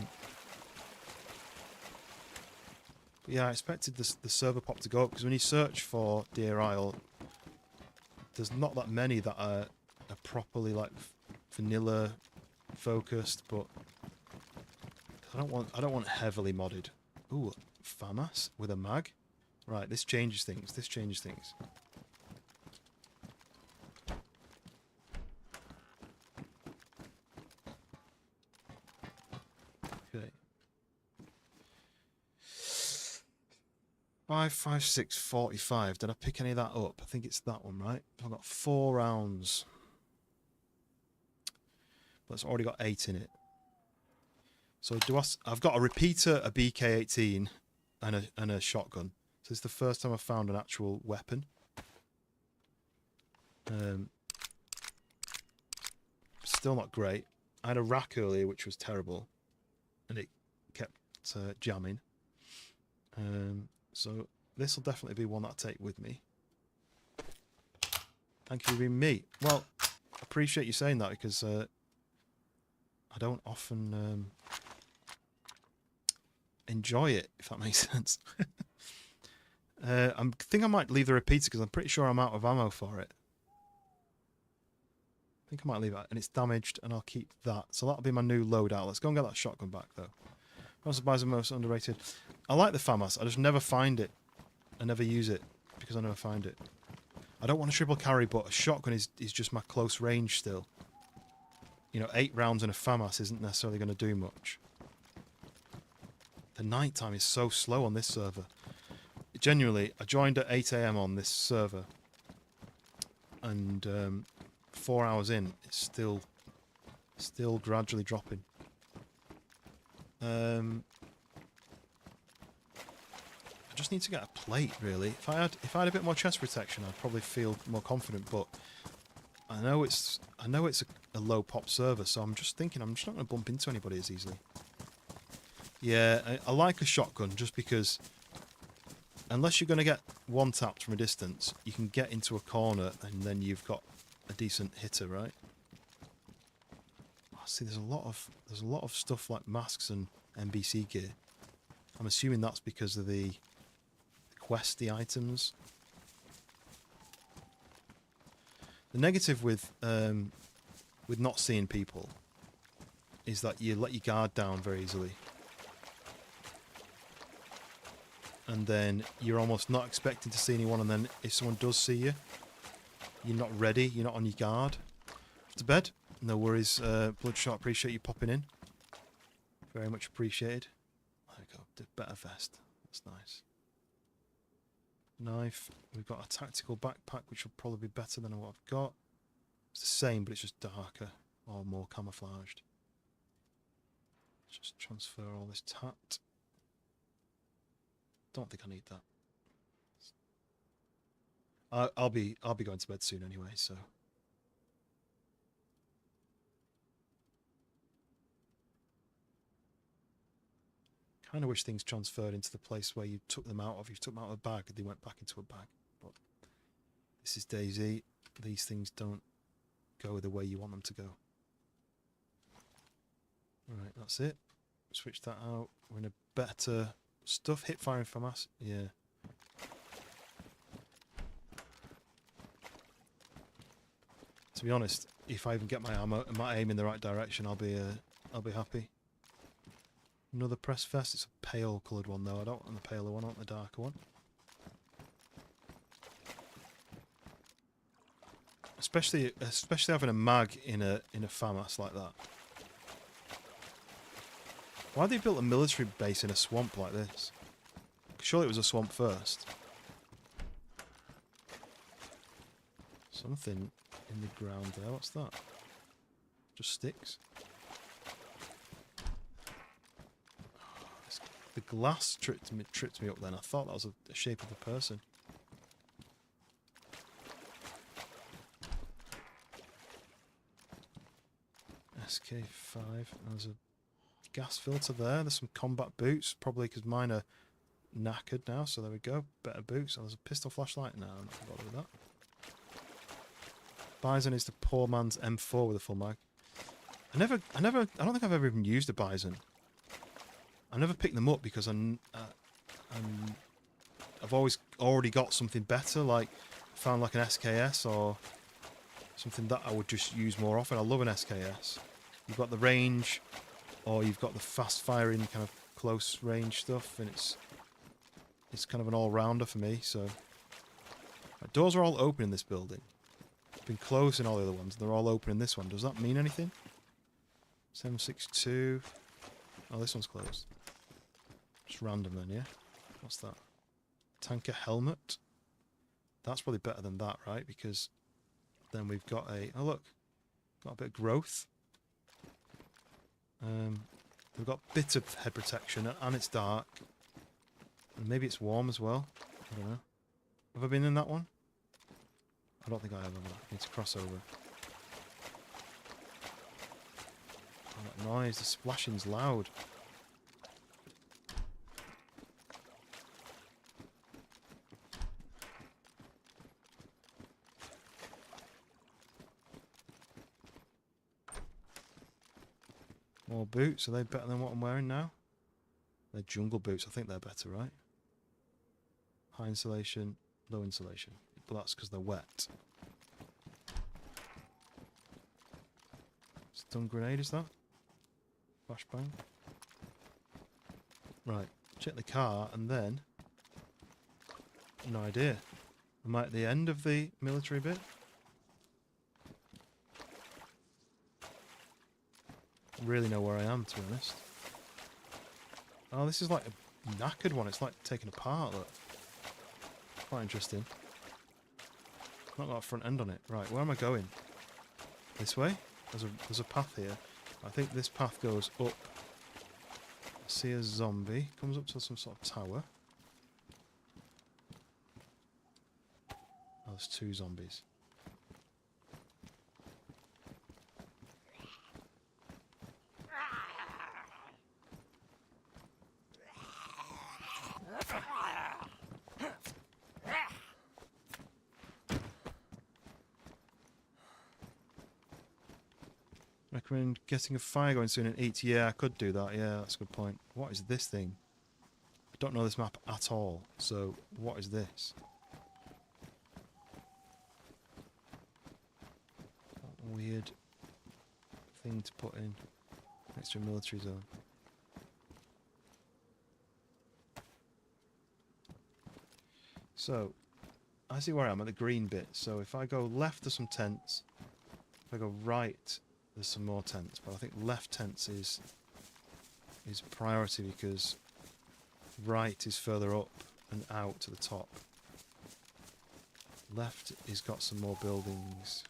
Yeah, I expected the server pop to go up, because when you search for DeerIsle, there's not that many that are properly like vanilla focused, but I don't want heavily modded. Ooh, FAMAS with a mag. Right, this changes things. This changes things. Okay. 55645. Did I pick any of that up? I think it's that one, right? I've got 4 rounds. But it's already got 8 in it. So I've got a repeater, a BK-18, and a shotgun. So this is the first time I've found an actual weapon. Still not great. I had a rack earlier, which was terrible, and it kept jamming. So this will definitely be one that I take with me. Thank you for being me. Well, I appreciate you saying that, because I don't often enjoy it, if that makes sense. I think I might leave the repeater, because I'm pretty sure I'm out of ammo for it. I think I might leave it, and it's damaged, and I'll keep that. So that'll be my new loadout. Let's go and get that shotgun back, though. Most of the most underrated. I like the FAMAS. I just never find it. I never use it, because I never find it. I don't want a triple carry, but a shotgun is just my close range still. You know, 8 rounds in a FAMAS isn't necessarily going to do much. The night time is so slow on this server. Genuinely, I joined at 8 AM on this server, and 4 hours in, it's still gradually dropping. I just need to get a plate, really. If I had a bit more chest protection, I'd probably feel more confident. But I know it's a low pop server, so I'm just thinking I'm just not going to bump into anybody as easily. Yeah, I like a shotgun just because, unless you're going to get one tapped from a distance, you can get into a corner and then you've got a decent hitter, right? Oh, see, there's a lot of stuff like masks and NBC gear. I'm assuming that's because of the questy items. The negative with not seeing people is that you let your guard down very easily. And then you're almost not expecting to see anyone, and then if someone does see you, you're not ready, you're not on your guard. To bed? No worries, Bloodshot. Appreciate you popping in. Very much appreciated. There we go. The better vest. That's nice. Knife. We've got a tactical backpack, which will probably be better than what I've got. It's the same, but it's just darker or more camouflaged. Let's just transfer all this tat. Don't think I need that. I'll be going to bed soon anyway, so. Kind of wish things transferred into the place where you took them out of. You took them out of a bag and they went back into a bag. But this is DayZ. These things don't go the way you want them to go. Right, that's it. Switch that out. We're in a better stuff. Hip firing from us. Yeah. To be honest, if I even get my ammo and my aim in the right direction, I'll be happy. Another press vest. It's a pale coloured one though. I don't want the paler one. I want the darker one. Especially having a mag in a FAMAS like that. Why have they built a military base in a swamp like this? Surely it was a swamp first. Something in the ground there. What's that? Just sticks. The glass tripped me up then. I thought that was the shape of a person. SK5. There's a gas filter there. There's some combat boots. Probably because mine are knackered now. So there we go. Better boots. Oh, there's a pistol flashlight. No, I'm not bothered with that. Bison is the poor man's M4 with a full mag. I don't think I've ever even used a Bison. I never picked them up because I've always already got something better, like found like an SKS or something that I would just use more often. I love an SKS. You've got the range, or you've got the fast firing kind of close range stuff, and it's kind of an all-rounder for me. So doors are all open in this building. It's been closed in all the other ones. They're all open in this one. Does that mean anything? 762. Oh, this one's closed. Just random then, yeah? What's that? Tanker helmet. That's probably better than that, right? Because then we've got a... Oh, look. Got a bit of growth. We've got a bit of head protection, and it's dark. And maybe it's warm as well. I don't know. Have I been in that one? I don't think I have. I need to cross over. Oh, that noise. The splashing's loud. More boots. Are they better than what I'm wearing now? They're jungle boots. I think they're better, right? High insulation, low insulation. But that's because they're wet. Stun grenade, is that? Flashbang. Right. Check the car and then... No idea. Am I at the end of the military bit? Really know where I am, to be honest. Oh, this is like a knackered one. It's like taken apart, look. Quite interesting. Not got a front end on it. Right, where am I going? This way? There's a path here. I think this path goes up. I see a zombie. Comes up to some sort of tower. Oh, there's two zombies. Recommend getting a fire going soon and eat. Yeah, I could do that. Yeah, that's a good point. What is this thing? I don't know this map at all. So, what is this? What weird thing to put in next to a military zone. So, I see where I am at the green bit. So if I go left, there's some tents. If I go right, there's some more tents, but I think left tents is priority because right is further up and out to the top. Left is got some more buildings.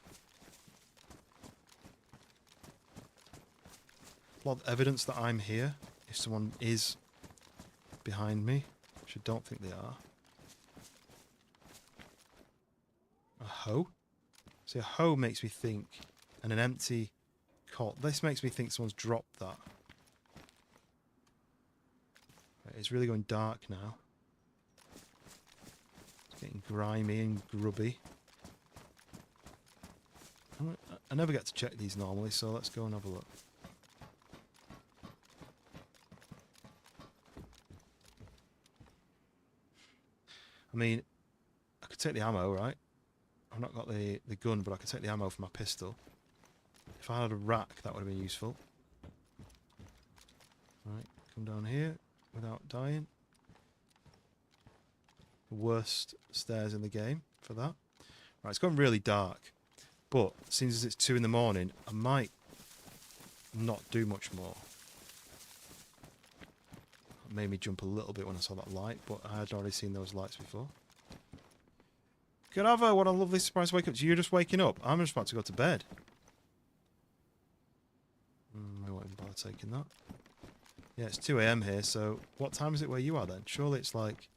A lot of evidence that I'm here. If someone is behind me, which I don't think they are. A hoe? See, a hoe makes me think, and an empty cot. This makes me think someone's dropped that. Right, it's really going dark now. It's getting grimy and grubby. I never get to check these normally, so let's go and have a look. I mean, I could take the ammo, right? I've not got the gun, but I could take the ammo for my pistol. If I had a rack, that would have been useful. Right, come down here without dying. The worst stairs in the game for that. Right, it's gone really dark. But, since it's 2 in the morning, I might not do much more. It made me jump a little bit when I saw that light, but I had already seen those lights before. Cadaver, what a lovely surprise wake up. You're just waking up. I'm just about to go to bed. I won't even bother taking that. Yeah, it's 2 AM here, so what time is it where you are then? Surely it's like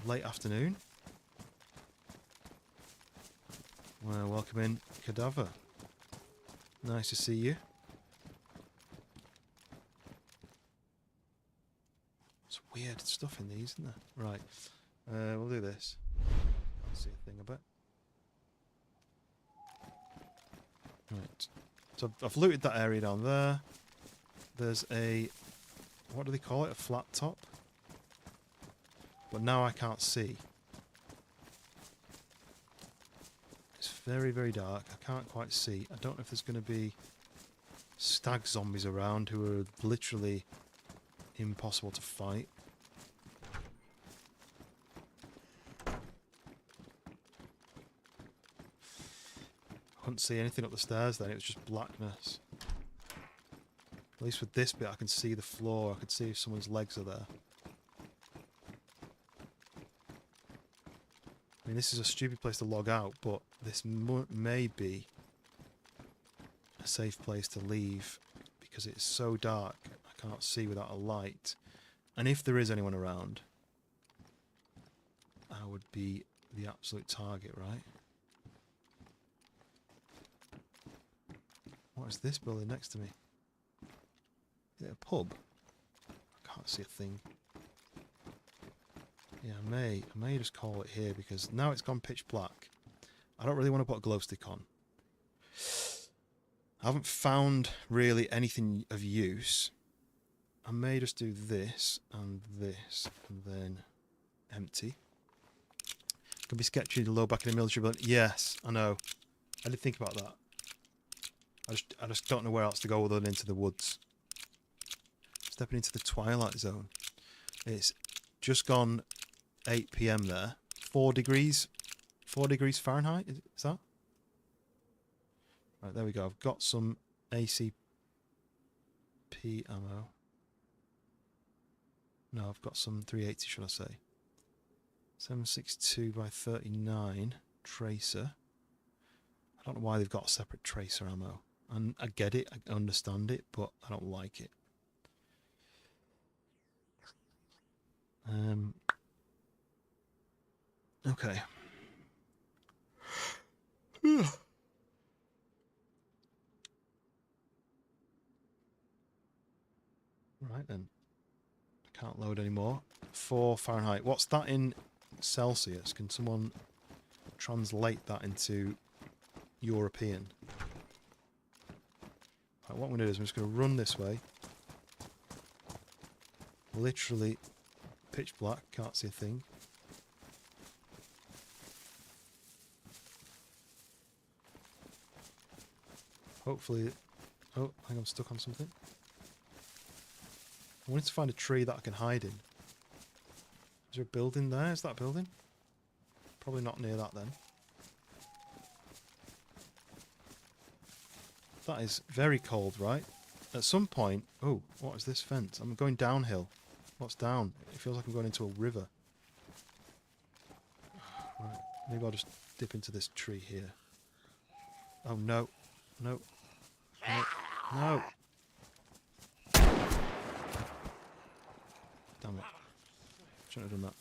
late afternoon? Well, welcome in, Cadaver. Nice to see you. It's weird stuff in these, isn't there? Right, we'll do this. Can't see a thing a bit. Right, so I've looted that area down there. There's a, what do they call it? A flat top? But now I can't see. It's very, very dark. I can't quite see. I don't know if there's going to be stag zombies around who are literally impossible to fight. I couldn't see anything up the stairs then, it was just blackness. At least with this bit I can see the floor, I can see if someone's legs are there. I mean, this is a stupid place to log out, but this may be a safe place to leave because it's so dark I can't see without a light. And if there is anyone around, I would be the absolute target, right? What is this building next to me? Is it a pub? I can't see a thing. Yeah, I may just call it here because now it's gone pitch black. I don't really want to put a glow stick on. I haven't found really anything of use. I may just do this and then empty. Could be sketchy to load back in the military building. Yes, I know. I did think about that. I just don't know where else to go other than into the woods. Stepping into the twilight zone. It's just gone 8 PM there. 4 degrees. 4 degrees Fahrenheit, is that? Right, there we go. I've got some ACP ammo. No, I've got some 380, should I say. 7.62 by 39 tracer. I don't know why they've got a separate tracer ammo. And I get it, I understand it, but I don't like it. Okay. Right then. I can't load anymore. 4 Fahrenheit. What's that in Celsius? Can someone translate that into European? Right, what I'm going to do is I'm just going to run this way. Literally pitch black, can't see a thing. Hopefully... Oh, hang on, I'm stuck on something. I wanted to find a tree that I can hide in. Is there a building there? Is that a building? Probably not near that then. That is very cold, right? At some point... Oh, what is this fence? I'm going downhill. What's down? It feels like I'm going into a river. Right, maybe I'll just dip into this tree here. Oh, no. No. No. No! Damn it. Shouldn't have done that.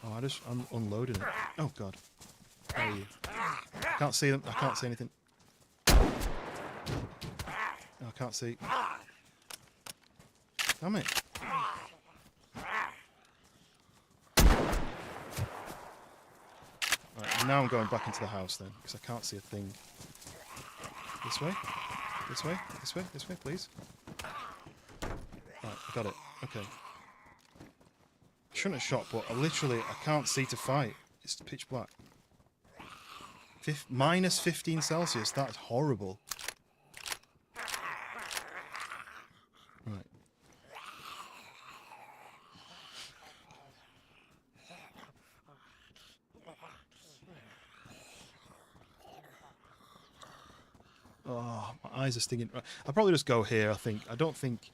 Oh, I'm unloading it. Oh, God. Where are you? I can't see them. I can't see anything. Oh, I can't see. Damn it. Right, now I'm going back into the house then, because I can't see a thing. This way? This way? This way? This way, please? Right, I got it. Okay. Shouldn't have shot, but I can't see to fight. It's pitch black. Minus 15 Celsius, that's horrible. Right. Oh, my eyes are stinging. I'll probably just go here, I think. I don't think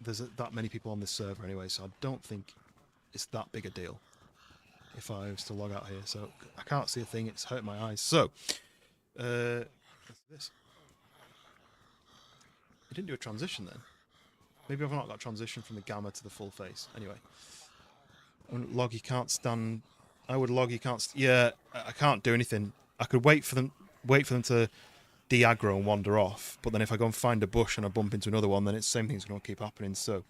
there's that many people on this server anyway, so I don't think it's that big a deal if I was to log out here. So I can't see a thing, it's hurting my eyes. So, what's this? It didn't do a transition then. Maybe I've not got a transition from the gamma to the full face. Anyway. Log, you can't stand... I would log, you can't... Yeah, I can't do anything. I could wait for them to de-aggro and wander off, but then if I go and find a bush and I bump into another one, then it's the same thing's going to keep happening. So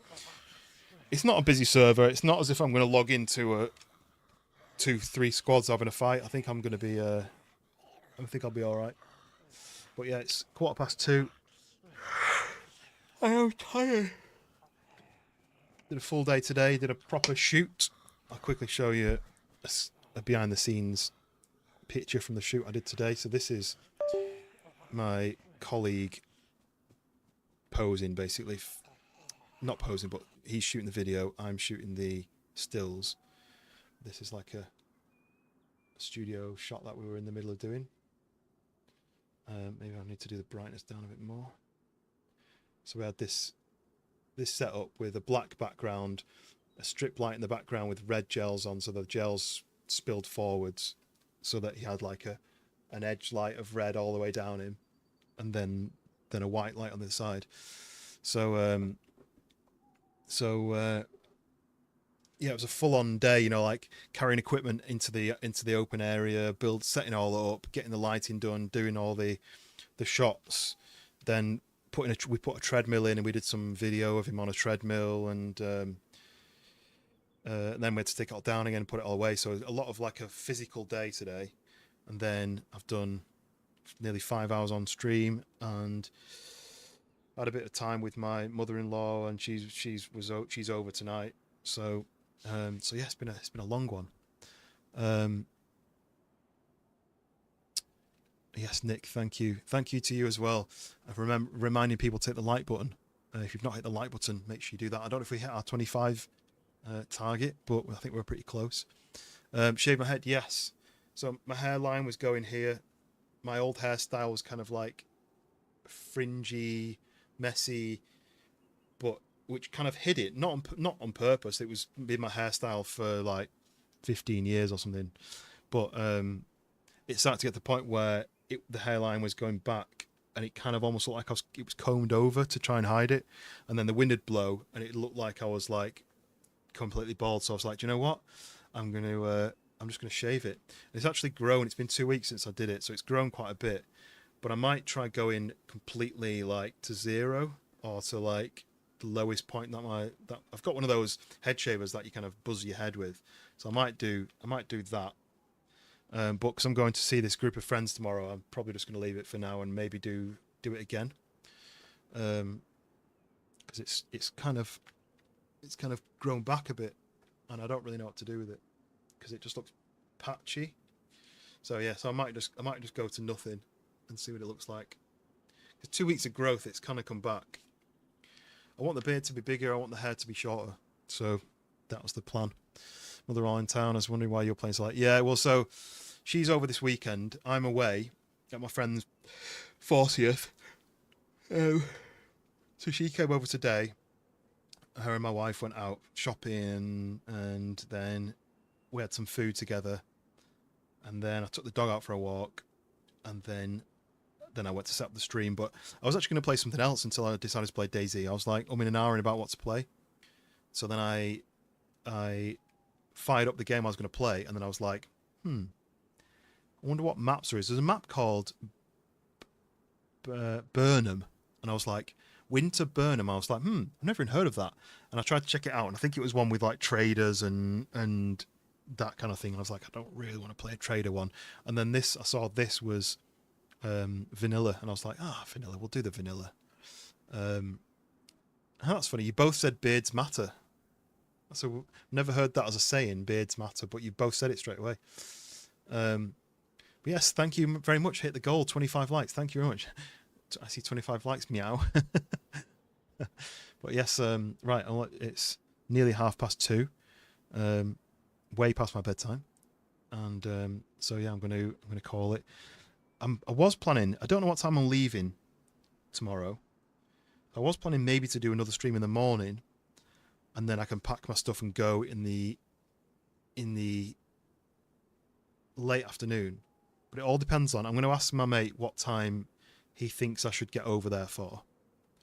it's not a busy server. It's not as if I'm going to log into 2-3 squads having a fight. I think I'm going to be I think I'll be all right. But yeah, it's 2:15. I am tired. Did a full day today. Did a proper shoot. I'll quickly show you a behind the scenes picture from the shoot I did today. So this is my colleague posing, basically. Not posing, but he's shooting the video, I'm shooting the stills. This is like a studio shot that we were in the middle of doing. Maybe I need to do the brightness down a bit more. So we had this setup with a black background, a strip light in the background with red gels on, so the gels spilled forwards, so that he had like an edge light of red all the way down him, and then a white light on the side. So yeah, it was a full-on day, you know, like carrying equipment into the open area, setting all up, getting the lighting done, doing all the shots, then we put a treadmill in and we did some video of him on a treadmill, and then we had to take it all down again and put it all away. So a lot of like a physical day today, and then I've done nearly 5 hours on stream and had a bit of time with my mother-in-law, and she's over tonight. So yeah, it's been a long one. Yes, Nick, thank you to you as well. Reminding people to hit the like button. If you've not hit the like button, make sure you do that. I don't know if we hit our 25 target, but I think we're pretty close. Shave my head, yes. So my hairline was going here. My old hairstyle was kind of like fringy, messy, but which kind of hid it. Not on purpose. It was been my hairstyle for like 15 years or something. But it started to get to the point where the hairline was going back, and it kind of almost looked like it was combed over to try and hide it. And then the wind would blow, and it looked like I was like completely bald. So I was like, do you know what? I'm just gonna shave it. And it's actually grown. It's been 2 weeks since I did it, so it's grown quite a bit. But I might try going completely like to zero, or to like the lowest point that I've got one of those head shavers that you kind of buzz your head with. So I might do that. But because I'm going to see this group of friends tomorrow, I'm probably just going to leave it for now and maybe do it again. Because it's kind of grown back a bit, and I don't really know what to do with it because it just looks patchy. So yeah, so I might just go to nothing and see what it looks like. Because 2 weeks of growth, it's kind of come back. I want the beard to be bigger. I want the hair to be shorter. So that was the plan. Mother-in-law in town. I was wondering why you're playing. So like, yeah, well, so she's over this weekend. I'm away at my friend's 40th. So she came over today. Her and my wife went out shopping, and then we had some food together. And then I took the dog out for a walk, and then I went to set up the stream. But I was actually going to play something else until I decided to play DayZ. I was like, I'm in an hour and about what to play. So then I fired up the game I was going to play, and then I was like, I wonder what maps there is. There's a map called Burnham, and I was like, Winter Burnham. I was like, I've never even heard of that. And I tried to check it out, and I think it was one with like traders and that kind of thing. I was like, I don't really want to play a trader one. And then I saw this was vanilla, and I was like, vanilla, we'll do the vanilla. That's funny. You both said beards matter. So never heard that as a saying, beards matter, but you both said it straight away. But yes, thank you very much. Hit the goal, 25 likes. Thank you very much. I see 25 likes, meow. But yes, right, it's nearly 2:30, way past my bedtime, and so yeah, I'm gonna call it. I was planning. I don't know what time I'm leaving tomorrow. I was planning maybe to do another stream in the morning, and then I can pack my stuff and go in the late afternoon. But it all depends on. I'm going to ask my mate what time he thinks I should get over there for.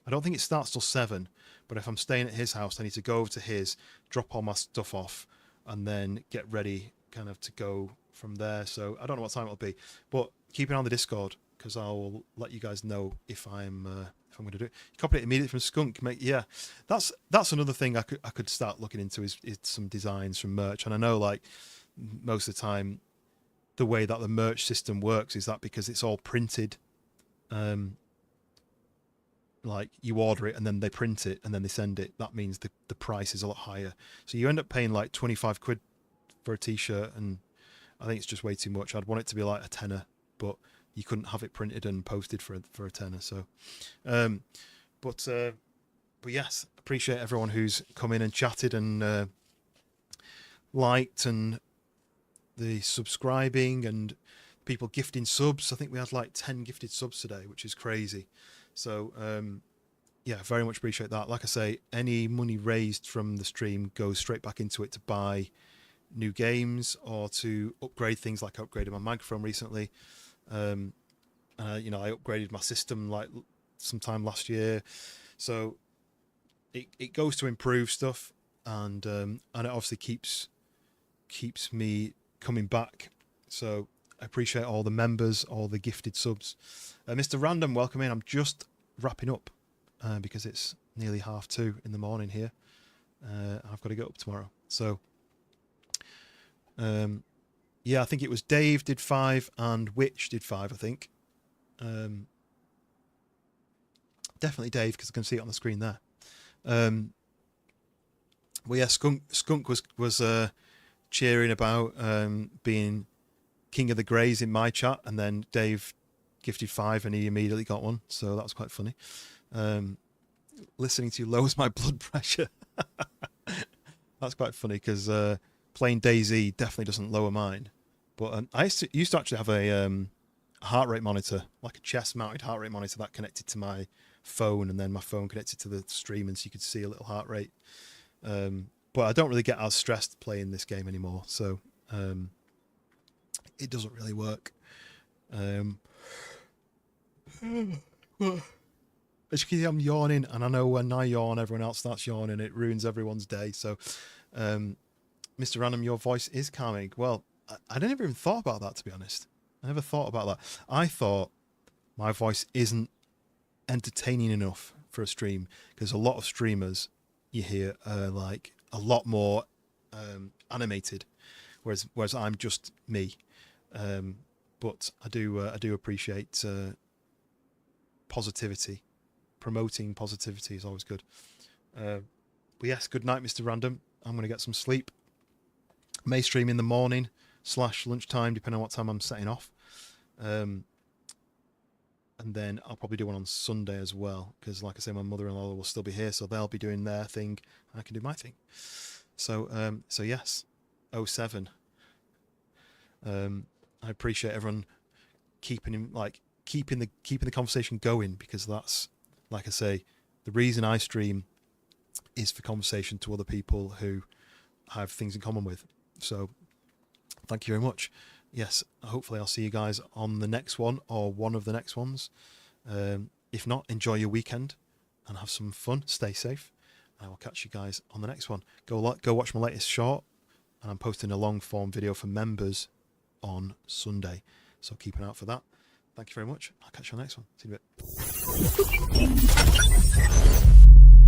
I don't think it starts till 7, but if I'm staying at his house, I need to go over to his, drop all my stuff off, and then get ready kind of to go from there. So I don't know what time it'll be, but keep an eye on the Discord, because I'll let you guys know if I'm going to do it. You copied it immediately from Skunk, mate. Yeah, that's another thing I could start looking into is some designs from merch. And I know, like, most of the time, the way that the merch system works is that because it's all printed, like you order it and then they print it and then they send it. That means the price is a lot higher. So you end up paying like 25 quid for a t-shirt, and I think it's just way too much. I'd want it to be like a tenner, but you couldn't have it printed and posted for a tenner. So, but yes, appreciate everyone who's come in and chatted and liked, and the subscribing and people gifting subs. I think we had like 10 gifted subs today, which is crazy. So, yeah, very much appreciate that. Like I say, any money raised from the stream goes straight back into it to buy new games or to upgrade things. Like I upgraded my microphone recently. I upgraded my system like sometime last year. So it goes to improve stuff, and it obviously keeps me coming back. So I appreciate all the members, all the gifted subs. Mr. Random, welcome in. I'm just wrapping up because it's nearly 2:30 in the morning here. I've got to get up tomorrow. So, yeah, I think it was Dave did 5 and Witch did 5, I think. Definitely Dave, because I can see it on the screen there. Well, yeah, Skunk was cheering about being King of the Greys in my chat, and then Dave gifted 5 and he immediately got one, so that was quite funny. Listening to you lowers my blood pressure. That's quite funny, because playing DayZ definitely doesn't lower mine. But I used to actually have a heart rate monitor, like a chest mounted heart rate monitor that connected to my phone, and then my phone connected to the stream, and so you could see a little heart rate. But I don't really get as stressed playing this game anymore, so it doesn't really work. As you can see, I'm yawning, and I know when I yawn, everyone else starts yawning. It ruins everyone's day. So, Mr. Random, your voice is calming. Well, I never even thought about that, to be honest. I never thought about that. I thought my voice isn't entertaining enough for a stream, because a lot of streamers you hear are like a lot more animated, whereas I'm just me. But I do appreciate positivity. Promoting positivity is always good. But yes, good night, Mr. Random. I'm going to get some sleep. May stream in the morning / lunchtime, depending on what time I'm setting off. And then I'll probably do one on Sunday as well, because like I say, my mother-in-law will still be here, so they'll be doing their thing, and I can do my thing. So yes. 07. I appreciate everyone keeping the conversation going, because that's, like I say, the reason I stream is for conversation to other people who I have things in common with. So thank you very much. Yes, hopefully I'll see you guys on the next one or one of the next ones. If not, enjoy your weekend and have some fun. Stay safe. I will catch you guys on the next one. Go watch my latest short, and I'm posting a long form video for members on Sunday, so keep an eye out for that. Thank you very much. I'll catch you on the next one. See you in a bit.